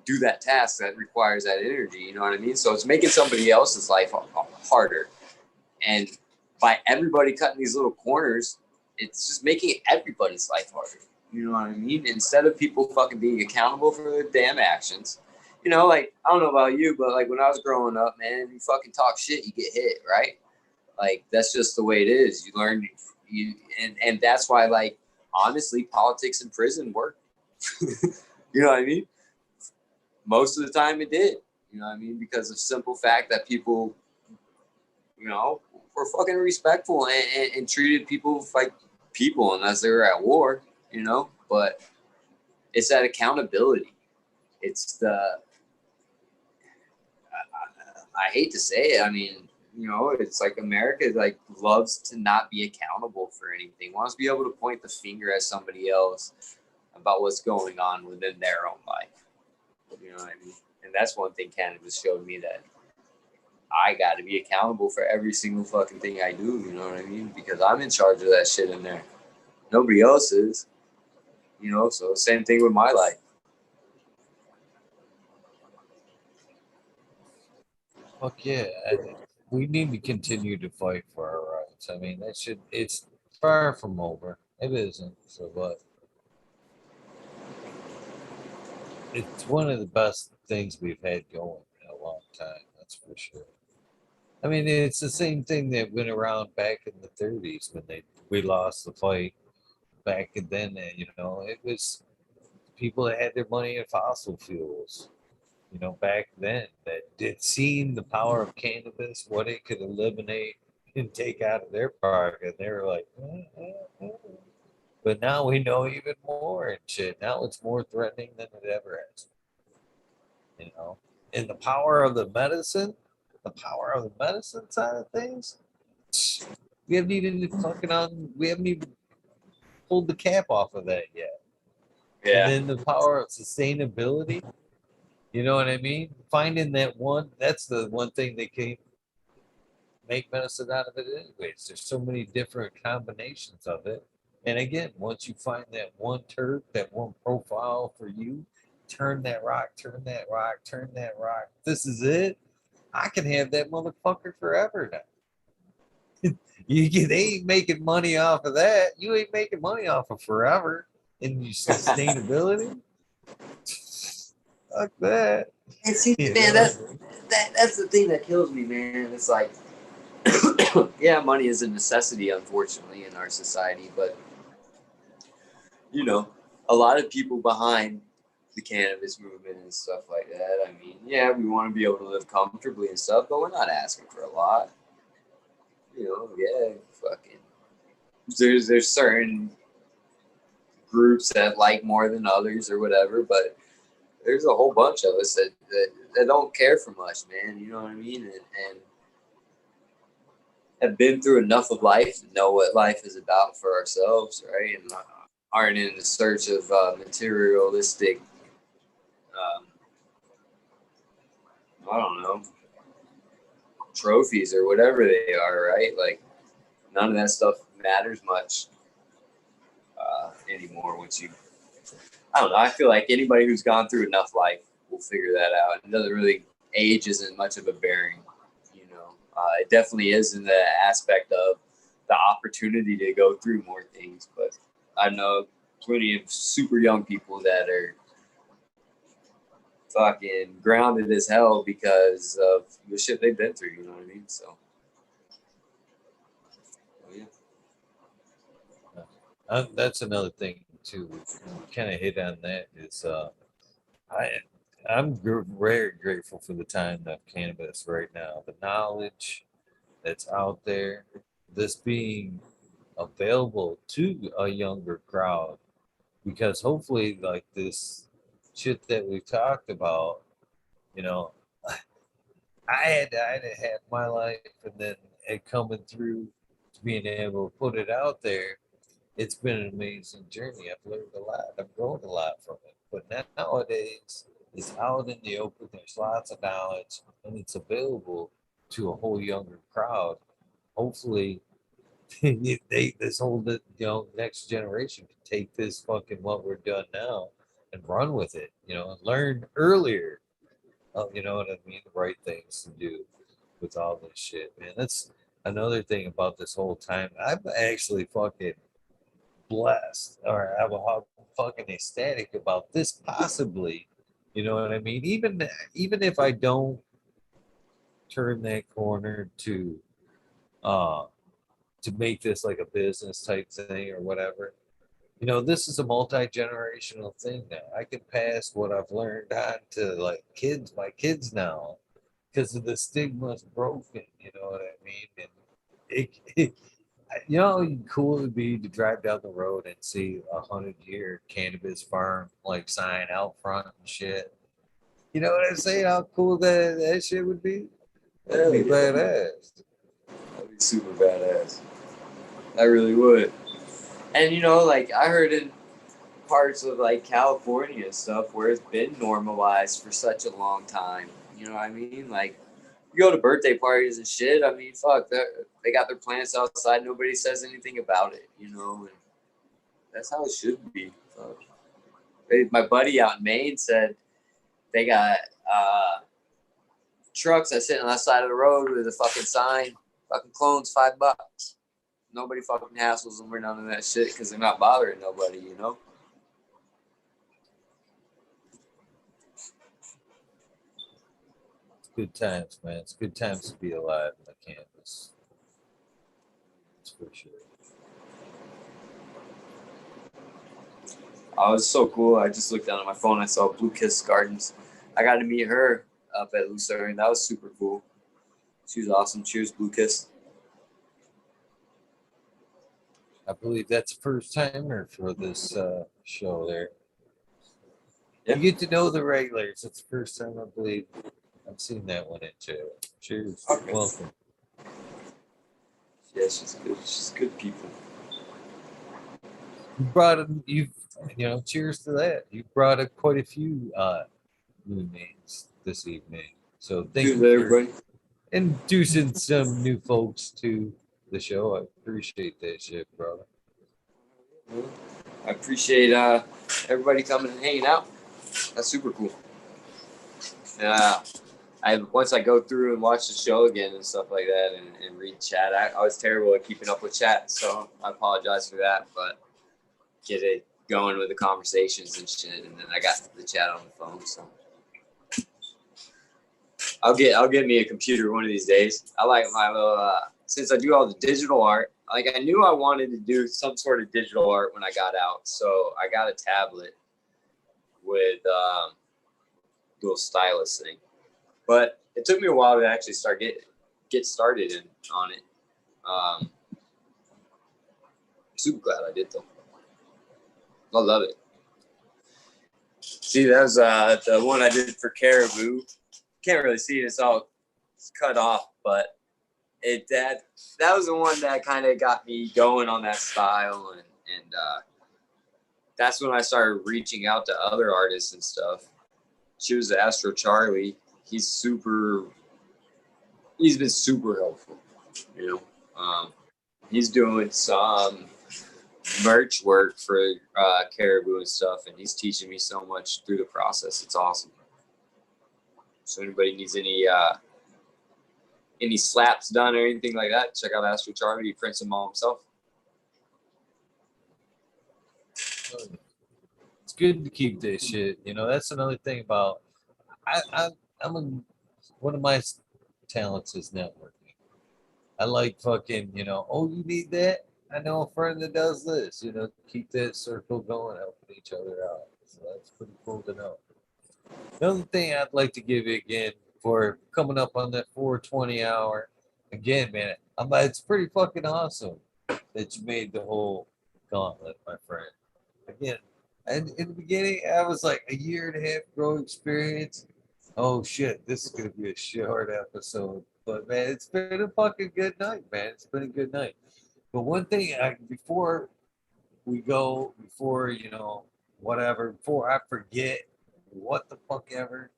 do that task that requires that energy. You know what I mean? So it's making somebody else's life harder. And by everybody cutting these little corners, it's just making everybody's life harder. You know what I mean? Instead of people fucking being accountable for their damn actions. You know, like, I don't know about you, but like when I was growing up, man, you fucking talk shit, you get hit, right? Like, that's just the way it is. You learn, and that's why, like, honestly, politics in prison work. You know what I mean? Most of the time it did. You know what I mean? Because of simple fact that people, you know, were fucking respectful and treated people like people unless they were at war, you know? But it's that accountability. It's the, I hate to say it. I mean, you know, it's like America like loves to not be accountable for anything, wants to be able to point the finger at somebody else about what's going on within their own life. You know what I mean? And that's one thing cannabis showed me, that I got to be accountable for every single fucking thing I do. You know what I mean? Because I'm in charge of that shit in there. Nobody else is. You know, so same thing with my life. Fuck yeah. We need to continue to fight for our rights. I mean, it's far from over. It isn't. So, but it's one of the best things we've had going in a long time. That's for sure. I mean, it's the same thing that went around back in the 30s when we lost the fight back then. You know, it was people that had their money in fossil fuels. You know, back then that did seen the power of cannabis, what it could eliminate and take out of their pocket. They were like, but now we know even more and shit. Now it's more threatening than it ever has. You know, and the power of the medicine side of things, we haven't even pulled the cap off of that yet. And Yeah. then the power of sustainability, you know what I mean? Finding that one, that's the one thing they can make medicine out of it anyways. There's so many different combinations of it. And again, once you find that one terp, that one profile for you, turn that rock, turn that rock, turn that rock. This is it. I can have that motherfucker forever now. They ain't making money off of that. You ain't making money off of forever in your sustainability. Fuck that. And see, You man, know? that's the thing that kills me, man. It's like, yeah, money is a necessity, unfortunately, in our society, but you know, a lot of people behind the cannabis movement and stuff like that. I mean, yeah, we want to be able to live comfortably and stuff, but we're not asking for a lot. You know, yeah, fucking. There's certain groups that like more than others or whatever, but there's a whole bunch of us that don't care for much, man. You know what I mean? And have been through enough of life to know what life is about for ourselves, right? And aren't in the search of materialistic, um, I don't know, trophies or whatever they are, right? Like none of that stuff matters much anymore. Once you, I don't know. I feel like anybody who's gone through enough life will figure that out. It doesn't really, age isn't much of a bearing, you know. It definitely is in the aspect of the opportunity to go through more things, but I know plenty of super young people that are fucking grounded as hell because of the shit they've been through. You know what I mean? So, yeah. That's another thing too. Kind of hit on that is I I'm very grateful for the time of cannabis right now. The knowledge that's out there, this being available to a younger crowd, because hopefully, like this shit that we talked about, you know, I had had my life, and then it coming through to being able to put it out there. It's been an amazing journey. I've learned a lot. I've grown a lot from it. But nowadays, it's out in the open. There's lots of knowledge, and it's available to a whole younger crowd. Hopefully, this whole next generation can take this fucking what we're done now and run with it. And learn earlier. You know what I mean? The right things to do with all this shit, man. That's another thing about this whole time. I'm actually fucking blessed, or I'm fucking ecstatic about this possibly. You know what I mean? Even if I don't turn that corner uh to make this like a business type thing or whatever. This is a multi-generational thing now. I can pass what I've learned on to like my kids now, because of the stigma's broken. You know what I mean? And it how cool it would be to drive down the road and see 100-year cannabis farm like sign out front and shit. You know what I'm saying? How cool that shit would be? That'd be badass. That'd be super badass. I really would. And like I heard in parts of like California and stuff where it's been normalized for such a long time. You know what I mean? Like you go to birthday parties and shit. I mean, fuck, they got their plants outside. Nobody says anything about it. And that's how it should be. Fuck. My buddy out in Maine said they got trucks that sit on the side of the road with a fucking sign, fucking clones, $5. Nobody fucking hassles them or none of that shit because they're not bothering nobody. It's good times, man. It's good times to be alive in the campus. That's for sure. Oh, it was so cool. I just looked down at my phone. I saw Blue Kiss Gardens. I got to meet her up at Lucerne. That was super cool. She was awesome. Cheers, Blue Kiss. I believe that's the first timer for this show there. Yeah. You get to know the regulars. It's the first time I believe I've seen that one in jail. Cheers. Okay. Welcome. Yeah, she's good. She's good people. You brought cheers to that. You brought quite a few new names this evening. So thank you for everybody. introducing some new folks to the show. I appreciate that shit, brother. I appreciate everybody coming and hanging out. That's super cool. Yeah. once I go through and watch the show again and stuff like that and read chat, I was terrible at keeping up with chat, so I apologize for that. But get it going with the conversations and shit, and then I got the chat on the phone. So I'll get me a computer one of these days. I like my little since I do all the digital art. Like I knew I wanted to do some sort of digital art when I got out, so I got a tablet with little stylus thing. But it took me a while to actually get started on it. Super glad I did though. I love it. See, that was the one I did for Caribou. Can't really see it; it's all cut off. But that was the one that kind of got me going on that style, and that's when I started reaching out to other artists and stuff. Choose the Astro Charlie. He's been super helpful, you know. He's doing some merch work for Caribou and stuff, and he's teaching me so much through the process. It's awesome. So anybody needs any slaps done or anything like that, check out Astro Charlie. He prints them all himself. It's good to keep this shit. You know, that's another thing about one of my talents is networking. I like fucking, you know, oh, you need that? I know a friend that does this, you know, keep that circle going, helping each other out. So that's pretty cool to know. Another thing I'd like to give you again for coming up on that 420 hour, again, man, it's pretty fucking awesome that you made the whole gauntlet, my friend. Again, and in the beginning, I was like a year and a half growing experience. Oh shit, this is gonna be a short episode. But man, it's been a fucking good night, man. It's been a good night. But one thing, before we go, before you know, whatever, before I forget what the fuck ever,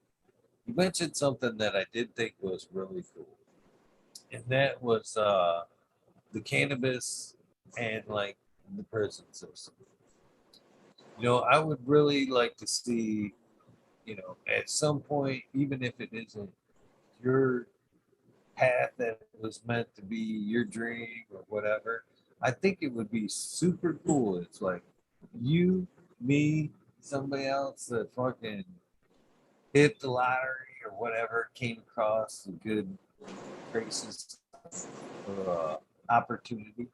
you mentioned something that I did think was really cool, and that was the cannabis and like the prison system. You know, I would really like to see, you know, at some point, even if it isn't your path that was meant to be your dream or whatever, I think it would be super cool. It's like you, me, somebody else that fucking hit the lottery or whatever, came across a good gracious opportunity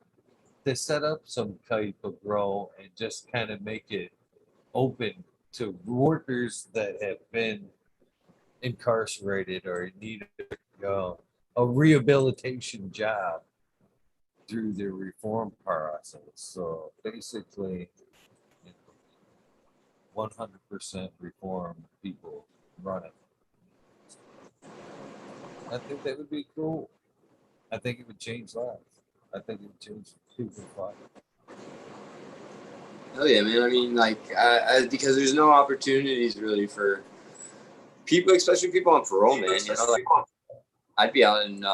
to set up some type of grow and just kind of make it open to workers that have been incarcerated or in need of a rehabilitation job through the reform process. So basically, 100% reform people running. I think that would be cool. I think it would change lives. I think it would change people's lives. Oh yeah, man. I mean, like, because there's no opportunities really for people, especially people on parole, man. You know, like, I'd be out in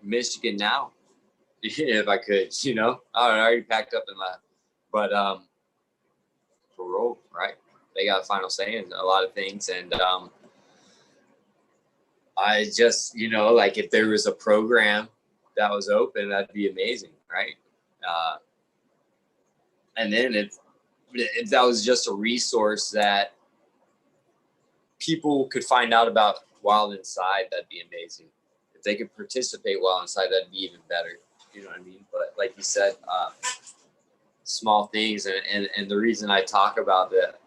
Michigan now if I could. You know, I already packed up and left. But parole, right? They got a final say in a lot of things, and I just, you know, like if there was a program that was open, that'd be amazing, right? And then if that was just a resource that people could find out about while inside, that'd be amazing. If they could participate while inside, that'd be even better. You know what I mean? But like you said, small things, and the reason I talk about that,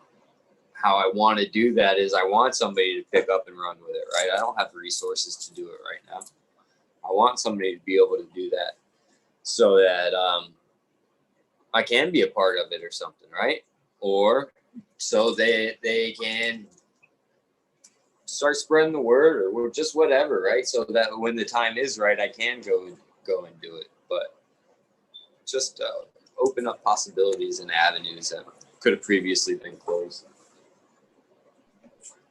how I want to do that is I want somebody to pick up and run with it, right? I don't have the resources to do it right now. I want somebody to be able to do that so that I can be a part of it or something, right? Or so they can start spreading the word or just whatever, right? So that when the time is right, I can go and do it. But just open up possibilities and avenues that could have previously been closed.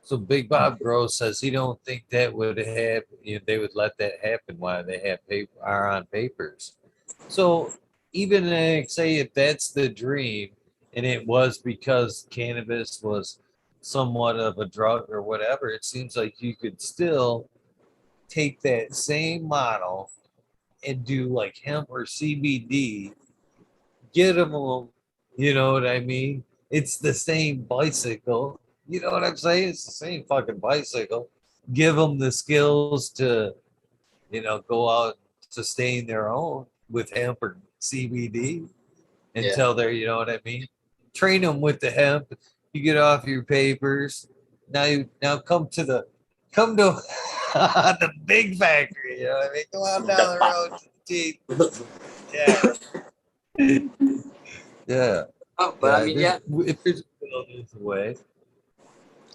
So Big Bob Gross says he don't think that would happen. You know, they would let that happen while they have are on papers. So even say if that's the dream, and it was because cannabis was somewhat of a drug or whatever, it seems like you could still take that same model and do like hemp or CBD, get them, you know what I mean? It's the same bicycle. You know what I'm saying? It's the same fucking bicycle. Give them the skills to, go out and sustain their own with hemp or CBD Yeah. until they're, you know what I mean? Train them with the hemp. You get off your papers. Now come to the big factory. You know what I mean? Go on down the road to the teeth. Yeah. Yeah. Oh, but I Yeah. mean, yeah, If there's a will, there's a way.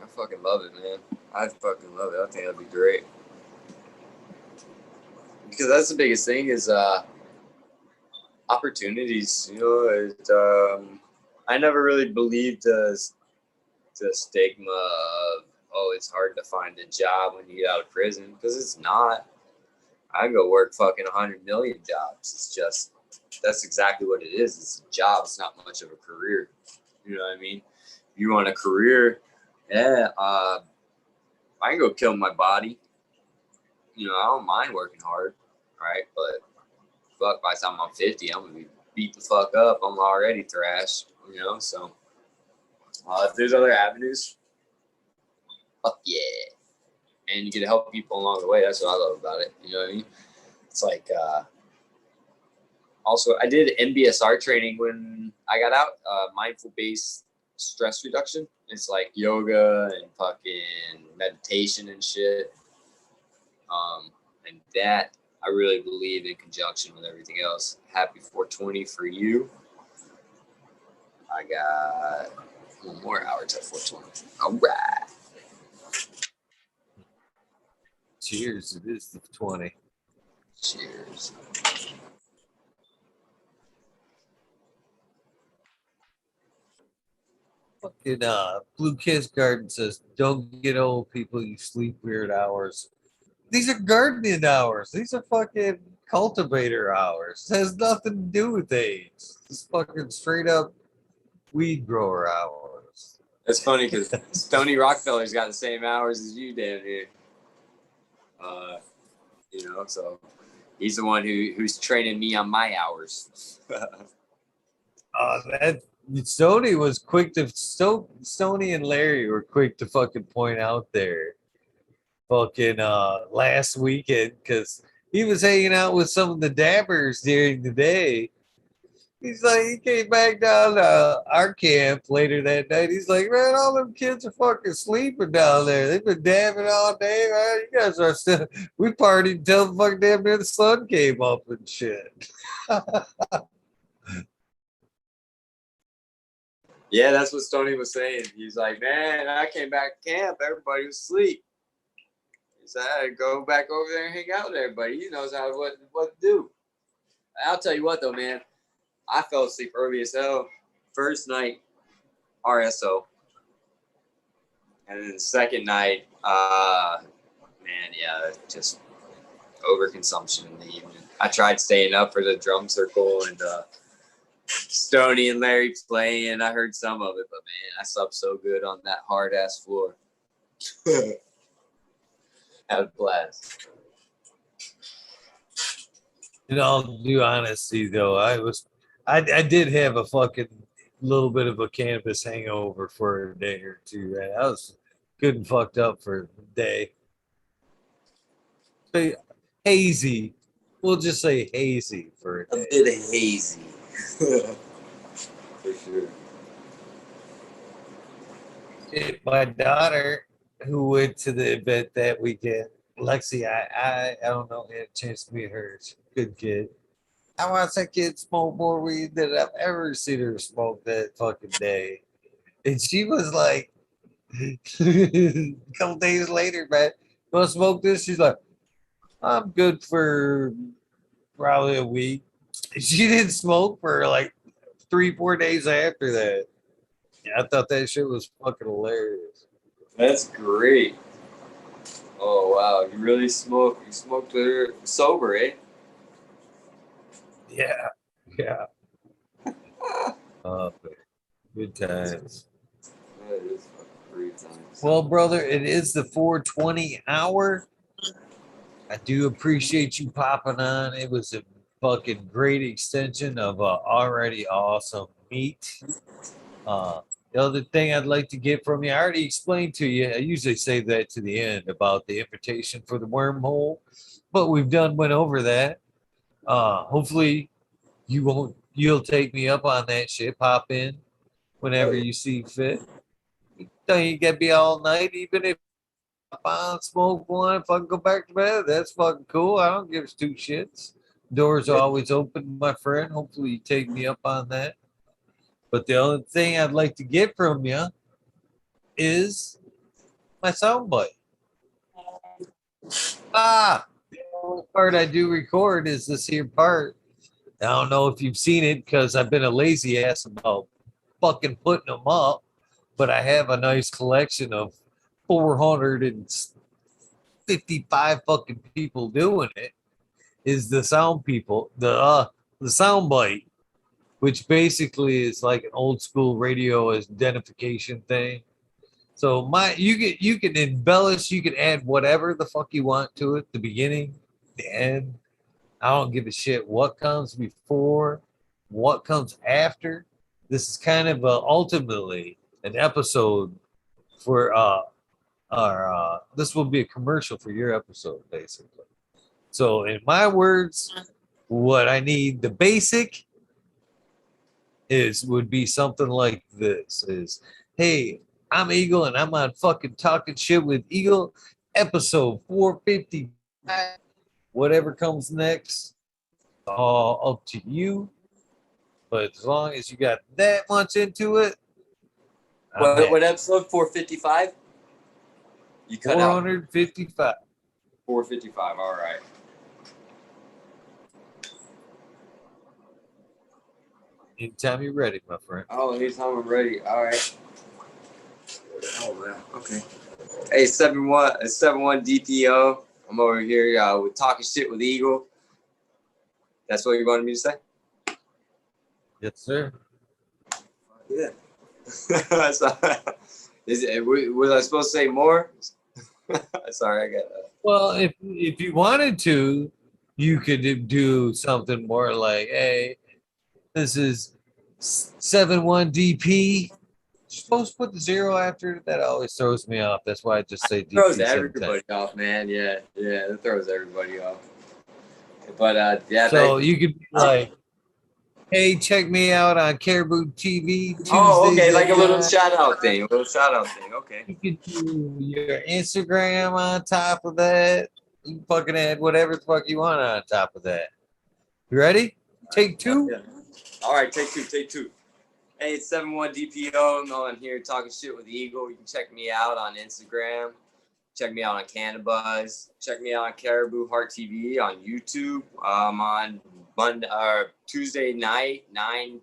I fucking love it, man. I fucking love it. I think that'd be great. Because that's the biggest thing is opportunities. I never really believed the stigma of, oh, it's hard to find a job when you get out of prison, because it's not. I go work fucking 100 million jobs. It's just, that's exactly what it is. It's a job. It's not much of a career. You know what I mean? If you want a career, yeah, I can go kill my body. I don't mind working hard, right? But fuck, by the time I'm 50, I'm gonna be beat the fuck up. I'm already thrashed, So if there's other avenues, fuck yeah, and you get to help people along the way. That's what I love about it. You know what I mean? It's like also I did MBSR training when I got out, mindful based stress reduction. It's like yoga and fucking meditation and shit. And that I really believe in conjunction with everything else. Happy 420 for you. I got one more hour till 420. All right. Cheers. It is the 20. Cheers. Fucking Blue Kiss Garden says, don't get old, people. You sleep weird hours. These are gardening hours. These are fucking cultivator hours. It has nothing to do with age. It's fucking straight up weed grower hours. That's funny because Stony Rockefeller's got the same hours as you down here. So he's the one who's training me on my hours. That Stony was quick to Stony and Larry were quick to fucking point out there fucking last weekend because he was hanging out with some of the dabbers during the day. He's like, he came back down to our camp later that night. He's like, man, all them kids are fucking sleeping down there. They've been dabbing all day, man. You guys are still, we partied until the fucking damn near the sun came up and shit. Yeah, that's what Stony was saying. He's like, man, I came back to camp. Everybody was asleep. He said, I had to go back over there and hang out with everybody. He knows what to do. I'll tell you what, though, man. I fell asleep early as hell. First night, RSO. And then the second night, just overconsumption in the evening. I tried staying up for the drum circle and Stoney and Larry playing. I heard some of it, but man, I slept so good on that hard ass floor. Had a blast. In all due honesty, though, I did have a fucking little bit of a cannabis hangover for a day or two. Man. I was good and fucked up for a day. But hazy. We'll just say hazy for a day. A bit of hazy. For sure. My daughter, who went to the event that weekend, Lexi, I don't know, had a chance to meet her. She's a good kid. I watched that kid smoke more weed than I've ever seen her smoke that fucking day. And she was like, a couple days later, man, you want to smoke this? She's like, I'm good for probably a week. She didn't smoke for like 3-4 days after that. Yeah, I thought that shit was fucking hilarious. That's great. Oh wow, you really smoked? You smoked her sober, eh? Yeah, yeah. Good times. That is fucking great times. Well, brother, it is the 420 hour. I do appreciate you popping on. It was a fucking great extension of already awesome meet. Uh, the other thing I'd like to get from you, I already explained to you. I usually say that to the end about the invitation for the wormhole, but went over that. Hopefully you'll take me up on that shit. Pop in Hell whenever yeah. you see fit. Don't you gotta be all night, even if I smoke one, if I can go back to bed, that's fucking cool. I don't give two shits. Doors are always open, my friend. Hopefully you take me up on that. But the other thing I'd like to get from you is my soundbite. The only part I do record is this here part. I don't know if you've seen it because I've been a lazy ass about fucking putting them up, but I have a nice collection of 455 fucking people doing it. Is the sound people, the sound bite, which basically is like an old school radio identification thing. So you can embellish, you can add whatever the fuck you want to it, the beginning, the end. I don't give a shit what comes before, what comes after. This is kind of ultimately an episode for our this will be a commercial for your episode basically. So in my words, what I need the basic is would be something like this is hey, I'm Eagle and I'm on fucking talking shit with Eagle, episode 455. Whatever comes next, all up to you. But as long as you got that much into it, I'm What happy. episode? 455? You cut out. 455. 455. All right. Anytime you're ready, my friend. Oh, anytime I'm ready. All right. Oh man. Okay. Hey, 71 DPO. I'm over here with talking shit with Eagle. That's what you wanted me to say? Yes, sir. Yeah. Was I supposed to say more? Sorry, I got that. Well, if you wanted to, you could do something more like, hey, this is 71 DP. You're supposed to put the zero after it. That always throws me off. That's why I just say Throws DP 710. everybody off, man. Yeah, it throws everybody off. But yeah, So thank you. you could be like, hey, check me out on Caribou TV Oh, Tuesdays okay, like at a little 9. shout out thing. A little shout out thing. Okay. You could do your Instagram on top of that. You can fucking add whatever the fuck you want on top of that. You ready? Take two. Yeah. All right, take two. Take two. Hey, it's 71 DPO. I'm on here talking shit with Eagle. You can check me out on Instagram. Check me out on Cannabis. Check me out on Caribou Heart TV on YouTube. On Tuesday night, 9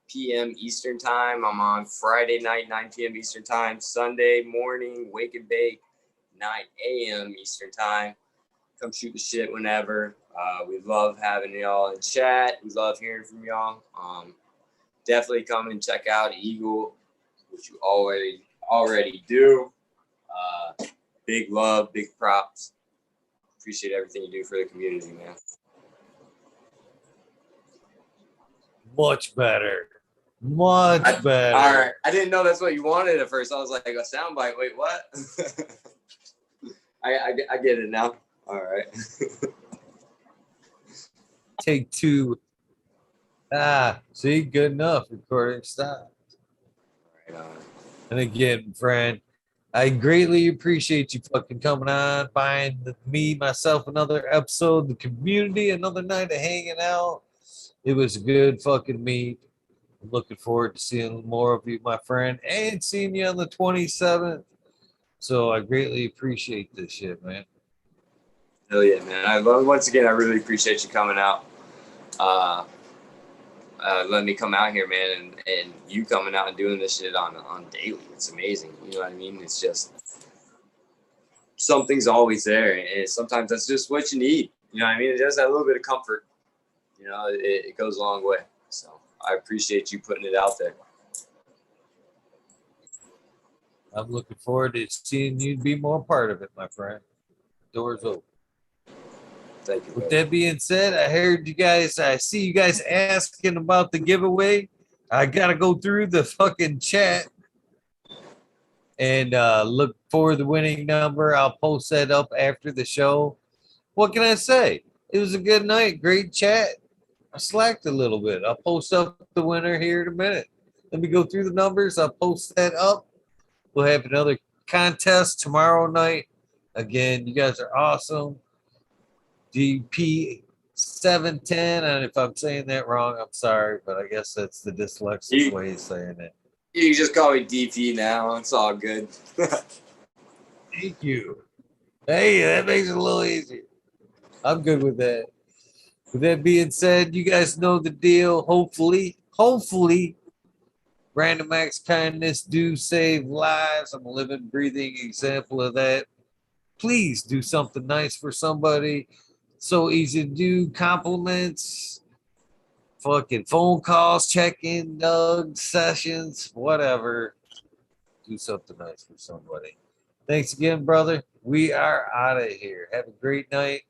p.m. Eastern Time. I'm on Friday night, 9 p.m. Eastern Time. Sunday morning, Wake and Bake, 9 a.m. Eastern Time. Come shoot the shit whenever. We love having y'all in chat. We love hearing from y'all. Definitely come and check out Eagle, which you already do. Big love, big props. Appreciate everything you do for the community, man. Much better. Much better. All right. I didn't know that's what you wanted at first. I was like, a soundbite. Wait, what? I get it now. All right. Take two. See, good enough. Recording stop. Right on. And again, friend, I greatly appreciate you fucking coming on, buying me, myself, another episode, the community, another night of hanging out. It was a good fucking meet. I'm looking forward to seeing more of you, my friend, and seeing you on the 27th. So I greatly appreciate this shit, man. Hell yeah, man. Once again, I really appreciate you coming out. Letting me come out here, man, and you coming out and doing this shit on daily. It's amazing. You know what I mean? It's just something's always there, and sometimes that's just what you need. You know what I mean? It does that little bit of comfort. You know, it goes a long way. So I appreciate you putting it out there. I'm looking forward to seeing you be more part of it, my friend. Doors open. Thank you. With Brother. that being said, I see you guys asking about the giveaway. I gotta go through the fucking chat and look for the winning number. I'll post that up after the show. What can I say? It was a good night, great chat. I slacked a little bit. I'll post up the winner here in a minute. Let me go through the numbers. I'll post that up. We'll have another contest tomorrow night. Again, you guys are awesome. EP455, and if I'm saying that wrong, I'm sorry, but I guess that's the dyslexic way of saying it. You can just call me DP now. It's all good. Thank you. Hey, that makes it a little easier. I'm good with that. With that being said, you guys know the deal. Hopefully, random acts of kindness do save lives. I'm a living, breathing example of that. Please do something nice for somebody. So easy to do. Compliments, fucking phone calls, check-in, nugs, sessions, whatever. Do something nice for somebody. Thanks again, brother. We are out of here. Have a great night.